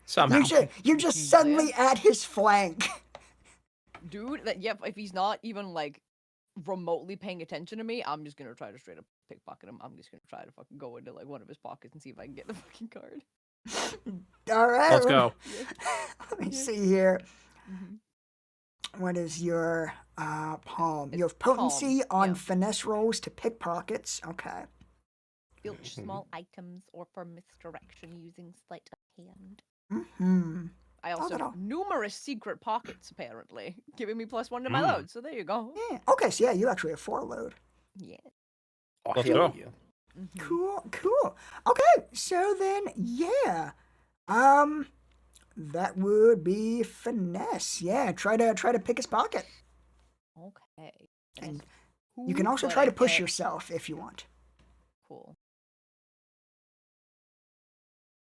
Speaker 4: Somehow.
Speaker 3: You're just suddenly at his flank.
Speaker 1: Dude, if he's not even like remotely paying attention to me, I'm just gonna try to straight up pickpocket him. I'm just gonna try to fucking go into like one of his pockets and see if I can get the fucking card.
Speaker 3: All right,
Speaker 4: Let's go.
Speaker 3: Let me see here.
Speaker 1: Mhm.
Speaker 3: What is your palm? You
Speaker 1: It's
Speaker 3: have potency
Speaker 1: palm,
Speaker 3: on
Speaker 1: yeah.
Speaker 3: finesse rolls to pickpockets. Okay.
Speaker 1: Filch small items or for misdirection using sleight of hand.
Speaker 3: Mm-hmm.
Speaker 1: I also
Speaker 3: that
Speaker 1: have
Speaker 3: all.
Speaker 1: numerous secret pockets, apparently, giving me +1 to my
Speaker 4: Mm.
Speaker 1: load. So there you go.
Speaker 3: Yeah. Okay, so yeah, you actually have 4 load.
Speaker 1: Yeah.
Speaker 5: Oh,
Speaker 4: Let's
Speaker 5: hell
Speaker 4: go.
Speaker 5: yeah.
Speaker 1: Mhm.
Speaker 3: Cool. Okay, so then yeah. That would be finesse. Yeah, try to pick his pocket.
Speaker 1: Okay.
Speaker 3: And
Speaker 1: That's
Speaker 3: You can
Speaker 1: cool,
Speaker 3: also
Speaker 1: but
Speaker 3: try
Speaker 1: I
Speaker 3: to push
Speaker 1: get-
Speaker 3: yourself if you want.
Speaker 1: Cool.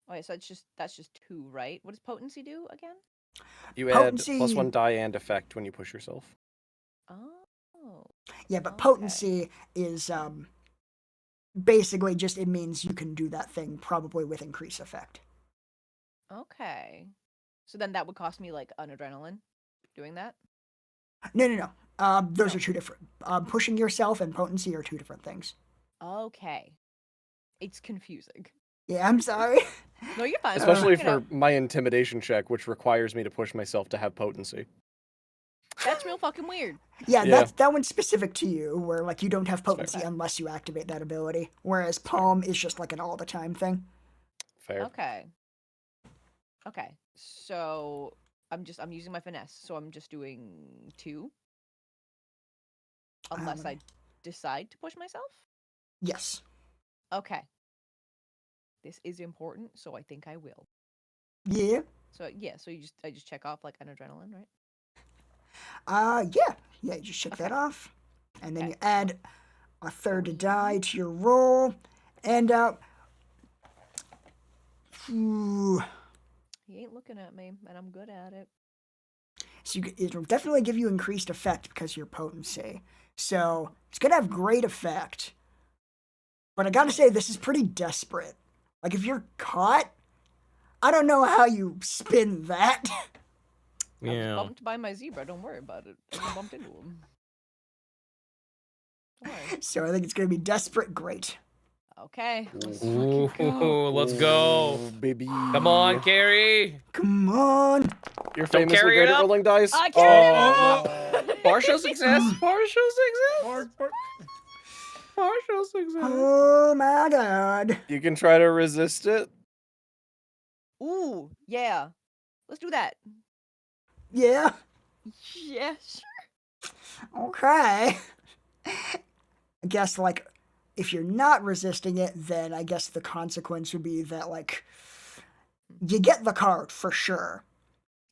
Speaker 1: Okay, so that's just 2, right? What does potency do again?
Speaker 5: You add
Speaker 3: Potency-
Speaker 5: +1 die and effect when you push yourself.
Speaker 1: Oh.
Speaker 3: Yeah, but
Speaker 1: Okay.
Speaker 3: potency is basically just it means you can do that thing probably with increased effect.
Speaker 1: Okay. So then that would cost me like an adrenaline doing that?
Speaker 3: No. Those
Speaker 1: Oh.
Speaker 3: are 2 different. Pushing yourself and potency are 2 different things.
Speaker 1: Okay. It's confusing.
Speaker 3: Yeah, I'm sorry.
Speaker 1: No, you're fine.
Speaker 5: Especially
Speaker 1: You know,
Speaker 5: for my intimidation check, which requires me to push myself to have potency.
Speaker 1: that's real fucking weird.
Speaker 3: Yeah,
Speaker 5: Yeah.
Speaker 3: that one's specific to you, where like you don't have
Speaker 5: fair.
Speaker 3: potency unless you activate that ability. Whereas palm is just like an all the time thing.
Speaker 5: Fair.
Speaker 1: Okay. Okay. So I'm using my finesse, so I'm just doing 2. Unless I decide to push myself?
Speaker 3: Yes.
Speaker 1: Okay. This is important, so I think I will.
Speaker 3: Yeah.
Speaker 1: So yeah, so I just check off like an adrenaline, right?
Speaker 3: Yeah. You just check that
Speaker 1: Okay.
Speaker 3: off, and then
Speaker 1: Okay.
Speaker 3: you add a third die to your roll, and ooh,
Speaker 1: He ain't looking at me, and I'm good at it.
Speaker 3: so it'll definitely give you increased effect because of your potency. So it's gonna have great effect. But I gotta say, this is pretty desperate. Like if you're caught, I don't know how you spin that.
Speaker 1: I was
Speaker 4: Yeah.
Speaker 1: bumped by my zebra. Don't worry about it. I just bumped into him. Don't worry.
Speaker 3: So I think it's gonna be desperate great.
Speaker 1: Okay. Let's
Speaker 4: Ooh,
Speaker 1: fucking go.
Speaker 4: let's go.
Speaker 5: Ooh, baby.
Speaker 4: Come on, Carrie.
Speaker 3: Come on.
Speaker 5: You're
Speaker 4: Don't
Speaker 5: famously
Speaker 4: carry it
Speaker 5: great at
Speaker 4: up.
Speaker 5: rolling dice.
Speaker 1: I carried
Speaker 5: Oh.
Speaker 4: Partial success. Partial success.
Speaker 2: Bark, bark.
Speaker 4: Partial success.
Speaker 3: Oh my god.
Speaker 5: You can try to resist it.
Speaker 1: Ooh, yeah. Let's do that.
Speaker 3: Yeah.
Speaker 1: Yeah, sure.
Speaker 3: Okay. I guess, like, if you're not resisting it, then I guess the consequence would be that, like, you get the card for sure.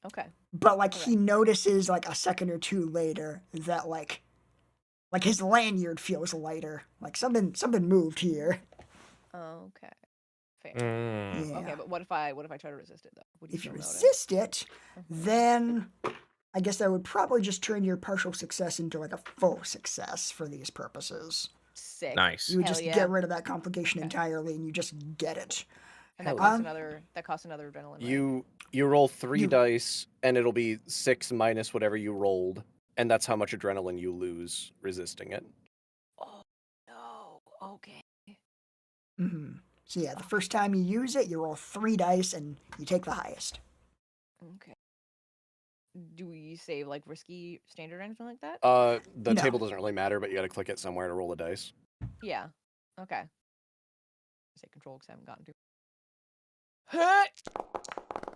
Speaker 1: Okay.
Speaker 3: But, like, he
Speaker 1: Okay.
Speaker 3: notices, like, a second or two later that, like his lanyard feels lighter. Like, something moved here.
Speaker 1: Okay. Fair.
Speaker 4: Mm.
Speaker 3: Yeah.
Speaker 1: Okay, but what if I try to resist it though? Would
Speaker 3: If you
Speaker 1: still notice?
Speaker 3: resist it,
Speaker 1: Mhm.
Speaker 3: then I guess that would probably just turn your partial success into, like, a full success for these purposes.
Speaker 1: Sick.
Speaker 4: Nice.
Speaker 3: You would
Speaker 1: Hell
Speaker 3: just
Speaker 1: yeah.
Speaker 3: get rid of that complication
Speaker 1: Okay.
Speaker 3: entirely, and you just get it.
Speaker 1: And that
Speaker 5: Hell
Speaker 1: costs
Speaker 3: yeah.
Speaker 1: another adrenaline. Right?
Speaker 5: You roll 3
Speaker 3: You-
Speaker 5: dice, and it'll be 6 minus whatever you rolled, and that's how much adrenaline you lose resisting it.
Speaker 1: Oh no. Okay.
Speaker 3: Hmm. So yeah, the first time you use it, you roll 3 dice, and you take the highest.
Speaker 1: Okay. Do we save like risky standard or anything like that?
Speaker 5: The
Speaker 3: No.
Speaker 5: table doesn't really matter, but you gotta click it somewhere to roll the dice.
Speaker 1: Yeah. Okay. Say control because I haven't gotten to. Hey!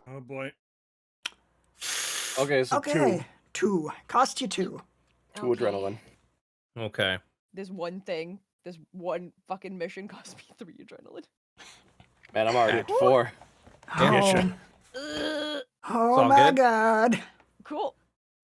Speaker 2: Oh boy.
Speaker 5: Okay, so
Speaker 3: Okay, 2. Cost you 2.
Speaker 5: 2
Speaker 1: Okay.
Speaker 5: adrenaline.
Speaker 4: Okay.
Speaker 1: This one thing, this one fucking mission cost me 3 adrenaline.
Speaker 5: Man, I'm already at 4.
Speaker 4: Yeah,
Speaker 3: Oh,
Speaker 4: sure.
Speaker 1: Ugh.
Speaker 3: Oh
Speaker 4: all
Speaker 3: my
Speaker 4: good.
Speaker 3: god.
Speaker 1: Cool.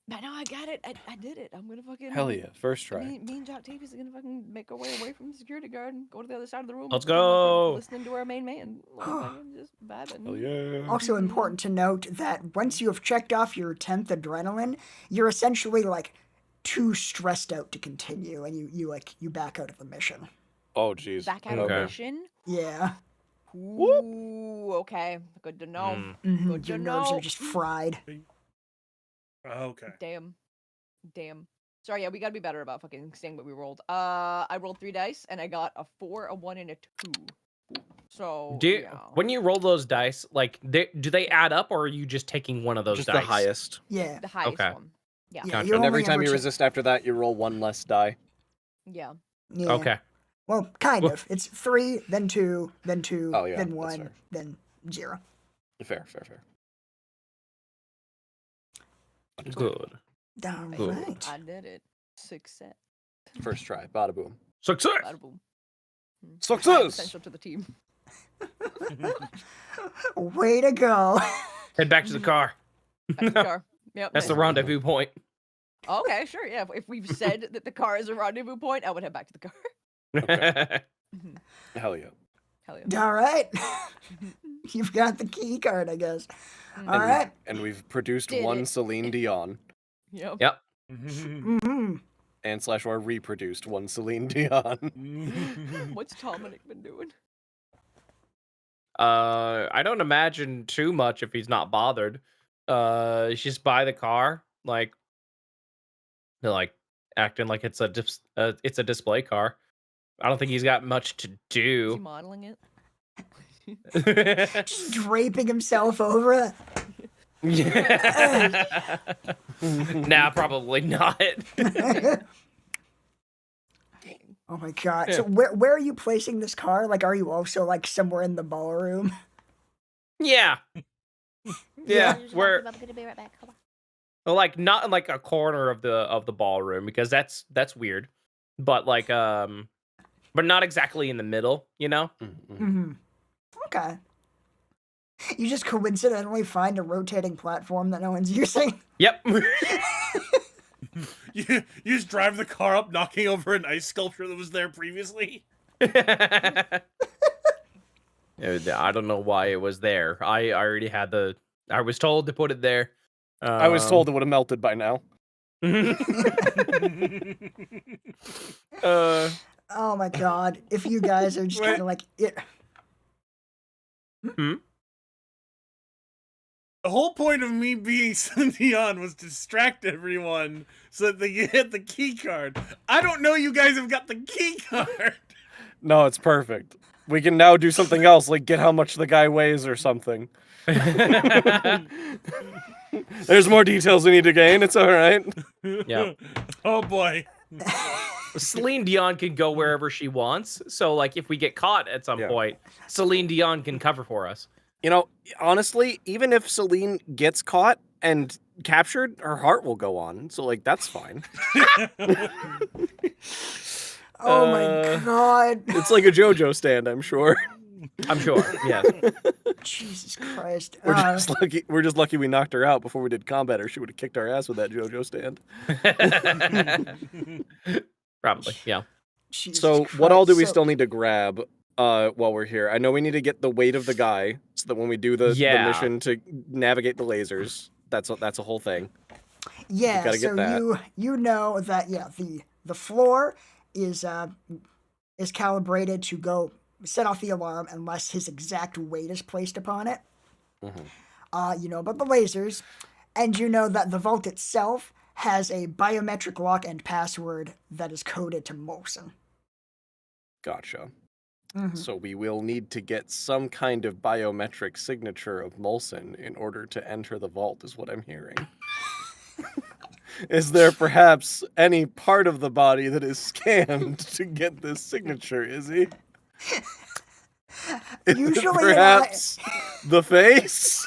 Speaker 1: I know I got it. I did it. I'm gonna fucking.
Speaker 5: Hell yeah, first try.
Speaker 1: Me and Jock Davies are gonna fucking make our way away from the security guard and go to the other side of the room.
Speaker 4: Let's
Speaker 1: and pretend like we're
Speaker 4: go.
Speaker 1: listening to our main man. Like, fucking just vibing.
Speaker 5: Hell yeah.
Speaker 3: Also important to note that once you have checked off your 10th adrenaline, you're essentially like too stressed out to continue, and you back out of the mission.
Speaker 5: Oh jeez.
Speaker 1: Back out
Speaker 4: Okay.
Speaker 1: of mission.
Speaker 3: Yeah.
Speaker 1: Ooh, okay. Good to know.
Speaker 4: Mm.
Speaker 1: Good to
Speaker 3: Your nerves
Speaker 1: know.
Speaker 3: are just fried.
Speaker 2: Okay.
Speaker 1: Damn. Sorry, yeah, we gotta be better about fucking saying what we rolled. I rolled 3 dice and I got a 4, a 1, and a 2. So yeah.
Speaker 4: When you roll those dice, like, do they add up, or are you just taking one of those
Speaker 5: Just
Speaker 4: dice?
Speaker 5: the highest.
Speaker 3: Yeah.
Speaker 1: The highest
Speaker 4: Okay.
Speaker 1: one. Yeah.
Speaker 3: Yeah,
Speaker 4: Gotcha.
Speaker 3: you
Speaker 5: And every
Speaker 3: only
Speaker 5: time
Speaker 3: ever
Speaker 5: you
Speaker 3: check-
Speaker 5: resist after that, you roll one less die.
Speaker 1: Yeah.
Speaker 3: Yeah.
Speaker 4: Okay.
Speaker 3: Well, kind
Speaker 4: Well-
Speaker 3: of. It's 3, then 2, then 2,
Speaker 5: Oh, yeah,
Speaker 3: then
Speaker 5: that's
Speaker 3: 1,
Speaker 5: fair.
Speaker 3: then 0.
Speaker 5: Fair.
Speaker 4: Good.
Speaker 3: All
Speaker 4: Good.
Speaker 3: right.
Speaker 1: I did it. Success.
Speaker 5: First try. Bada boom.
Speaker 4: Success.
Speaker 1: Bada boom.
Speaker 5: Success!
Speaker 1: Essential to the team.
Speaker 3: Way to go.
Speaker 4: Head back to the car.
Speaker 1: Back to the car. Yep.
Speaker 4: That's the
Speaker 1: nice.
Speaker 4: rendezvous point.
Speaker 1: Okay, sure. Yeah. If we've said that the car is a rendezvous point, I would head back to the car.
Speaker 5: Hell yeah.
Speaker 1: Hell yeah.
Speaker 3: All right. You've got the key card, I guess. All
Speaker 5: And,
Speaker 3: right.
Speaker 5: and we've produced
Speaker 1: Did
Speaker 5: one
Speaker 1: it.
Speaker 5: Celine Dion.
Speaker 1: Yep.
Speaker 4: Yep.
Speaker 3: Mm-hmm.
Speaker 5: And / or reproduced one Celine Dion.
Speaker 1: What's Dominic been doing?
Speaker 4: I don't imagine too much if he's not bothered. He's just by the car, like, they're like acting like it's a display car. I don't think he's got much to
Speaker 1: Is he
Speaker 4: do.
Speaker 1: modeling it?
Speaker 3: Just draping himself over it.
Speaker 4: Nah, probably not.
Speaker 3: Oh my god. So where are you placing this car? Like, are you also like somewhere in the ballroom?
Speaker 4: Yeah. Yeah, we're
Speaker 6: I'm gonna be right back. Hold on.
Speaker 4: well, like not in like a corner of the ballroom, because that's weird. But like but not exactly in the middle, you know?
Speaker 3: Mm-hmm. Okay. You just coincidentally find a rotating platform that no one's using.
Speaker 4: Yep.
Speaker 2: You just drive the car up, knocking over an ice sculpture that was there previously.
Speaker 4: I don't know why it was there. I already had I was told to put it there.
Speaker 5: I was told it would have melted by now.
Speaker 3: Oh my god. If you guys are just kind of like it.
Speaker 2: The whole point of me being Dion was to distract everyone so that they can hit the key card. I don't know you guys have got the key card.
Speaker 5: No, it's perfect. We can now do something else, like get how much the guy weighs or something. There's more details we need to gain. It's all right.
Speaker 4: Yeah.
Speaker 2: Oh boy.
Speaker 4: Celine Dion can go wherever she wants. So like if we get caught at some
Speaker 5: Yeah.
Speaker 4: point, Celine Dion can cover for us.
Speaker 5: You know, honestly, even if Celine gets caught and captured, her heart will go on. So, like, that's fine.
Speaker 3: Oh my god.
Speaker 5: It's like a JoJo stand, I'm sure.
Speaker 4: I'm sure. Yes.
Speaker 3: Jesus Christ.
Speaker 5: We're just lucky we knocked her out before we did combat, or she would have kicked our ass with that JoJo stand.
Speaker 4: Probably. Yeah.
Speaker 3: Jesus
Speaker 5: So, what all do we
Speaker 3: Christ.
Speaker 5: still need to grab while we're here? I know we need to get the weight of the guy so that when we do the mission to navigate the lasers, that's a whole thing.
Speaker 3: Yeah,
Speaker 5: gotta get
Speaker 3: so
Speaker 5: that.
Speaker 3: you know that the floor is calibrated to go set off the alarm unless his exact weight is placed upon it. You know about the lasers, and you know that the vault itself has a biometric lock and password that is coded to Molson.
Speaker 5: Gotcha.
Speaker 3: Mhm.
Speaker 5: So we will need to get some kind of biometric signature of Molson in order to enter the vault, is what I'm hearing. Is there perhaps any part of the body that is scanned to get this signature, Izzy? Is it
Speaker 3: Usually
Speaker 5: perhaps the face?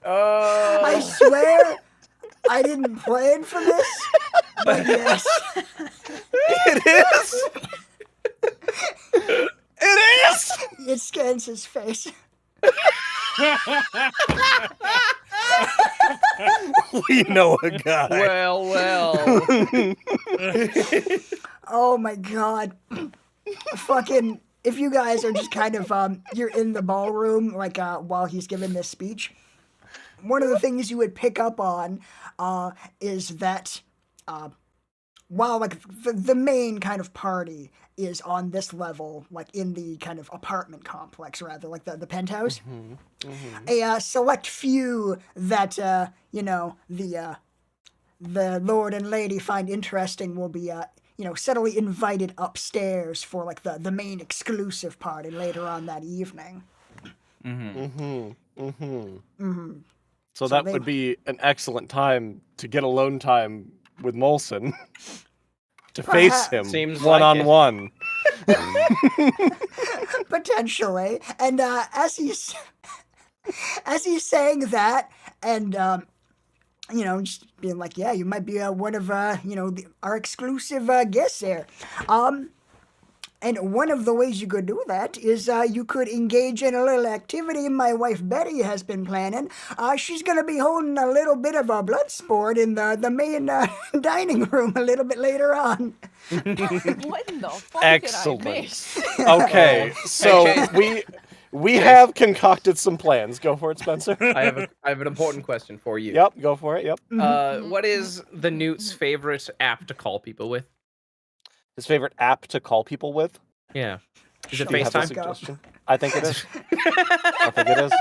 Speaker 3: I swear I didn't plan for this, but yes.
Speaker 5: It is! It is!
Speaker 3: It scans his face.
Speaker 5: We know a guy.
Speaker 4: Well.
Speaker 3: Oh my god. Fucking, if you guys are just kind of, you're in the ballroom, like, while he's giving this speech, one of the things you would pick up on, is that, while, like, the main kind of party is on this level, like, in the kind of apartment complex, rather, like the penthouse, a select few that, you know, the lord and lady find interesting will be, you know, subtly invited upstairs for, like, the main exclusive party later on that evening.
Speaker 5: So
Speaker 3: So
Speaker 5: that
Speaker 3: they-
Speaker 5: would be an excellent time to get alone time with Molson. To face
Speaker 3: Perhaps.
Speaker 5: him
Speaker 4: Seems
Speaker 5: one
Speaker 4: like
Speaker 5: on
Speaker 4: it.
Speaker 5: one.
Speaker 3: Potentially. And as he's saying that, and you know, just being like, yeah, you might be one of you know, our exclusive guests there. And one of the ways you could do that is you could engage in a little activity my wife Betty has been planning. She's going to be holding a little bit of a blood sport in the main dining room a little bit later on.
Speaker 1: What in the fuck
Speaker 5: Excellent.
Speaker 1: did I miss?
Speaker 5: Okay, so
Speaker 8: Chase.
Speaker 5: we have concocted some plans. Go for it, Spencer.
Speaker 8: I have an important question for you.
Speaker 5: Yep, go for it. Yep.
Speaker 8: What is the Newt's favorite app to call people with?
Speaker 5: His favorite app to call people with?
Speaker 8: Yeah. Is it
Speaker 5: Do you have a
Speaker 8: FaceTime?
Speaker 5: suggestion? I think it is. I think it is.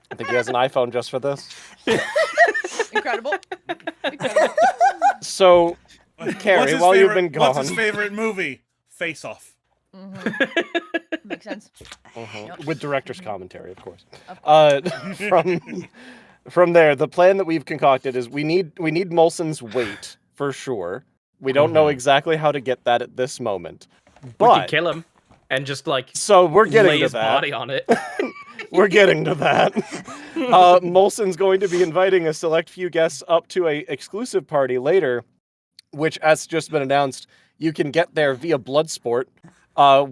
Speaker 5: I think he has an iPhone just for this.
Speaker 1: Incredible. Incredible.
Speaker 5: So,
Speaker 2: What's
Speaker 5: Carrie,
Speaker 2: his
Speaker 5: while you've
Speaker 2: favorite-
Speaker 5: been gone,
Speaker 2: What's his favorite movie? Face Off.
Speaker 1: Makes sense.
Speaker 5: with director's commentary, of course.
Speaker 1: Of course.
Speaker 5: From there, the plan that we've concocted is we need Molson's weight for sure. We don't know exactly how to get that at this moment,
Speaker 8: We could
Speaker 5: but
Speaker 8: kill him and just like
Speaker 5: so we're getting
Speaker 8: lay
Speaker 5: to
Speaker 8: his
Speaker 5: that.
Speaker 8: body on it.
Speaker 5: We're getting to that. Molson's going to be inviting a select few guests up to a exclusive party later, which, as just been announced, you can get there via Bloodsport,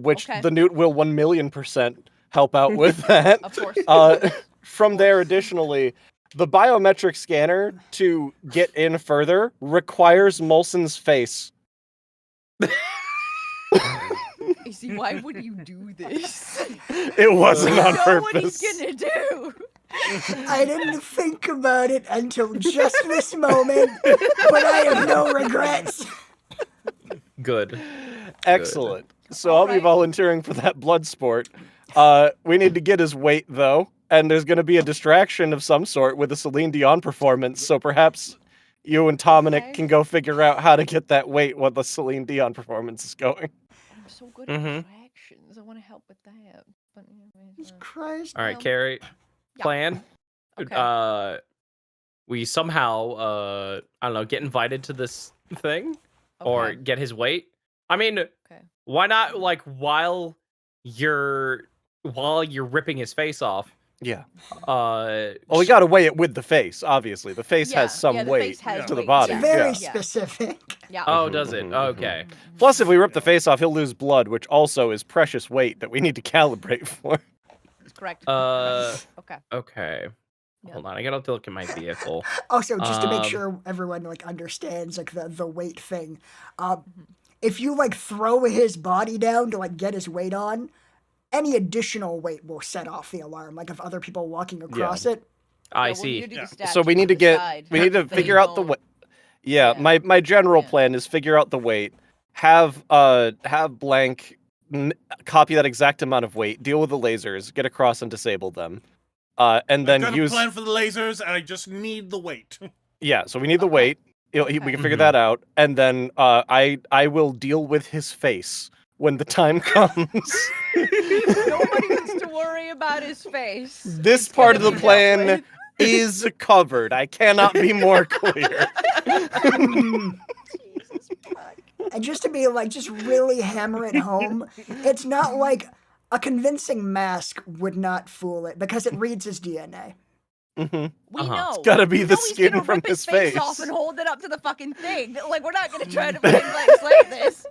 Speaker 5: which
Speaker 1: Okay.
Speaker 5: the Newt will 1,000,000% help out with that.
Speaker 1: Of course.
Speaker 5: From there, additionally, the biometric scanner to get in further requires Molson's face.
Speaker 1: You see, why would you do this?
Speaker 5: It wasn't
Speaker 1: You
Speaker 5: on
Speaker 1: know what he's
Speaker 5: purpose.
Speaker 1: gonna do.
Speaker 3: I didn't think about it until just this moment, but I have no regrets.
Speaker 8: Good.
Speaker 5: Excellent. So I'll be
Speaker 1: Alright.
Speaker 5: volunteering for that blood sport. We need to get his weight, though, and there's going to be a distraction of some sort with a Celine Dion performance, so perhaps you and Dominic
Speaker 1: Okay.
Speaker 5: can go figure out how to get that weight while the Celine Dion performance is going.
Speaker 1: I'm so good at distractions. I want to help with that. But anyways,
Speaker 3: Christ.
Speaker 8: All right,
Speaker 1: Um,
Speaker 8: Carrie.
Speaker 1: yeah.
Speaker 8: Plan.
Speaker 1: Okay.
Speaker 8: We somehow I don't know, get invited to this thing or
Speaker 1: Okay.
Speaker 8: get his weight. I mean,
Speaker 1: Okay.
Speaker 8: why not like while you're ripping his face off?
Speaker 5: Yeah.
Speaker 8: Uh,
Speaker 5: Well, we got to weigh it with the face, obviously. The face
Speaker 1: Yeah,
Speaker 5: has some
Speaker 1: yeah, the
Speaker 5: weight
Speaker 1: face has
Speaker 5: to the
Speaker 1: weight,
Speaker 5: body.
Speaker 1: yeah.
Speaker 3: Very
Speaker 5: Yeah.
Speaker 3: specific.
Speaker 1: Yeah.
Speaker 8: Oh, does it?
Speaker 5: Mhm,
Speaker 8: Okay.
Speaker 5: Plus, if we rip the face off, he'll lose blood, which also is precious weight that we need to calibrate for.
Speaker 1: Correct. Okay.
Speaker 8: Okay.
Speaker 1: Yeah.
Speaker 8: Hold on, I gotta look at my vehicle.
Speaker 3: Also, just to make
Speaker 8: Um,
Speaker 3: sure everyone like understands like the weight thing,
Speaker 1: Mm-hmm.
Speaker 3: if you like throw his body down to like get his weight on, any additional weight will set off the alarm. Like if other people walking across it.
Speaker 8: I
Speaker 1: Yeah, we'll need
Speaker 8: see.
Speaker 1: to do the
Speaker 2: Yeah.
Speaker 1: stats
Speaker 5: So we
Speaker 1: from
Speaker 5: need to
Speaker 1: the
Speaker 5: get,
Speaker 1: side
Speaker 5: we need to
Speaker 1: so you
Speaker 5: figure out the
Speaker 1: don't-
Speaker 5: weight. Yeah,
Speaker 1: Yeah.
Speaker 5: my general
Speaker 1: Yeah.
Speaker 5: plan is figure out the weight, have blank copy that exact amount of weight, deal with the lasers, get across and disable them, and
Speaker 2: I've
Speaker 5: then
Speaker 2: got
Speaker 5: use.
Speaker 2: a plan for the lasers, and I just need the weight.
Speaker 5: Yeah, so we need the
Speaker 1: Okay.
Speaker 5: weight. We
Speaker 1: Okay.
Speaker 5: can figure that out, and then I will deal with his face when the time comes.
Speaker 1: Nobody needs to worry about his face.
Speaker 5: This
Speaker 1: It's
Speaker 5: part of
Speaker 1: gonna
Speaker 5: the
Speaker 1: be dealt
Speaker 5: plan
Speaker 1: with.
Speaker 5: is covered. I cannot be more clear.
Speaker 1: Jesus fuck.
Speaker 3: And just to be like, just really hammer it home, it's not like a convincing mask would not fool it because it reads his DNA.
Speaker 5: hmm
Speaker 1: We
Speaker 4: Uh-huh.
Speaker 1: know.
Speaker 5: It's gotta be
Speaker 1: We
Speaker 5: the
Speaker 1: know he's
Speaker 5: skin
Speaker 1: gonna
Speaker 5: from
Speaker 1: rip
Speaker 5: his
Speaker 1: face off
Speaker 5: face.
Speaker 1: and hold it up to the fucking thing. Like, we're not gonna try to fucking like slay this.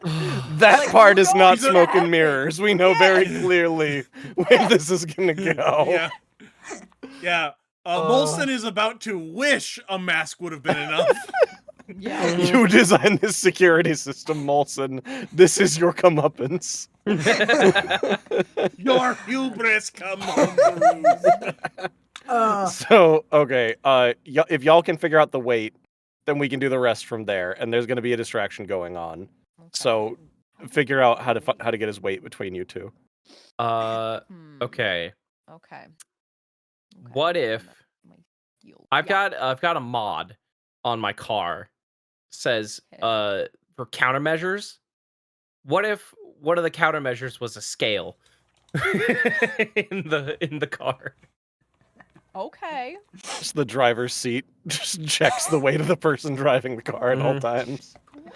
Speaker 5: That
Speaker 1: Like,
Speaker 5: part
Speaker 1: you
Speaker 5: is
Speaker 1: know
Speaker 5: not
Speaker 1: it's
Speaker 5: smoke and
Speaker 1: happening.
Speaker 5: mirrors. We know very clearly where this is gonna go.
Speaker 2: Yeah. Yeah. Molson is about to wish a mask would have been enough.
Speaker 1: Yeah.
Speaker 5: You designed this security system, Molson. This is your comeuppance.
Speaker 2: Your hubris come home to roost.
Speaker 5: So, okay, if y'all can figure out the weight, then we can do the rest from there. And there's gonna be a distraction going on. So, figure out how to get his weight between you two.
Speaker 4: Okay.
Speaker 1: Okay.
Speaker 4: What if
Speaker 1: My skill.
Speaker 4: I've
Speaker 1: Yeah.
Speaker 4: got a mod on my car says for countermeasures? What if one of the countermeasures was a scale in the car?
Speaker 1: Okay.
Speaker 5: Just the driver's seat just checks the weight of the person driving the car at all times.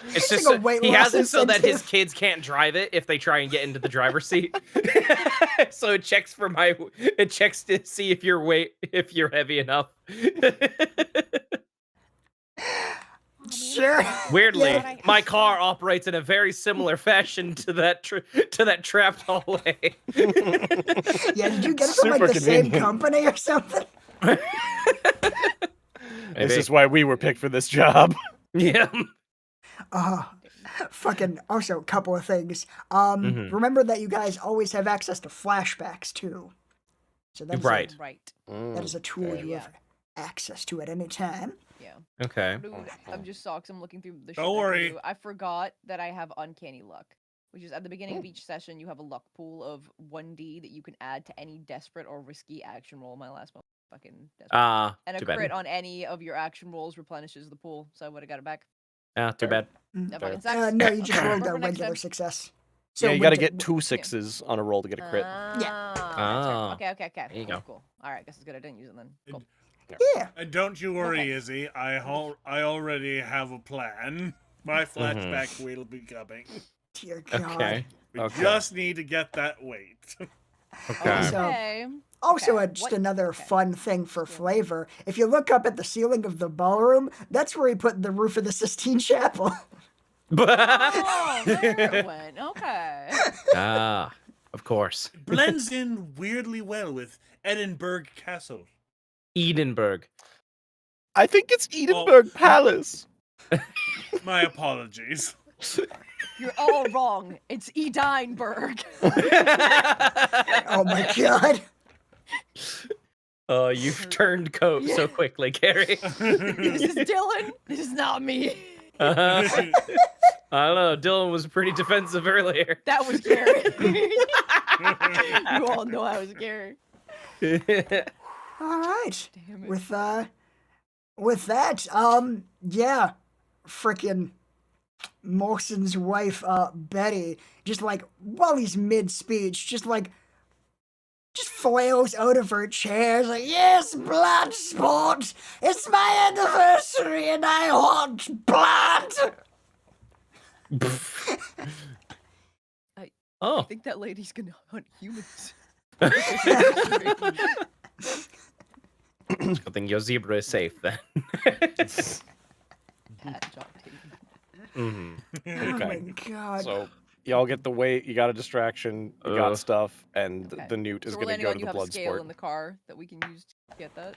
Speaker 4: It's
Speaker 3: like
Speaker 4: just
Speaker 3: a weight
Speaker 4: he
Speaker 3: loss
Speaker 4: has it so that his
Speaker 3: incentive.
Speaker 4: kids can't drive it if they try and get into the driver's seat. So it checks to see if you're heavy enough.
Speaker 3: Sure.
Speaker 4: Weirdly,
Speaker 3: Yeah.
Speaker 4: my car operates in a very similar fashion to that trapped hallway.
Speaker 3: Yeah, did you get it from like
Speaker 5: Super
Speaker 3: the same
Speaker 5: convenient.
Speaker 3: company or something?
Speaker 5: This is why we were picked for this job.
Speaker 4: Yeah.
Speaker 3: Fucking also a couple of things.
Speaker 4: Mhm.
Speaker 3: Remember that you guys always have access to flashbacks too. So that's
Speaker 4: Right.
Speaker 1: Right.
Speaker 3: that is a tool you
Speaker 1: Yeah.
Speaker 3: have access to at any time.
Speaker 1: Yeah.
Speaker 4: Okay.
Speaker 1: Dude, I'm just shocked. I'm looking through the shit.
Speaker 2: Don't
Speaker 1: I can
Speaker 2: worry.
Speaker 1: do. I forgot that I have uncanny luck, which is at the beginning of each session, you have a luck pool of 1d that you can add to any desperate or risky action roll. My last one fucking desperate. And a
Speaker 4: too
Speaker 1: crit
Speaker 4: bad.
Speaker 1: on any of your action rolls replenishes the pool, so I would have got it back.
Speaker 4: Too bad.
Speaker 1: That
Speaker 5: Fair.
Speaker 1: fucking sucks.
Speaker 3: No, you just rolled a
Speaker 1: Perfect next
Speaker 3: regular
Speaker 1: time.
Speaker 3: success.
Speaker 5: Yeah, you gotta
Speaker 3: with
Speaker 5: get 2 6s on a roll to get a crit.
Speaker 1: That's right. Okay.
Speaker 4: There you go.
Speaker 1: Cool. All right, guess it's good I didn't use it then. Cool.
Speaker 3: Yeah.
Speaker 2: And don't you worry,
Speaker 1: Okay.
Speaker 2: Izzy. I already have a plan. My flashback will be coming.
Speaker 3: Dear God.
Speaker 4: Okay.
Speaker 2: We
Speaker 5: Okay.
Speaker 2: just need to get that weight.
Speaker 4: Okay.
Speaker 3: So-
Speaker 1: Okay.
Speaker 3: Also,
Speaker 1: Okay,
Speaker 3: just
Speaker 1: what-
Speaker 3: another
Speaker 1: okay.
Speaker 3: fun thing for flavor. If you look up at the ceiling of the ballroom, that's where he put the roof of the Sistine Chapel.
Speaker 1: Oh, there it went. Okay.
Speaker 4: Of course.
Speaker 2: Blends in weirdly well with Edinburgh Castle.
Speaker 4: Edinburgh.
Speaker 5: I think it's Edinburgh Palace.
Speaker 2: My apologies.
Speaker 1: You're all wrong. It's Edinburgh.
Speaker 3: Oh my God.
Speaker 4: Oh, you've turned coat so quickly, Carrie.
Speaker 1: This is Dylan. This is not me.
Speaker 4: I don't know. Dylan was pretty defensive earlier.
Speaker 1: That was Gary. You all know I was Gary.
Speaker 3: All right.
Speaker 1: Damn it.
Speaker 3: With that, yeah, frickin' Molson's wife, Betty, just like while he's mid-speech, just flails out of her chair, like, yes, blood sport! It's my anniversary and I want blood!
Speaker 1: I
Speaker 4: Oh.
Speaker 1: think that lady's gonna hunt humans.
Speaker 4: Good thing your zebra is safe then.
Speaker 1: Cat job taken.
Speaker 4: Mm-hmm.
Speaker 3: Oh my
Speaker 5: Okay.
Speaker 3: God.
Speaker 5: So y'all get the weight, you got a distraction, you got
Speaker 4: Ugh.
Speaker 5: stuff, and
Speaker 1: Okay.
Speaker 5: the newt is
Speaker 1: So we're
Speaker 5: gonna
Speaker 1: landing
Speaker 5: go
Speaker 1: on
Speaker 5: to
Speaker 1: you
Speaker 5: the
Speaker 1: have a
Speaker 5: blood
Speaker 1: scale
Speaker 5: sport.
Speaker 1: in the car that we can use to get that.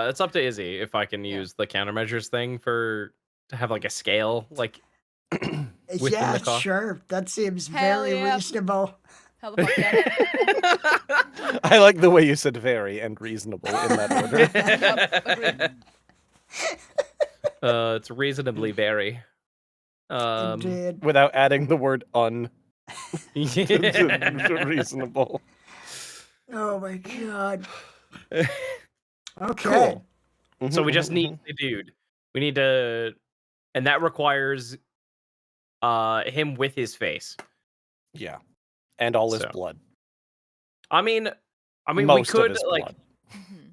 Speaker 4: It's up to Izzy if I can
Speaker 1: Yeah.
Speaker 4: use the countermeasures thing to have like a scale, like within
Speaker 3: Yeah,
Speaker 4: the car.
Speaker 3: sure. That seems
Speaker 1: Hell
Speaker 3: very
Speaker 1: yeah.
Speaker 3: reasonable.
Speaker 1: Hell the fuck yeah.
Speaker 5: I like the way you said very and reasonable in that order.
Speaker 1: Yep, agreed.
Speaker 4: It's reasonably very.
Speaker 3: Indeed.
Speaker 5: Without adding the word un to reasonable.
Speaker 3: Oh my God. Okay.
Speaker 4: Cool. So we
Speaker 5: Mhm,
Speaker 4: just
Speaker 5: mhm,
Speaker 4: need the dude. We need to, and that requires him with his face.
Speaker 5: Yeah. And all his
Speaker 4: So.
Speaker 5: blood.
Speaker 4: I mean, we
Speaker 5: Most of
Speaker 4: could
Speaker 5: his
Speaker 4: like.
Speaker 5: blood.
Speaker 1: Mhm.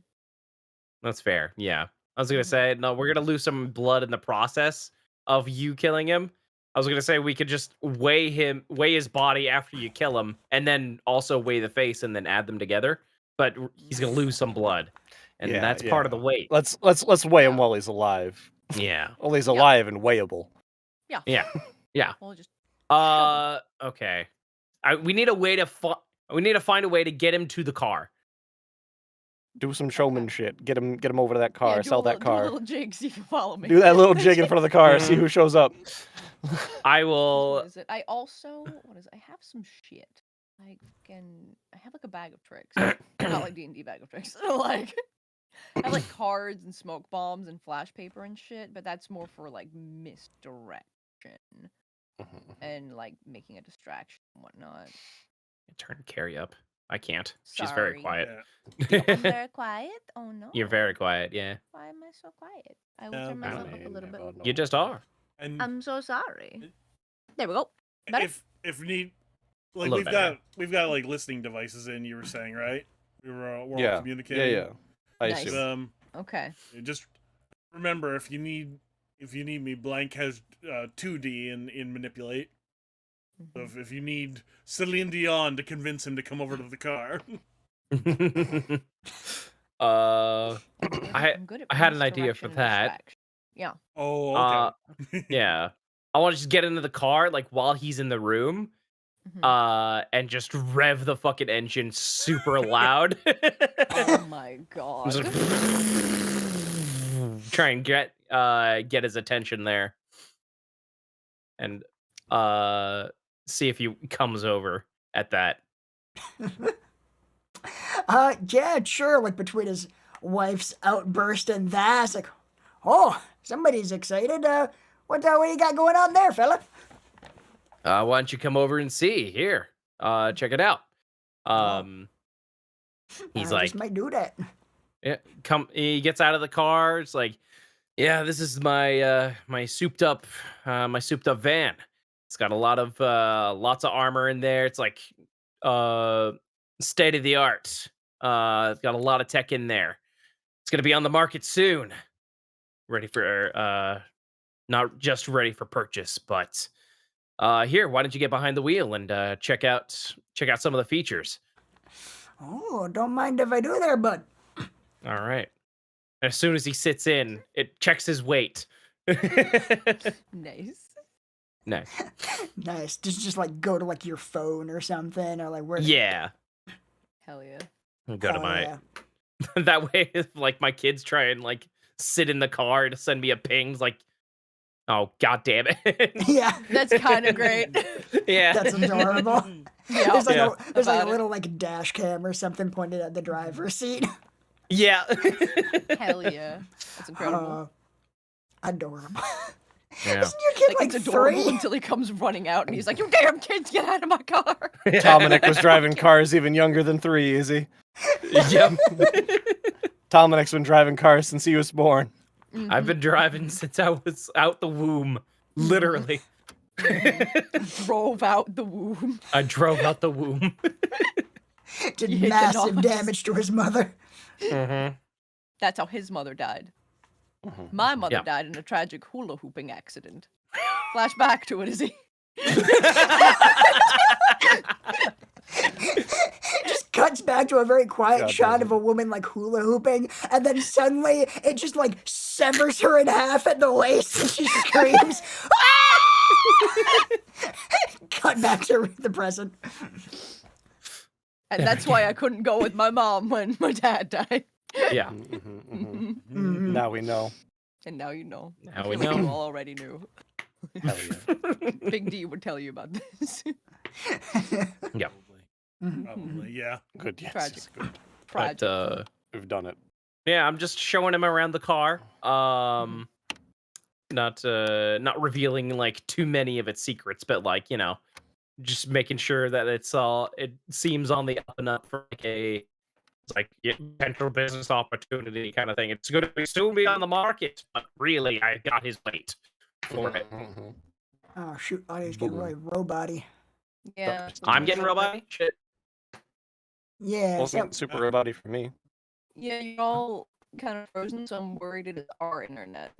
Speaker 4: That's fair. Yeah, I was gonna say no. We're gonna lose some blood in the process of you killing him. I was gonna say we could just weigh his body after you kill him, and then also weigh the face and then add them together. But he's gonna lose some blood. and
Speaker 5: Yeah,
Speaker 4: that's part of the
Speaker 5: yeah.
Speaker 4: weight.
Speaker 5: Let's weigh him
Speaker 1: Yeah.
Speaker 5: while he's alive.
Speaker 4: Yeah.
Speaker 5: While he's
Speaker 1: Yeah.
Speaker 5: alive and weighable.
Speaker 1: Yeah.
Speaker 4: Yeah.
Speaker 1: We'll just
Speaker 4: Okay. We need a way to we need to find a way to get him to the car.
Speaker 5: Do some showman shit. Get him over to that car.
Speaker 1: yeah, do
Speaker 5: Sell
Speaker 1: a little,
Speaker 5: that
Speaker 1: Do a
Speaker 5: car.
Speaker 1: little jig, see if you follow me.
Speaker 5: Do that little jig in front of the car. See who shows up.
Speaker 4: I
Speaker 1: What
Speaker 4: will.
Speaker 1: is it? I also I have some shit. I have like a bag of tricks. Not like D&D bag of tricks. Like I have like cards and smoke bombs and flash paper and shit, but that's more for like misdirection and like making a distraction and whatnot.
Speaker 4: Turn Carrie up. I can't. She's very
Speaker 1: Sorry.
Speaker 4: quiet.
Speaker 1: I'm very quiet. Oh no.
Speaker 4: You're very quiet. Yeah.
Speaker 1: Why am I so quiet? I will
Speaker 2: Yeah,
Speaker 1: turn myself up a
Speaker 5: I
Speaker 1: little bit.
Speaker 5: never know.
Speaker 4: You just are.
Speaker 2: And
Speaker 1: I'm so sorry. There we go. Better?
Speaker 2: if need, like
Speaker 4: little better.
Speaker 2: we've got like listening devices in. You were saying, right? We're all
Speaker 5: Yeah.
Speaker 2: communicating.
Speaker 5: Yeah. I
Speaker 1: Nice.
Speaker 5: assume.
Speaker 1: Okay.
Speaker 2: Just remember, if you need me, Blank has 2D in manipulate. So if you need Celine Dion to convince him to come over to the car.
Speaker 4: I
Speaker 1: I'm good at
Speaker 4: I had an idea for
Speaker 1: misdirection and
Speaker 4: that.
Speaker 1: distraction. Yeah.
Speaker 2: Oh, okay.
Speaker 4: Yeah. I want to just get into the car like while he's in the room,
Speaker 1: Mhm.
Speaker 4: and just rev the fucking engine super loud.
Speaker 1: Oh my god.
Speaker 4: Just try and get his attention there, and see if he comes over at that.
Speaker 3: Yeah, sure. Like between his wife's outburst and that, it's like, oh, somebody's excited. What you got going on there, fella?
Speaker 4: Why don't you come over and see? Here, check it out. He's
Speaker 3: I
Speaker 4: like,
Speaker 3: just might do that.
Speaker 4: yeah, come. He gets out of the car. It's like, yeah, this is my my souped up van. It's got a lot of lots of armor in there. It's like state of the art. It's got a lot of tech in there. It's gonna be on the market soon. Ready for not just ready for purchase, but here, why don't you get behind the wheel and check out some of the features?
Speaker 3: Oh, don't mind if I do there, bud.
Speaker 4: All right. As soon as he sits in, it checks his weight.
Speaker 1: Nice.
Speaker 4: Nice.
Speaker 3: Nice. Just like go to like your phone or something, or like where?
Speaker 4: Yeah.
Speaker 1: Hell yeah.
Speaker 4: I'll go to
Speaker 3: Oh,
Speaker 4: my.
Speaker 3: yeah.
Speaker 4: That way, if like my kids try and like sit in the car to send me a ping, it's like, oh god damn it.
Speaker 3: Yeah,
Speaker 1: That's kind of great.
Speaker 4: Yeah.
Speaker 3: that's adorable.
Speaker 1: Yeah.
Speaker 3: There's like
Speaker 4: Yeah.
Speaker 3: there's like a
Speaker 1: About it.
Speaker 3: little like dash cam or something pointed at the driver's seat.
Speaker 4: Yeah.
Speaker 1: Hell yeah. That's incredible.
Speaker 3: Adorable.
Speaker 4: Yeah.
Speaker 3: Isn't your kid like
Speaker 1: it's adorable
Speaker 3: 3?
Speaker 1: until he comes running out and he's like, "You damn kids, get out of my car!"
Speaker 5: Dominic was driving cars even younger than 3, is he?
Speaker 4: Yep.
Speaker 5: Dominic's been driving cars since he was born.
Speaker 4: I've been driving since I was out the womb. Literally.
Speaker 1: Drove out the womb.
Speaker 4: I drove out the womb.
Speaker 3: Did
Speaker 1: You hit the
Speaker 3: massive
Speaker 1: knobs.
Speaker 3: damage to his mother.
Speaker 4: Mm-hmm.
Speaker 1: That's how his mother died. My mother
Speaker 4: Yeah.
Speaker 1: died in a tragic hula hooping accident. Flashback to it, is he?
Speaker 3: Just cuts back to a very quiet
Speaker 5: God
Speaker 3: shot
Speaker 5: damn
Speaker 3: of a woman like hula hooping, and then suddenly it just like severs her in half at the waist, and she screams. Cut back to the present.
Speaker 1: And that's why I couldn't go with my mom when my dad died.
Speaker 4: Yeah.
Speaker 5: Now we know.
Speaker 1: And now you know.
Speaker 4: Now
Speaker 1: I
Speaker 4: we
Speaker 1: feel like
Speaker 4: know.
Speaker 1: You all already knew.
Speaker 5: Hell yeah.
Speaker 1: Big D would tell you about this.
Speaker 4: Yeah.
Speaker 2: Probably, yeah.
Speaker 5: Good, yes.
Speaker 1: Tragic.
Speaker 5: Yes, good.
Speaker 1: Tragic.
Speaker 4: But
Speaker 5: We've done it.
Speaker 4: yeah, I'm just showing him around the car. Not revealing like too many of its secrets, but like, you know, just making sure that it seems on the up and up for like a potential business opportunity kind of thing. It's going to soon be on the market, but really, I got his weight for it.
Speaker 3: Oh shoot! Audio's getting really robot-y.
Speaker 1: Yeah.
Speaker 4: I'm getting robot. Shit.
Speaker 3: Yeah.
Speaker 5: Wasn't super robot-y for me.
Speaker 1: Yeah, you're all kind of frozen, so I'm worried it is our internet.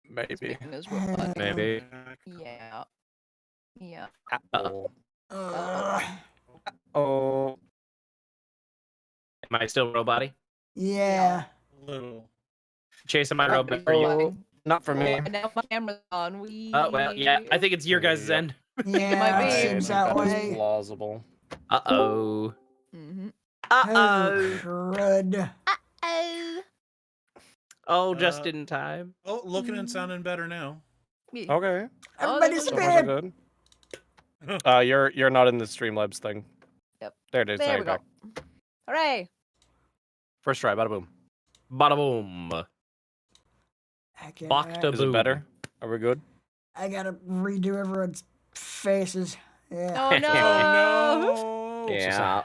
Speaker 1: It's
Speaker 5: Maybe.
Speaker 1: making us robot.
Speaker 4: Maybe.
Speaker 1: Yeah. Yeah.
Speaker 5: Apple.
Speaker 3: Uh,
Speaker 5: Oh.
Speaker 4: Am I still robot-y?
Speaker 3: yeah.
Speaker 2: little.
Speaker 4: Chase, am I road
Speaker 1: You're
Speaker 4: for you?
Speaker 1: driving.
Speaker 5: Not for me.
Speaker 1: And now my camera's on.
Speaker 4: Oh, well, yeah. I think it's your guys'
Speaker 5: Yep.
Speaker 4: end.
Speaker 3: Yeah,
Speaker 1: might be.
Speaker 3: it
Speaker 5: I
Speaker 3: seems
Speaker 5: think
Speaker 3: that
Speaker 5: that is
Speaker 3: way.
Speaker 5: plausible.
Speaker 4: Uh-oh.
Speaker 1: Mm-hmm.
Speaker 3: Oh, crud.
Speaker 1: Oh.
Speaker 4: Oh, just
Speaker 2: Uh,
Speaker 4: in time.
Speaker 2: Oh, looking and sounding better now.
Speaker 5: Okay.
Speaker 1: Oh,
Speaker 3: Everybody's
Speaker 1: there
Speaker 5: So
Speaker 1: we
Speaker 5: far, so
Speaker 3: bad.
Speaker 5: good. You're not in the Streamlabs thing.
Speaker 1: Yep.
Speaker 5: There it is.
Speaker 1: There
Speaker 5: Now
Speaker 1: we
Speaker 5: you're
Speaker 1: go.
Speaker 5: back.
Speaker 1: Hooray.
Speaker 5: First try. Bada boom.
Speaker 4: Bada boom. Bok to
Speaker 5: Is it
Speaker 4: boom.
Speaker 5: better? Are we good?
Speaker 3: I gotta redo everyone's faces. Yeah.
Speaker 1: Oh no.
Speaker 2: Oh no!
Speaker 4: Yeah.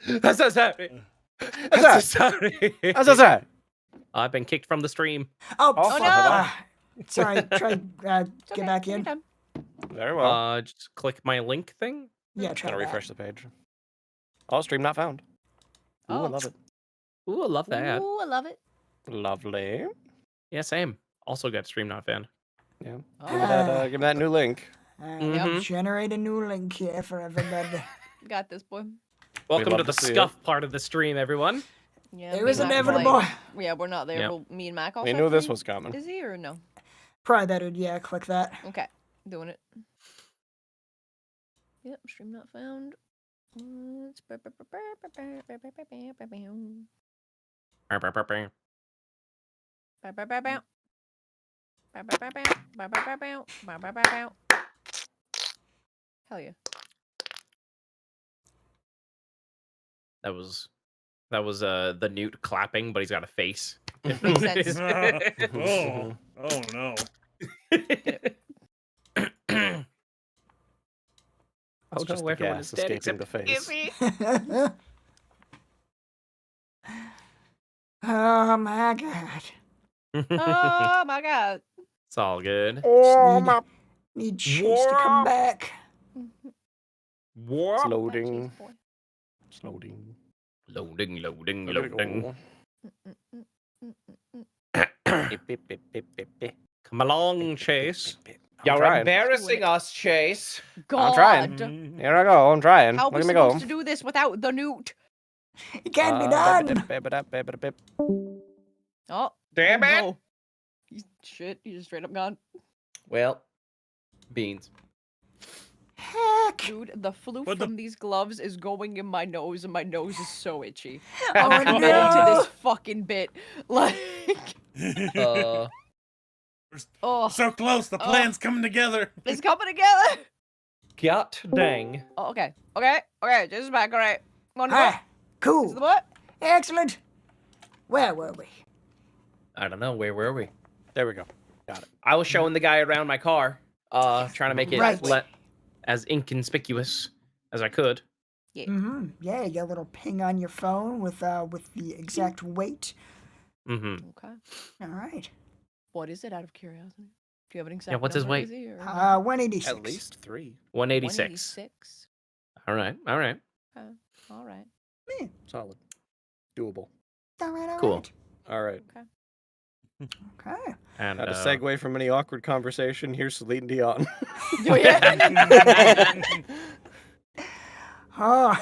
Speaker 4: That's so sorry.
Speaker 5: That's
Speaker 4: That's so sorry.
Speaker 5: That's that.
Speaker 4: I've been kicked from the stream.
Speaker 3: Oh,
Speaker 5: Oh,
Speaker 1: no.
Speaker 3: sorry. Try
Speaker 1: It's
Speaker 3: get
Speaker 1: okay,
Speaker 3: back
Speaker 1: take your
Speaker 3: in.
Speaker 1: time.
Speaker 5: Very well.
Speaker 4: Just click my link thing.
Speaker 3: Yeah, try
Speaker 5: Gotta
Speaker 3: that.
Speaker 5: refresh the page. Oh, stream not found. Ooh, I
Speaker 1: Oh.
Speaker 5: love it.
Speaker 4: Ooh, I love that.
Speaker 1: Ooh, I love it.
Speaker 5: Lovely.
Speaker 4: Yeah, same. Also got stream not found.
Speaker 5: Yeah.
Speaker 1: Oh.
Speaker 5: Give me that new link.
Speaker 4: Mhm.
Speaker 3: Generate a new link here for everybody.
Speaker 1: Got this, boy.
Speaker 4: Welcome
Speaker 5: love
Speaker 4: to the
Speaker 5: to see it.
Speaker 4: scuff part of the stream, everyone.
Speaker 1: Yeah,
Speaker 3: It
Speaker 1: me
Speaker 3: was
Speaker 1: and Mac,
Speaker 3: inevitable.
Speaker 1: like- yeah, we're not there.
Speaker 4: Yep.
Speaker 1: But me and Mac also.
Speaker 5: We
Speaker 1: have
Speaker 5: knew this
Speaker 1: stream?
Speaker 5: was coming.
Speaker 1: Is he or no?
Speaker 3: Probably that would, yeah, click that.
Speaker 1: Okay, doing it. Yep, stream not found. Let's- Hell yeah.
Speaker 4: That was the Newt clapping, but he's got a face.
Speaker 1: Makes sense.
Speaker 2: Oh, oh no!
Speaker 4: Oh
Speaker 5: It's just
Speaker 4: no,
Speaker 5: the
Speaker 4: everyone
Speaker 5: gas
Speaker 4: is dead
Speaker 5: escaping
Speaker 4: except
Speaker 5: the face.
Speaker 4: Izzy.
Speaker 3: Oh my god.
Speaker 1: Oh my god.
Speaker 4: It's all good.
Speaker 3: Need Chase to come back.
Speaker 5: It's
Speaker 1: That
Speaker 5: loading.
Speaker 1: cheese boy.
Speaker 5: It's loading.
Speaker 4: Loading, loading,
Speaker 5: Look at it
Speaker 4: loading.
Speaker 5: go.
Speaker 3: Mm-mm-mm.
Speaker 5: Beep, beep, beep, beep, beep, beep.
Speaker 4: Come along, Chase.
Speaker 5: I'm
Speaker 4: You're
Speaker 5: trying.
Speaker 4: embarrassing us, Chase.
Speaker 1: God.
Speaker 5: I'm trying. Here I go. I'm trying.
Speaker 1: How are
Speaker 5: Look
Speaker 1: we
Speaker 5: at me
Speaker 1: supposed
Speaker 5: go.
Speaker 1: to do this without the newt?
Speaker 3: It can't be
Speaker 5: Beep,
Speaker 3: done.
Speaker 5: beep, beep, beep, beep, beep.
Speaker 1: Oh,
Speaker 4: Damn
Speaker 1: oh
Speaker 4: it.
Speaker 1: no. Shit, he's just straight up gone.
Speaker 4: Well, beans.
Speaker 3: Heck.
Speaker 1: Dude, the flu
Speaker 2: What the-
Speaker 1: from these gloves is going in my nose, and my nose is so itchy.
Speaker 3: Oh
Speaker 1: I'm committed to this fucking bit. Like,
Speaker 4: Uh,
Speaker 1: oh,
Speaker 2: So close. The
Speaker 1: Oh.
Speaker 2: plan's coming together.
Speaker 1: it's coming together.
Speaker 4: got dang.
Speaker 1: Oh, okay, just is back, alright. Want to
Speaker 3: Ah,
Speaker 1: This is
Speaker 3: cool.
Speaker 1: the what?
Speaker 3: Excellent. Where were we?
Speaker 4: I don't know. Where were we?
Speaker 5: There we go. Got it.
Speaker 4: I was showing the guy around my car, trying to make it
Speaker 3: Right.
Speaker 4: as inconspicuous as I could.
Speaker 3: Mm-hmm. Yeah, you got a little ping on your phone with the exact weight.
Speaker 4: Mm-hmm.
Speaker 1: Okay.
Speaker 3: All right.
Speaker 1: What is it, out of curiosity? Do you have an exact
Speaker 4: Yeah, what's his
Speaker 1: number,
Speaker 4: weight?
Speaker 1: Izzy, or-
Speaker 3: 186.
Speaker 5: At least 3.
Speaker 4: 186.
Speaker 1: 186.
Speaker 4: All right. All right.
Speaker 1: Alright.
Speaker 5: Solid. Doable.
Speaker 3: All right, all
Speaker 4: Cool.
Speaker 3: right.
Speaker 5: All right.
Speaker 3: Okay.
Speaker 4: And
Speaker 5: How to segue from any awkward conversation. Here's Celine Dion.
Speaker 1: Oh, yeah.
Speaker 3: Oh,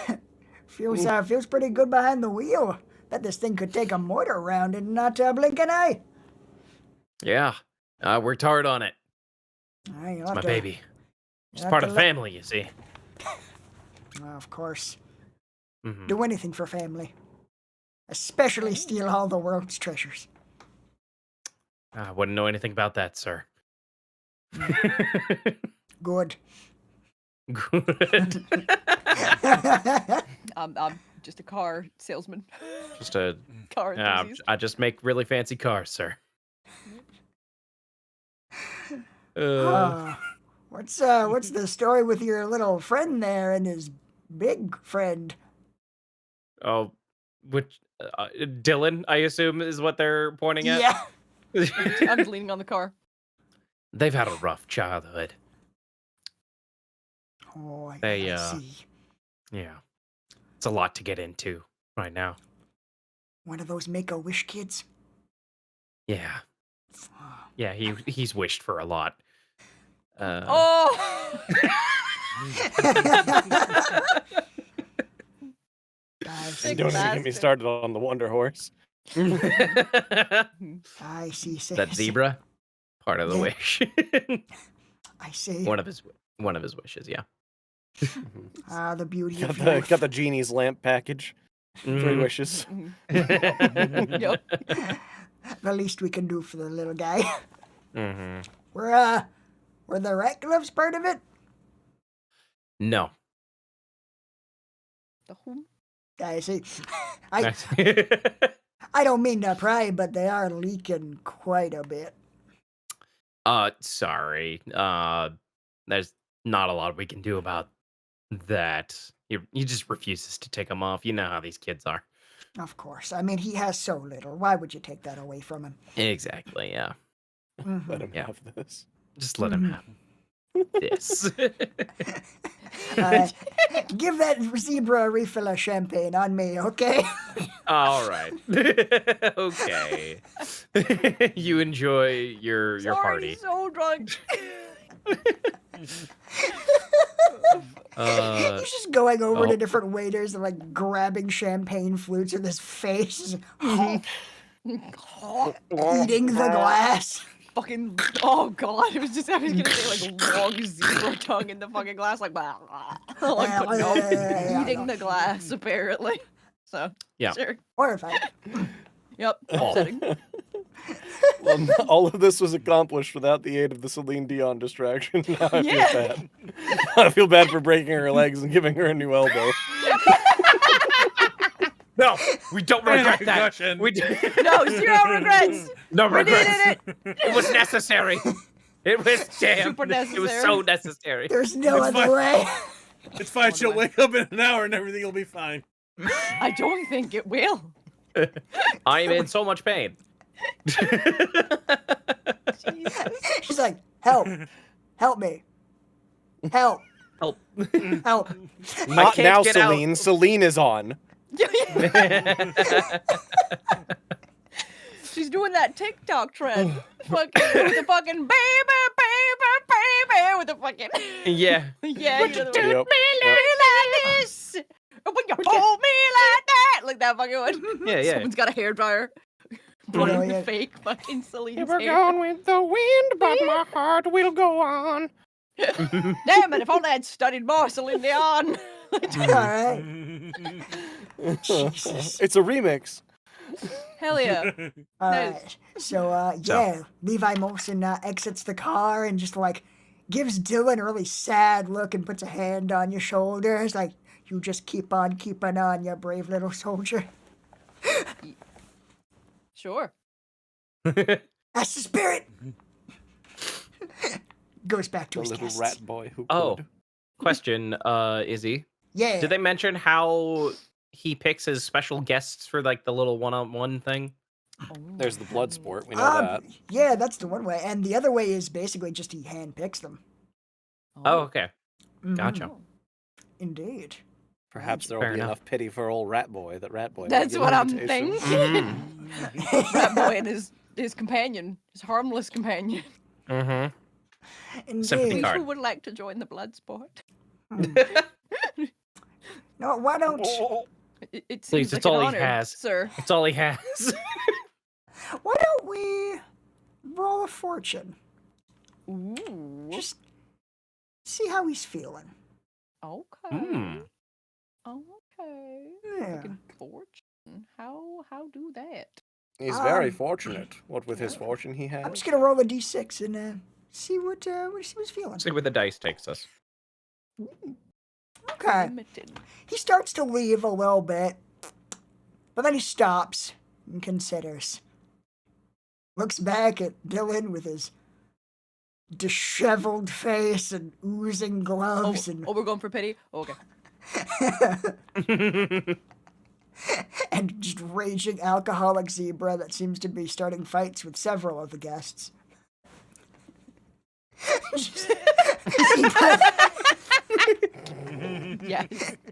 Speaker 3: feels pretty good behind the wheel. Bet this thing could take a mortar round and not blink an eye.
Speaker 4: yeah, I worked hard on it.
Speaker 3: All right, you'll
Speaker 4: It's
Speaker 3: have
Speaker 4: my
Speaker 3: to-
Speaker 4: baby.
Speaker 3: you'll
Speaker 4: It's
Speaker 3: have
Speaker 4: part
Speaker 3: to
Speaker 4: of the
Speaker 3: let-
Speaker 4: family, you see.
Speaker 3: Well, of course.
Speaker 4: Mhm.
Speaker 3: Do anything for family. Especially steal all the world's treasures.
Speaker 4: I wouldn't know anything about that, sir.
Speaker 3: Good.
Speaker 4: Good.
Speaker 1: I'm just a car salesman.
Speaker 4: Just a,
Speaker 1: Car enthusiast.
Speaker 4: I just make really fancy cars, sir.
Speaker 3: What's the story with your little friend there and his big friend?
Speaker 4: Oh, which Dylan, I assume, is what they're pointing at.
Speaker 3: Yeah.
Speaker 1: I'm just leaning on the car.
Speaker 4: They've had a rough childhood.
Speaker 3: Oh, I
Speaker 4: They,
Speaker 3: see.
Speaker 4: Yeah, it's a lot to get into right now.
Speaker 3: One of those Make-A-Wish kids?
Speaker 4: Yeah, yeah, he's wished for a lot.
Speaker 1: Oh!
Speaker 3: I've
Speaker 1: Sick
Speaker 3: seen
Speaker 5: Don't even
Speaker 3: that.
Speaker 5: get me
Speaker 1: bastard.
Speaker 5: started on the Wonder Horse.
Speaker 3: I see.
Speaker 8: That zebra, part of the
Speaker 3: Yeah.
Speaker 8: wish.
Speaker 3: I see.
Speaker 8: one of his wishes. Yeah.
Speaker 3: Ah, the beauty of
Speaker 5: Got
Speaker 3: youth.
Speaker 5: the genie's lamp package. 3
Speaker 8: Mhm.
Speaker 5: wishes.
Speaker 1: Yep.
Speaker 3: The least we can do for the little guy.
Speaker 8: Mhm.
Speaker 3: Were the rat gloves part of it?
Speaker 8: No.
Speaker 1: The whom?
Speaker 3: I see.
Speaker 8: Nice.
Speaker 3: I don't mean to pry, but they are leaking quite a bit.
Speaker 8: Sorry. There's not a lot we can do about that. He just refuses to take them off. You know how these kids are.
Speaker 3: Of course. I mean, he has so little. Why would you take that away from him?
Speaker 8: Exactly. Yeah.
Speaker 3: Mhm.
Speaker 5: Let him
Speaker 8: Yeah.
Speaker 5: have this.
Speaker 8: Just let him have this.
Speaker 3: Give that zebra a refill of champagne on me, okay?
Speaker 8: All right. Okay. You enjoy your
Speaker 1: Sorry,
Speaker 8: party.
Speaker 1: so drunk.
Speaker 3: He's just going over to
Speaker 8: oh.
Speaker 3: different waiters and like grabbing champagne flutes in his face, eating the glass.
Speaker 1: Fucking, oh god, I was gonna say like long zebra tongue in the fucking glass, like, blah, blah. Like, but no, eating the glass apparently. So,
Speaker 8: Yeah.
Speaker 1: sure.
Speaker 3: Horrifying.
Speaker 1: Yep,
Speaker 8: Oh.
Speaker 1: upsetting.
Speaker 5: Well, all of this was accomplished without the aid of the Celine Dion distraction. Now I feel
Speaker 1: Yeah.
Speaker 5: bad. I feel bad for breaking her legs and giving her a new elbow.
Speaker 8: No, we don't
Speaker 2: And a
Speaker 8: regret that.
Speaker 2: concussion.
Speaker 8: We
Speaker 1: No, zero regrets.
Speaker 8: no
Speaker 1: We
Speaker 8: regrets.
Speaker 1: needed it.
Speaker 8: It was necessary. It was damn.
Speaker 1: Super
Speaker 8: It was
Speaker 1: necessary.
Speaker 8: so necessary.
Speaker 3: There's no
Speaker 2: It's
Speaker 3: other
Speaker 2: fine.
Speaker 3: way.
Speaker 2: It's fine.
Speaker 1: Oh,
Speaker 2: She'll
Speaker 1: no.
Speaker 2: wake up in an hour and everything will be fine.
Speaker 1: I don't think it will.
Speaker 8: I am in so much pain.
Speaker 1: Jesus.
Speaker 3: She's like, help. Help me. Help.
Speaker 8: Help.
Speaker 3: Help.
Speaker 5: Not
Speaker 8: can't
Speaker 5: now,
Speaker 8: get out.
Speaker 5: Celine. Celine is on.
Speaker 1: She's doing that TikTok trend. Fucking with the fucking baby, with the fucking
Speaker 8: Yeah.
Speaker 1: yeah. You know, the
Speaker 5: Yep.
Speaker 1: like this. When you hold me like that, like that fucking one.
Speaker 8: Yeah, yeah.
Speaker 1: Someone's got a hairdryer. Blowing the
Speaker 3: yeah.
Speaker 1: fake fucking Celine's
Speaker 5: We're
Speaker 1: hair.
Speaker 5: going with the wind, but my heart will go on.
Speaker 1: Damn it! If only I'd studied more Celine Dion.
Speaker 3: All right. Jesus.
Speaker 5: It's a remix.
Speaker 1: Hell yeah.
Speaker 3: All
Speaker 1: Nice.
Speaker 3: right. So, yeah, Levi Molson exits the car and just like gives Dylan a really sad look and puts a hand on your shoulder. It's like, you just keep on keeping on, you brave little soldier.
Speaker 1: Sure.
Speaker 3: That's the spirit. Goes back to
Speaker 5: The
Speaker 3: his
Speaker 5: little
Speaker 3: guests.
Speaker 5: rat boy who
Speaker 8: Oh.
Speaker 5: could.
Speaker 8: Question, Izzy.
Speaker 3: Yeah.
Speaker 8: Did they mention how he picks his special guests for like the little one-on-one thing?
Speaker 5: There's the blood sport. We know that.
Speaker 3: Yeah, that's the one way. And the other way is basically just he handpicks them.
Speaker 8: Oh, okay.
Speaker 3: Mhm.
Speaker 8: Gotcha.
Speaker 3: Indeed.
Speaker 5: Perhaps there will
Speaker 8: Fair
Speaker 5: be
Speaker 8: enough.
Speaker 5: enough pity for old rat boy that rat boy. might
Speaker 1: That's
Speaker 5: get
Speaker 1: what
Speaker 5: an
Speaker 1: I'm
Speaker 5: invitation.
Speaker 1: thinking. Rat boy and his companion, his harmless companion.
Speaker 8: Mm-hmm.
Speaker 3: Indeed.
Speaker 1: Who
Speaker 8: card.
Speaker 1: would like to join the blood sport?
Speaker 3: No, why don't
Speaker 1: It
Speaker 8: Please,
Speaker 1: seems
Speaker 8: it's
Speaker 1: like an
Speaker 8: all he
Speaker 1: honor,
Speaker 8: has.
Speaker 1: sir.
Speaker 8: It's all he has.
Speaker 3: we roll a fortune?
Speaker 1: Ooh.
Speaker 3: Just see how he's feeling.
Speaker 1: Okay.
Speaker 8: Hmm.
Speaker 1: Okay.
Speaker 3: Yeah.
Speaker 1: Fucking fortune. How do that?
Speaker 5: He's very
Speaker 3: Um,
Speaker 5: fortunate. What with his fortune he has.
Speaker 3: I'm just gonna roll a d6 and see what he's feeling.
Speaker 8: See where the dice takes us.
Speaker 3: Okay.
Speaker 1: Limited.
Speaker 3: He starts to leave a little bit, but then he stops and considers. Looks back at Dylan with his disheveled face and oozing
Speaker 1: Oh,
Speaker 3: gloves and
Speaker 1: we're going for pity? Oh, okay.
Speaker 3: and just raging alcoholic zebra that seems to be starting fights with several of the guests. Just- zebra
Speaker 1: Yes.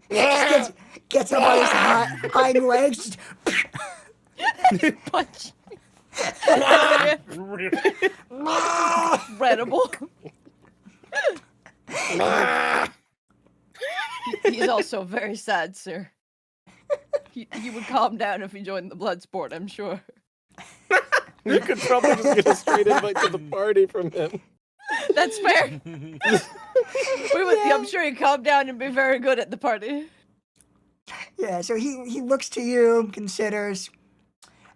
Speaker 3: just gets up on his hind legs.
Speaker 1: Punch. Incredible. He's also very sad, sir. He would calm down if he joined the blood sport, I'm sure.
Speaker 5: You could probably just get a straight invite to the party from him.
Speaker 1: That's fair. I'm sure he'd calm down and be very good at the party.
Speaker 3: Yeah, so he looks to you, considers,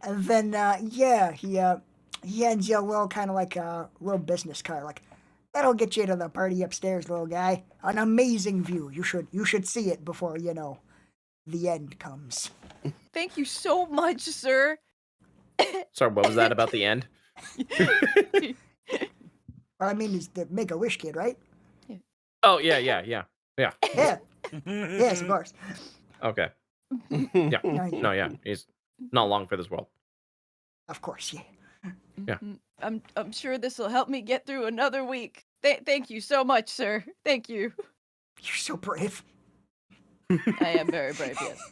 Speaker 3: and then he hands you a little kind of like a little business card, like that'll get you to the party upstairs, little guy. An amazing view. You should see it before the end comes.
Speaker 1: Thank you so much, sir.
Speaker 4: Sorry, what was that about the end?
Speaker 3: I mean, he's the Make-A-Wish kid, right?
Speaker 4: Oh, yeah.
Speaker 3: Yeah. Yes, of course.
Speaker 4: Okay. Yeah.
Speaker 3: No,
Speaker 4: No, yeah. He's not long for this world.
Speaker 3: Of course, yeah.
Speaker 4: Yeah.
Speaker 1: I'm sure this will help me get through another week. Thank you so much, sir. Thank you.
Speaker 3: You're so brave.
Speaker 1: I am very brave, yes.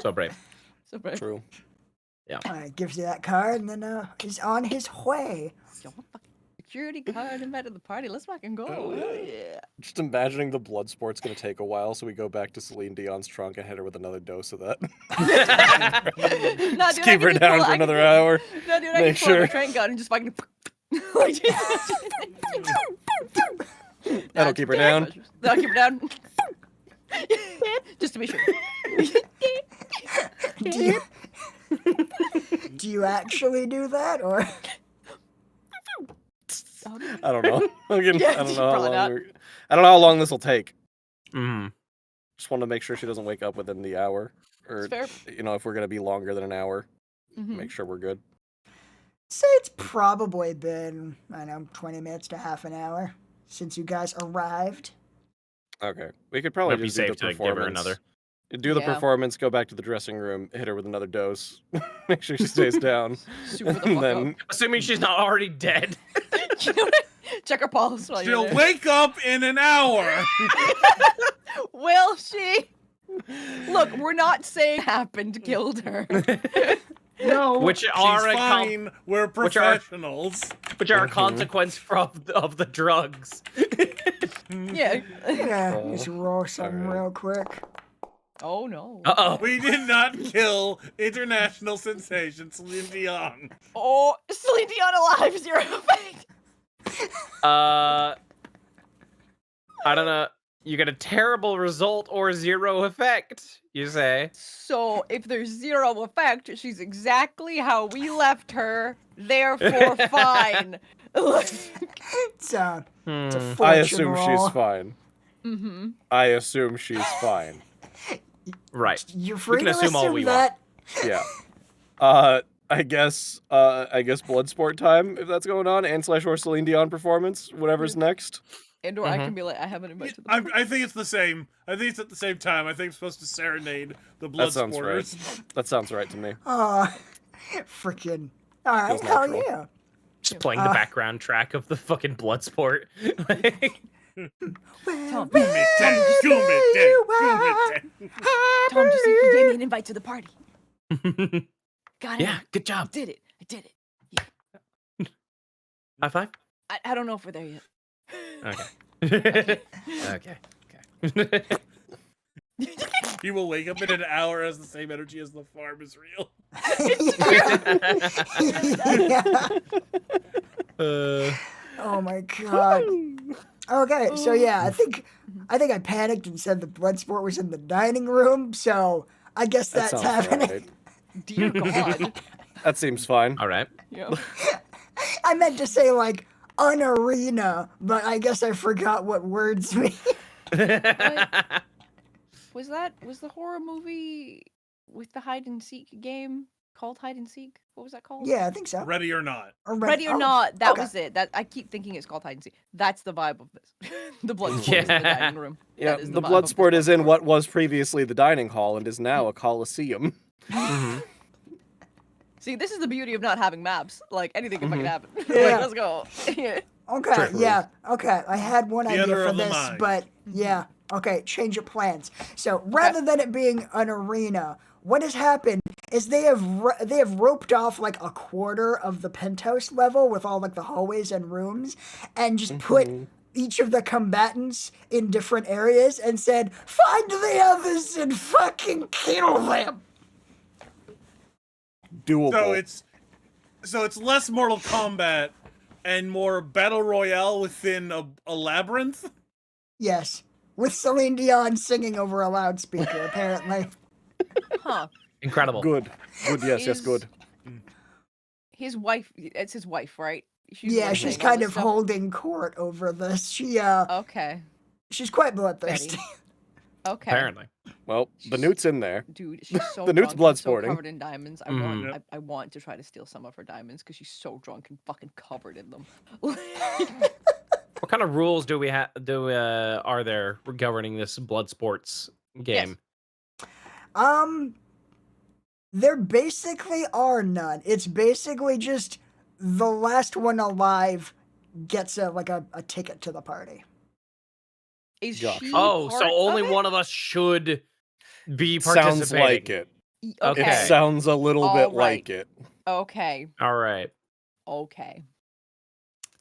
Speaker 4: So brave.
Speaker 1: So brave.
Speaker 5: True.
Speaker 3: Gives you that card, and then he's on his way.
Speaker 1: Yo, fucking security card invited to the party. Let's fucking go. Hell yeah.
Speaker 5: Just imagining the blood sport's gonna take a while, so we go back to Celine Dion's trunk and hit her with another dose of that.
Speaker 1: No,
Speaker 5: Just
Speaker 1: dude,
Speaker 5: keep her down for another hour.
Speaker 1: No, dude, I
Speaker 5: Make
Speaker 1: can pull out
Speaker 5: sure.
Speaker 1: a train gun and just fucking.
Speaker 5: That'll keep her down.
Speaker 1: That'll keep her down. Just to be sure.
Speaker 3: Do you actually do that, or?
Speaker 5: I don't know. Again,
Speaker 1: Yeah,
Speaker 5: I don't know how
Speaker 1: probably
Speaker 5: long.
Speaker 1: not.
Speaker 5: I don't know how long this will take.
Speaker 4: Mm.
Speaker 5: Just want to make sure she doesn't wake up within the hour, or
Speaker 1: It's fair.
Speaker 5: if we're gonna be longer than an hour,
Speaker 1: Mhm.
Speaker 5: make sure we're good.
Speaker 3: Say it's probably been, 20 minutes to half an hour since you guys arrived.
Speaker 5: Okay, we could probably
Speaker 4: Might be
Speaker 5: just do the
Speaker 4: safe to give her
Speaker 5: performance.
Speaker 4: another.
Speaker 5: Do the
Speaker 1: Yeah.
Speaker 5: performance, go back to the dressing room, hit her with another dose, make sure she stays down,
Speaker 1: Super the
Speaker 5: and
Speaker 1: fuck
Speaker 5: then
Speaker 4: Assuming she's not already dead.
Speaker 1: up. Check her pulse while you're
Speaker 2: She'll
Speaker 1: there.
Speaker 2: wake up in an hour.
Speaker 1: Will she? Look, we're not saying happened killed her.
Speaker 2: No,
Speaker 4: Which
Speaker 2: she's
Speaker 4: are a
Speaker 2: fine. We're
Speaker 4: which are-
Speaker 2: professionals.
Speaker 4: Which are a
Speaker 5: Mhm.
Speaker 4: consequence of the drugs.
Speaker 1: Yeah.
Speaker 3: Yeah,
Speaker 5: Oh,
Speaker 3: just roll something
Speaker 5: alright.
Speaker 3: real quick.
Speaker 1: Oh no.
Speaker 4: Uh-oh.
Speaker 2: We did not kill international sensation Celine Dion.
Speaker 1: Oh, Celine Dion alive, 0 effect.
Speaker 4: I don't know. You get a terrible result or 0 effect, you say.
Speaker 1: So if there's 0 effect, she's exactly how we left her. Therefore, fine.
Speaker 3: It's a
Speaker 4: Hmm.
Speaker 3: fortune
Speaker 5: I assume
Speaker 3: roll.
Speaker 5: she's fine.
Speaker 1: Mm-hmm.
Speaker 5: I assume she's fine.
Speaker 4: Right.
Speaker 3: You're free
Speaker 4: can
Speaker 3: to
Speaker 4: assume all we
Speaker 3: that.
Speaker 5: Yeah. I guess Bloodsport time if that's going on, and / or Celine Dion performance, whatever's next.
Speaker 1: And or I can be like, I haven't invited to the
Speaker 2: I think it's the same. I think it's at the same time. I think I'm supposed to serenade the blood
Speaker 5: That sounds right.
Speaker 2: sporters.
Speaker 5: That sounds right to me.
Speaker 3: Freaking. All right,
Speaker 5: Feels
Speaker 3: hell
Speaker 5: natural.
Speaker 3: yeah.
Speaker 4: Just playing the background track of the fucking blood sport.
Speaker 1: Tom,
Speaker 2: Do me dead, do me dead, do me dead.
Speaker 1: Tom, just you gave me an invite to the party. Got it.
Speaker 4: Yeah, good job.
Speaker 1: I did it. I did it.
Speaker 4: High five?
Speaker 1: I don't know if we're there yet.
Speaker 4: Okay. Okay.
Speaker 2: He will wake up in an hour as the same energy as the farm is real.
Speaker 3: Oh my god. Okay, so yeah, I think I panicked and said the blood sport was in the dining room, so I guess
Speaker 5: That
Speaker 3: that's
Speaker 5: sounds
Speaker 3: happening.
Speaker 5: right.
Speaker 1: Dear God.
Speaker 5: That seems fine.
Speaker 4: All right.
Speaker 1: Yeah.
Speaker 3: I meant to say like an arena, but I guess I forgot what words mean.
Speaker 1: Was the horror movie with the hide and seek game called Hide and Seek? What was that called?
Speaker 3: Yeah, I think so.
Speaker 2: Ready or not.
Speaker 1: Ready or
Speaker 3: oh,
Speaker 1: not, that
Speaker 3: okay.
Speaker 1: was it. That I keep thinking it's called Hide and Seek. That's the vibe of this. The blood sport is in the
Speaker 4: Yeah.
Speaker 1: dining room.
Speaker 5: Yeah,
Speaker 1: That is
Speaker 5: the
Speaker 1: vibe
Speaker 5: blood
Speaker 1: of
Speaker 5: sport
Speaker 1: this
Speaker 5: is in what was previously the dining hall and is now a coliseum.
Speaker 4: Mhm.
Speaker 1: See, this is the beauty of not having maps. Like anything can fucking happen.
Speaker 3: Yeah.
Speaker 1: Like, let's go. Yeah.
Speaker 3: Okay,
Speaker 5: True.
Speaker 3: yeah, okay. I had one idea
Speaker 2: Theater
Speaker 3: for
Speaker 2: of the
Speaker 3: this,
Speaker 2: mind.
Speaker 3: but yeah, okay, change of plans. So rather than it being an arena, what has happened is they have roped off like a quarter of the penthouse level with all like the hallways and rooms, and just put each of the combatants in different areas and said, "Find the others and fucking kill them."
Speaker 5: Doable.
Speaker 2: So it's less Mortal Kombat and more Battle Royale within a labyrinth.
Speaker 3: Yes, with Celine Dion singing over a loudspeaker, apparently.
Speaker 1: Huh.
Speaker 4: Incredible.
Speaker 5: Good. Yes,
Speaker 1: Is-
Speaker 5: good.
Speaker 1: His wife, it's his wife, right? She's
Speaker 3: Yeah,
Speaker 1: like
Speaker 3: she's
Speaker 1: saying all
Speaker 3: kind
Speaker 1: this
Speaker 3: of
Speaker 1: stuff?
Speaker 3: holding court over this.
Speaker 1: Okay.
Speaker 3: She's quite bloodthirsty.
Speaker 1: Okay.
Speaker 4: Apparently.
Speaker 5: Well, the Newt's in there.
Speaker 1: Dude, she's so
Speaker 5: The Newt's
Speaker 1: drunk and so
Speaker 5: bloodsporting.
Speaker 1: covered in diamonds. I
Speaker 4: Mhm.
Speaker 1: want,
Speaker 2: Yep.
Speaker 1: I want to try to steal some of her diamonds because she's so drunk and fucking covered in them.
Speaker 4: What kind of rules do we have? Are there governing this blood sports game?
Speaker 3: There basically are none. It's basically just the last one alive gets a ticket to the party.
Speaker 1: Is
Speaker 5: Gotcha.
Speaker 1: she?
Speaker 4: Oh, so
Speaker 1: part
Speaker 4: only
Speaker 1: of it?
Speaker 4: one of us should be participating.
Speaker 5: Sounds like it.
Speaker 1: Okay.
Speaker 5: It sounds a little bit
Speaker 1: Alright.
Speaker 5: like it.
Speaker 1: Okay.
Speaker 4: All right.
Speaker 1: Okay.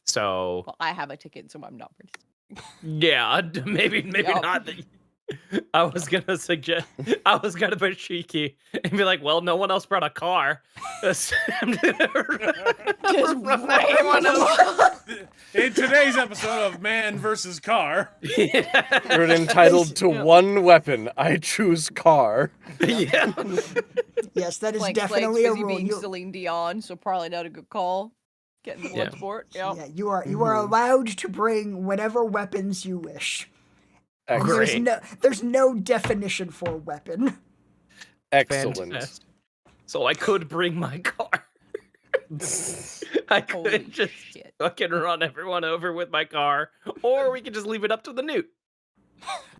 Speaker 4: So
Speaker 1: Well, I have a ticket, so I'm not participating.
Speaker 4: yeah, maybe
Speaker 1: Yup.
Speaker 4: not. I was gonna suggest. I was gonna be cheeky and be like, "Well, no one else brought a car."
Speaker 1: Just
Speaker 4: Run
Speaker 1: ram
Speaker 4: everyone
Speaker 1: them
Speaker 4: over.
Speaker 1: all.
Speaker 2: In today's episode of Man versus Car,
Speaker 5: You're entitled to
Speaker 1: Yeah.
Speaker 5: one weapon. I choose car.
Speaker 4: Yeah.
Speaker 3: Yes, that is
Speaker 1: Blank
Speaker 3: definitely
Speaker 1: slate's
Speaker 3: a
Speaker 1: busy
Speaker 3: rule.
Speaker 1: being
Speaker 3: You,
Speaker 1: Celine Dion, so probably not a good call. Getting the
Speaker 4: Yeah.
Speaker 1: blood sport. Yep.
Speaker 3: yeah, you are allowed to bring whatever weapons you wish. And
Speaker 5: Excellent.
Speaker 3: there's no definition for weapon.
Speaker 5: Excellent.
Speaker 4: Fantastic. So I could bring my car. I
Speaker 1: Holy
Speaker 4: could just
Speaker 1: shit.
Speaker 4: fucking run everyone over with my car, or we could just leave it up to the newt.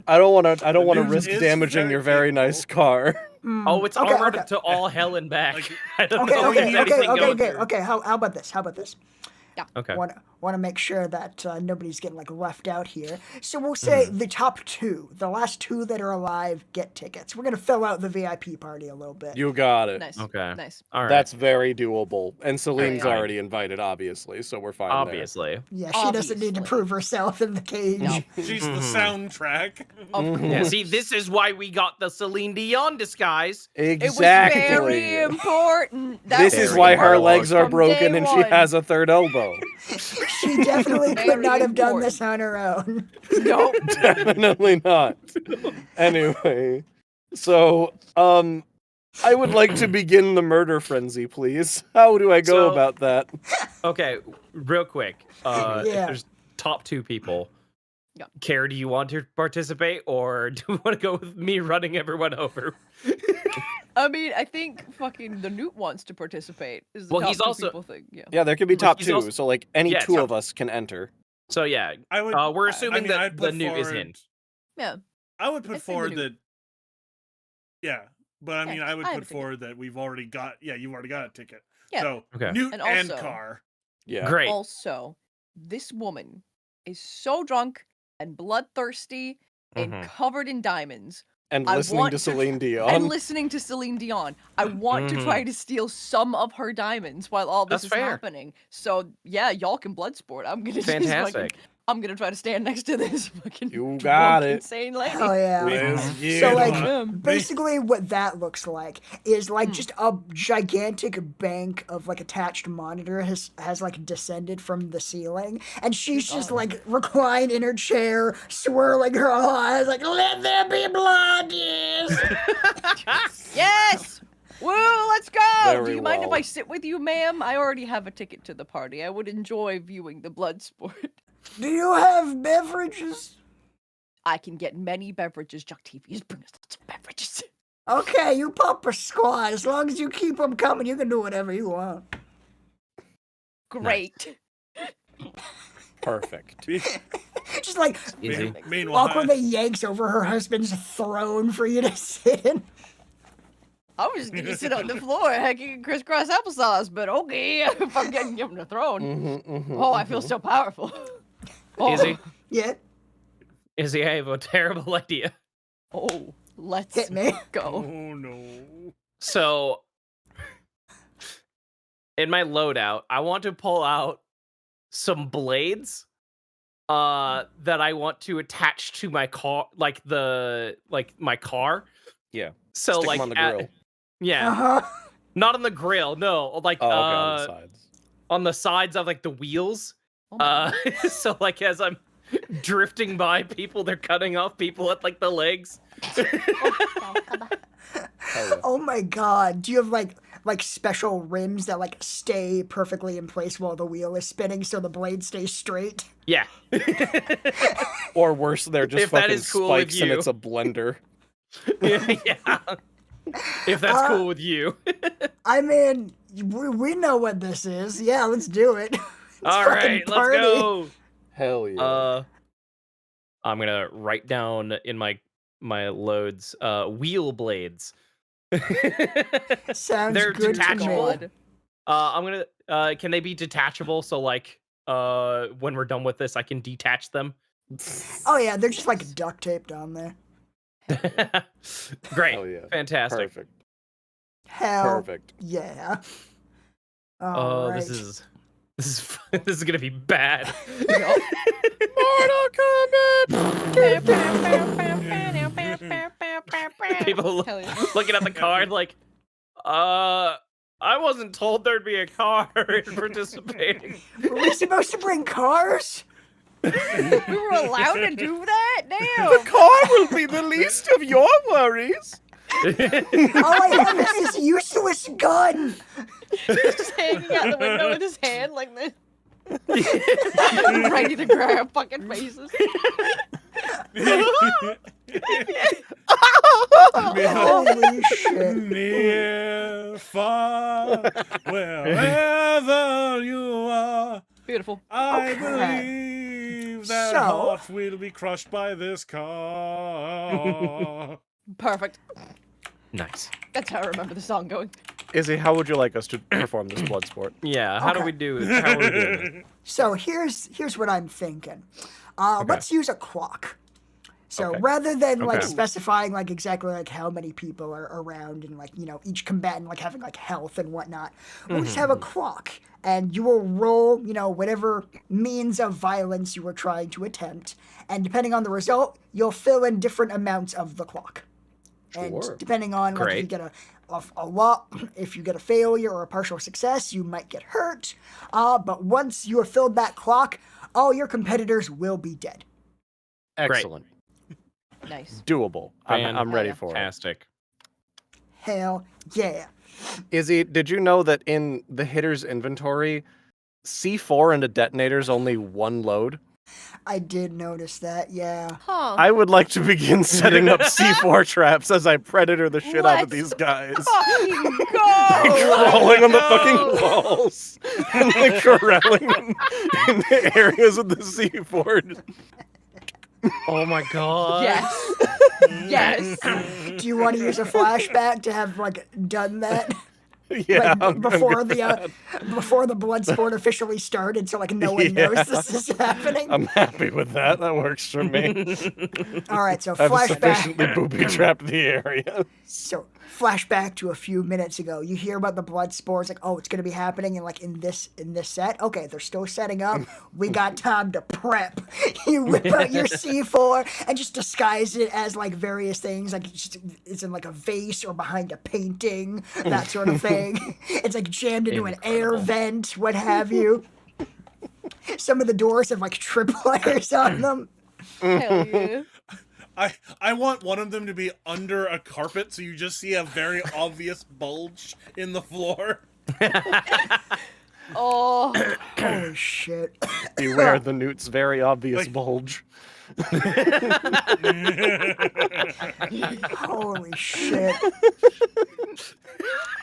Speaker 5: I don't want to. I don't
Speaker 2: The
Speaker 5: want to
Speaker 2: news
Speaker 5: risk
Speaker 2: is
Speaker 5: damaging
Speaker 2: very
Speaker 5: your very
Speaker 2: capable.
Speaker 5: nice car.
Speaker 4: Oh, it's
Speaker 3: Okay,
Speaker 4: armored
Speaker 3: okay.
Speaker 4: to all hell and back.
Speaker 2: Like-
Speaker 4: I don't
Speaker 3: Okay,
Speaker 4: know if there's anything going through.
Speaker 3: okay. How about this?
Speaker 4: Okay.
Speaker 3: Want to make sure that nobody's getting left out here. So we'll say the top two, the last two that are alive, get tickets. We're gonna fill out the VIP party a little bit.
Speaker 5: You got it.
Speaker 1: Nice.
Speaker 4: Okay.
Speaker 1: Nice.
Speaker 4: All right.
Speaker 5: That's very doable. And Celine's
Speaker 4: Fine.
Speaker 5: already invited, obviously, so we're fine
Speaker 4: obviously.
Speaker 3: Yeah, she doesn't need to
Speaker 1: Obviously.
Speaker 3: prove herself in the cage.
Speaker 1: No.
Speaker 2: she's the
Speaker 4: Mhm.
Speaker 2: soundtrack.
Speaker 1: Of
Speaker 5: Mhm.
Speaker 4: Yeah.
Speaker 1: course.
Speaker 4: See, this is why we got the Celine Dion disguise.
Speaker 1: It was
Speaker 5: Exactly.
Speaker 1: very important. That
Speaker 5: This
Speaker 1: was
Speaker 5: is
Speaker 4: Very
Speaker 5: why her
Speaker 1: important
Speaker 5: legs are
Speaker 1: from
Speaker 5: broken
Speaker 1: day
Speaker 5: and she
Speaker 1: one.
Speaker 5: has a third elbow.
Speaker 3: She definitely could
Speaker 1: Very
Speaker 3: not have done
Speaker 1: important.
Speaker 3: this on her own.
Speaker 1: Nope.
Speaker 5: Definitely not. Anyway, so I would like to begin the murder frenzy, please. How do I go
Speaker 4: So-
Speaker 5: about that?
Speaker 4: Okay, real quick.
Speaker 3: Yeah.
Speaker 4: There's top two people.
Speaker 1: Yeah.
Speaker 4: Care, do you want to participate, or do you want to go with me running everyone over?
Speaker 1: I mean, I think fucking the Newt wants to participate. Is the
Speaker 4: Well,
Speaker 1: top
Speaker 4: he's
Speaker 1: two
Speaker 4: also-
Speaker 1: people thing. Yeah.
Speaker 5: Yeah, there could be
Speaker 4: But
Speaker 5: top
Speaker 4: he's
Speaker 5: two,
Speaker 4: also-
Speaker 5: so like any
Speaker 4: Yeah,
Speaker 5: two
Speaker 4: top-
Speaker 5: of us can enter.
Speaker 4: So yeah,
Speaker 2: I would.
Speaker 4: we're
Speaker 2: I
Speaker 4: assuming
Speaker 2: mean,
Speaker 4: that
Speaker 2: I'd
Speaker 4: the
Speaker 2: put
Speaker 4: Newt is
Speaker 2: forward-
Speaker 4: in.
Speaker 1: Yeah.
Speaker 2: I would
Speaker 1: I'd
Speaker 2: put
Speaker 1: say the
Speaker 2: forward
Speaker 1: Newt.
Speaker 2: that. Yeah, but I mean,
Speaker 1: Yeah,
Speaker 2: I would
Speaker 1: I have
Speaker 2: put
Speaker 1: a ticket.
Speaker 2: forward that we've already got. Yeah, you've already got a ticket.
Speaker 1: Yeah.
Speaker 2: So
Speaker 4: Okay.
Speaker 2: Newt
Speaker 1: And
Speaker 2: and
Speaker 1: also-
Speaker 2: Car.
Speaker 5: Yeah.
Speaker 4: Great.
Speaker 1: Also, this woman is so drunk and bloodthirsty and
Speaker 4: Mhm.
Speaker 1: covered in diamonds
Speaker 5: And
Speaker 1: I
Speaker 5: listening
Speaker 1: want
Speaker 5: to
Speaker 1: to-
Speaker 5: Celine Dion.
Speaker 1: and listening to Celine Dion. I want to try to steal some of her diamonds while all this
Speaker 4: That's
Speaker 1: is
Speaker 4: fair.
Speaker 1: happening. So yeah, y'all can blood sport. I'm gonna just fucking,
Speaker 4: Fantastic.
Speaker 1: I'm gonna try to stand next to this fucking
Speaker 5: You got
Speaker 1: drunk,
Speaker 5: it.
Speaker 1: insane lady.
Speaker 3: Hell yeah.
Speaker 2: Let's get
Speaker 3: So, like,
Speaker 2: on.
Speaker 3: Basically, what that looks like is just a gigantic bank of attached monitor has descended from the ceiling, and she's just reclined in her chair, swirling her eyes, "Let there be blood, yes."
Speaker 1: Yes! Woo, let's go! Do
Speaker 5: Very
Speaker 1: you mind if
Speaker 5: well.
Speaker 1: I sit with you, ma'am? I already have a ticket to the party. I would enjoy viewing the blood sport.
Speaker 3: Do you have beverages?
Speaker 1: I can get many beverages. Jock TV is bringing us lots of beverages.
Speaker 3: Okay, you pop a squad. As long as you keep them coming, you can do whatever you want.
Speaker 1: Great.
Speaker 5: Perfect.
Speaker 3: Just
Speaker 4: Easy.
Speaker 2: Meanwhile,
Speaker 3: awkwardly yanks over her husband's throne for you to sit in.
Speaker 1: I was just gonna sit on the floor hacking crisscross applesauce, but okay, if I'm getting given a throne. Oh, I feel so powerful. Oh,
Speaker 4: Izzy,
Speaker 3: Yeah,
Speaker 4: Izzy, I have a terrible idea.
Speaker 1: Oh, let's
Speaker 3: hit me.
Speaker 2: oh
Speaker 1: go.
Speaker 2: no.
Speaker 4: So, in my loadout, I want to pull out some blades that I want to attach to my car, like my car.
Speaker 5: Yeah.
Speaker 4: So
Speaker 5: Stick 'em
Speaker 4: like
Speaker 5: on the grill.
Speaker 4: yeah,
Speaker 3: Uh-huh.
Speaker 4: not on the grill. No, like
Speaker 5: Oh, okay, on the sides.
Speaker 4: on the sides of like the wheels.
Speaker 1: Oh my
Speaker 4: So like as I'm drifting by people, they're cutting off people at like the legs.
Speaker 5: Hell yeah.
Speaker 3: Oh my god. Do you have like special rims that like stay perfectly in place while the wheel is spinning so the blade stays straight?
Speaker 4: Yeah.
Speaker 5: Or worse, they're just
Speaker 4: If that
Speaker 5: fucking
Speaker 4: is cool with
Speaker 5: spikes and
Speaker 4: you.
Speaker 5: it's a blender.
Speaker 4: Yeah. If that's cool with you.
Speaker 3: I mean, we know what this is. Yeah, let's do it. Let's
Speaker 4: All
Speaker 3: fucking
Speaker 4: right, let's
Speaker 3: party.
Speaker 4: go.
Speaker 5: Hell yeah.
Speaker 4: I'm gonna write down in my loads wheel blades.
Speaker 3: Sounds
Speaker 4: They're
Speaker 3: good
Speaker 4: detachable.
Speaker 3: to me.
Speaker 4: I'm gonna can they be detachable so like when we're done with this I can detach them?
Speaker 3: Oh yeah, they're just like duct taped on there.
Speaker 4: Great.
Speaker 5: Hell yeah.
Speaker 4: Fantastic.
Speaker 5: Perfect.
Speaker 3: Hell
Speaker 5: Perfect.
Speaker 3: yeah.
Speaker 4: Oh,
Speaker 3: All right.
Speaker 4: this is this is gonna be bad.
Speaker 5: Mortal
Speaker 4: People
Speaker 1: Hell yeah.
Speaker 4: looking at the card like, I wasn't told there'd be a card participating.
Speaker 3: Were we supposed to bring cars?
Speaker 1: We were allowed to do that? Damn.
Speaker 5: The car will be the least of your worries.
Speaker 3: All I have is this useless gun.
Speaker 1: Just hanging out the window with his hand like this. Ready to grab fucking faces.
Speaker 3: Holy shit.
Speaker 2: Near, far, wherever you are,
Speaker 1: Beautiful.
Speaker 2: I
Speaker 3: Okay.
Speaker 2: believe that
Speaker 3: So-
Speaker 2: hearts will be crushed by this car.
Speaker 1: Perfect.
Speaker 4: Nice.
Speaker 1: That's how I remember the song going.
Speaker 5: Izzy, how would you like us to perform this blood sport?
Speaker 4: Yeah, how do
Speaker 3: Okay.
Speaker 4: we do it? How are we doing it?
Speaker 3: So here's what I'm thinking. Let's use a clock. So
Speaker 5: Okay.
Speaker 3: rather than like
Speaker 4: Okay.
Speaker 3: specifying like exactly like how many people are around and like each combatant like having like health and whatnot, we'll just have a clock and you will roll whatever means of violence you were trying to attempt, and depending on the result, you'll fill in different amounts of the clock. And
Speaker 5: Sure.
Speaker 3: depending on like if you
Speaker 4: Great.
Speaker 3: get a lot, if you get a failure or a partial success, you might get hurt. But once you have filled that clock, all your competitors will be dead.
Speaker 5: Excellent.
Speaker 1: Nice.
Speaker 5: Doable. I'm ready for it.
Speaker 4: Fantastic.
Speaker 3: Hell yeah.
Speaker 5: Izzy, did you know that in the hitter's inventory, C4 and a detonator's only one load?
Speaker 3: I did notice that, yeah.
Speaker 1: Huh.
Speaker 5: I would like to begin setting up C4 traps as I predator the shit out of
Speaker 1: Let's
Speaker 5: these guys.
Speaker 1: fucking go!
Speaker 5: Crawling on the
Speaker 1: go!
Speaker 5: fucking walls and like corralling them in the areas of the C4.
Speaker 4: Oh my god.
Speaker 1: Yes. Yes.
Speaker 3: Do you want to use a flashback to have like done that?
Speaker 5: Yeah,
Speaker 3: Like
Speaker 5: I'm
Speaker 3: before
Speaker 5: good
Speaker 3: the before the blood sport officially started, so like no one
Speaker 5: Yeah.
Speaker 3: knows this is happening.
Speaker 5: I'm happy with that. That works for me.
Speaker 3: All right, so
Speaker 5: I've
Speaker 3: flashback.
Speaker 5: sufficiently booby trapped the area.
Speaker 3: So flashback to a few minutes ago. You hear about the blood spores, like, oh, it's gonna be happening in this set. Okay, they're still setting up. We got time to prep. You whip out your C4 and just disguise it as like various things, like it's in like a vase or behind a painting, that sort of thing. It's like jammed into an air
Speaker 4: Incredible.
Speaker 3: vent, what have you. Some of the doors have like tripwires on them.
Speaker 1: Hell yeah.
Speaker 2: I want one of them to be under a carpet so you just see a very obvious bulge in the floor.
Speaker 1: Oh.
Speaker 3: Holy shit.
Speaker 5: Beware the newt's very obvious bulge.
Speaker 3: Holy shit.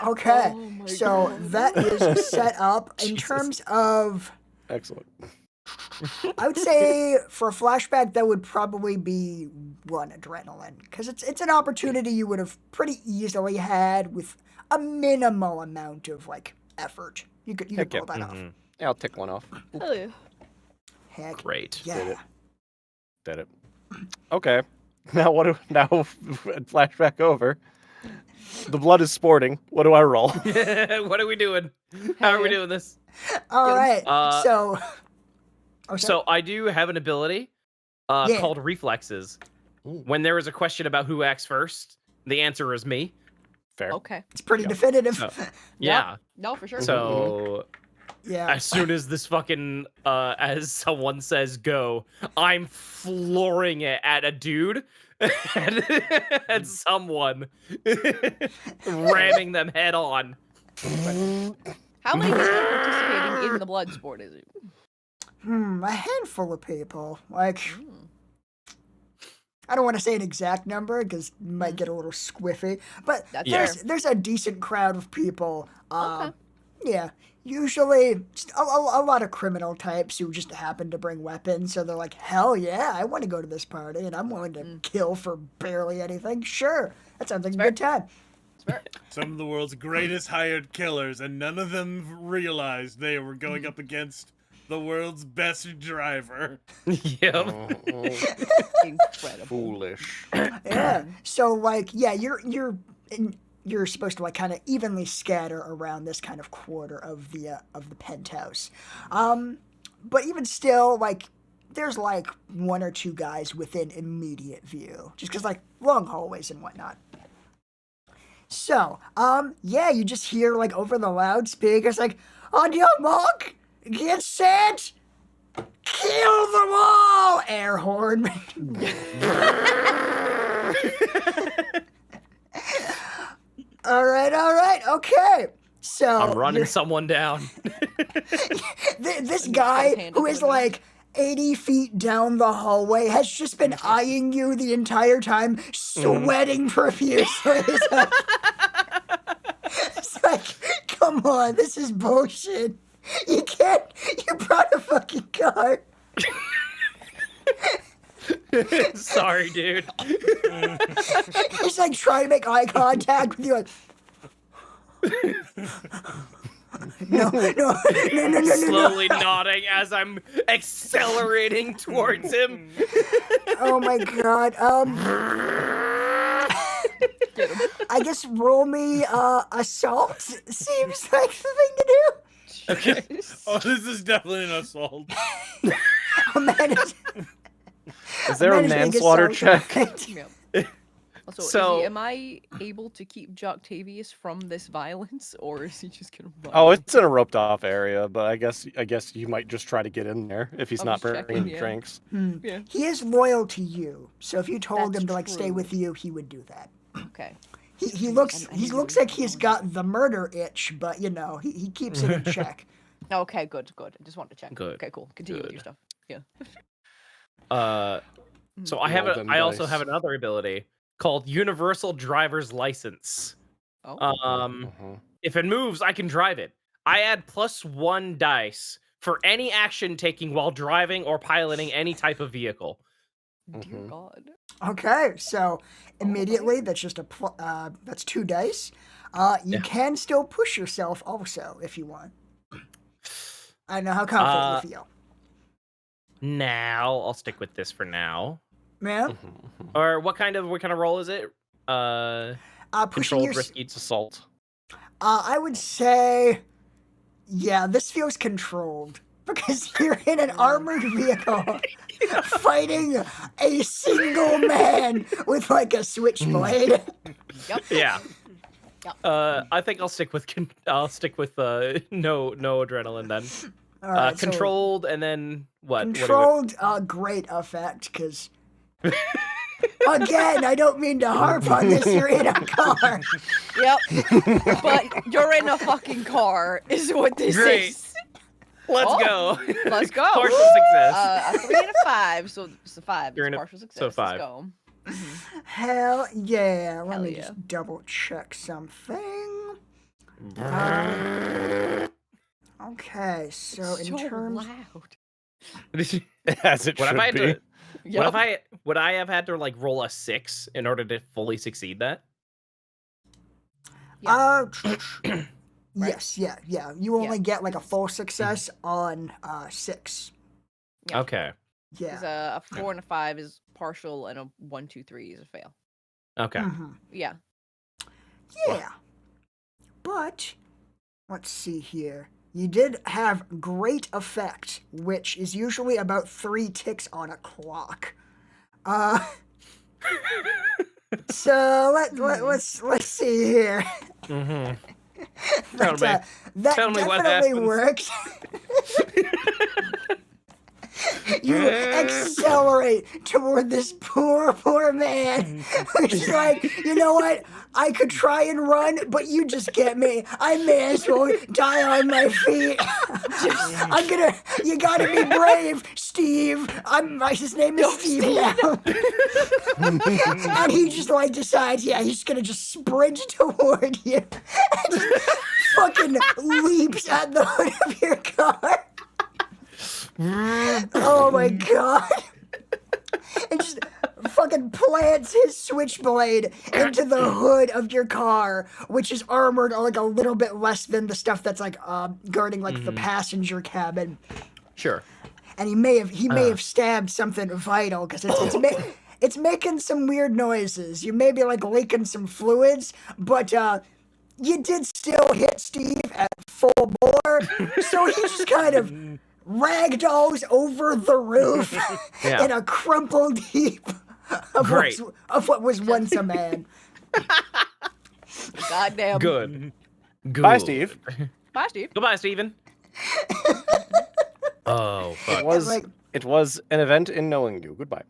Speaker 3: Okay,
Speaker 1: Oh my
Speaker 3: so
Speaker 1: God.
Speaker 3: that is set up in terms of,
Speaker 5: Excellent.
Speaker 3: I would say for a flashback that would probably be 1 adrenaline, because it's an opportunity you would have pretty easily had with a minimal amount of like effort. You could
Speaker 5: Heck
Speaker 3: pull
Speaker 5: yeah.
Speaker 3: that off.
Speaker 5: Yeah, I'll tick one off.
Speaker 1: Hell yeah.
Speaker 3: Heck
Speaker 4: Great.
Speaker 3: yeah.
Speaker 5: Did it. Okay. Now flashback over. The blood is sporting. What do I roll?
Speaker 4: What are we doing? How are we doing this?
Speaker 3: All right,
Speaker 4: Uh,
Speaker 3: so Okay.
Speaker 4: So I do have an ability
Speaker 3: Yeah.
Speaker 4: called reflexes.
Speaker 5: Ooh.
Speaker 4: When there is a question about who acts first, the answer is me.
Speaker 5: Fair.
Speaker 1: Okay.
Speaker 3: It's pretty
Speaker 5: Yeah.
Speaker 3: definitive.
Speaker 4: So,
Speaker 1: Yep.
Speaker 4: yeah.
Speaker 1: No, for sure.
Speaker 4: So
Speaker 3: Yeah.
Speaker 4: as soon as this fucking as someone says go, I'm flooring it at a dude and someone ramming them head on.
Speaker 1: How many people are participating in the blood sport is it?
Speaker 3: A handful of people. Like,
Speaker 1: Mm.
Speaker 3: I don't want to say an exact number because it might get a little squiffy, but
Speaker 1: That's
Speaker 3: there's a decent crowd of people.
Speaker 1: Okay.
Speaker 3: Yeah, usually just a lot of criminal types who just happen to bring weapons, so they're like, hell yeah, I want to go to this party and I'm willing to kill for barely anything. Sure, that sounds like a good time.
Speaker 1: It's fair.
Speaker 2: Some of the world's greatest hired killers, and none of them realized they were going up against the world's best driver.
Speaker 4: Yep.
Speaker 1: Incredible.
Speaker 5: Foolish.
Speaker 3: Yeah. So like, yeah, you're supposed to like kind of evenly scatter around this kind of quarter of the penthouse. But even still, like, there's like one or two guys within immediate view, just because like long hallways and whatnot. So, yeah, you just hear like over the loudspeakers, like, on your mark, get set, kill them all, air horn. All right, okay. So
Speaker 4: I'm running someone down.
Speaker 3: this
Speaker 1: got
Speaker 3: guy
Speaker 1: his hand
Speaker 3: who
Speaker 1: up
Speaker 3: is
Speaker 1: to the
Speaker 3: like 80 feet down the hallway has just been eyeing you the entire time, sweating profusely. It's like, come on, this is bullshit. You can't, you brought a fucking car.
Speaker 4: Sorry, dude.
Speaker 3: He's like trying to make eye contact with you, like, no.
Speaker 4: Slowly nodding as I'm accelerating towards him.
Speaker 3: Oh my god. I guess roll me assault seems like the thing to do.
Speaker 4: Okay.
Speaker 2: Oh, this is definitely an assault.
Speaker 3: A man
Speaker 5: Is there a
Speaker 3: managing
Speaker 5: manslaughter
Speaker 3: assault.
Speaker 5: check?
Speaker 1: Yeah. Also,
Speaker 4: So-
Speaker 1: Izzy, am I able to keep Joctavius from this violence, or is he just gonna run?
Speaker 5: Oh, it's in a roped off area, but I guess you might just try to get in there if he's
Speaker 1: I'm
Speaker 5: not
Speaker 1: just checking,
Speaker 5: bringing
Speaker 1: yeah.
Speaker 5: drinks.
Speaker 1: Yeah.
Speaker 3: He is loyal to you, so if you told
Speaker 1: That's
Speaker 3: him to like stay
Speaker 1: true.
Speaker 3: with you, he would do that.
Speaker 1: Okay.
Speaker 3: He
Speaker 1: I'm-
Speaker 3: looks
Speaker 1: I
Speaker 3: he
Speaker 1: need to
Speaker 3: looks
Speaker 1: read
Speaker 3: like he's
Speaker 1: more.
Speaker 3: got the murder itch, but you know he keeps it in check.
Speaker 1: Okay, good. I just wanted to check.
Speaker 4: Good,
Speaker 1: Okay, cool. Continue with
Speaker 4: good.
Speaker 1: your stuff. Yeah.
Speaker 4: So I have
Speaker 5: Roll them
Speaker 4: I also
Speaker 5: dice.
Speaker 4: have another ability called Universal Driver's License.
Speaker 1: Oh.
Speaker 5: Uh-huh.
Speaker 4: If it moves, I can drive it. I add +1 dice for any action taking while driving or piloting any type of vehicle.
Speaker 1: Dear
Speaker 5: Mhm.
Speaker 1: God.
Speaker 3: Okay, so immediately that's just that's 2 dice. You
Speaker 4: Yeah.
Speaker 3: can still push yourself also if you want. I don't know how confident you feel.
Speaker 4: Now I'll stick with this for now.
Speaker 3: Man,
Speaker 4: Or what kind of roll is it?
Speaker 3: pushing
Speaker 4: Controlled
Speaker 3: your
Speaker 4: risky.
Speaker 5: It's assault.
Speaker 3: I would say, yeah, this feels controlled because you're in an armored vehicle fighting a single man with like a switchblade.
Speaker 1: Yep.
Speaker 4: Yeah.
Speaker 1: Yep.
Speaker 4: I think I'll stick with no adrenaline then.
Speaker 3: All right, so
Speaker 4: Controlled and then what?
Speaker 3: controlled, great effect because. Again, I don't mean to harp on this. You're in a car.
Speaker 1: Yep. But you're in a fucking car, is what this
Speaker 4: Great.
Speaker 1: is.
Speaker 4: Let's
Speaker 1: Oh,
Speaker 4: go.
Speaker 1: Let's go.
Speaker 4: Partial success.
Speaker 1: A 3 and a 5, so it's a 5.
Speaker 4: You're
Speaker 1: It's
Speaker 4: in a-
Speaker 1: partial success.
Speaker 4: so 5.
Speaker 1: Let's go.
Speaker 3: Hell yeah. Let
Speaker 1: Hell
Speaker 3: me
Speaker 1: yeah.
Speaker 3: just double check something. Okay, so in terms.
Speaker 1: loud.
Speaker 5: As it
Speaker 4: What if
Speaker 5: should
Speaker 4: I had
Speaker 5: be.
Speaker 4: to?
Speaker 1: Yep.
Speaker 4: Would I have had to like roll a 6 in order to fully succeed that?
Speaker 3: Yes, yeah. You only get like a full success on 6.
Speaker 1: Yeah.
Speaker 4: Okay.
Speaker 3: Yeah.
Speaker 1: A 4 and a 5 is partial, and a 1, 2, 3 is a fail.
Speaker 4: Okay.
Speaker 3: Mhm.
Speaker 1: Yeah.
Speaker 3: Yeah. But let's see here. You did have great effect, which is usually about 3 ticks on a clock. So let's see here.
Speaker 4: Mm-hmm.
Speaker 3: That,
Speaker 4: me.
Speaker 3: that
Speaker 4: Tell me what
Speaker 3: definitely
Speaker 4: happens.
Speaker 3: works. You accelerate toward this poor man who's like, you know what? I could try and run, but you just get me. I may as well die on my feet. You gotta be brave, Steve. His name is Steve now. And he just like decides, yeah, he's gonna just sprint toward you. And just fucking leaps at the hood of your car. Oh my god. And just fucking plants his switchblade into the hood of your car, which is armored like a little bit less than the stuff that's like guarding like the passenger cabin.
Speaker 4: Sure.
Speaker 3: And he may have stabbed something vital because it's making some weird noises. You may be like leaking some fluids, but you did still hit Steve at full bore, so he just kind of ragdolls over the roof
Speaker 4: Yeah.
Speaker 3: in a crumpled heap
Speaker 4: Great.
Speaker 3: of what was once a man.
Speaker 1: Goddamn.
Speaker 4: Good.
Speaker 5: Bye, Steve.
Speaker 1: Bye, Steve.
Speaker 4: Goodbye, Steven. Oh, fuck.
Speaker 5: It was an event in knowing you. Goodbye.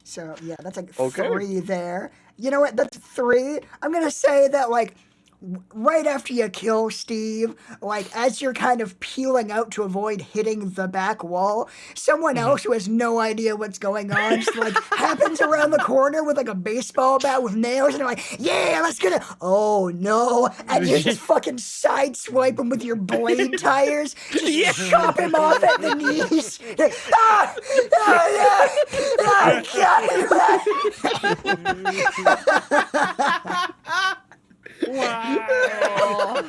Speaker 3: So yeah, that's like
Speaker 5: Okay.
Speaker 3: 3 there. You know what? That's 3. I'm gonna say that like right after you kill Steve, like as you're kind of peeling out to avoid hitting the back wall, someone else who has no idea what's going on just like happens around the corner with like a baseball bat with nails, and they're like, "Yeah, let's get it." Oh no! And you just fucking sideswipe him with your blade tires, just chop him off at the knees. Like, ah!
Speaker 2: Wow.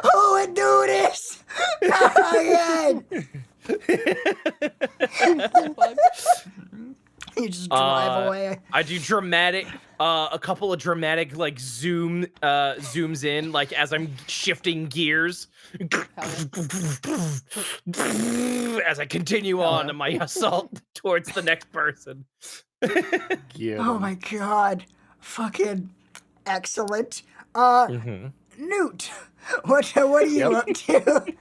Speaker 3: Who would do this? Oh my god! You just drive away.
Speaker 4: I do dramatic, a couple of dramatic like zooms in, like as I'm shifting gears, as I continue on in my assault towards the next person.
Speaker 5: Yeah.
Speaker 3: Oh my god! Fucking excellent. Newt, what are you up to?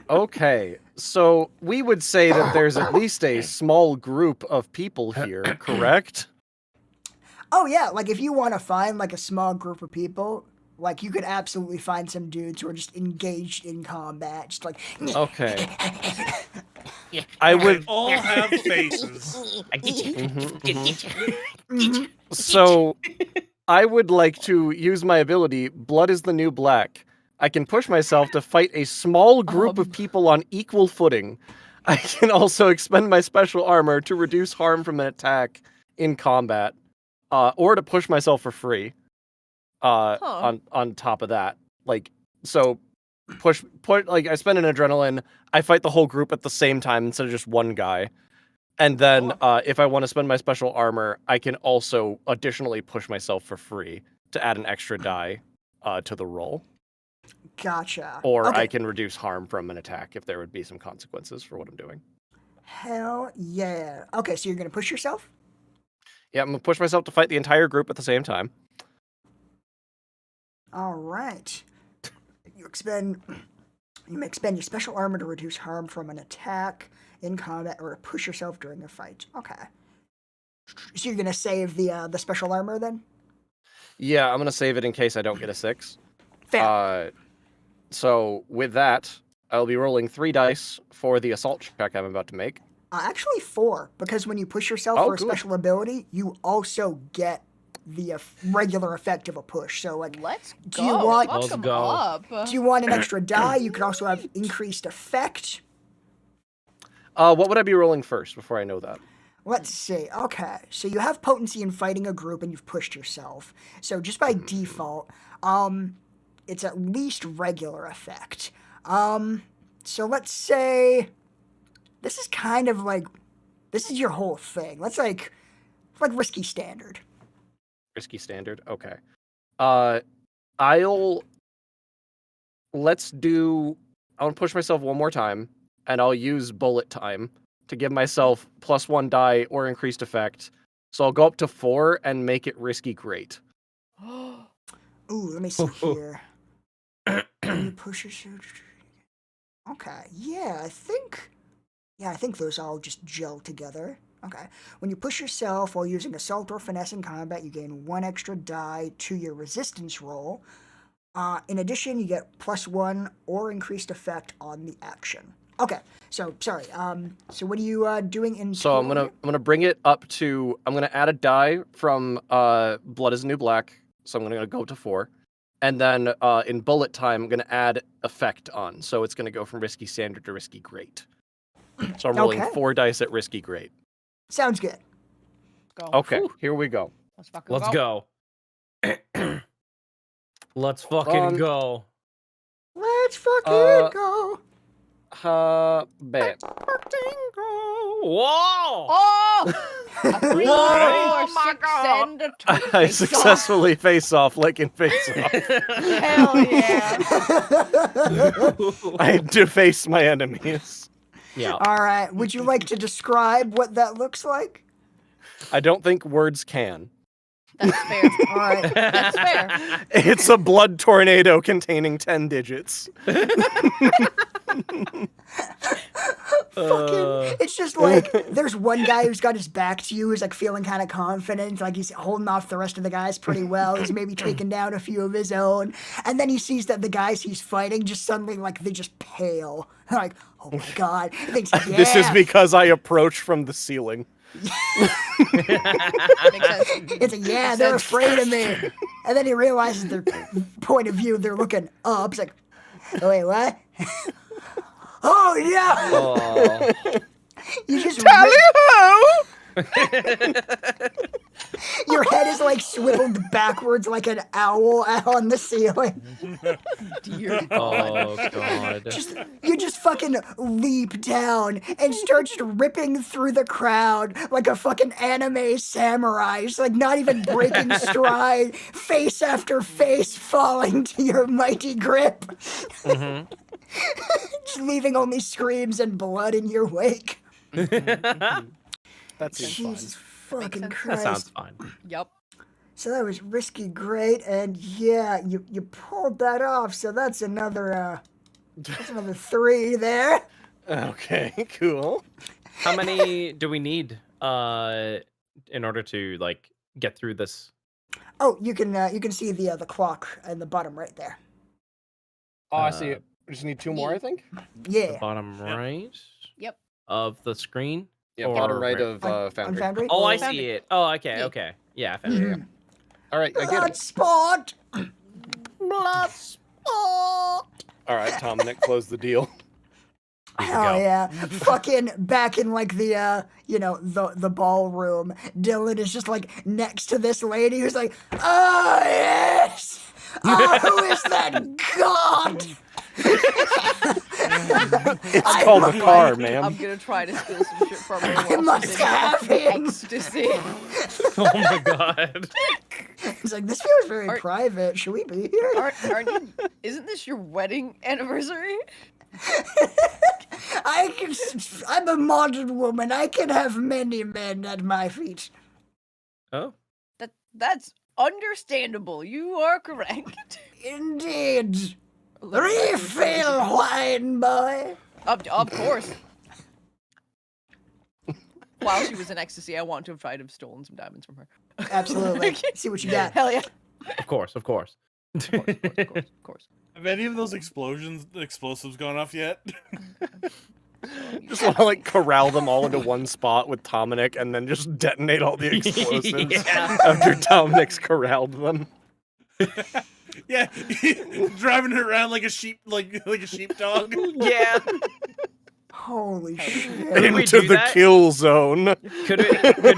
Speaker 5: Okay, so we would say that there's at least a small group of people here, correct?
Speaker 3: Oh yeah, like if you want to find like a small group of people, like you could absolutely find some dudes who are just engaged in combat, just like.
Speaker 5: Okay. I would.
Speaker 2: They all have faces.
Speaker 5: So, I would like to use my ability, Blood is the New Black. I can push myself to fight a small group of people on equal footing. I can also expend my special armor to reduce harm from an attack in combat, or to push myself for free. On top of that, like so, like I spend an adrenaline. I fight the whole group at the same time instead of just one guy. And then, if I want to spend my special armor, I can also additionally push myself for free to add an extra die to the roll.
Speaker 3: Gotcha.
Speaker 5: Or
Speaker 3: Okay.
Speaker 5: I can reduce harm from an attack if there would be some consequences for what I'm doing.
Speaker 3: Hell yeah. Okay, so you're gonna push yourself?
Speaker 5: Yeah, I'm gonna push myself to fight the entire group at the same time.
Speaker 3: All right. You may expend your special armor to reduce harm from an attack in combat or to push yourself during a fight. Okay. So you're gonna save the special armor then?
Speaker 5: Yeah, I'm gonna save it in case I don't get a 6.
Speaker 3: Fair.
Speaker 5: So with that, I'll be rolling 3 dice for the assault check I'm about to make.
Speaker 3: Actually 4, because when you push yourself
Speaker 5: Oh,
Speaker 3: for a
Speaker 5: good.
Speaker 3: special ability, you also get the regular effect of a push. So like,
Speaker 1: Let's go.
Speaker 3: Do you want-
Speaker 1: Fuck
Speaker 4: Let's
Speaker 1: 'em
Speaker 4: go.
Speaker 1: up.
Speaker 3: do you want an extra die? You can also have increased effect.
Speaker 5: What would I be rolling first before I know that?
Speaker 3: Let's see. Okay, so you have potency in fighting a group, and you've pushed yourself. So just by default, it's at least regular effect. So let's say this is kind of like this is your whole thing. Let's like risky standard.
Speaker 5: Risky standard? Okay. I'll let's do. I want to push myself one more time, and I'll use bullet time to give myself +1 die or increased effect. So I'll go up to 4 and make it risky great.
Speaker 3: Ooh, let me see here. When you push yourself. Okay, yeah, I think those all just gel together. Okay. When you push yourself while using assault or finesse in combat, you gain 1 extra die to your resistance roll. In addition, you get +1 or increased effect on the action. Okay. So sorry. So what are you doing in?
Speaker 5: So I'm gonna bring it up to. I'm gonna add a die from Blood is the New Black. So I'm gonna go up to 4, and then in bullet time, I'm gonna add effect on. So it's gonna go from risky standard to risky great. So I'm rolling
Speaker 3: Okay.
Speaker 5: 4 dice at risky great.
Speaker 3: Sounds good.
Speaker 1: Go.
Speaker 5: Okay, here we go.
Speaker 1: Let's fucking
Speaker 4: Let's
Speaker 1: go.
Speaker 4: go. Let's fucking go.
Speaker 3: Let's fucking go.
Speaker 5: Bet.
Speaker 4: Whoa!
Speaker 1: Oh! A 3
Speaker 4: Oh
Speaker 1: or
Speaker 4: my
Speaker 1: 6
Speaker 4: God.
Speaker 1: and a
Speaker 5: I
Speaker 1: 2.
Speaker 5: successfully face off, licking face off.
Speaker 1: Hell yeah.
Speaker 5: I deface my enemies.
Speaker 4: Yeah.
Speaker 3: All right. Would you like to describe what that looks like?
Speaker 5: I don't think words can.
Speaker 1: That's fair.
Speaker 3: All right.
Speaker 1: That's fair.
Speaker 5: It's a blood tornado containing 10 digits.
Speaker 3: Fucking, it's just like there's one guy who's got his back to you, who's like feeling kind of confident, like he's holding off the rest of the guys pretty well. He's maybe taking down a few of his own, and then he sees that the guys he's fighting just suddenly like they just pale, like oh my god. He thinks, yeah.
Speaker 5: This is because I approach from the ceiling.
Speaker 1: Makes sense.
Speaker 3: It's like, yeah, they're afraid of me. And then he realizes their point of view, they're looking up. It's like, oh, wait, what? Oh, yeah!
Speaker 4: Oh.
Speaker 3: You just
Speaker 5: Tally-ho!
Speaker 3: Your head is like swiveled backwards like an owl on the ceiling.
Speaker 1: Dear
Speaker 4: Oh god.
Speaker 3: You just fucking leap down and start just ripping through the crowd like a fucking anime samurai. Just like not even breaking stride, face after face falling to your mighty grip.
Speaker 4: Mm-hmm.
Speaker 3: Just leaving only screams and blood in your wake.
Speaker 5: That's
Speaker 3: Jesus fucking
Speaker 1: sense.
Speaker 4: That
Speaker 3: Christ.
Speaker 4: sounds fine.
Speaker 1: Yep.
Speaker 3: So that was risky great, and yeah, you pulled that off, so that's another 3 there.
Speaker 5: Okay, cool.
Speaker 4: How many do we need in order to like get through this?
Speaker 3: Oh, you can see the clock in the bottom right there.
Speaker 5: Oh, I see it. We just need 2 more, I think.
Speaker 3: Yeah.
Speaker 4: Bottom right
Speaker 1: Yep.
Speaker 4: of the screen?
Speaker 5: Yeah,
Speaker 4: Or
Speaker 5: bottom right
Speaker 4: right-
Speaker 5: of
Speaker 3: On
Speaker 5: Foundry.
Speaker 3: Foundry?
Speaker 4: Oh, I
Speaker 1: Found
Speaker 4: see
Speaker 1: it.
Speaker 4: it. Oh, okay,
Speaker 1: Yeah.
Speaker 4: okay. Yeah, I found it.
Speaker 3: Mhm.
Speaker 5: All right, I get
Speaker 3: Blood
Speaker 5: it.
Speaker 3: spot!
Speaker 1: Blood spot.
Speaker 5: All right, Dominic, close the deal.
Speaker 4: Here we
Speaker 3: Oh
Speaker 4: go.
Speaker 3: yeah, fucking back in like the the ballroom. Dylan is just like next to this lady who's like, oh yes, oh who is that god?
Speaker 5: It's called a car,
Speaker 1: I'm
Speaker 5: ma'am.
Speaker 1: gonna try to steal some shit from her.
Speaker 3: I
Speaker 1: while
Speaker 3: must
Speaker 1: she's in
Speaker 3: have him.
Speaker 1: ecstasy.
Speaker 4: Oh my god.
Speaker 3: He's like, this feels very
Speaker 1: Are-
Speaker 3: private. Should we be here?
Speaker 1: Aren't you, isn't this your wedding anniversary?
Speaker 3: I'm a modern woman. I can have many men at my feet.
Speaker 4: Oh.
Speaker 1: That's understandable. You are correct.
Speaker 3: Indeed. Refill, wine boy.
Speaker 1: Of course. While she was in ecstasy, I want to have tried to have stolen some diamonds from her.
Speaker 3: Absolutely. See what you got.
Speaker 1: Hell yeah.
Speaker 4: Of course.
Speaker 1: Of course. Of course.
Speaker 2: Have any of those explosives gone off yet?
Speaker 5: Just want to like corral them all into one spot with Dominic and then just detonate all the explosives
Speaker 4: Yeah.
Speaker 5: after Dominic's corralled them.
Speaker 2: Yeah, driving it around like a sheep, like a sheepdog.
Speaker 4: Yeah.
Speaker 3: Holy shit.
Speaker 4: Could we
Speaker 5: Into
Speaker 4: do
Speaker 5: the
Speaker 4: that?
Speaker 5: kill zone.
Speaker 4: Could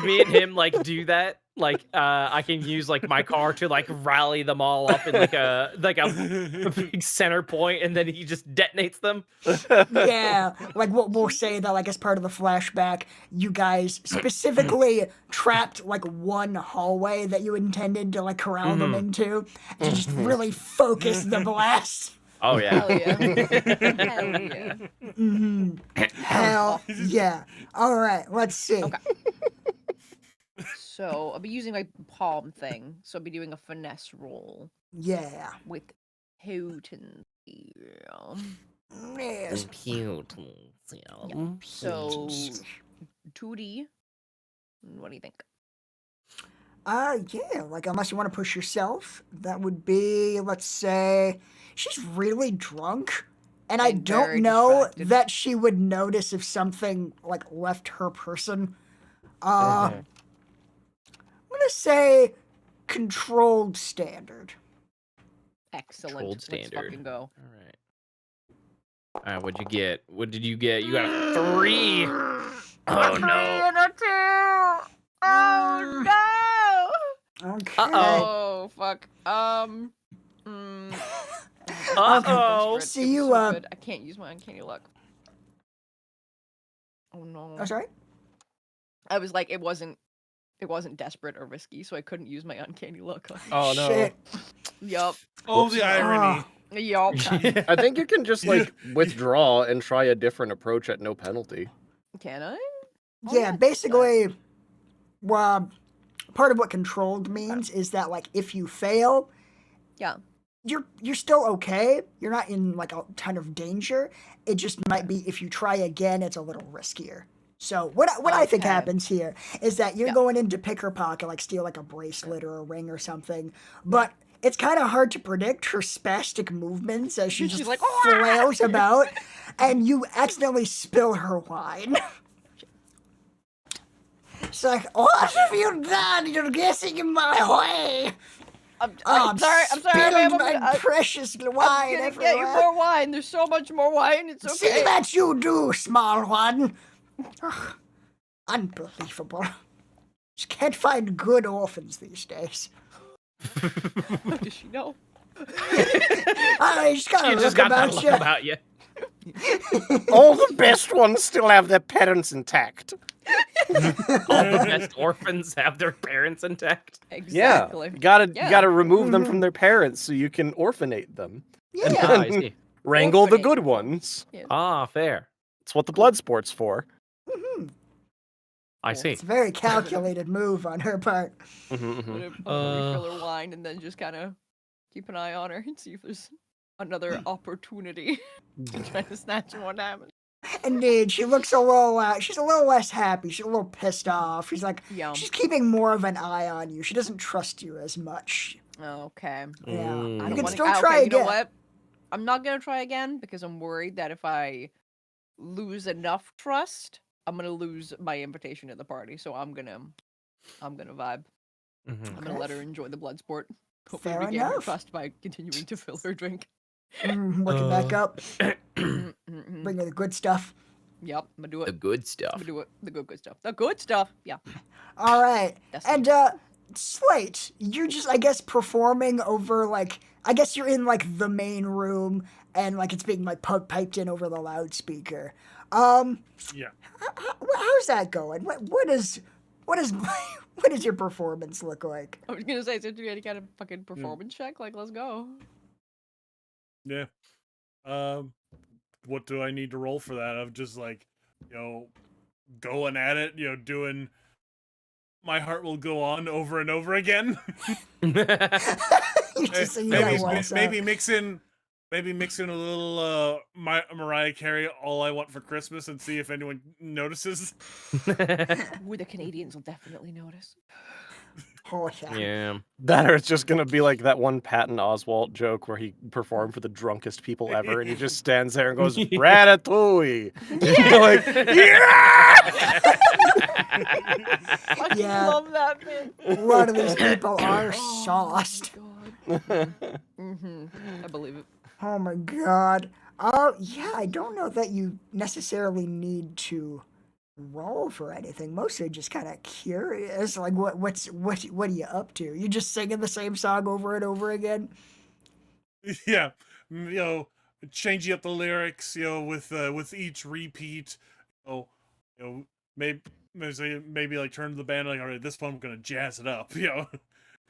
Speaker 4: me and him like do that? Like I can use like my car to like rally them all up in like a big center point, and then he just detonates them.
Speaker 3: Yeah, like we'll say that like as part of the flashback, you guys specifically trapped like one hallway that you intended to like corral them into to just really focus the blast.
Speaker 4: Oh yeah.
Speaker 1: Hell yeah. Hell yeah.
Speaker 3: Mm-hmm. Hell yeah. All right, let's see.
Speaker 1: Okay. So I'll be using my palm thing. So I'll be doing a finesse roll
Speaker 3: Yeah.
Speaker 1: with potency.
Speaker 3: Yes.
Speaker 1: So 2D. What do you think?
Speaker 3: Yeah, like unless you want to push yourself, that would be, let's say, she's really drunk, and I
Speaker 1: And
Speaker 3: don't
Speaker 1: very
Speaker 3: know
Speaker 1: distracted.
Speaker 3: that she would notice if something like left her person. I'm gonna say controlled standard.
Speaker 1: Excellent.
Speaker 4: Controlled
Speaker 1: Let's
Speaker 4: standard.
Speaker 1: fucking go.
Speaker 4: All right. All right. What'd you get? What did you get? You got a 3. Oh no.
Speaker 1: And a 2. Oh no.
Speaker 3: Okay.
Speaker 1: Oh fuck. Mm,
Speaker 4: Uh-oh.
Speaker 3: See
Speaker 1: It was
Speaker 3: you,
Speaker 1: so good. I can't use my uncanny luck. Oh no.
Speaker 3: Oh, sorry?
Speaker 1: I was like, it wasn't desperate or risky, so I couldn't use my uncanny luck.
Speaker 5: Oh no.
Speaker 3: Shit.
Speaker 1: Yup.
Speaker 2: Oh, the irony.
Speaker 1: Yup.
Speaker 5: I think you can just like withdraw and try a different approach at no penalty.
Speaker 1: Can I? Oh,
Speaker 3: Yeah,
Speaker 1: yeah,
Speaker 3: basically, well, part of what controlled means is that like if you fail,
Speaker 1: Yeah.
Speaker 3: you're still okay. You're not in like a ton of danger. It just might be if you try again, it's a little riskier. So what I think
Speaker 1: Okay.
Speaker 3: happens here is that you're
Speaker 1: Yeah.
Speaker 3: going in to pick her pocket, like steal like a bracelet or a ring or something, but it's kind of hard to predict her spastic movements as she
Speaker 1: She's
Speaker 3: just
Speaker 1: like,
Speaker 3: flails about, and you accidentally spill her wine. It's like, what have you done? You're getting in my way.
Speaker 1: I'm
Speaker 3: I'm
Speaker 1: sorry. I'm sorry,
Speaker 3: spilling
Speaker 1: ma'am.
Speaker 3: my precious
Speaker 1: I'm
Speaker 3: wine
Speaker 1: gonna
Speaker 3: everywhere.
Speaker 1: get you more wine. There's so much more wine. It's
Speaker 3: See
Speaker 1: okay.
Speaker 3: that you do, small one. Ugh, unbelievable. Just can't find good orphans these days.
Speaker 1: How does she know?
Speaker 3: I just gotta
Speaker 4: You
Speaker 3: look
Speaker 4: just got that
Speaker 3: about
Speaker 4: look
Speaker 3: you.
Speaker 4: about you.
Speaker 5: All the best ones still have their parents intact.
Speaker 4: All the best orphans have their parents intact.
Speaker 1: Exactly.
Speaker 5: Yeah, you
Speaker 1: Yeah.
Speaker 5: gotta remove them from their parents so you can orphanate them.
Speaker 3: Yeah.
Speaker 4: Ah, I see.
Speaker 5: Wrangle the
Speaker 1: Orphanage.
Speaker 5: good ones.
Speaker 4: Ah, fair.
Speaker 5: It's what the blood sport's for.
Speaker 4: I see.
Speaker 3: It's a very calculated move on her part.
Speaker 5: Mhm, mhm.
Speaker 1: I'm gonna refill her wine and then just kind of keep an eye on her and see if there's another opportunity to try to snatch what happens.
Speaker 3: Indeed, she looks a little, she's a little less happy. She's a little pissed off. She's like,
Speaker 1: Yum.
Speaker 3: she's keeping more of an eye on you. She doesn't trust you as much.
Speaker 1: Okay.
Speaker 3: Yeah.
Speaker 5: Mm.
Speaker 1: I
Speaker 3: You
Speaker 1: don't
Speaker 3: can
Speaker 1: wanna,
Speaker 3: still
Speaker 1: okay,
Speaker 3: try
Speaker 1: you know
Speaker 3: again.
Speaker 1: what? I'm not gonna try again because I'm worried that if I lose enough trust, I'm gonna lose my invitation to the party. So I'm gonna vibe.
Speaker 4: Mhm.
Speaker 1: I'm gonna let her enjoy the blood sport. Hopefully
Speaker 3: Fair
Speaker 1: regain her
Speaker 3: enough.
Speaker 1: trust by continuing to fill her drink.
Speaker 3: Working back up.
Speaker 1: Mhm.
Speaker 3: Bring her the good stuff.
Speaker 1: Yep, I'm gonna do
Speaker 4: The
Speaker 1: it.
Speaker 4: good
Speaker 1: I'm
Speaker 4: stuff.
Speaker 1: gonna do it. The good stuff. The good stuff. Yeah.
Speaker 3: All right.
Speaker 1: That's
Speaker 3: And, Slate, you're just, I guess, performing over, like, I guess you're in, like, the main room, and, like, it's being, like, piped in over the loudspeaker.
Speaker 2: Yeah.
Speaker 3: How's that going? What does your performance look like?
Speaker 1: I was gonna say, so do you any kind of fucking performance check? Like, let's go.
Speaker 2: Yeah. What do I need to roll for that? I'm just like, going at it, doing My Heart Will Go On over and over again.
Speaker 3: You're just singing that one song.
Speaker 2: maybe mix in a little Mariah Carey All I Want for Christmas and see if anyone notices.
Speaker 1: Ooh, the Canadians will definitely notice.
Speaker 3: Oh, yeah.
Speaker 4: Yeah.
Speaker 5: That or it's just gonna be like that one Patton Oswalt joke where he performed for the drunkest people ever, and he just stands there and goes Ratatouille. You're like, yeah!
Speaker 1: I
Speaker 3: Yeah.
Speaker 1: love that bit.
Speaker 3: A lot of these people are
Speaker 1: Oh
Speaker 3: sauced.
Speaker 1: my god. I believe it.
Speaker 3: Oh my god. Yeah, I don't know that you necessarily need to roll for anything. Mostly just kind of curious. Like, what are you up to? You just singing the same song over and over again?
Speaker 2: Yeah, changing up the lyrics, with each repeat, maybe like turn to the band like, all right, this one I'm gonna jazz it up,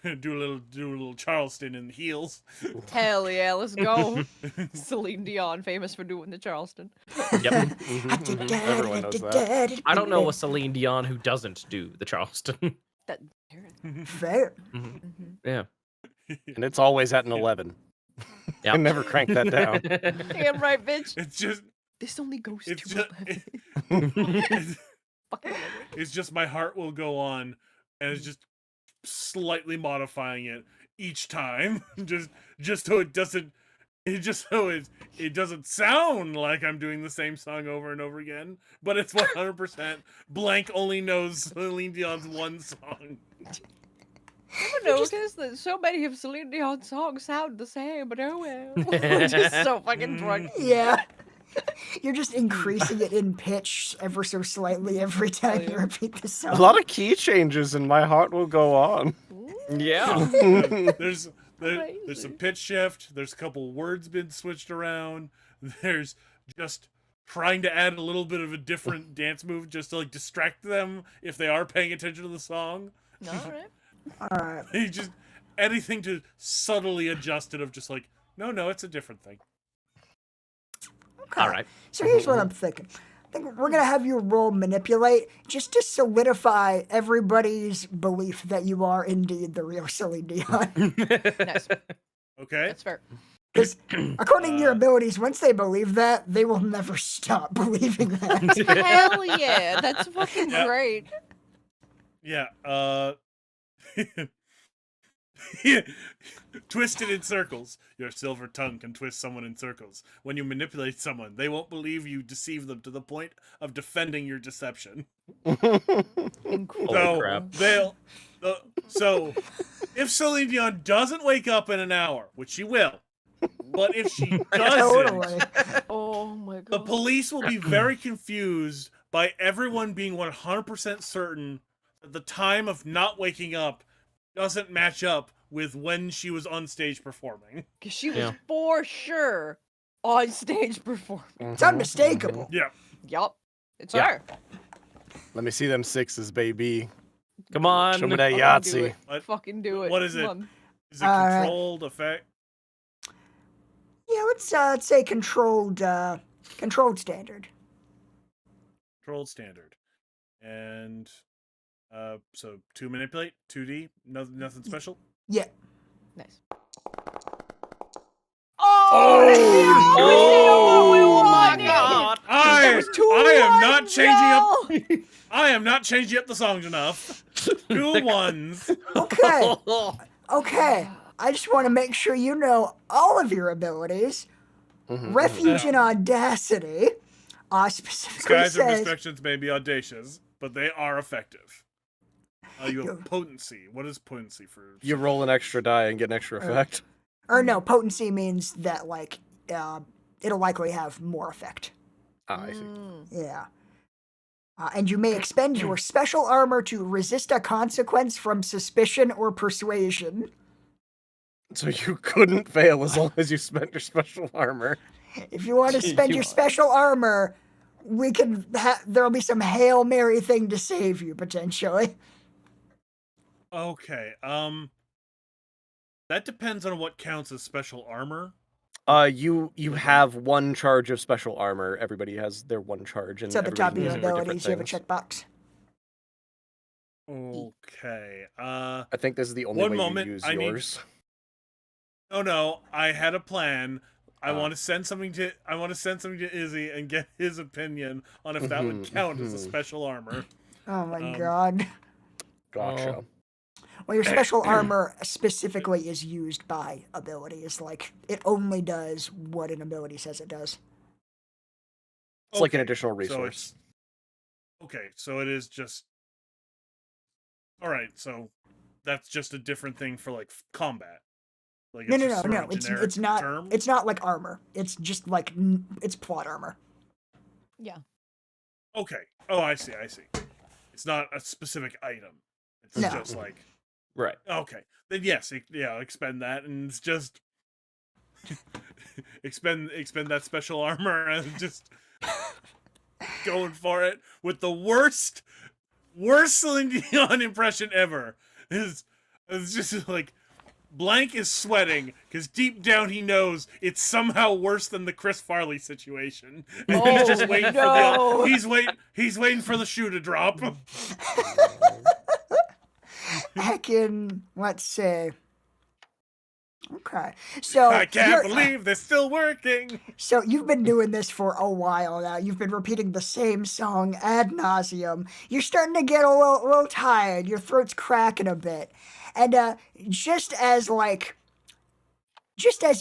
Speaker 2: do a little Charleston in the heels.
Speaker 1: Hell yeah, let's go. Celine Dion, famous for doing the Charleston.
Speaker 4: Yep.
Speaker 5: Everyone knows that.
Speaker 4: I don't know a Celine Dion who doesn't do the Charleston.
Speaker 1: That
Speaker 3: Fair.
Speaker 1: Mhm.
Speaker 4: Yeah.
Speaker 5: And it's always at an 11.
Speaker 4: Yep.
Speaker 5: I never crank that down.
Speaker 1: Damn right, bitch.
Speaker 2: It's just
Speaker 1: This only goes
Speaker 2: it's
Speaker 1: to
Speaker 2: just
Speaker 1: 11.
Speaker 2: it's,
Speaker 1: Fucking 11.
Speaker 2: it's just my heart will go on, and it's just slightly modifying it each time, just so it doesn't. It doesn't sound like I'm doing the same song over and over again, but it's 100% blank only knows Celine Dion's one song.
Speaker 1: Ever notice that so many of Celine Dion's songs sound the same, but oh well. We're just so fucking drunk.
Speaker 3: Yeah. You're just increasing it in pitch ever so slightly every time you repeat the song.
Speaker 5: A lot of key changes, and my heart will go on.
Speaker 4: Yeah.
Speaker 2: There's some pitch shift. There's a couple words been switched around. There's just trying to add a little bit of a different dance move just to like distract them if they are paying attention to the song.
Speaker 1: Alright.
Speaker 3: All right.
Speaker 2: You just anything to subtly adjust it of just like no, it's a different thing.
Speaker 3: Okay.
Speaker 4: All right.
Speaker 3: So here's what I'm thinking. I think we're gonna have you roll manipulate just to solidify everybody's belief that you are indeed the real Celine Dion.
Speaker 1: Nice.
Speaker 2: Okay.
Speaker 1: That's fair.
Speaker 3: Because according to your abilities, once they believe that, they will never stop believing that.
Speaker 1: Hell yeah. That's fucking
Speaker 2: Yeah.
Speaker 1: great.
Speaker 2: Yeah. Twisted in circles. Your silver tongue can twist someone in circles. When you manipulate someone, they won't believe you deceive them to the point of defending your deception.
Speaker 1: Incredible.
Speaker 2: So
Speaker 4: crap.
Speaker 2: so if Celine Dion doesn't wake up in an hour, which she will, but if she doesn't,
Speaker 3: Totally.
Speaker 1: Oh my god.
Speaker 2: the police will be very confused by everyone being 100% certain that the time of not waking up doesn't match up with when she was on stage performing.
Speaker 1: Because she was
Speaker 4: Yeah.
Speaker 1: for sure on stage performing.
Speaker 3: It's unmistakable.
Speaker 2: Yeah.
Speaker 1: Yup. It's
Speaker 4: Yeah.
Speaker 1: her.
Speaker 5: Let me see them sixes, baby.
Speaker 4: Come on.
Speaker 5: Show me that
Speaker 1: Fucking do
Speaker 5: Yahtzee.
Speaker 1: it.
Speaker 2: What?
Speaker 1: Fucking do it.
Speaker 2: What is
Speaker 1: Come
Speaker 2: it?
Speaker 1: on.
Speaker 2: Is it
Speaker 3: Alright.
Speaker 2: controlled effect?
Speaker 3: Yeah, let's say controlled standard.
Speaker 2: Controlled standard. And so 2 manipulate, 2D, nothing special.
Speaker 3: Yeah.
Speaker 1: Nice. Oh
Speaker 4: my god.
Speaker 2: I am not changing up
Speaker 1: changing
Speaker 2: I am not changing up the songs enough. 2 ones.
Speaker 3: Okay. Okay. I just want to make sure you know all of your abilities. Refuge and Audacity specifically
Speaker 2: Skies and
Speaker 3: says
Speaker 2: restrictions may be audacious, but they are effective. You have potency. What is potency for?
Speaker 5: You roll an extra die and get an extra effect.
Speaker 3: or no, potency means that like it'll likely have more effect.
Speaker 5: Ah, I see.
Speaker 3: Yeah. And you may expend your special armor to resist a consequence from suspicion or persuasion.
Speaker 5: So you couldn't fail as long as you spent your special armor.
Speaker 3: If you want to spend your special armor, we can. There'll be some Hail Mary thing to save you potentially.
Speaker 2: Okay. That depends on what counts as special armor.
Speaker 5: You have one charge of special armor. Everybody has their one charge, and
Speaker 3: It's at the top of your
Speaker 5: everybody uses it for
Speaker 3: abilities. You have a
Speaker 5: different
Speaker 3: checkbox.
Speaker 2: Okay.
Speaker 5: I think this is the only
Speaker 2: One
Speaker 5: way
Speaker 2: moment,
Speaker 5: you use
Speaker 2: I need-
Speaker 5: yours.
Speaker 2: Oh no, I had a plan. I want to send something to Izzy and get his opinion on if that would count as a special armor.
Speaker 3: Oh my god.
Speaker 5: Gotcha.
Speaker 3: Well, your special armor specifically is used by abilities. Like, it only does what an ability says it does.
Speaker 5: It's like an
Speaker 2: Okay,
Speaker 5: additional
Speaker 2: so
Speaker 5: resource.
Speaker 2: Okay, so it is just. All right, so that's just a different thing for like combat. Like
Speaker 3: No,
Speaker 2: it's
Speaker 3: no,
Speaker 2: just
Speaker 3: no,
Speaker 2: sort
Speaker 3: no.
Speaker 2: of a
Speaker 3: It's
Speaker 2: generic
Speaker 3: not.
Speaker 2: term?
Speaker 3: It's not like armor. It's just like it's plot armor.
Speaker 1: Yeah.
Speaker 2: Okay. Oh, I see. It's not a specific item. It's
Speaker 3: No.
Speaker 2: just like
Speaker 4: Right.
Speaker 2: okay. Then yes, expend that, and it's just expend that special armor and just going for it with the worst Celine Dion impression ever. Is It's just like Blank is sweating because deep down he knows it's somehow worse than the Chris Farley situation, and he's just waiting for
Speaker 1: no.
Speaker 2: he's waiting for the shoe to drop.
Speaker 3: Heckin', let's see. Okay, so
Speaker 2: I can't believe they're still working.
Speaker 3: So you've been doing this for a while now. You've been repeating the same song ad nauseum. You're starting to get a little tired. Your throat's cracking a bit, and just as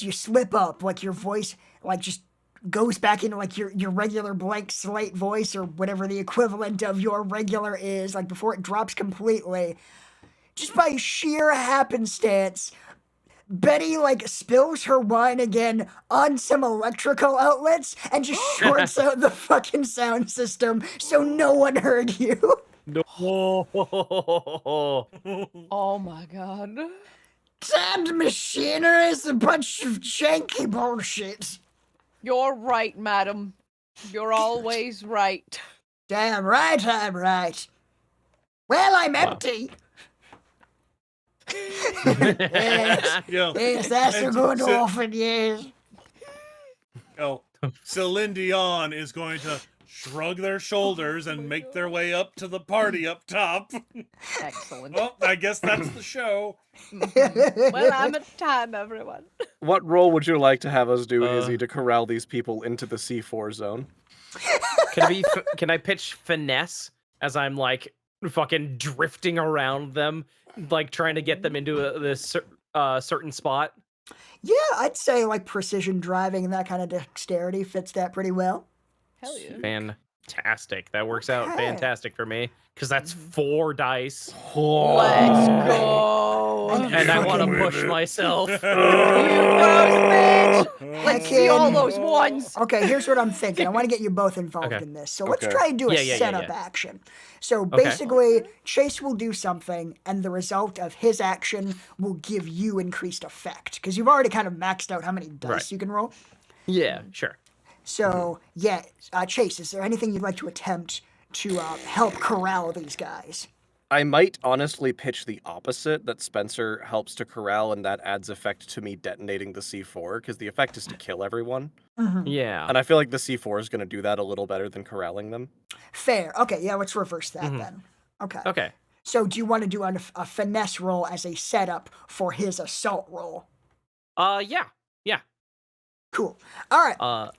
Speaker 3: you slip up, like your voice, like just goes back into like your regular blank slate voice or whatever the equivalent of your regular is, like before it drops completely. Just by sheer happenstance, Betty, like, spills her wine again on some electrical outlets and just shorts out the fucking sound system so no one heard you.
Speaker 4: No.
Speaker 1: Oh my god.
Speaker 3: Damned machinery is a bunch of janky bullshit.
Speaker 1: You're right, madam. You're always right.
Speaker 3: Damn right I'm right. Well, I'm empty. Yes,
Speaker 2: Yo,
Speaker 3: yes, that's a
Speaker 2: and
Speaker 3: good
Speaker 2: so-
Speaker 3: orphan, yes.
Speaker 2: Oh, Celine Dion is going to shrug their shoulders and make their way up to the party up top.
Speaker 1: Excellent.
Speaker 2: Well, I guess that's the show.
Speaker 1: Well, I'm at time, everyone.
Speaker 5: What role would you like to have us do,
Speaker 4: Uh.
Speaker 5: Izzy, to corral these people into the C4 zone?
Speaker 4: Can I pitch finesse as I'm like fucking drifting around them, like trying to get them into this certain spot?
Speaker 3: Yeah, I'd say like precision driving and that kind of dexterity fits that pretty well.
Speaker 1: Hell yeah.
Speaker 4: Fantastic. That works out
Speaker 3: Okay.
Speaker 4: fantastic for me because that's 4 dice,
Speaker 1: Let's go.
Speaker 4: and I want to
Speaker 5: fucking
Speaker 4: push
Speaker 5: with it.
Speaker 4: myself.
Speaker 1: You gross bitch. Let's see all those ones.
Speaker 3: Okay, here's what I'm thinking. I want to get you both involved
Speaker 4: Okay.
Speaker 3: in this. So let's
Speaker 5: Okay.
Speaker 3: try and do a
Speaker 4: Yeah.
Speaker 3: setup action. So basically, Chase will do something, and the result of his action will give you increased effect. Because you've already kind of maxed out how many dice
Speaker 4: Right.
Speaker 3: you can roll.
Speaker 4: Yeah, sure.
Speaker 3: So, yeah, Chase, is there anything you'd like to attempt to help corral these guys?
Speaker 5: I might honestly pitch the opposite, that Spencer helps to corral and that adds effect to me detonating the C4, because the effect is to kill everyone.
Speaker 4: Yeah.
Speaker 5: And I feel like the C4 is going to do that a little better than corralling them.
Speaker 3: Fair. Okay, yeah, let's reverse that then. Okay.
Speaker 4: Okay.
Speaker 3: So do you want to do a finesse roll as a setup for his assault roll?
Speaker 4: Yeah.
Speaker 3: Cool. All right.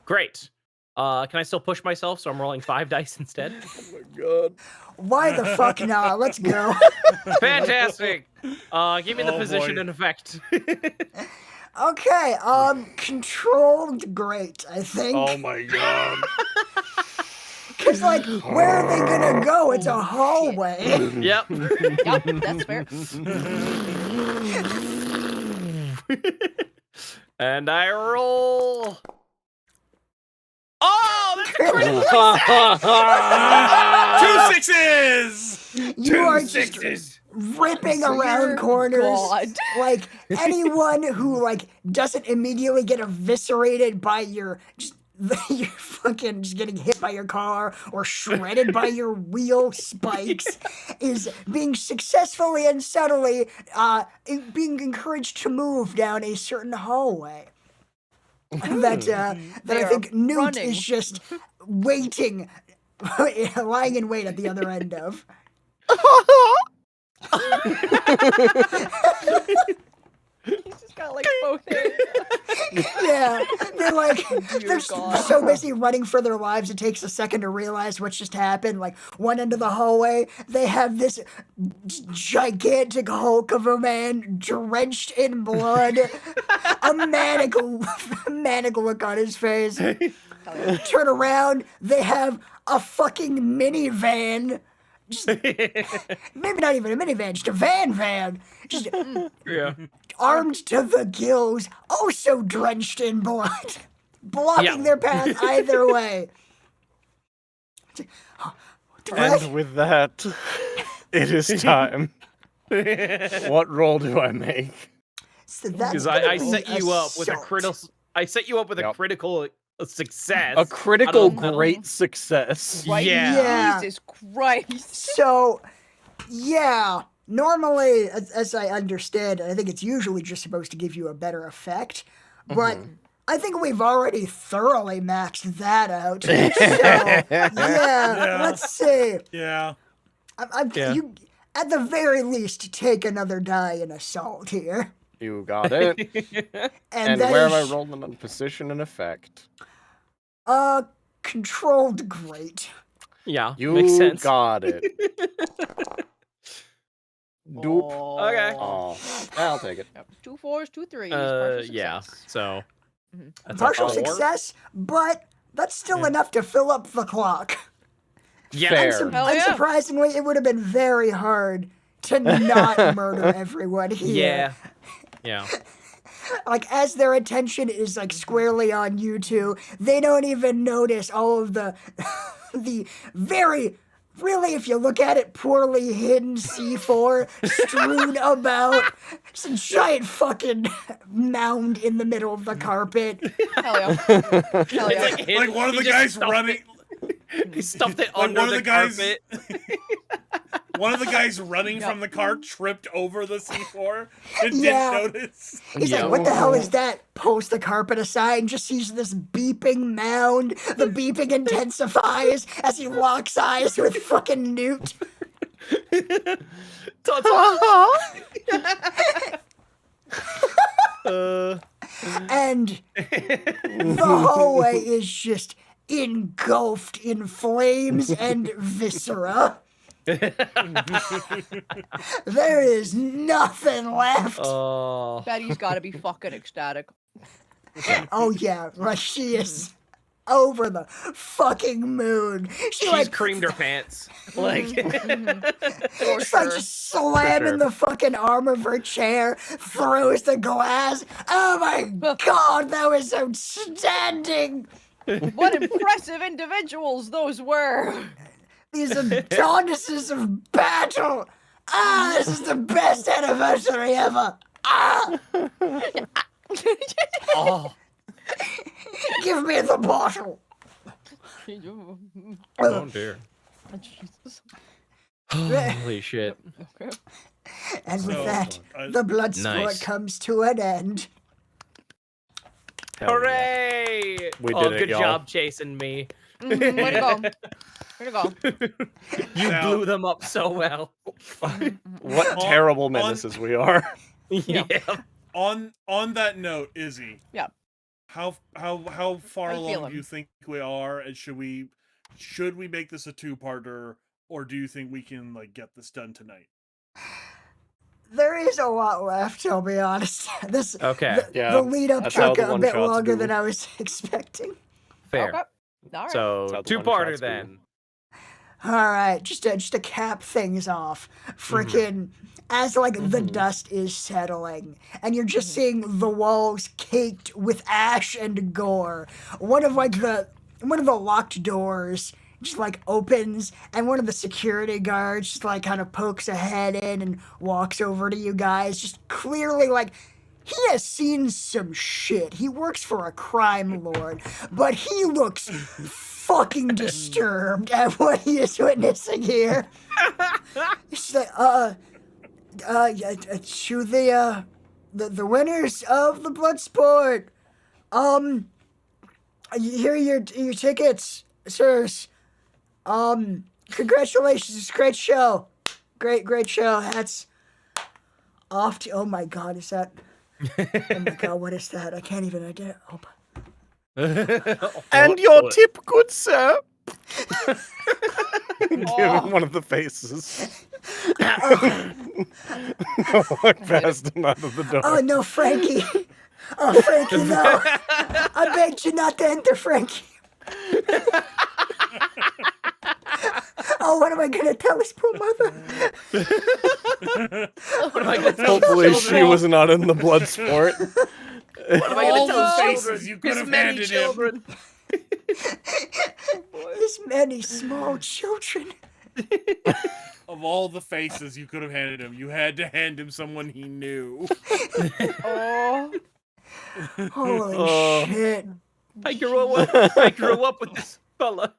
Speaker 4: Great. Can I still push myself so I'm rolling 5 dice instead?
Speaker 5: Oh my god.
Speaker 3: Why the fuck not? Let's go.
Speaker 4: Fantastic. Give me the
Speaker 2: Oh,
Speaker 4: position
Speaker 2: boy.
Speaker 4: and effect.
Speaker 3: Okay, controlled great, I think.
Speaker 5: Oh my god.
Speaker 3: Cause like, where are they gonna go? It's a hallway.
Speaker 4: Yep.
Speaker 1: Yup, that's fair.
Speaker 4: And I roll. Oh, that's a critical.
Speaker 2: 2 6s.
Speaker 3: You are just ripping around corners.
Speaker 1: God.
Speaker 3: Like anyone who like doesn't immediately get eviscerated by your you're fucking just getting hit by your car or shredded by your wheel spikes is being successfully and subtly being encouraged to move down a certain hallway. That I
Speaker 1: They
Speaker 3: think
Speaker 1: are
Speaker 3: Newt
Speaker 1: running.
Speaker 3: is just waiting, lying in wait at the other end of.
Speaker 1: He's just got like both hands.
Speaker 3: Yeah, they're like they're
Speaker 1: God.
Speaker 3: so busy running for their lives. It takes a second to realize what just happened. Like one end of the hallway, they have this gigantic hulk of a man drenched in blood, a manic look on his face. Turn around, they have a fucking minivan. Just, maybe not even a minivan, just a van. Just
Speaker 4: Yeah.
Speaker 3: armed to the gills, also drenched in blood, blocking
Speaker 4: Yeah.
Speaker 3: their path either way.
Speaker 5: And with that, it is time. What role do I make?
Speaker 3: So that's
Speaker 4: Because
Speaker 3: gonna
Speaker 4: I
Speaker 3: be
Speaker 4: set you up with a
Speaker 3: assault.
Speaker 4: critical. I set you up with a
Speaker 5: Yep.
Speaker 4: critical success.
Speaker 5: A critical
Speaker 4: don't know.
Speaker 5: great success.
Speaker 1: Right?
Speaker 4: Yeah.
Speaker 3: Yeah.
Speaker 1: Jesus Christ.
Speaker 3: So, yeah, normally, as I understand, I think it's usually just supposed to give you a better effect, but I think we've already thoroughly maxed that out. So, yeah, let's see.
Speaker 2: Yeah.
Speaker 3: You, at the very least, take another die in assault here.
Speaker 5: You got it. And
Speaker 3: that
Speaker 5: where am I
Speaker 3: is,
Speaker 5: rolling on position and effect?
Speaker 3: controlled great.
Speaker 4: Yeah,
Speaker 5: You
Speaker 4: makes sense.
Speaker 5: got it. Doop.
Speaker 4: Okay.
Speaker 5: Oh, I'll take it.
Speaker 1: Yep. 2 4s, 2 3s. Partial
Speaker 4: Yeah.
Speaker 1: success.
Speaker 4: So that's a
Speaker 3: Partial
Speaker 4: 4.
Speaker 3: success, but that's still enough to fill up the clock.
Speaker 4: Yeah.
Speaker 5: Fair.
Speaker 1: Hell yeah.
Speaker 3: Unsurprisingly, it would have been very hard to not murder everyone here.
Speaker 4: Yeah.
Speaker 3: Like, as their attention is like squarely on you two, they don't even notice all of the the very, really, if you look at it, poorly hidden C4 strewn about. It's a giant fucking mound in the middle of the carpet.
Speaker 1: Hell yeah. Hell yeah.
Speaker 2: Like one of the guys running.
Speaker 4: He stuffed it
Speaker 2: Like
Speaker 4: under
Speaker 2: one of
Speaker 4: the
Speaker 2: the guys.
Speaker 4: carpet.
Speaker 2: One of the guys running
Speaker 1: Yep.
Speaker 2: from the car tripped over the C4 and
Speaker 3: Yeah.
Speaker 2: didn't notice.
Speaker 3: He's
Speaker 4: Yeah.
Speaker 3: like, what the hell is that? Pulls the carpet aside and just sees this beeping mound. The beeping intensifies as he locks eyes with fucking Newt. And the hallway is just engulfed in flames and viscera. There is nothing left.
Speaker 4: Oh.
Speaker 1: Betty's gotta be fucking ecstatic.
Speaker 3: Oh yeah, like she is over the fucking moon. She
Speaker 4: She's
Speaker 3: like
Speaker 4: creamed her pants. Like
Speaker 1: For
Speaker 3: It's like
Speaker 1: sure.
Speaker 3: just slamming
Speaker 5: sure.
Speaker 3: the fucking arm of her chair, throws the glass. Oh my god, that was outstanding.
Speaker 1: What impressive individuals those were.
Speaker 3: These Adonises of battle. Ah, this is the best anniversary ever. Ah,
Speaker 4: oh.
Speaker 3: give me the bottle.
Speaker 4: Oh dear.
Speaker 1: Jesus.
Speaker 4: Holy shit.
Speaker 1: Okay.
Speaker 3: And with
Speaker 2: So,
Speaker 3: that,
Speaker 2: I-
Speaker 3: the blood sport
Speaker 4: Nice.
Speaker 3: comes to an end.
Speaker 5: Hell yeah.
Speaker 4: Hooray!
Speaker 5: We
Speaker 4: Oh,
Speaker 5: did it,
Speaker 4: good
Speaker 5: y'all.
Speaker 4: job chasing me.
Speaker 1: Way to go. Way to go.
Speaker 4: You
Speaker 2: Now-
Speaker 4: blew them up so well.
Speaker 5: What
Speaker 2: On-
Speaker 5: terrible
Speaker 2: on-
Speaker 5: menaces we are.
Speaker 4: Yeah.
Speaker 2: On that note, Izzy.
Speaker 1: Yeah.
Speaker 2: How far
Speaker 1: How you
Speaker 2: along
Speaker 1: feeling?
Speaker 2: do you think we are? And should we make this a two-parter, or do you think we can like get this done tonight?
Speaker 3: There is a lot left, I'll be honest. This
Speaker 4: Okay.
Speaker 5: Yeah,
Speaker 3: the lead up
Speaker 5: that's how
Speaker 3: took
Speaker 5: the
Speaker 3: a bit
Speaker 5: one-shots
Speaker 3: longer
Speaker 5: do.
Speaker 3: than I was expecting.
Speaker 4: Fair.
Speaker 1: Okay. All right.
Speaker 4: So
Speaker 5: That's how the
Speaker 4: two-parter
Speaker 5: one-shots do.
Speaker 4: then.
Speaker 3: All right, just to cap things off, freaking as like the dust is settling, and you're just seeing the walls caked with ash and gore. One of the locked doors just like opens, and one of the security guards just like kind of pokes a head in and walks over to you guys, just clearly like. He has seen some shit. He works for a crime lord, but he looks fucking disturbed at what he is witnessing here. It's like, to the winners of the blood sport. Here are your tickets, sirs. Congratulations, great show. Great show. Hats off to, oh my god, is that, oh my god, what is that? I can't even identify. Oh.
Speaker 5: And your tip, good sir. Give
Speaker 1: Oh.
Speaker 5: him one of the faces. Walk past him out of the door.
Speaker 3: Oh no, Frankie. Oh, Frankie, no. I begged you not to enter, Frankie. Oh, what am I gonna tell his poor mother?
Speaker 4: What am I gonna tell the
Speaker 5: Hopefully she
Speaker 4: children?
Speaker 5: was not in the blood sport.
Speaker 4: What am I
Speaker 2: All
Speaker 4: gonna tell
Speaker 2: those
Speaker 4: the
Speaker 2: faces
Speaker 4: children?
Speaker 2: you could
Speaker 4: His
Speaker 2: have
Speaker 4: many
Speaker 2: handed him.
Speaker 4: children.
Speaker 3: This many small children.
Speaker 2: Of all the faces you could have handed him, you had to hand him someone he knew.
Speaker 1: Oh.
Speaker 3: Holy
Speaker 5: Oh.
Speaker 3: shit.
Speaker 4: I grew up with this fella.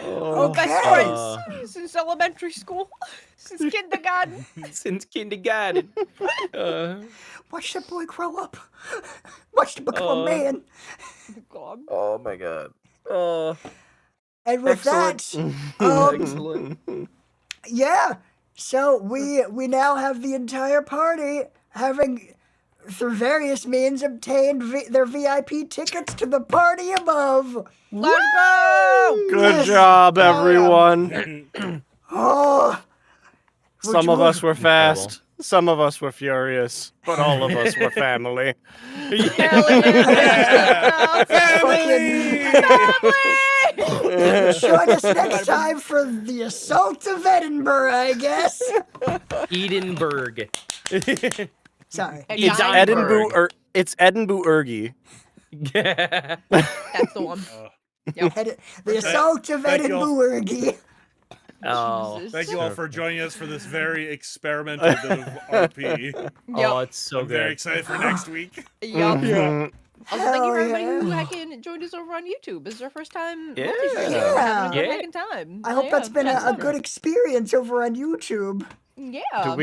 Speaker 1: Oh, best
Speaker 3: Okay.
Speaker 1: friends. He's since elementary school, since kindergarten.
Speaker 8: Since kindergarten.
Speaker 3: Watch that boy grow up. Watch him become a man.
Speaker 1: God.
Speaker 5: Oh my god.
Speaker 3: And with
Speaker 5: Excellent.
Speaker 3: that,
Speaker 8: Excellent.
Speaker 3: yeah. So we now have the entire party having, through various means, obtained their VIP tickets to the party above.
Speaker 1: Let's go!
Speaker 5: Good
Speaker 3: Yes.
Speaker 5: job,
Speaker 3: Oh, yeah.
Speaker 5: everyone.
Speaker 3: Oh,
Speaker 5: Some of us were
Speaker 8: Incredible.
Speaker 5: fast, some of us were furious, but all of us were family.
Speaker 1: Hell yeah!
Speaker 3: fucking join us next time for the Assault of Edinburgh, I guess.
Speaker 8: Edinburgh.
Speaker 3: Sorry.
Speaker 5: It's
Speaker 1: Edinburgh.
Speaker 5: Edinburgh. It's Edinburgh Ergy.
Speaker 1: That's the one.
Speaker 3: The Assault of
Speaker 2: thank you all.
Speaker 3: Edinburgh.
Speaker 8: Oh,
Speaker 1: Jesus.
Speaker 2: Thank you all for joining us for this very experimental bit of RP.
Speaker 8: oh, it's so
Speaker 2: I'm very
Speaker 8: good.
Speaker 2: excited for next week.
Speaker 1: Yup.
Speaker 5: Mhm.
Speaker 1: Also, thank you for
Speaker 3: Hell
Speaker 1: everybody
Speaker 3: yeah.
Speaker 1: who heckin' joined us over on YouTube. This is our first time.
Speaker 5: Yeah.
Speaker 1: multi-streaming.
Speaker 3: Yeah.
Speaker 1: We're having a good
Speaker 8: Yeah.
Speaker 1: heckin' time.
Speaker 3: I hope that's been a good experience over on YouTube.
Speaker 1: Yeah.
Speaker 5: Do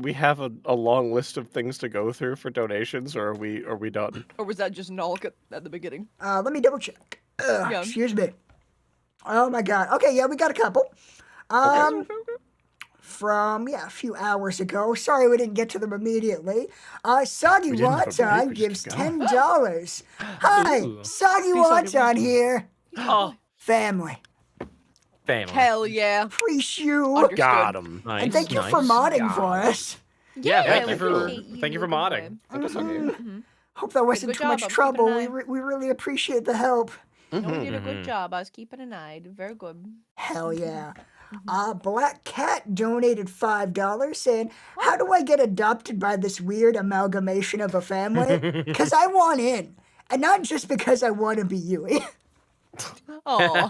Speaker 5: we have a long list of things to go through for donations, or are we done?
Speaker 1: Or was that just Nulk at the beginning?
Speaker 3: Let me double check.
Speaker 1: Yeah.
Speaker 3: Excuse me. Oh my god. Okay, yeah, we got a couple. From a few hours ago. Sorry we didn't get to them immediately. Soggy
Speaker 5: didn't have a break,
Speaker 3: Wonton
Speaker 5: we just
Speaker 3: gives
Speaker 5: kept going.
Speaker 3: $10. Hi,
Speaker 8: Ooh.
Speaker 3: Soggy
Speaker 1: Soggy
Speaker 3: Wonton here.
Speaker 8: Oh,
Speaker 3: Family.
Speaker 8: family.
Speaker 1: Hell yeah.
Speaker 3: Appreciate you.
Speaker 1: Understood.
Speaker 5: Got him.
Speaker 8: Nice,
Speaker 3: And thank you
Speaker 8: nice.
Speaker 3: for modding for us.
Speaker 8: Yeah, thank
Speaker 1: we
Speaker 8: you for
Speaker 1: appreciate
Speaker 8: thank you for
Speaker 1: looking
Speaker 8: modding.
Speaker 1: for
Speaker 8: That's okay.
Speaker 1: Mhm.
Speaker 3: Hope that wasn't
Speaker 1: good
Speaker 3: too much
Speaker 1: job, I'm keeping
Speaker 3: trouble.
Speaker 1: an
Speaker 3: We really appreciate the help.
Speaker 1: No, we did a
Speaker 8: Mhm.
Speaker 1: good job. I was keeping an eye. Very good.
Speaker 3: Hell yeah. Black Cat donated $5 saying, how do I get adopted by this weird amalgamation of a family? Because I want in. And not just because I want to be Yui.
Speaker 1: Oh,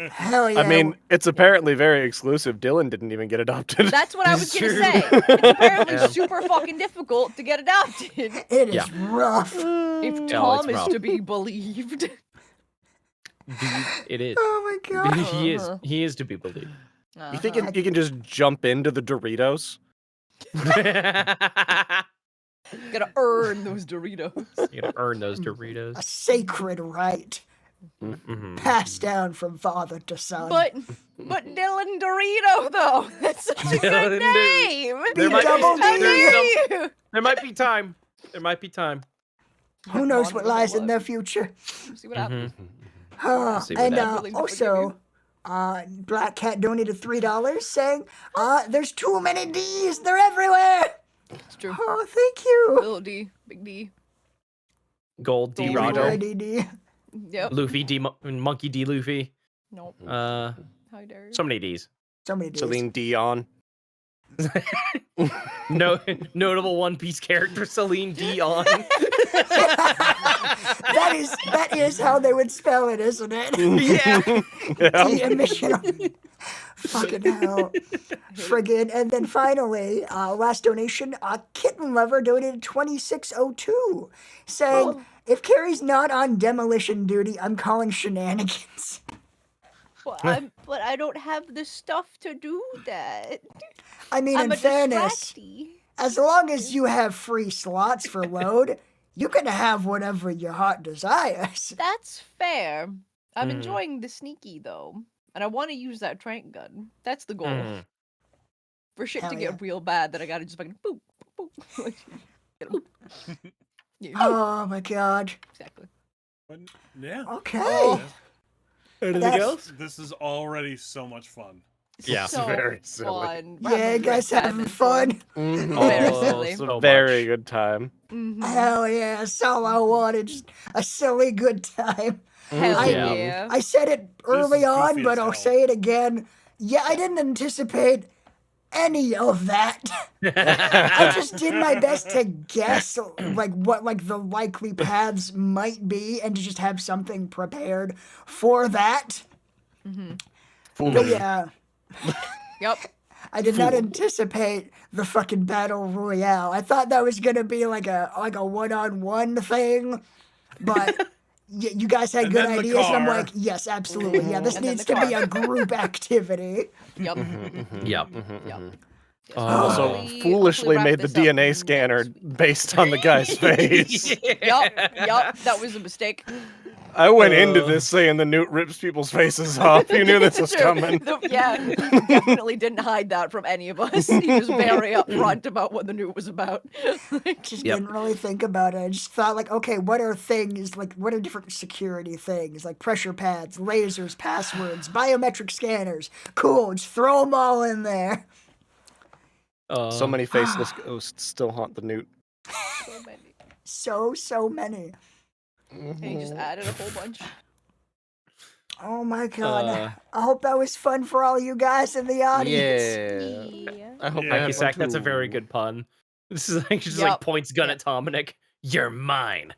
Speaker 3: Hell yeah.
Speaker 5: I mean, it's apparently very exclusive. Dylan didn't even get adopted.
Speaker 1: that's what I was gonna
Speaker 8: True.
Speaker 1: say. It's apparently
Speaker 8: Yeah.
Speaker 1: super fucking difficult to get adopted.
Speaker 3: it is
Speaker 8: Yeah.
Speaker 3: rough.
Speaker 1: If
Speaker 8: it's
Speaker 1: Tom is
Speaker 8: rough.
Speaker 1: to be believed.
Speaker 8: It is.
Speaker 3: Oh my god.
Speaker 8: He is. He is to be believed.
Speaker 5: You think you can just jump into the Doritos?
Speaker 1: Gotta earn those Doritos.
Speaker 8: You gotta earn those
Speaker 3: A
Speaker 8: Doritos.
Speaker 3: sacred right
Speaker 8: Mhm.
Speaker 3: passed down from father to son.
Speaker 1: But Dylan Dorito though. That's such a
Speaker 8: Dylan
Speaker 1: good name.
Speaker 8: There might
Speaker 3: double
Speaker 8: be,
Speaker 1: How
Speaker 3: D.
Speaker 8: there's
Speaker 1: dare
Speaker 8: some-
Speaker 1: you?
Speaker 8: there might be time. There might be time.
Speaker 3: Who knows what lies in their future?
Speaker 1: See what happens.
Speaker 8: See what
Speaker 3: And
Speaker 8: happens.
Speaker 1: Willing to
Speaker 3: also, Black Cat donated $3 saying, there's too many D's. They're everywhere.
Speaker 1: It's true.
Speaker 3: Oh, thank you.
Speaker 1: Little D, big D.
Speaker 8: Gold D.
Speaker 1: Gold
Speaker 8: Rado.
Speaker 3: D.
Speaker 1: Yep.
Speaker 8: Luffy D. Monkey D. Luffy.
Speaker 1: Nope.
Speaker 8: Uh,
Speaker 1: How dare you?
Speaker 8: so many D's.
Speaker 3: So many D's.
Speaker 5: Celine Dion.
Speaker 8: No notable One Piece character Celine Dion.
Speaker 3: That is how they would spell it, isn't it?
Speaker 8: Yeah.
Speaker 3: D emission. Fucking hell. Friggin'. And then finally, last donation, Kitten Lover donated $26.02, saying, if Carrie's not on demolition duty, I'm calling shenanigans.
Speaker 1: But I don't have the stuff to do that.
Speaker 3: I mean,
Speaker 1: I'm
Speaker 3: in
Speaker 1: a
Speaker 3: fairness,
Speaker 1: distractee.
Speaker 3: as long as you have free slots for load, you can have whatever your heart desires.
Speaker 1: That's fair. I'm
Speaker 8: Mhm.
Speaker 1: enjoying the sneaky though, and I want to use that trank gun. That's the goal.
Speaker 8: Mhm.
Speaker 1: For shit
Speaker 3: Hell
Speaker 1: to
Speaker 3: yeah.
Speaker 1: get real bad, that I gotta just fucking boop, boop, boop. Like, get 'em. Yeah,
Speaker 3: Oh my god.
Speaker 1: exactly.
Speaker 2: But, yeah.
Speaker 3: Okay.
Speaker 1: Oh.
Speaker 8: Anything
Speaker 3: That's-
Speaker 8: else?
Speaker 2: This is already so much fun.
Speaker 8: Yeah,
Speaker 1: so
Speaker 5: very silly.
Speaker 1: fun. We're
Speaker 3: Yeah,
Speaker 1: having a great
Speaker 3: guys
Speaker 1: time
Speaker 3: having
Speaker 1: in
Speaker 3: fun.
Speaker 1: Very
Speaker 8: Oh,
Speaker 1: silly.
Speaker 5: It's a
Speaker 8: so
Speaker 5: very
Speaker 8: much.
Speaker 5: good time.
Speaker 1: Mhm.
Speaker 3: Hell yeah, that's all I wanted. Just a silly good time.
Speaker 1: Hell
Speaker 8: Yeah.
Speaker 1: yeah.
Speaker 3: I said it early
Speaker 2: is
Speaker 3: on,
Speaker 2: goofy
Speaker 3: but
Speaker 2: as
Speaker 3: I'll
Speaker 2: hell.
Speaker 3: say it again. Yeah, I didn't anticipate any of that. I just did my best to guess what the likely paths might be and to just have something prepared for that. But yeah,
Speaker 1: Yep.
Speaker 3: I did not anticipate the fucking battle royale. I thought that was gonna be like a one-on-one thing, but you guys had
Speaker 2: And
Speaker 3: good
Speaker 2: then the
Speaker 3: ideas, and I'm
Speaker 2: car.
Speaker 3: like, yes, absolutely. Yeah, this
Speaker 1: And then
Speaker 3: needs
Speaker 1: the
Speaker 3: to be a group activity.
Speaker 1: Yep.
Speaker 8: Yep.
Speaker 1: Yep.
Speaker 5: Also,
Speaker 1: Hopefully
Speaker 5: foolishly
Speaker 1: wrap
Speaker 5: made the
Speaker 1: this up
Speaker 5: DNA
Speaker 1: next
Speaker 5: scanner
Speaker 1: week.
Speaker 5: based on the guy's face.
Speaker 1: Yup, that was a mistake.
Speaker 5: I went into this saying the newt rips people's faces off. You knew this was
Speaker 1: True.
Speaker 5: coming.
Speaker 1: Yeah, he definitely didn't hide that from any of us. He was very upfront about what the newt was about. Like,
Speaker 3: Just
Speaker 8: Yep.
Speaker 3: didn't really think about it. I just thought, like, okay, what are things, like, what are different security things? Like pressure pads, lasers, passwords, biometric scanners. Cool, just throw them all in there.
Speaker 5: So many faceless ghosts still haunt the newt.
Speaker 1: so many.
Speaker 3: So many.
Speaker 1: And he just added a whole bunch.
Speaker 3: Oh my god. I hope that was fun for all you guys in the audience.
Speaker 1: Yeah.
Speaker 5: I hope
Speaker 2: Yeah.
Speaker 5: I
Speaker 2: Hacky
Speaker 5: had
Speaker 4: Sack,
Speaker 5: one
Speaker 4: that's a
Speaker 5: too.
Speaker 4: very good pun. This is like just
Speaker 1: Yup.
Speaker 4: like points gun at Dominic. You're mine.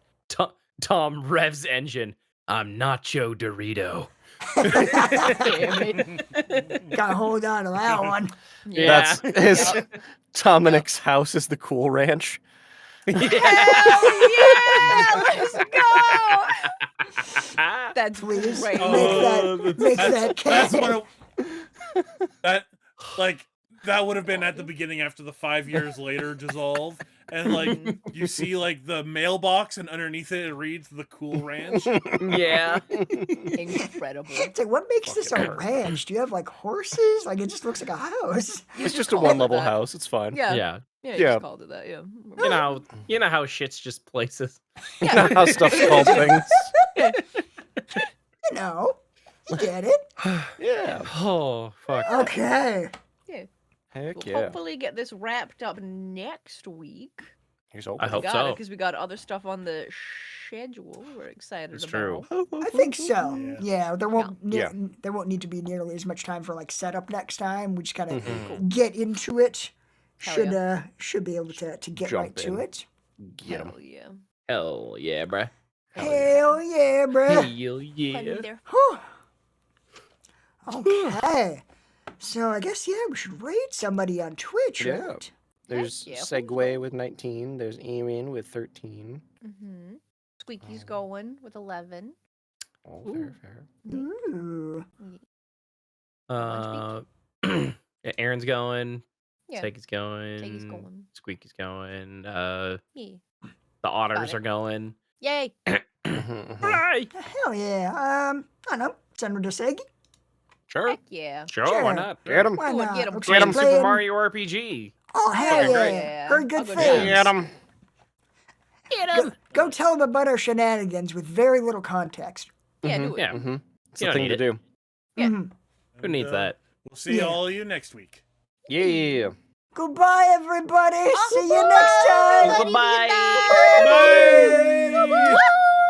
Speaker 4: Tom revs engine. I'm Nacho Dorito.
Speaker 1: Damn it.
Speaker 3: Gotta hold on to that one.
Speaker 1: Yeah.
Speaker 5: That's his.
Speaker 1: Yup.
Speaker 5: Dominic's house is the Cool Ranch.
Speaker 1: Hell yeah! Let's go! That's
Speaker 3: Please
Speaker 1: great.
Speaker 3: make that
Speaker 2: That's
Speaker 3: canon.
Speaker 2: that like that would have been at the beginning after the 5 years later dissolve, and like you see like the mailbox, and underneath it reads the Cool Ranch.
Speaker 4: Yeah.
Speaker 1: Incredible.
Speaker 3: It's like, what makes this a ranch? Do you have like horses? Like, it just looks like a house.
Speaker 5: It's just a
Speaker 1: call it
Speaker 5: one-level
Speaker 1: that.
Speaker 5: house. It's fine.
Speaker 1: Yeah.
Speaker 4: Yeah.
Speaker 1: Yeah.
Speaker 5: Yeah.
Speaker 1: You just called it that. Yeah.
Speaker 4: You know how shit's just places.
Speaker 5: You know how stuff's called things.
Speaker 3: You know, you get it.
Speaker 5: Yeah.
Speaker 4: Oh fuck.
Speaker 3: Okay.
Speaker 5: Heck
Speaker 1: We'll
Speaker 5: yeah.
Speaker 1: hopefully get this wrapped up next week.
Speaker 5: Here's
Speaker 4: I
Speaker 5: hoping.
Speaker 4: hope so.
Speaker 1: Because we got other stuff on the schedule. We're excited
Speaker 4: It's
Speaker 1: about.
Speaker 4: true.
Speaker 3: I think so.
Speaker 2: Yeah.
Speaker 3: Yeah, there won't
Speaker 5: Yeah.
Speaker 3: there won't need to be nearly as much time for like setup next time. We just kind of
Speaker 5: Mhm.
Speaker 3: get into it.
Speaker 1: Hell
Speaker 3: Should be able to get
Speaker 5: Jump
Speaker 3: right to
Speaker 5: in.
Speaker 3: it.
Speaker 5: Get 'em.
Speaker 1: Hell yeah.
Speaker 4: Hell yeah, bruh.
Speaker 3: Hell yeah, bruh.
Speaker 4: Hell
Speaker 1: Fun
Speaker 4: yeah.
Speaker 1: there.
Speaker 3: Whew. Okay. So I guess we should rate somebody on Twitch,
Speaker 5: Yeah.
Speaker 3: right?
Speaker 5: There's
Speaker 1: yeah,
Speaker 5: Segway with 19. There's Eamon with 13.
Speaker 1: Mm-hmm. Squeaky's going with 11.
Speaker 5: Oh, fair.
Speaker 3: Ooh.
Speaker 4: Yeah, Aaron's going.
Speaker 1: Yeah.
Speaker 4: Seggy's going.
Speaker 1: Seggy's going.
Speaker 4: Squeaky's going.
Speaker 1: Yeah.
Speaker 4: The otters
Speaker 1: Got it.
Speaker 4: are going.
Speaker 1: Yay.
Speaker 5: Mhm.
Speaker 4: Right.
Speaker 3: Hell yeah. I don't know. Send her to Segi.
Speaker 4: Sure.
Speaker 1: Heck yeah.
Speaker 4: Sure.
Speaker 3: Sure.
Speaker 4: Why not?
Speaker 5: Get him.
Speaker 3: Why
Speaker 1: Go on,
Speaker 3: not?
Speaker 1: get 'em.
Speaker 3: Looks
Speaker 4: Get
Speaker 3: like
Speaker 4: him
Speaker 3: you're
Speaker 4: Super
Speaker 3: playing-
Speaker 4: Mario RPG.
Speaker 3: Oh hell
Speaker 1: Yeah,
Speaker 3: yeah.
Speaker 1: great.
Speaker 3: Heard good
Speaker 1: I'll go
Speaker 3: things.
Speaker 1: down.
Speaker 5: Get him.
Speaker 1: Get
Speaker 3: Go,
Speaker 1: him.
Speaker 3: go tell them about our shenanigans with very little context.
Speaker 1: Yeah, do it.
Speaker 4: Yeah.
Speaker 5: Mm-hmm. It's
Speaker 4: You
Speaker 5: the
Speaker 4: don't
Speaker 5: thing to
Speaker 4: need
Speaker 5: do.
Speaker 1: Yeah.
Speaker 3: Mhm.
Speaker 4: Who needs that?
Speaker 2: We'll see
Speaker 3: Yeah.
Speaker 2: all of you next week.
Speaker 5: Yeah.
Speaker 3: Goodbye, everybody. See you next time.
Speaker 4: Goodbye.
Speaker 2: Bye.